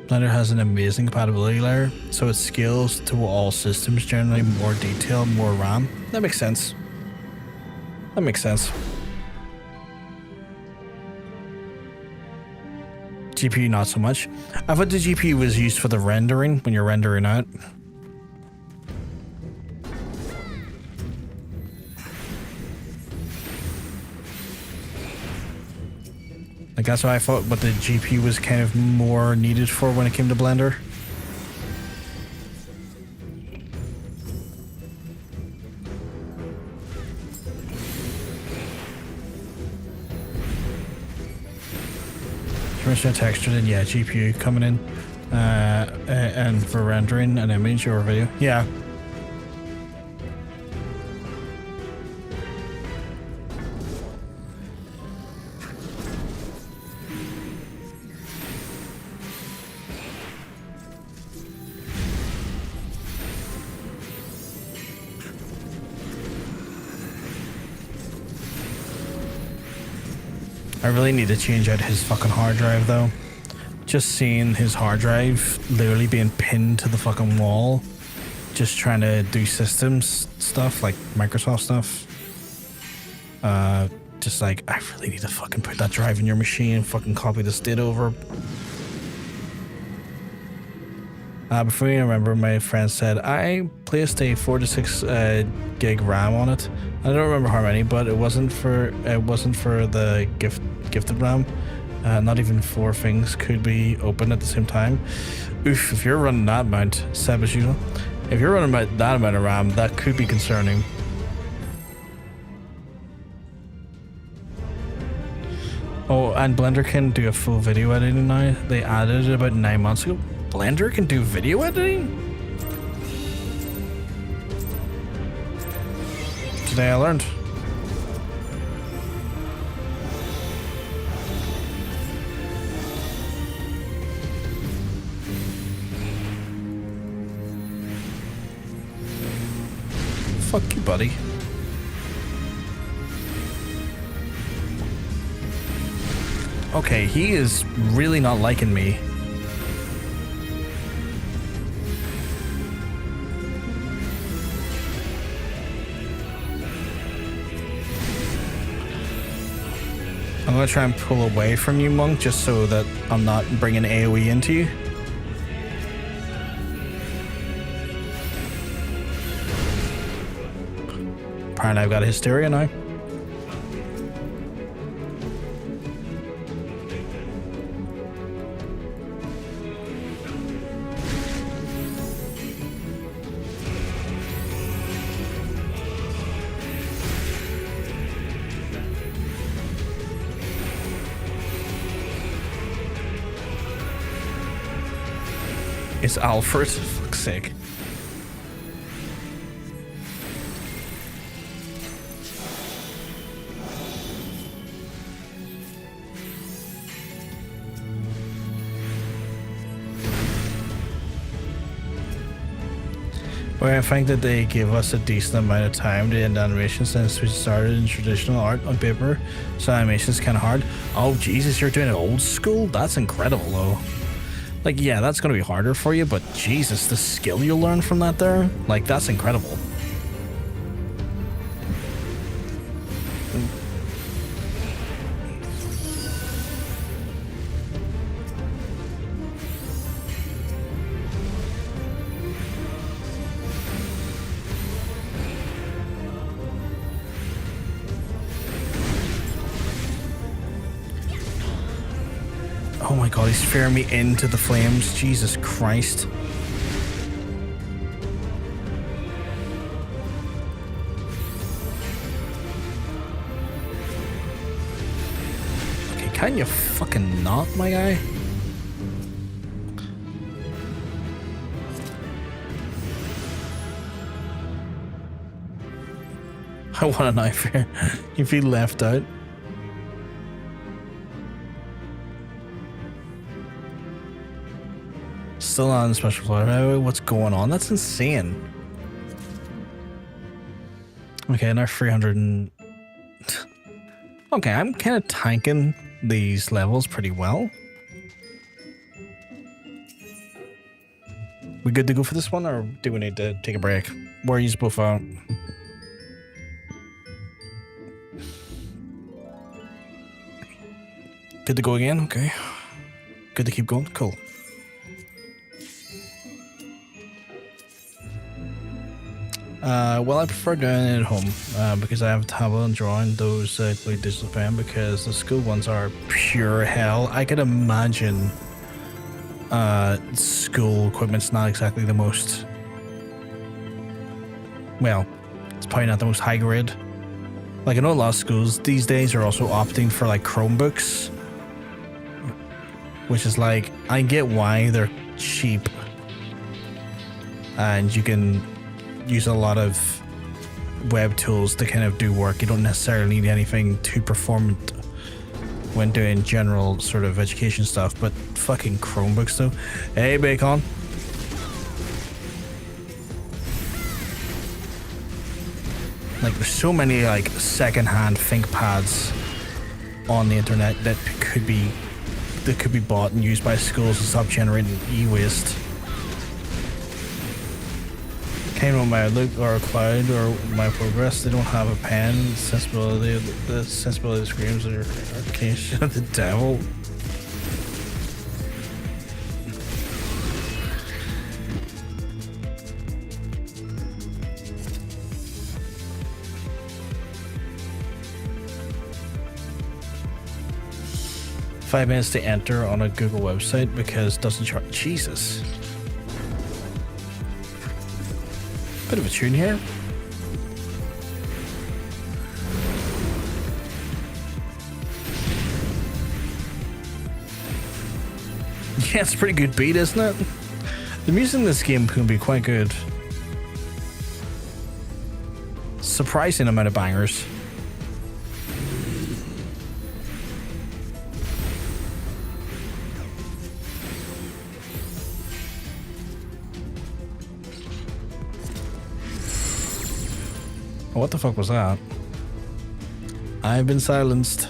Blender has an amazing compatibility layer, so it scales to all systems, generally more detail, more RAM. That makes sense. That makes sense. GPU not so much. I thought the GPU was used for the rendering, when you're rendering out. Like, that's what I thought what the GPU was kind of more needed for when it came to Blender. Commission texture, then yeah, GPU coming in. And for rendering an image or video. Yeah. I really need to change out his fucking hard drive though. Just seeing his hard drive literally being pinned to the fucking wall, just trying to do systems stuff like Microsoft stuff. Just like, I really need to fucking put that drive in your machine and fucking copy the state over. Before you remember, my friend said I placed a 4 to 6 gig RAM on it. I don't remember how many, but it wasn't for the gifted RAM. Not even 4 things could be open at the same time. Oof! If you're running that amount, Seb as usual. If you're running that amount of RAM, that could be concerning. Oh, and Blender can do a full video editing now. They added it about 9 months ago. Blender can do video editing? Today I learned. Fuck you, buddy. Okay, he is really not liking me. I'm gonna try and pull away from you, Monk, just so that I'm not bringing AoE into you. Apparently I've got a hysteria now. It's Alfred, for fuck's sake. Well, I think that they gave us a decent amount of time to end animation since we started in traditional art on paper, so animation's kind of hard. Oh Jesus, you're doing it old school? That's incredible though. Like, yeah, that's going to be harder for you, but Jesus, the skill you'll learn from that there, like, that's incredible. Oh my god, he's fearing me into the flames. Jesus Christ. Okay, can you fucking not, my guy? I want a knife here. You feel left out. Still on special flight. What's going on? That's insane. Okay, now 300 and... Okay, I'm kind of tanking these levels pretty well. We good to go for this one, or do we need to take a break? Where are you both out? Good to go again? Okay. Good to keep going? Cool. Well, I prefer doing it at home because I have a tablet and drawing those with digital pen because the school ones are pure hell. I could imagine school equipment's not exactly the most, well, it's probably not the most high grade. Like, I know a lot of schools these days are also opting for like Chromebooks, which is like, I get why they're cheap and you can use a lot of web tools to kind of do work. You don't necessarily need anything too performant when doing general sort of education stuff, but fucking Chromebooks though. Hey, Bacon. Like, there's so many like secondhand ThinkPads on the internet that could be bought and used by schools to stop generating e-waste. Came on my Outlook or Cloud or my Progress. They don't have a pen. The sensibility screams are arcation of the devil. Five minutes to enter on a Google website because it doesn't charge. Jesus. Bit of a tune here. Yeah, it's a pretty good beat, isn't it? The music in this game can be quite good. Surprising amount of bangers. What the fuck was that? I've been silenced.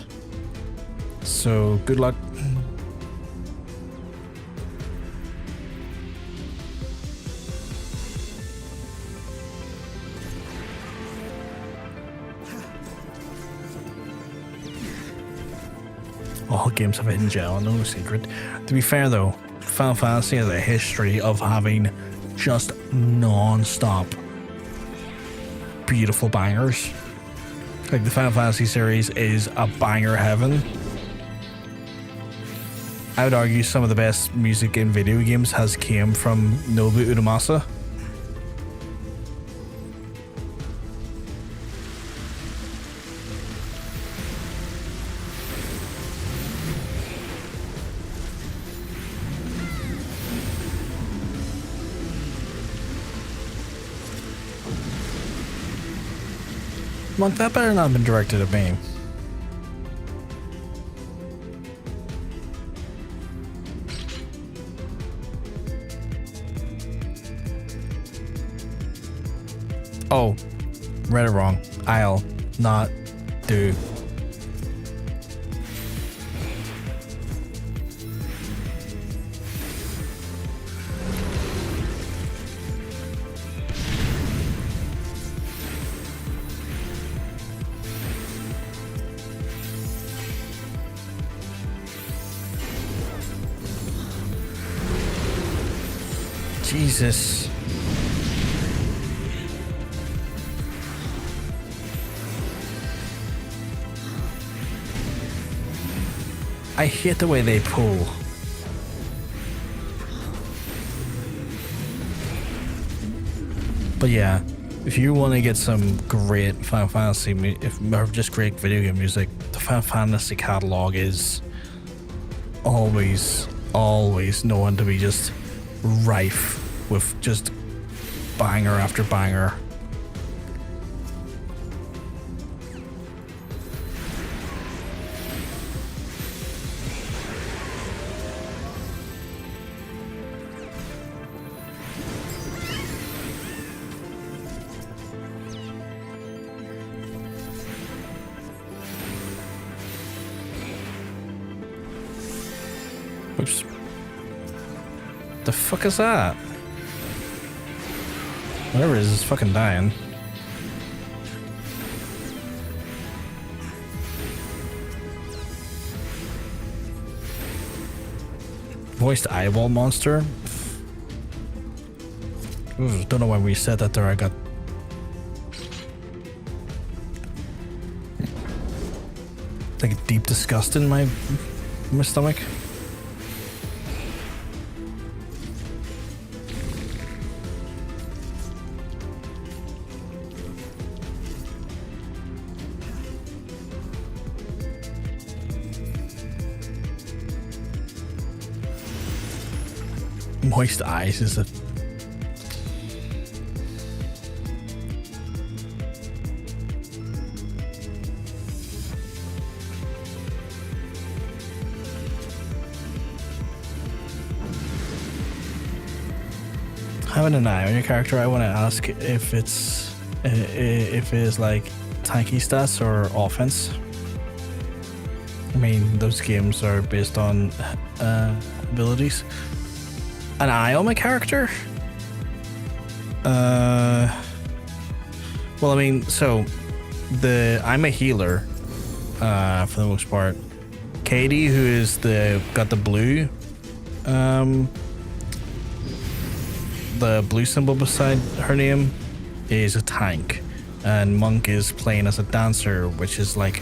So, good luck. All games have a hidden gem, no secret. To be fair though, Final Fantasy has a history of having just non-stop beautiful bangers. Like, the Final Fantasy series is a banger heaven. I would argue some of the best music in video games has came from Nobu Uemasa. Monk, that better not have been directed at me. Oh, read it wrong. I'll not do. Jesus. I hate the way they pull. But yeah, if you want to get some great Final Fantasy, or just great video game music, the Final Fantasy catalog is always known to be just rife with just banger after banger. Oops. The fuck is that? Whatever it is fucking dying. Voiced eyeball monster? Ooh, don't know why we said that there. I got like a deep disgust in my stomach. Moist eyes is a... Having an eye on your character, I want to ask if it is like tanky stats or offense. I mean, those games are based on abilities. An eye on my character? Well, I mean, so I'm a healer for the most part. Katie, who is got the blue symbol beside her name, is a tank, and Monk is playing as a dancer, which is like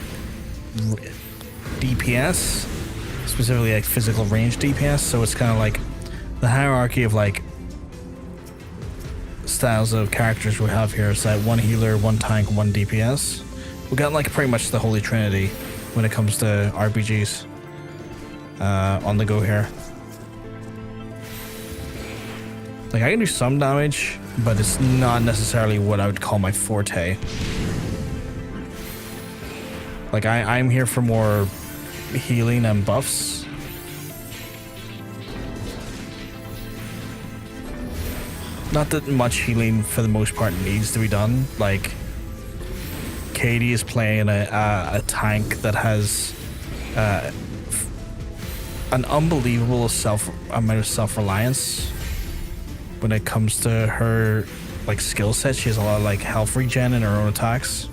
DPS, specifically like physical range DPS. So it's kind of like the hierarchy of like styles of characters we have here is that one healer, one tank, one DPS. We got like pretty much the holy trinity when it comes to RPGs on the go here. Like I can do some damage, but it's not necessarily what I would call my forte. Like I'm here for more healing and buffs. Not that much healing for the most part needs to be done. Like Katie is playing a tank that has an unbelievable amount of self-reliance when it comes to her like skill set. She has a lot of like health regen in her own attacks.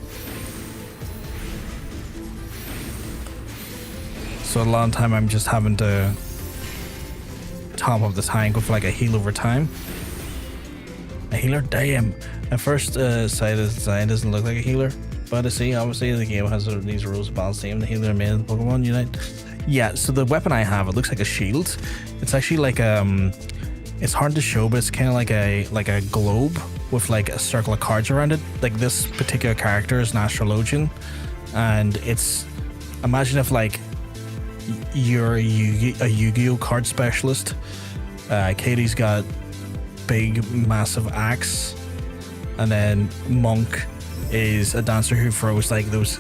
So a lot of time I'm just having to top up the tank with like a heal over time. A healer? Damn. At first sight of the design doesn't look like a healer, but I see obviously the game has these rules of balance team. The healer made in Pokemon Unite. Yeah, so the weapon I have, it looks like a shield. It's actually like it's hard to show, but it's kind of like a globe with like a circle of cards around it. Like this particular character is an Astrologian, and it's, imagine if like you're a Yu-Gi-Oh card specialist. Katie's got big massive axe, and then Monk is a dancer who throws like those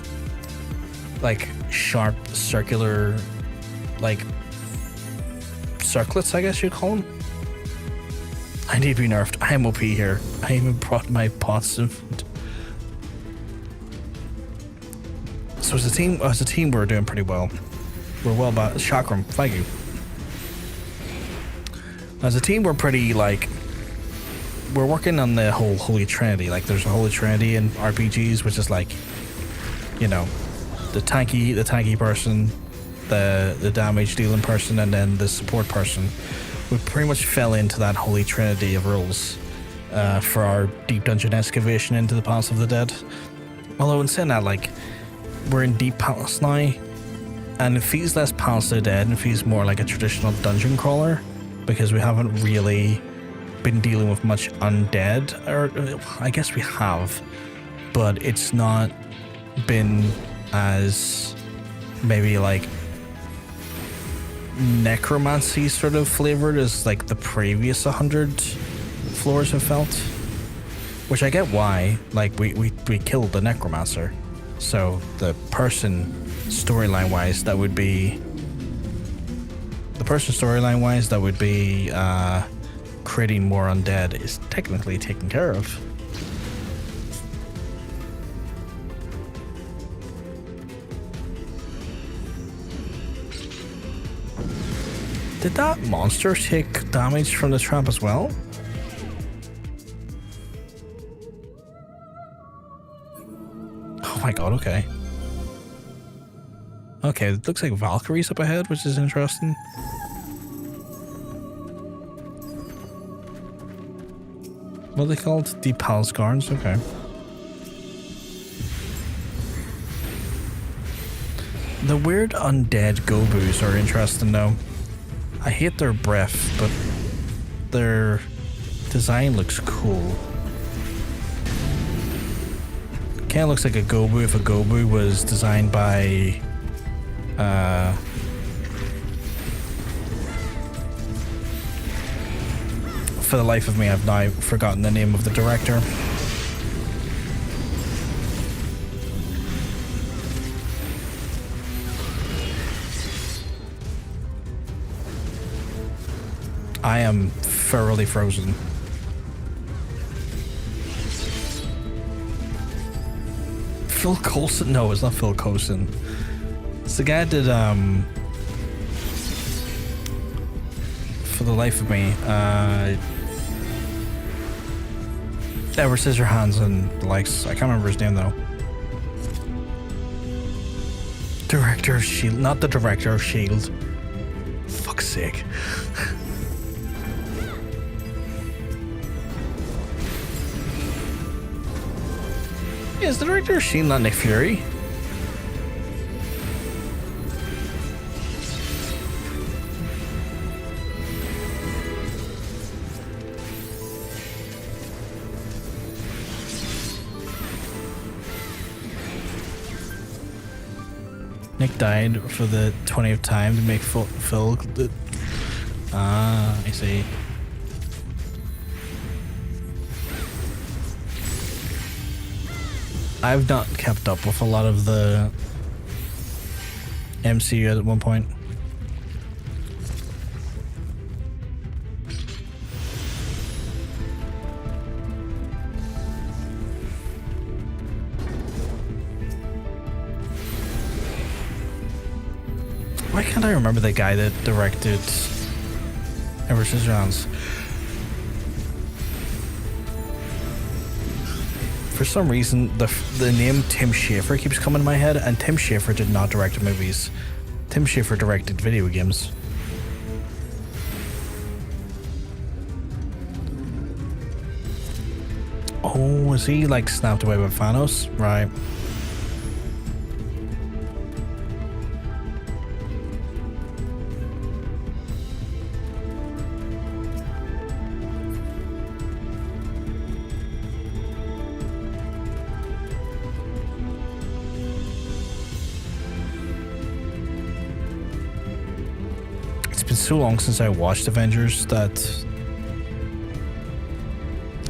like sharp circular like circlets, I guess you'd call them. I need to be nerfed. I am OP here. I even brought my pots of food. So as a team we're doing pretty well. We're well about Chakram, thank you. As a team we're pretty like, we're working on the whole Holy Trinity. Like there's a Holy Trinity in RPGs, which is like, you know, the tanky person, the damage dealing person, and then the support person. we pretty much fell into that holy trinity of rules for our deep dungeon excavation into the Palace of the Dead. Although in saying that, like, we're in Deep Palace now, and it feels less Palace of the Dead and feels more like a traditional dungeon crawler, because we haven't really been dealing with much undead, or I guess we have, but it's not been as maybe like necromancy sort of flavored as like the previous 100 floors have felt, which I get why. Like we killed the Necromancer, so the person storyline wise that would be creating more undead is technically taken care of. Did that monster take damage from the trap as well? Oh my god, okay. Okay, it looks like Valkyrie's up ahead, which is interesting. What are they called? Deep Palace Guards? Okay. The weird undead Gobus are interesting though. I hate their breath, but their design looks cool. Kinda looks like a Gobu if a Gobu was designed by for the life of me, I've now forgotten the name of the director. I am thoroughly frozen. Phil Coulson? No, it's not Phil Coulson. It's the guy that did, for the life of me, Edward Scissorhands and the likes. I can't remember his name though. Director of S.H.I.E.L.D. Not the director of S.H.I.E.L.D. Fuck's sake. Yeah, is the director of S.H.I.E.L.D. not Nick Fury? Nick died for the 20th time to make Phil. I see. I've not kept up with a lot of the MCU at one point. Why can't I remember the guy that directed Edward Scissorhands? For some reason, the name Tim Schafer keeps coming to my head, and Tim Schafer did not direct movies. Tim Schafer directed video games. Oh, is he like snapped away by Thanos? Right. So long since I watched Avengers that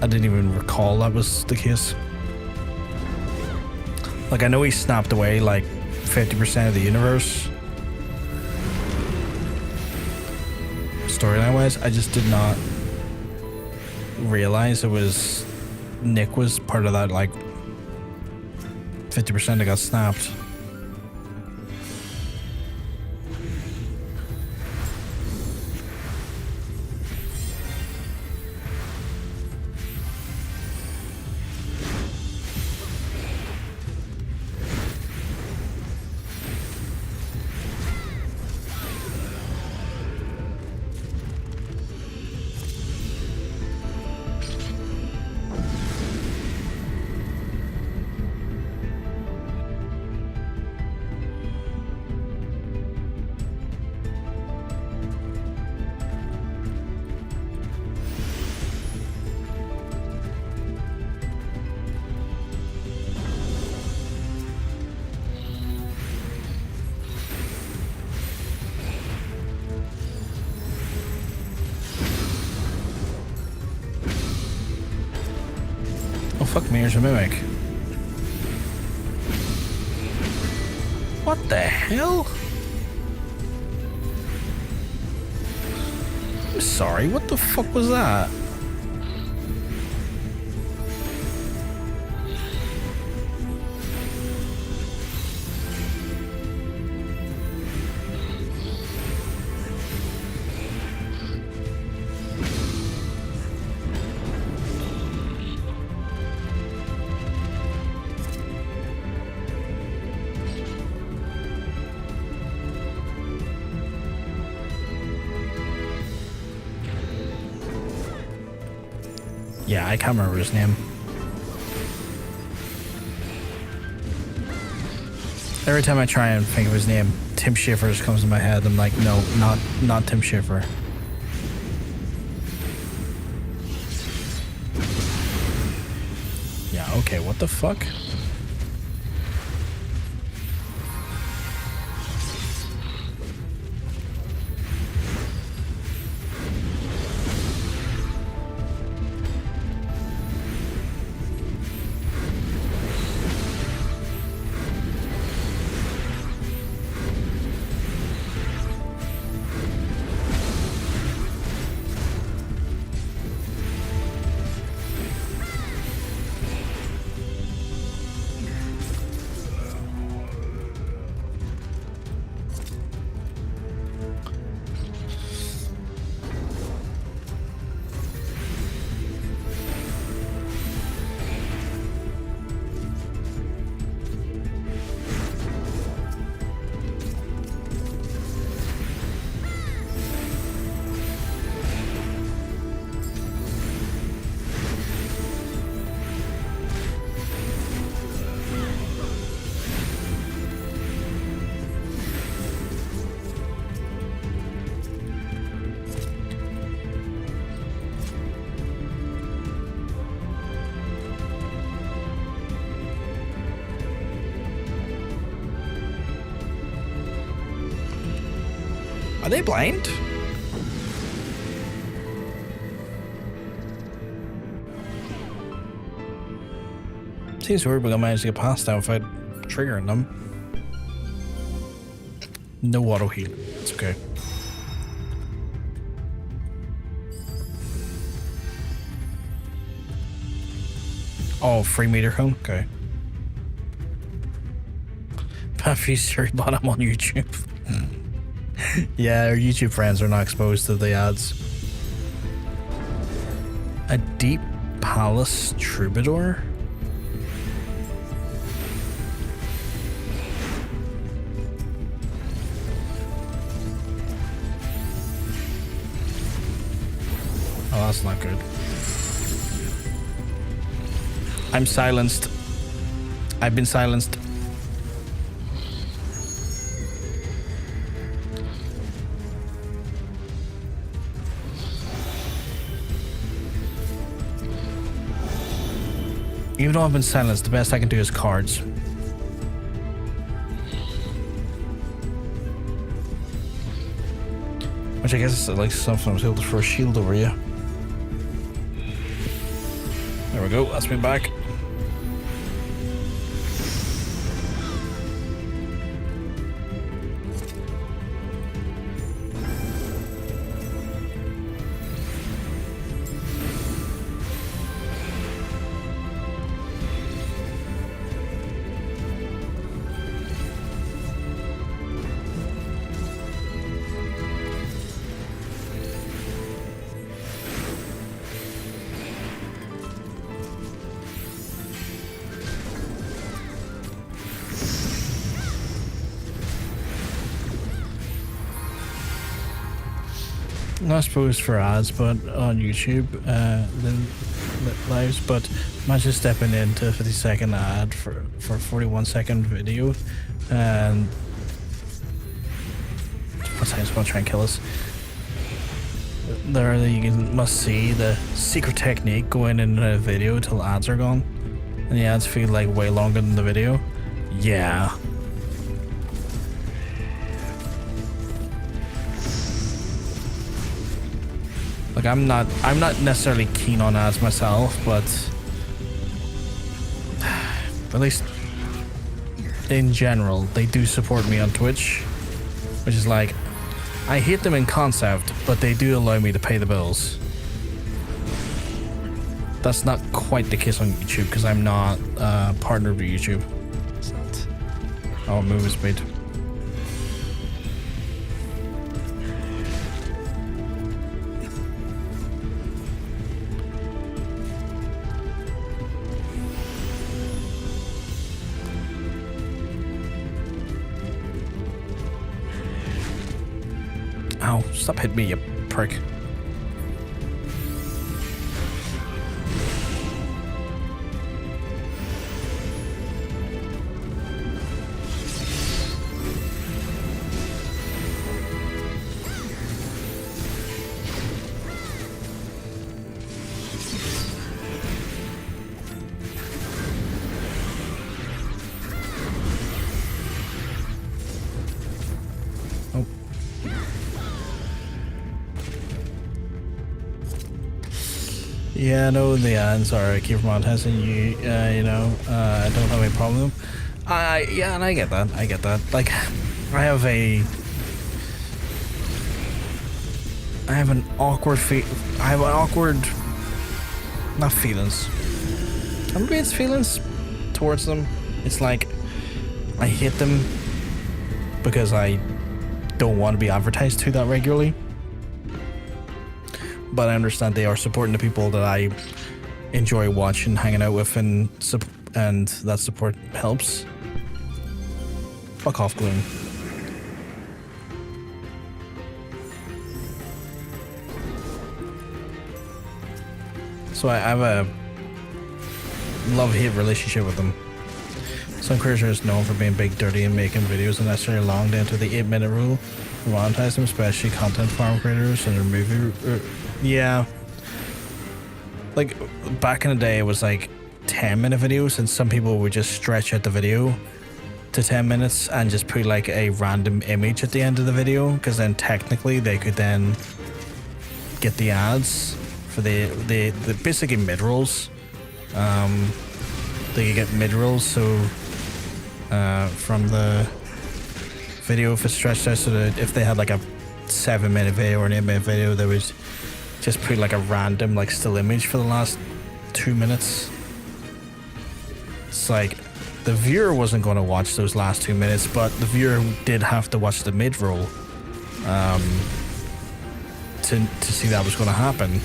I didn't even recall that was the case. Like, I know he snapped away like 50% of the universe storyline wise. I just did not realize it was Nick was part of that like 50% that got snapped. Fuck me, there's a mimic. What the hell? I'm sorry, what the fuck was that? Yeah, I can't remember his name. Every time I try and think of his name, Tim Schafer just comes in my head. I'm like, no, not Tim Schafer. Yeah, okay, what the fuck? Are they blind? Seems weird, but I managed to get past that without triggering them. No auto heal. It's okay. Oh, free meter cone? Okay. Puffy Siri bottom on YouTube. Yeah, our YouTube friends are not exposed to the ads. A Deep Palace Troubadour? Oh, that's not good. I'm silenced. I've been silenced. Even though I've been silenced, the best I can do is cards. Which I guess is like something I was able to throw a shield over you. There we go, that's me back. Not supposed for ads, but on YouTube, then lives. But imagine stepping into a 50-second ad for a 41-second video, and what's I just want to try and kill us. There, you must see the secret technique going in a video till ads are gone, and the ads feel like way longer than the video. Yeah. Like I'm not necessarily keen on ads myself, but At least in general, they do support me on Twitch, which is like, I hate them in concept, but they do allow me to pay the bills. That's not quite the case on YouTube because I'm not partnered with YouTube. It's not. Oh, movie speed. Ow, stop hitting me, you prick. Yeah, no, the ends are keep monetizing you. You know, I don't have any problem. Yeah, and I get that. I get that. Like, I have an awkward not feelings. Maybe it's feelings towards them. It's like I hate them because I don't want to be advertised to that regularly. But I understand they are supporting the people that I enjoy watching, hanging out with, and that support helps. Fuck off, Gloom. So I have a love-hate relationship with them. Some creators are known for being big, dirty, and making videos unnecessarily long down to the 8-minute rule. Monetize them, especially content farm creators and their movie. Yeah. Like, back in the day, it was like 10-minute videos, and some people would just stretch out the video to 10 minutes and just put like a random image at the end of the video, because then technically they could then get the ads for the basically mid-rolls. They could get mid-rolls, so from the video, if it's stretched out, so that if they had like a 7-minute video or an 8-minute video, they would just put like a random like still image for the last 2 minutes. It's like the viewer wasn't going to watch those last 2 minutes, but the viewer did have to watch the mid-roll to see that was going to happen.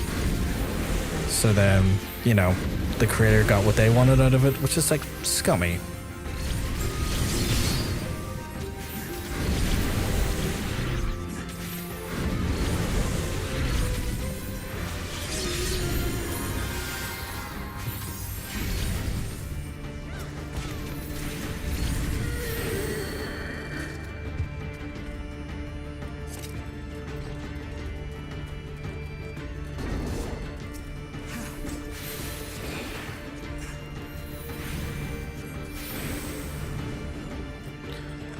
So then, you know, the creator got what they wanted out of it, which is like scummy.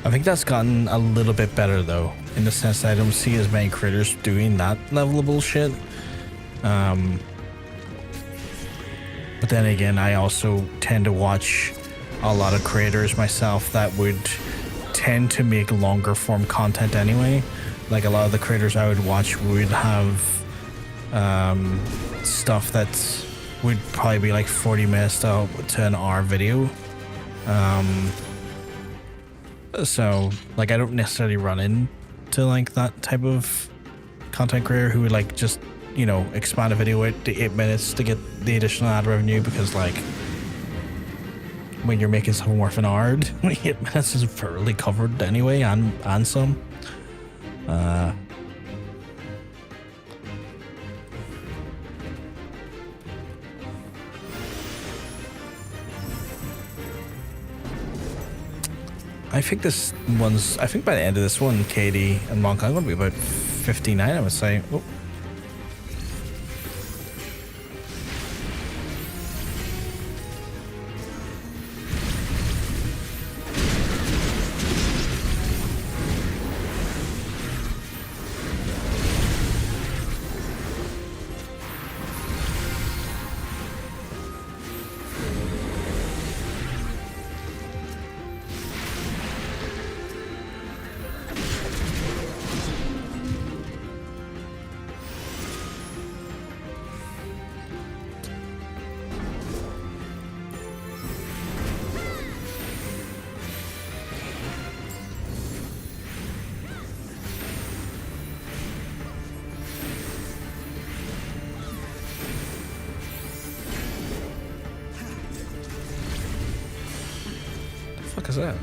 I think that's gotten a little bit better though, in the sense that I don't see as many creators doing that level of bullshit. But then again, I also tend to watch a lot of creators myself that would tend to make longer form content anyway. Like a lot of the creators I would watch would have stuff that would probably be like 40 minutes to an hour video. So, like, I don't necessarily run into, like, that type of content creator who would, like, just, you know, expand a video out to 8 minutes to get the additional ad revenue, because, like, when you're making something worth an hour, 8 minutes is fairly covered anyway, and some. I think by the end of this one, Katie and Monk, I'm going to be about 59, I would say. Oh. is that?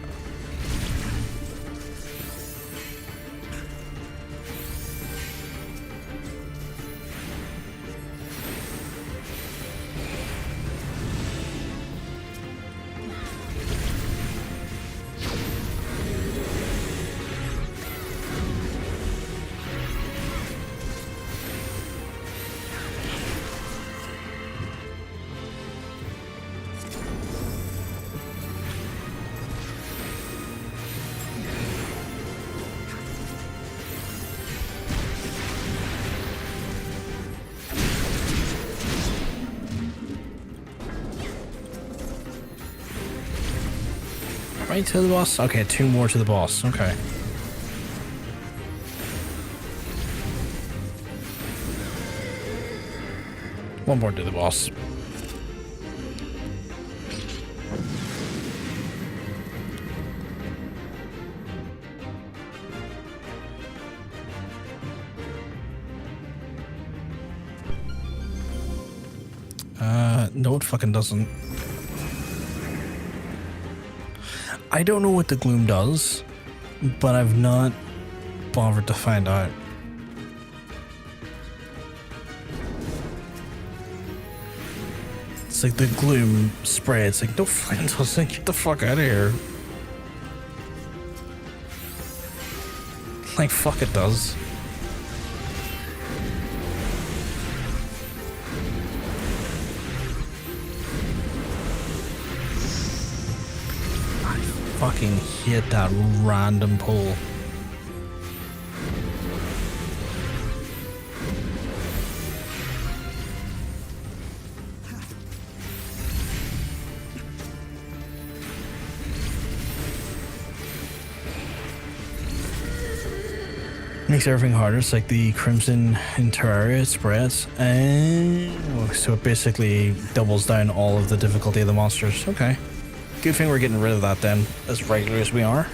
Right to the boss? Okay, 2 more to the boss. Okay. One more to the boss. No, it fucking doesn't. I don't know what the gloom does, but I've not bothered to find out. It's like the gloom spray. It's like, no fucking doesn't. Get the fuck out of here. Like, fuck it does. Fucking hit that random pull. Makes everything harder. It's like the Crimson in Terraria, it spreads. And so it basically doubles down all of the difficulty of the monsters. Okay. Good thing we're getting rid of that then, as regular as we are.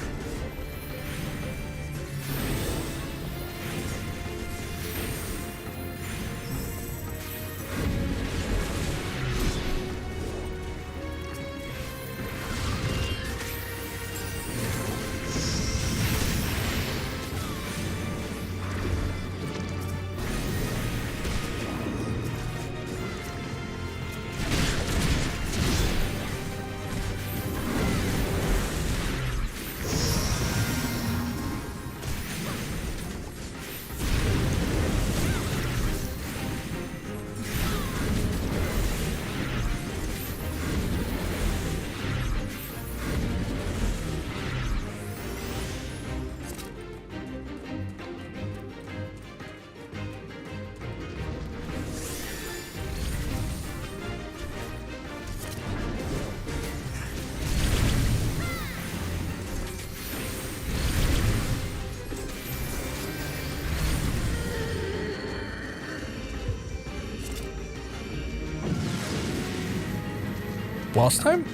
Boss time?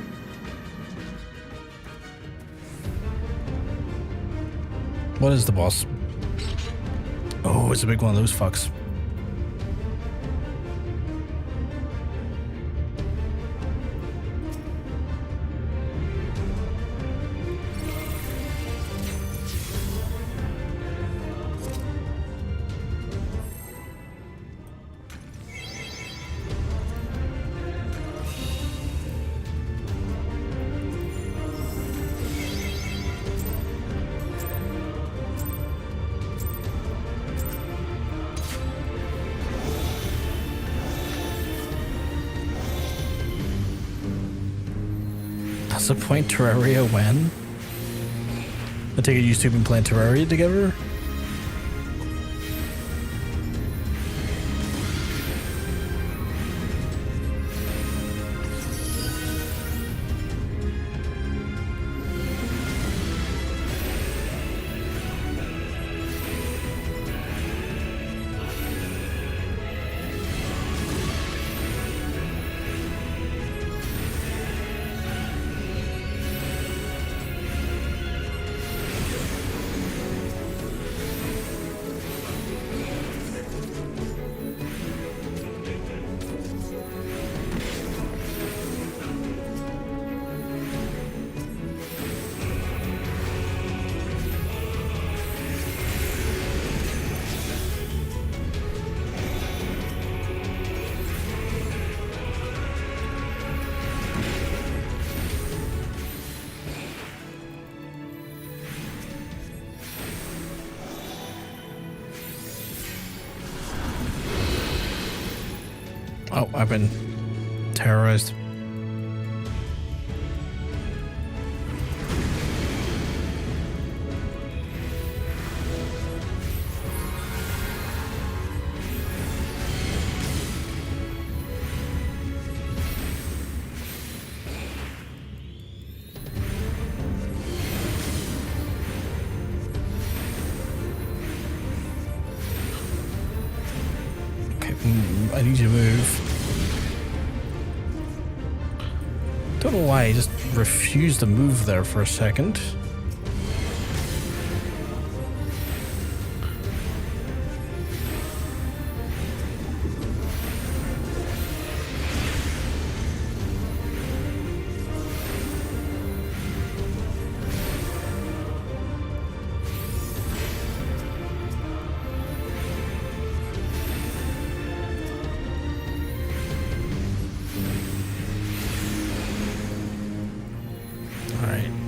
What is the boss? Oh, it's a big one of those fucks. Does the point Terraria when? I take it you two been playing Terraria together? Oh, I've been terrorized. I need you to move. Don't know why I just refused to move there for a second.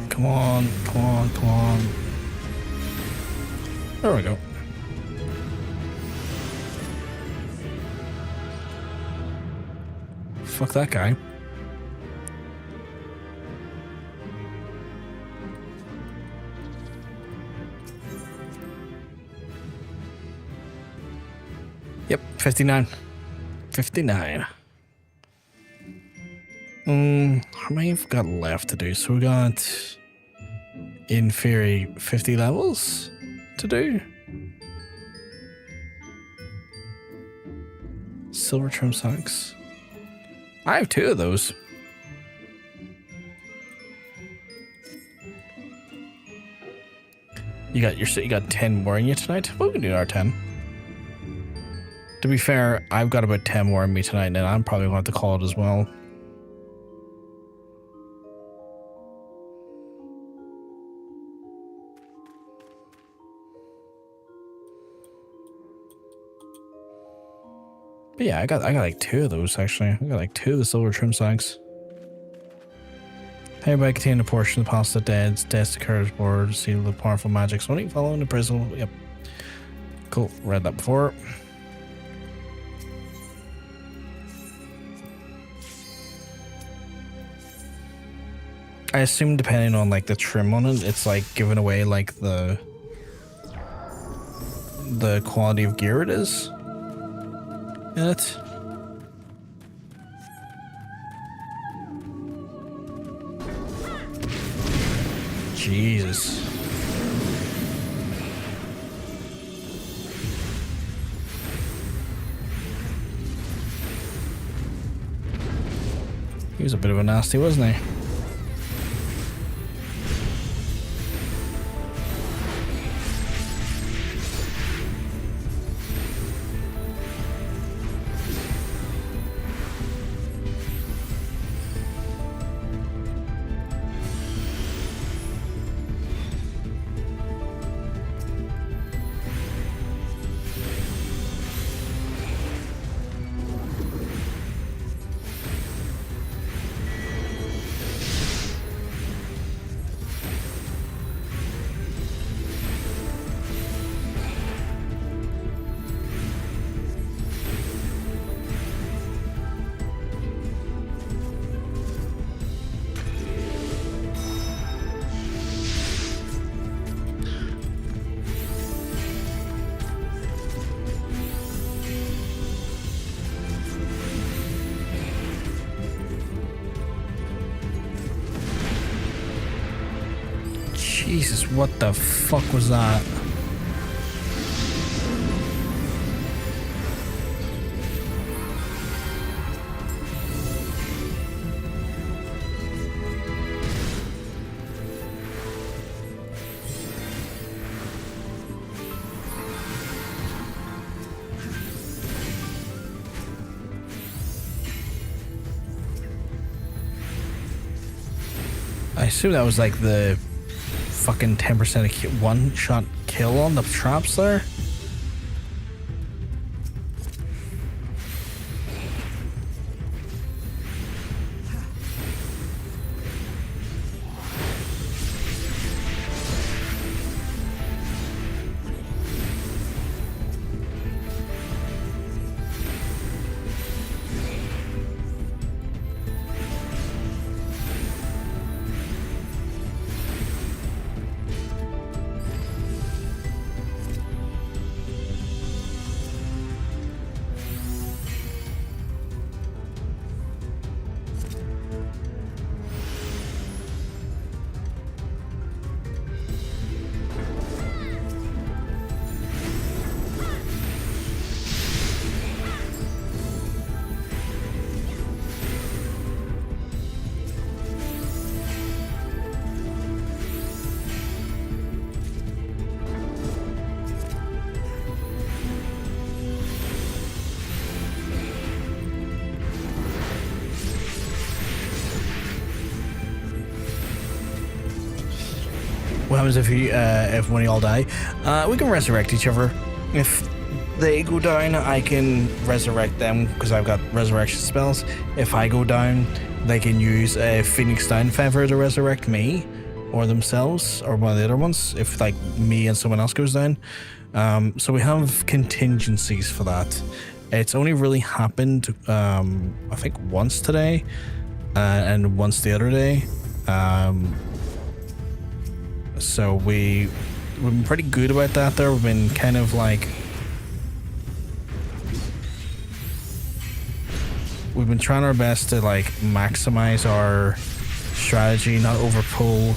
Come on, come on, come on. There we go. Fuck that guy. Yep, 59. 59. How many have we got left to do? So we got, in theory, 50 levels to do. Silver trim socks. I have 2 of those. You got 10 more in you tonight? We can do our 10. To be fair, I've got about 10 more in me tonight, and I'm probably going to have to call it as well. But yeah, I got like 2 of those actually. I got like 2 of the silver trim socks. Hereby contain a portion of the pasta deads, deaths occurs board, seal the powerful magics. Only following the prism. Yep. Cool. Read that before. I assume depending on like the trim on it, it's like giving away like the quality of gear it is in it. Jesus. He was a bit of a nasty, wasn't he? Jesus, what the fuck was that? I assume that was like the fucking 10% one-shot kill on the traps there. happens if one of y'all die? We can resurrect each other. If they go down, I can resurrect them because I've got resurrection spells. If I go down, they can use a Phoenix Down Feather to resurrect me or themselves or one of the other ones if like me and someone else goes down. So we have contingencies for that. It's only really happened I think once today and once the other day. So we've been pretty good about that there. We've been kind of like we've been trying our best to like maximize our strategy, not overpull,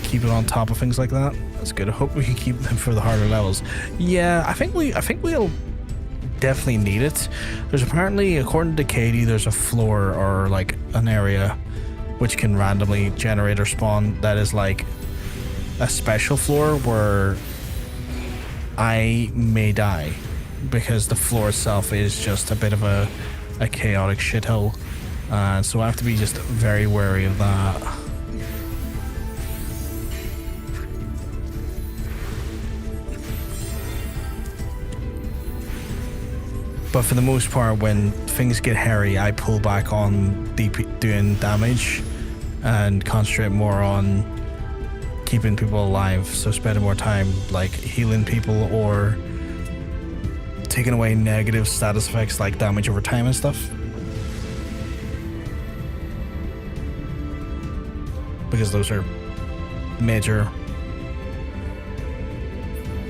keep it on top of things like that. That's good. I hope we can keep them for the harder levels. Yeah, I think we'll definitely need it. There's apparently, according to Katie, there's a floor or like an area which can randomly generate or spawn that is like a special floor where I may die because the floor itself is just a bit of a chaotic shithole. So I have to be just very wary of that. But for the most part, when things get hairy, I pull back on doing damage and concentrate more on keeping people alive. So spending more time like healing people or taking away negative status effects like damage over time and stuff. Because those are major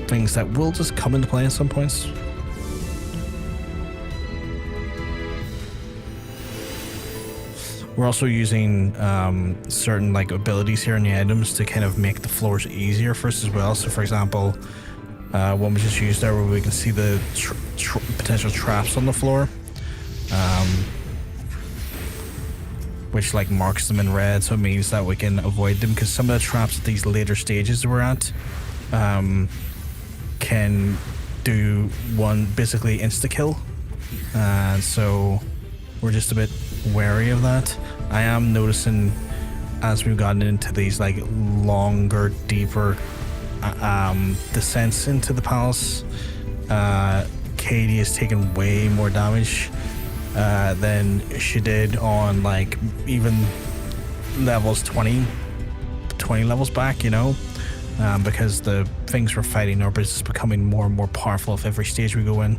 things that will just come into play at some points. We're also using certain like abilities here in the items to kind of make the floors easier for us as well. So for example, one we just used there where we can see the potential traps on the floor, which like marks them in red, so it means that we can avoid them, because some of the traps at these later stages we're at can do one basically insta kill, and so we're just a bit wary of that. I am noticing as we've gotten into these like longer, deeper descents into the palace, Katie is taking way more damage than she did on like even levels 20 levels back, you know, because the things we're fighting are just becoming more and more powerful with every stage we go in.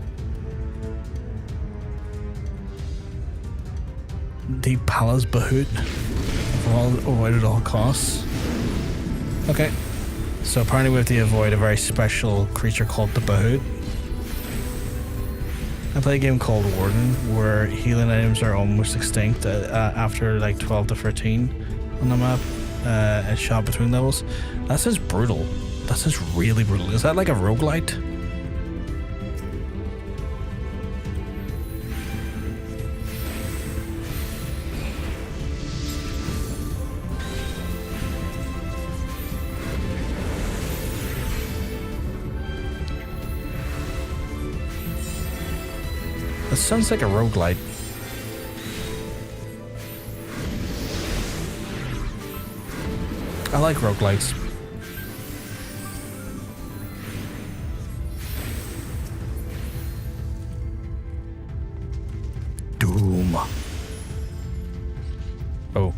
The Palace Bahoot, avoid at all costs. Okay, so apparently we have to avoid a very special creature called the Bahoot. I play a game called Warden where healing items are almost extinct after like 12 to 13 on the map and shot between levels. That sounds brutal. That sounds really brutal. Is that like a roguelite? That sounds like a roguelite. I like roguelites. Doom. Oh.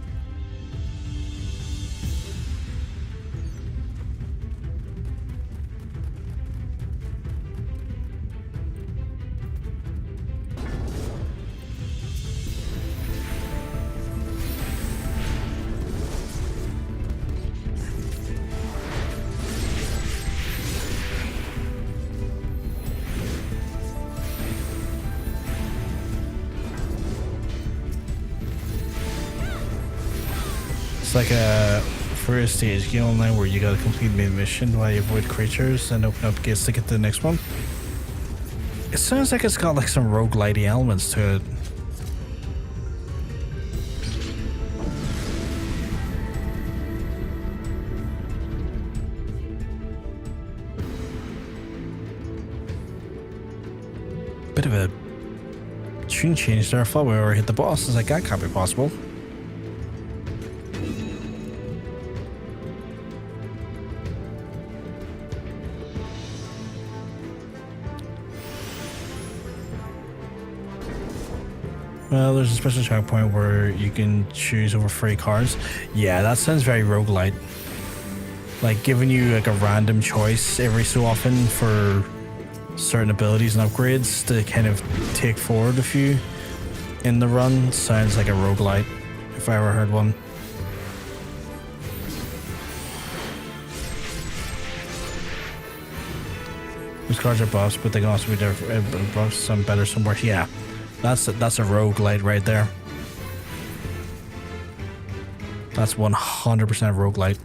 It's like a first stage game online where you gotta complete main mission while you avoid creatures and open up gates to get to the next one. It sounds like it's got like some roguelite-y elements to it. Bit of a tune change there. I thought we already hit the boss. I was like, that can't be possible. Well, there's a special checkpoint where you can choose over 3 cards. Yeah, that sounds very roguelite. Like giving you like a random choice every so often for certain abilities and upgrades to kind of take forward a few in the run. Sounds like a roguelite, if I ever heard one. These cards are buffs, but they can also be different buffs, some better, some worse. Yeah, that's a roguelite right there. That's 100% roguelite.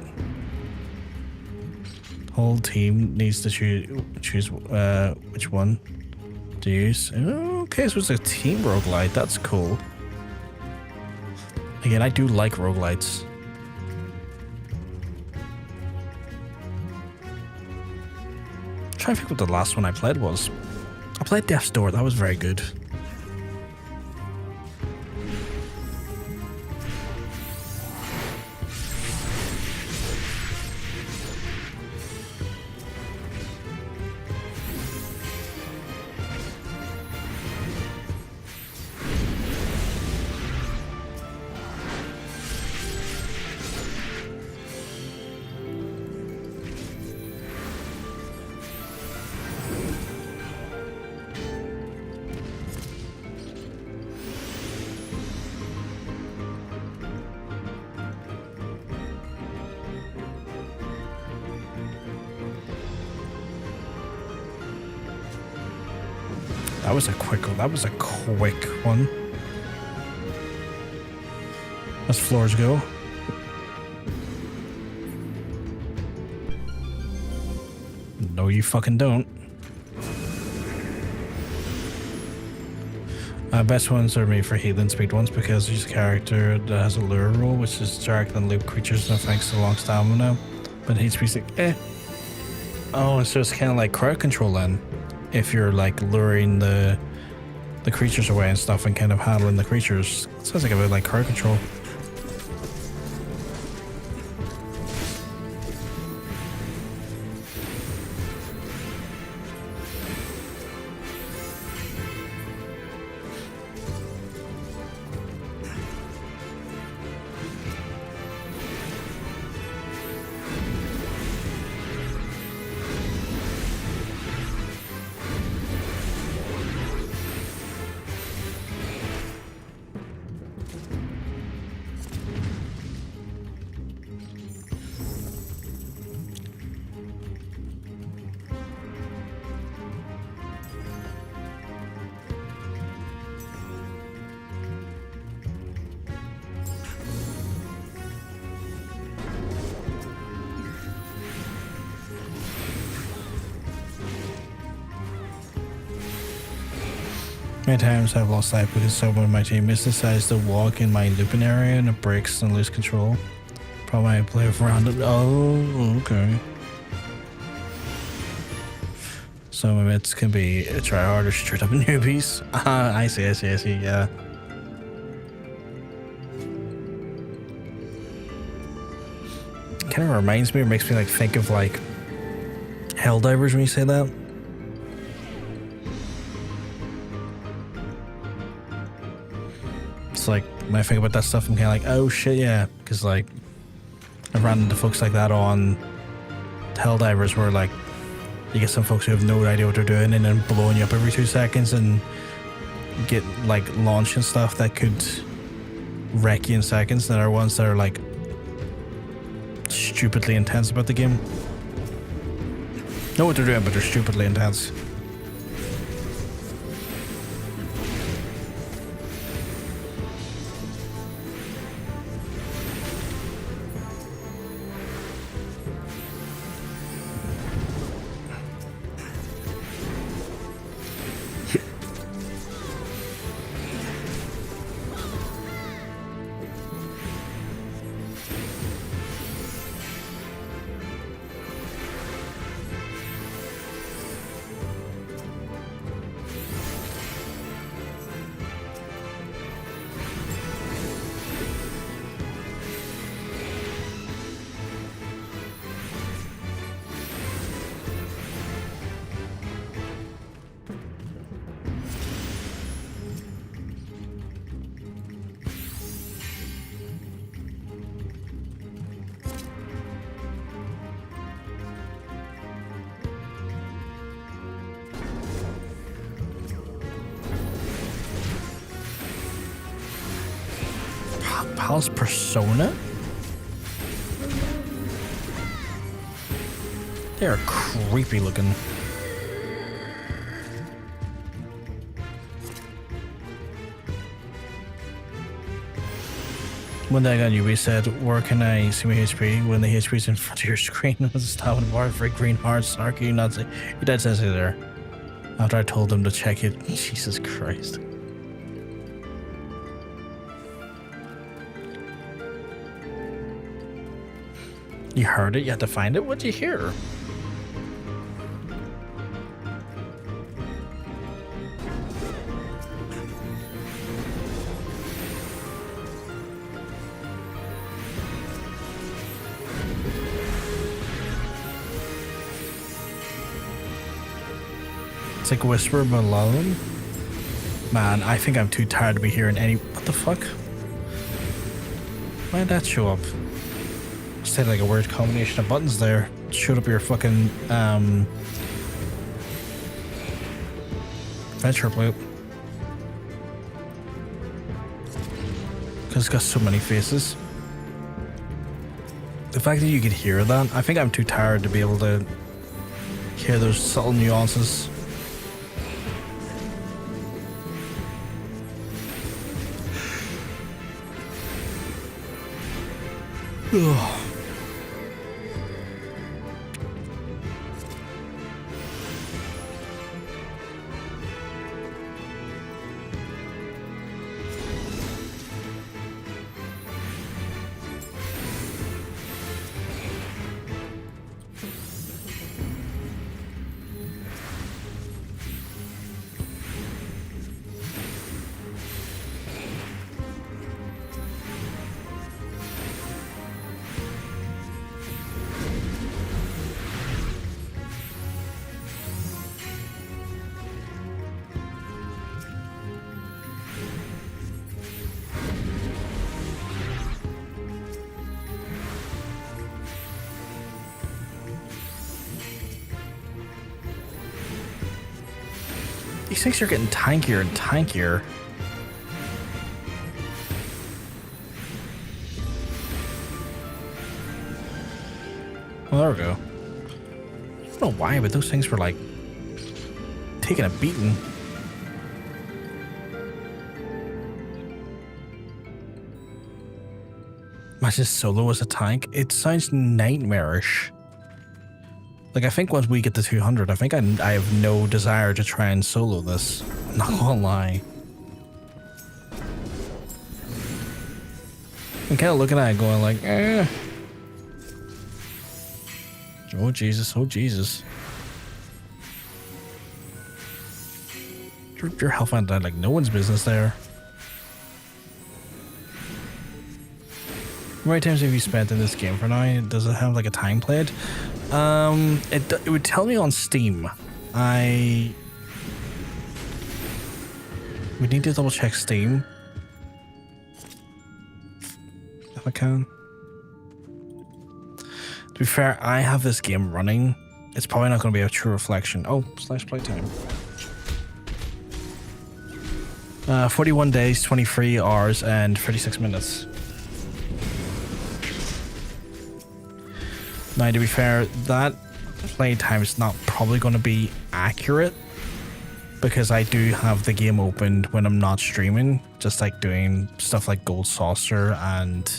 Whole team needs to choose which one to use. Okay, so it's a team roguelite. That's cool. Again, I do like roguelites. I'm trying to think what the last one I played was. I played Death's Door. That was very good. That was a quick one. As floors go. No, you fucking don't. Best ones are made for healing speed ones because there's a character that has a lure roll, which is direct and loop creatures and affects the long stamina. But HP sick, Oh, so it's kind of like crowd control then. If you're like luring the creatures away and stuff and kind of handling the creatures. It sounds like a bit like crowd control. Many times I've lost life because someone on my team decides to walk in my looping area and it breaks and lose control. Probably I play around it. Oh, okay. Some of it can be a try hard or straight up newbies. I see, yeah. Kind of reminds me or makes me like think of like Helldivers when you say that. Like when I think about that stuff, I'm kind of like, oh shit, yeah, because like I've run into folks like that on Helldivers where like you get some folks who have no idea what they're doing and then blowing you up every 2 seconds and get like launch and stuff that could wreck you in seconds. There are ones that are like stupidly intense about the game. Know what they're doing, but they're stupidly intense. Palace Persona? They're creepy looking. One day I got UB said, where can I see my HP when the HP's in front of your screen? It was a stab in the bar for green hearts, Snarky, you not say. Your dad says it there. After I told him to check it. Jesus Christ. You heard it? You had to find it? What'd you hear? It's like Whisper but alone. Man, I think I'm too tired to be hearing any. What the fuck? Why did that show up? Said like a weird combination of buttons there. Showed up your fucking venture loop. Because it's got so many faces. The fact that you could hear that, I think I'm too tired to be able to hear those subtle nuances. Ugh. These things are getting tankier and tankier. Well, there we go. I don't know why, but those things were like taking a beating. Imagine solo as a tank. It sounds nightmarish. Like, I think once we get to 200, I think I have no desire to try and solo this. I'm not gonna lie. I'm kind of looking at it going like, eh. Oh, Jesus. Oh, Jesus. Your health went down like no one's business there. How many times have you spent in this game for now? Does it have like a time played? It would tell me on Steam. We need to double check Steam. If I can. To be fair, I have this game running. It's probably not going to be a true reflection. Oh, /playtime. 41 days, 23 hours, and 36 minutes. Now, to be fair, that playtime is not probably going to be accurate because I do have the game opened when I'm not streaming, just like doing stuff like Gold Saucer and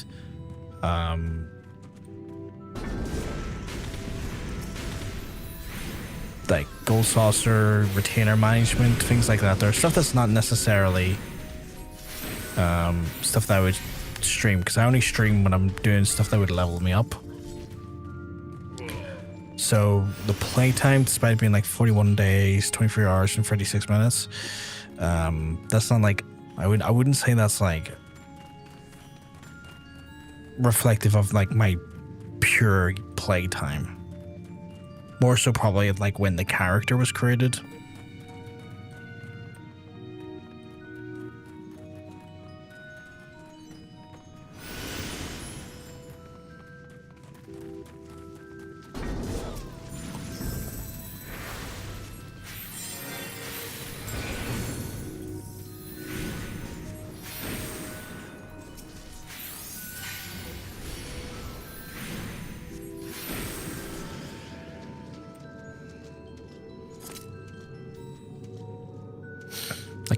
like Gold Saucer, retainer management, things like that. There's stuff that's not necessarily stuff that I would stream because I only stream when I'm doing stuff that would level me up. So the playtime, despite being like 41 days, 23 hours, and 36 minutes, that's not like I wouldn't say that's like reflective of like my pure playtime. More so probably like when the character was created.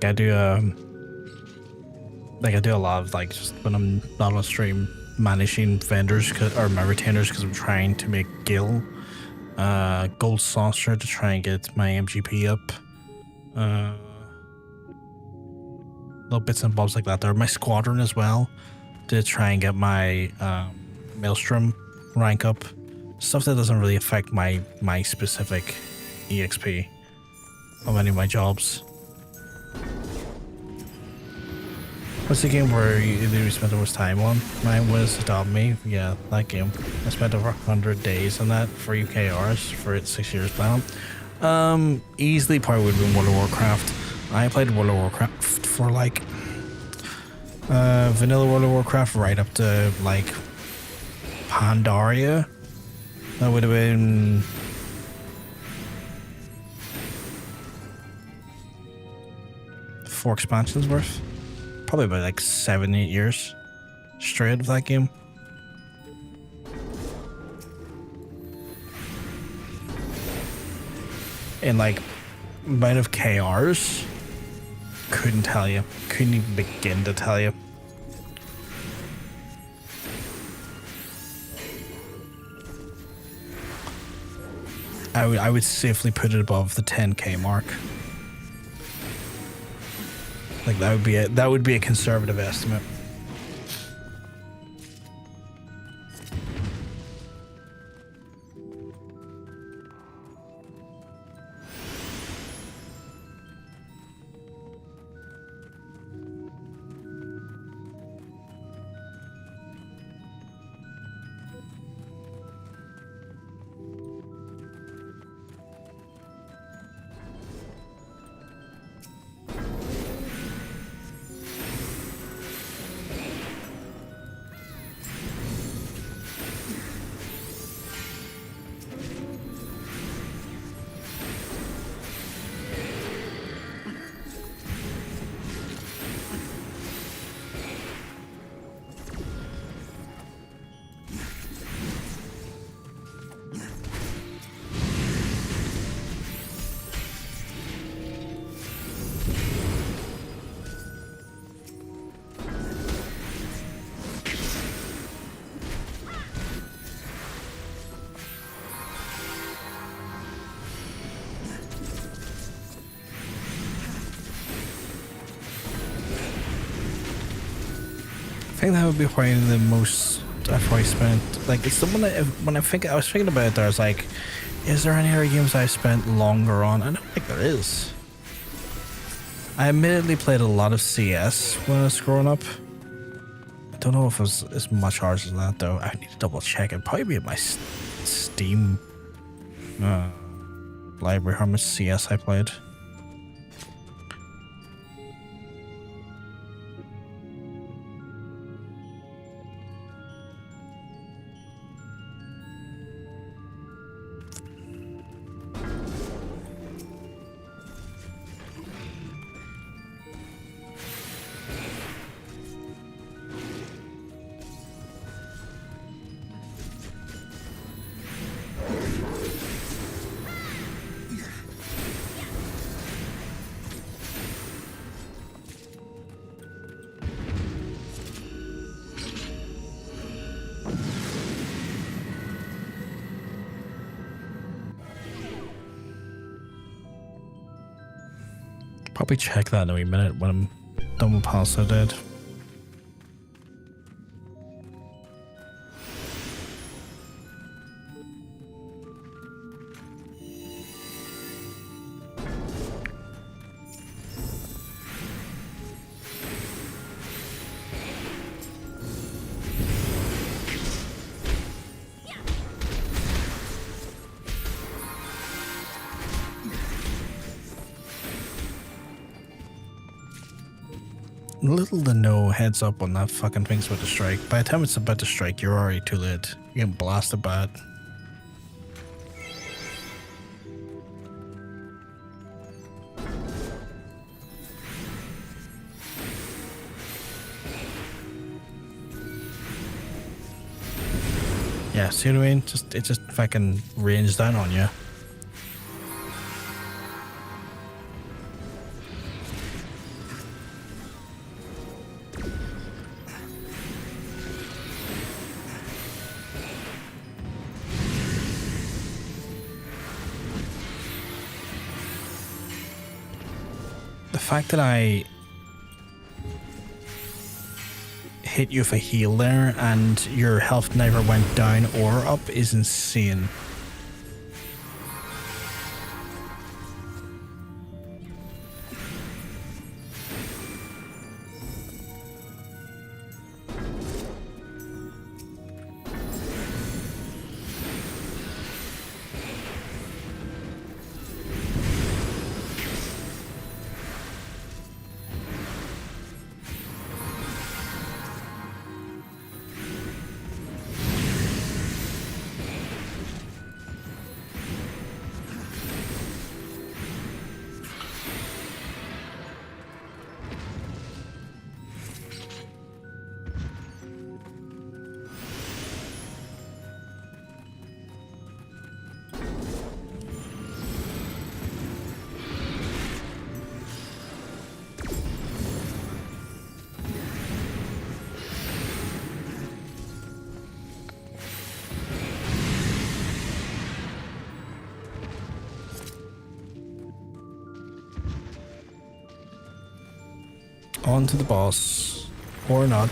Like I do like I do a lot of like just when I'm not on stream managing vendors or my retainers because I'm trying to make gold saucer to try and get my MGP up. Little bits and bobs like that. There, my squadron as well to try and get my maelstrom rank up. Stuff that doesn't really affect my specific EXP of any of my jobs. What's the game where you spent the most time on? Mine was Adopt Me. Yeah, that game. I spent over 100 days on that for UKRs for its 6 years plan. Easily probably would have been World of Warcraft. I played World of Warcraft for like vanilla World of Warcraft right up to like Pandaria. That would have been 4 expansions worth. Probably about like 7-8 years straight of that game. And like amount of KRs, couldn't tell you. Couldn't even begin to tell you. I would safely put it above the 10k mark. Like that would be a conservative estimate. I think that would be probably the most I've probably spent. Like, it's the one that when I was thinking about it, there, I was like, is there any other games I spent longer on? I don't think there is. I admittedly played a lot of CS when I was growing up. I don't know if it was as much hours as that though. I need to double check. It'd probably be in my Steam library how much CS I played. Probably check that in a wee minute when I'm done with Pulsar Dead. Little to no heads up when that fucking thing's about to strike. By the time it's about to strike, you're already too late. You're getting blasted bad. Yeah, see what I mean? It just fucking rains down on you. fact that I hit you with a heal there and your health never went down or up is insane. On to the boss. Or not.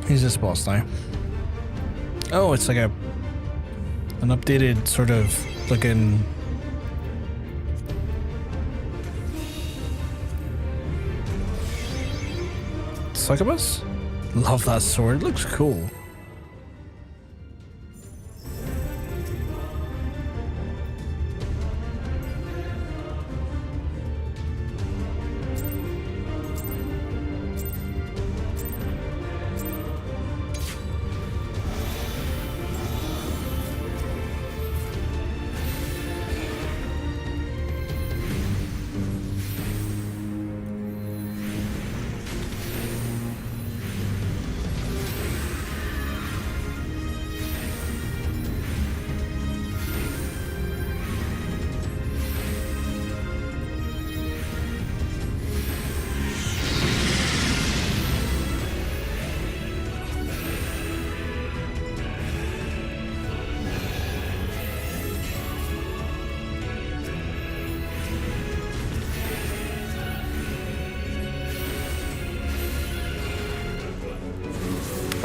Who's this boss now? Oh, it's like an updated sort of looking. Succubus? Love that sword, it looks cool.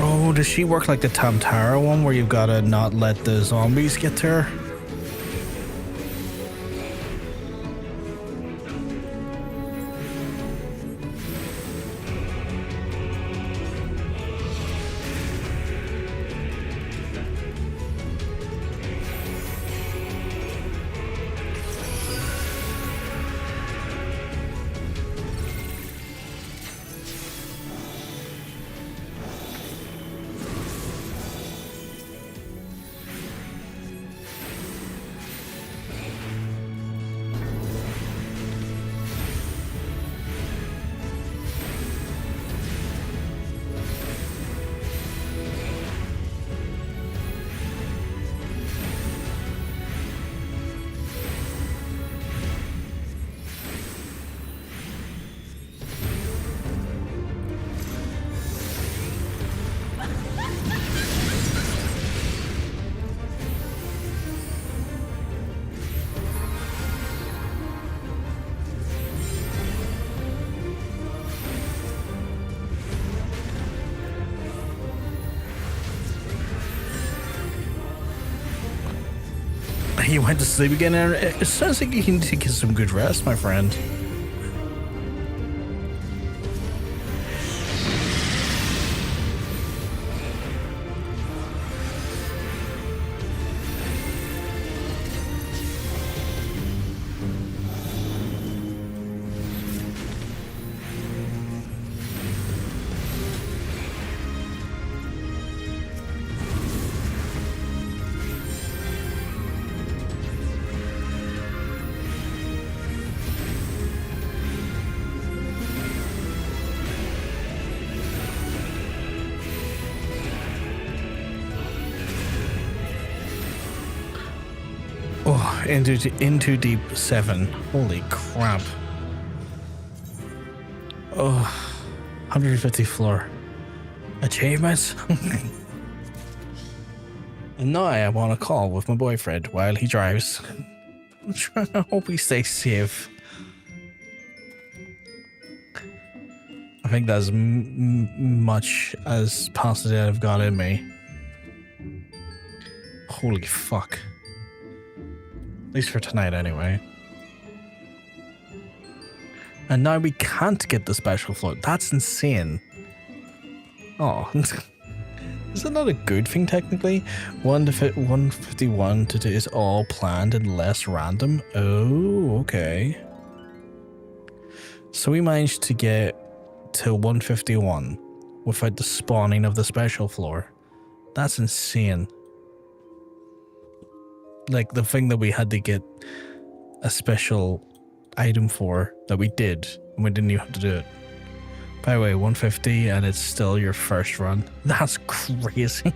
Oh, does she work like the Tamtara one where you've gotta not let the zombies get to her? You went to sleep again, and it sounds like you can take some good rest, my friend. into deep 7. Holy crap. Oh, 150 floor. Achievements? And now I am on a call with my boyfriend while he drives. I'm trying to hope he stays safe. I think that's much as positive I've got in me. Holy fuck. At least for tonight anyway. And now we can't get the special float. That's insane. Oh. Is that not a good thing technically? 151 to 2 is all planned and less random. Oh, okay. So we managed to get to 151 without the spawning of the special floor. That's insane. Like the thing that we had to get a special item for that we did, and we didn't even have to do it. By the way, 150 and it's still your first run. That's crazy.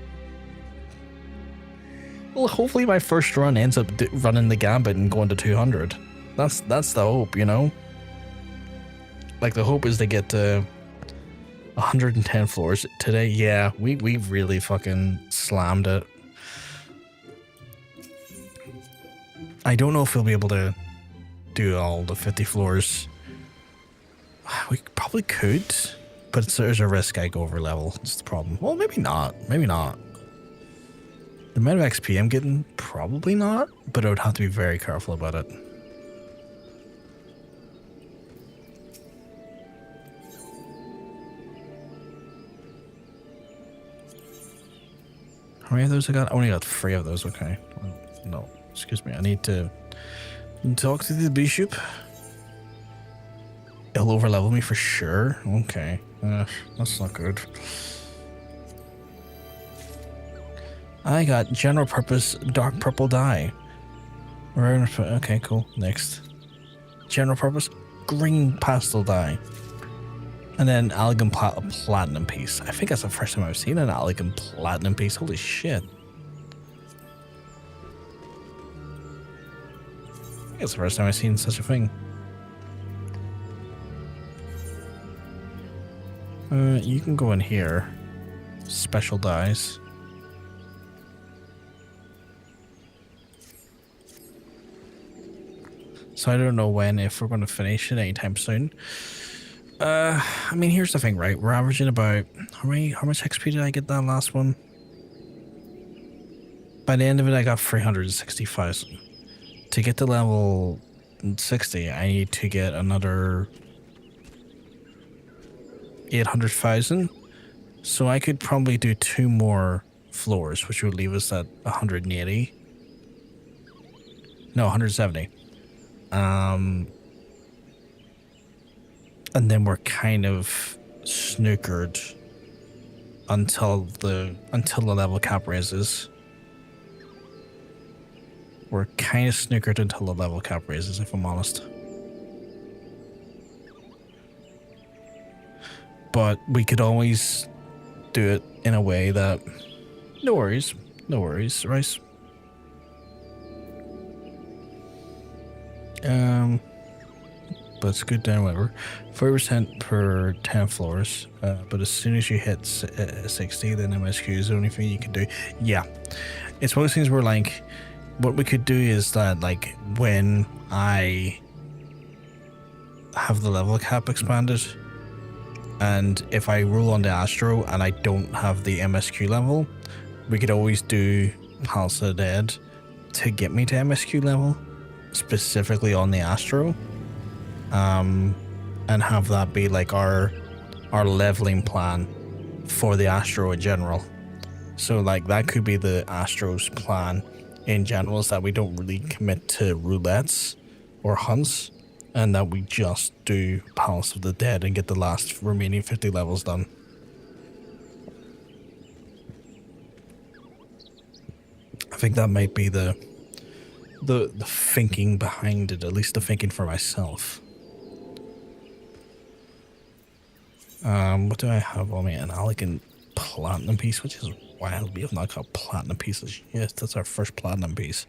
Well, hopefully my first run ends up running the gambit and going to 200. That's the hope, you know? Like the hope is to get to 110 floors today. Yeah, we really fucking slammed it. I don't know if we'll be able to do all the 50 floors. We probably could, but there's a risk I go over level. That's the problem. Well, maybe not. Maybe not. The amount of XP I'm getting, probably not, but I would have to be very careful about it. How many of those I got? I only got 3 of those. Okay. Well, no, excuse me. I need to talk to the bishop. He'll overlevel me for sure. Okay. That's not good. I got general purpose dark purple dye. Okay, cool. Next. General purpose green pastel dye. And then elegant platinum piece. I think that's the first time I've seen an elegant platinum piece. Holy shit. I think it's the first time I've seen such a thing. You can go in here. Special dyes. So I don't know if we're going to finish it anytime soon. I mean, here's the thing, right? We're averaging about how much XP did I get that last one? By the end of it, I got 360,000. To get to level 60, I need to get another 800,000. So I could probably do 2 more floors, which would leave us at 180. No, 170. And then we're kind of snookered until the level cap raises. We're kind of snookered until the level cap raises, if I'm honest. But we could always do it in a way that... No worries, Rice. But it's good down, whatever. 40% per 10 floors. But as soon as you hit 60, then MSQ is the only thing you can do. Yeah. It's one of those things where, like, what we could do is that, like, when I have the level cap expanded, and if I roll on the Astro and I don't have the MSQ level, we could always do Palace of the Dead to get me to MSQ level, specifically on the Astro, and have that be like our leveling plan for the Astro in general. So like that could be the Astro's plan in general, is that we don't really commit to roulettes or hunts, and that we just do Palace of the Dead and get the last remaining 50 levels done. I think that might be the thinking behind it, at least the thinking for myself. What do I have on me? An elegant platinum piece, which is wild. We have not got platinum pieces yet. That's our first platinum piece.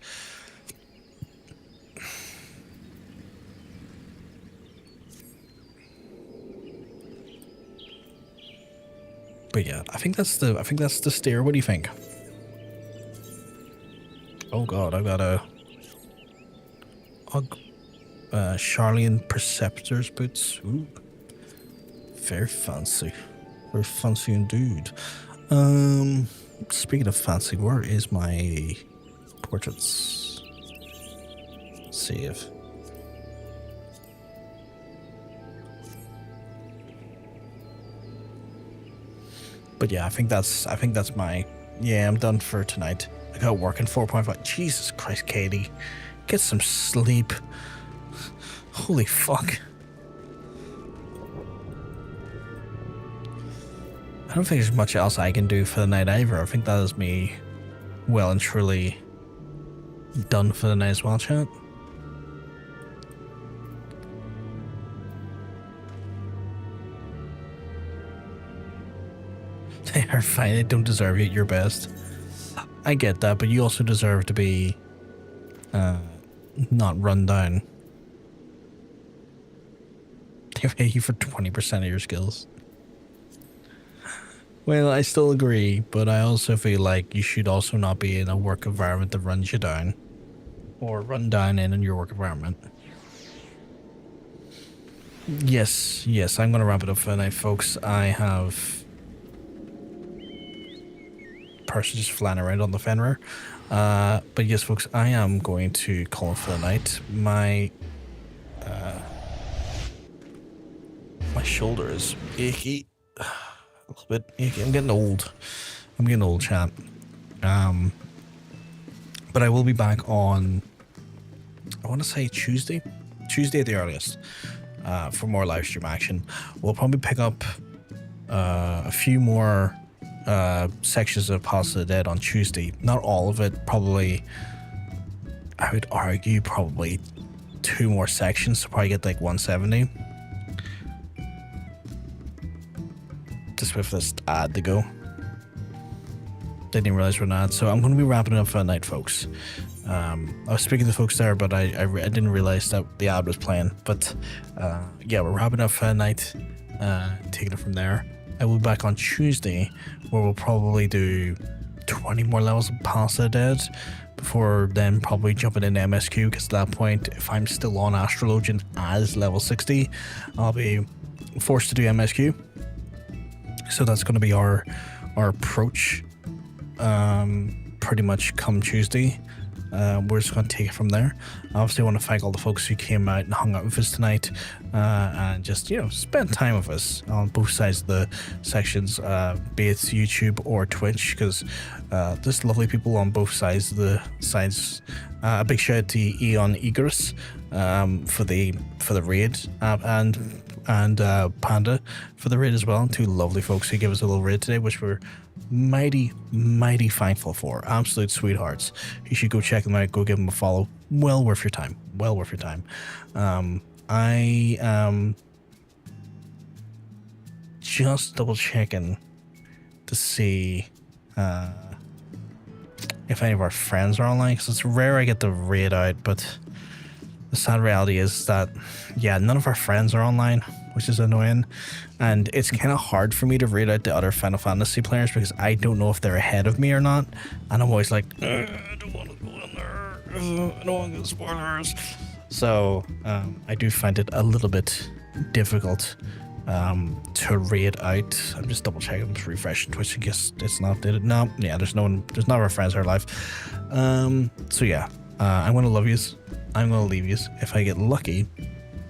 But yeah, I think that's the steer. What do you think? Oh god, I've got a Charlian Preceptor's boots. Ooh. Very fancy. Very fancy indeed. Speaking of fancy, where is my portraits? Save. But yeah, I think that's my, yeah, I'm done for tonight. I got work in 4.5. Jesus Christ, Katie. Get some sleep. Holy fuck. I don't think there's much else I can do for the night either. I think that is me well and truly done for the night as well, chat. They are fine. They don't deserve you at your best. I get that, but you also deserve to be not run down. They pay you for 20% of your skills. Well, I still agree, but I also feel like you should also not be in a work environment that runs you down. Or run down in your work environment. Yes, I'm going to wrap it up for the night, folks. I have person just flying around on the Fenrir. But yes, folks, I am going to call it for the night. My shoulder is achy. A little bit achy. I'm getting old, chat. But I will be back on, I want to say Tuesday at the earliest, for more live stream action. We'll probably pick up a few more sections of Past the Dead on Tuesday. Not all of it, probably. I would argue probably 2 more sections, so probably get like 170. Just with this ad to go. Didn't even realize we're not. So I'm going to be wrapping it up for the night, folks. I was speaking to folks there, but I didn't realize that the ad was playing. But yeah, we're wrapping up for the night. Taking it from there. I will be back on Tuesday, where we'll probably do 20 more levels of Past the Dead before then probably jumping into MSQ, because at that point, if I'm still on Astrologian as level 60, I'll be forced to do MSQ. So that's going to be our approach pretty much come Tuesday. We're just going to take it from there. I obviously want to thank all the folks who came out and hung out with us tonight, and just, you know, spend time with us on both sides of the sections, be it YouTube or Twitch, because there's lovely people on both sides of the sides. A big shout out to Eon Egress for the raid, and Panda for the raid as well. 2 lovely folks who gave us a little raid today, which we're mighty thankful for. Absolute sweethearts. You should go check them out, go give them a follow. Well worth your time. I am just double checking to see if any of our friends are online, because it's rare I get the raid out, but the sad reality is that, yeah, none of our friends are online, which is annoying, and it's kind of hard for me to raid out the other Final Fantasy players because I don't know if they're ahead of me or not, and I'm always like, I don't want to go in there, I don't want to get spoilers. So I do find it a little bit difficult to raid out. I'm just double checking, I'm just refreshing Twitch in case it's not updated. No, yeah, there's none of our friends who are live. So yeah, I'm gonna love yous. I'm gonna leave yous. If I get lucky,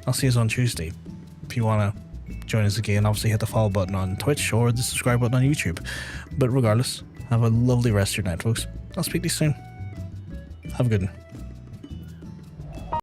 I'll see you on Tuesday. If you wanna join us again, obviously hit the follow button on Twitch or the subscribe button on YouTube. But regardless, have a lovely rest of your night, folks. I'll speak to you soon. Have a good one.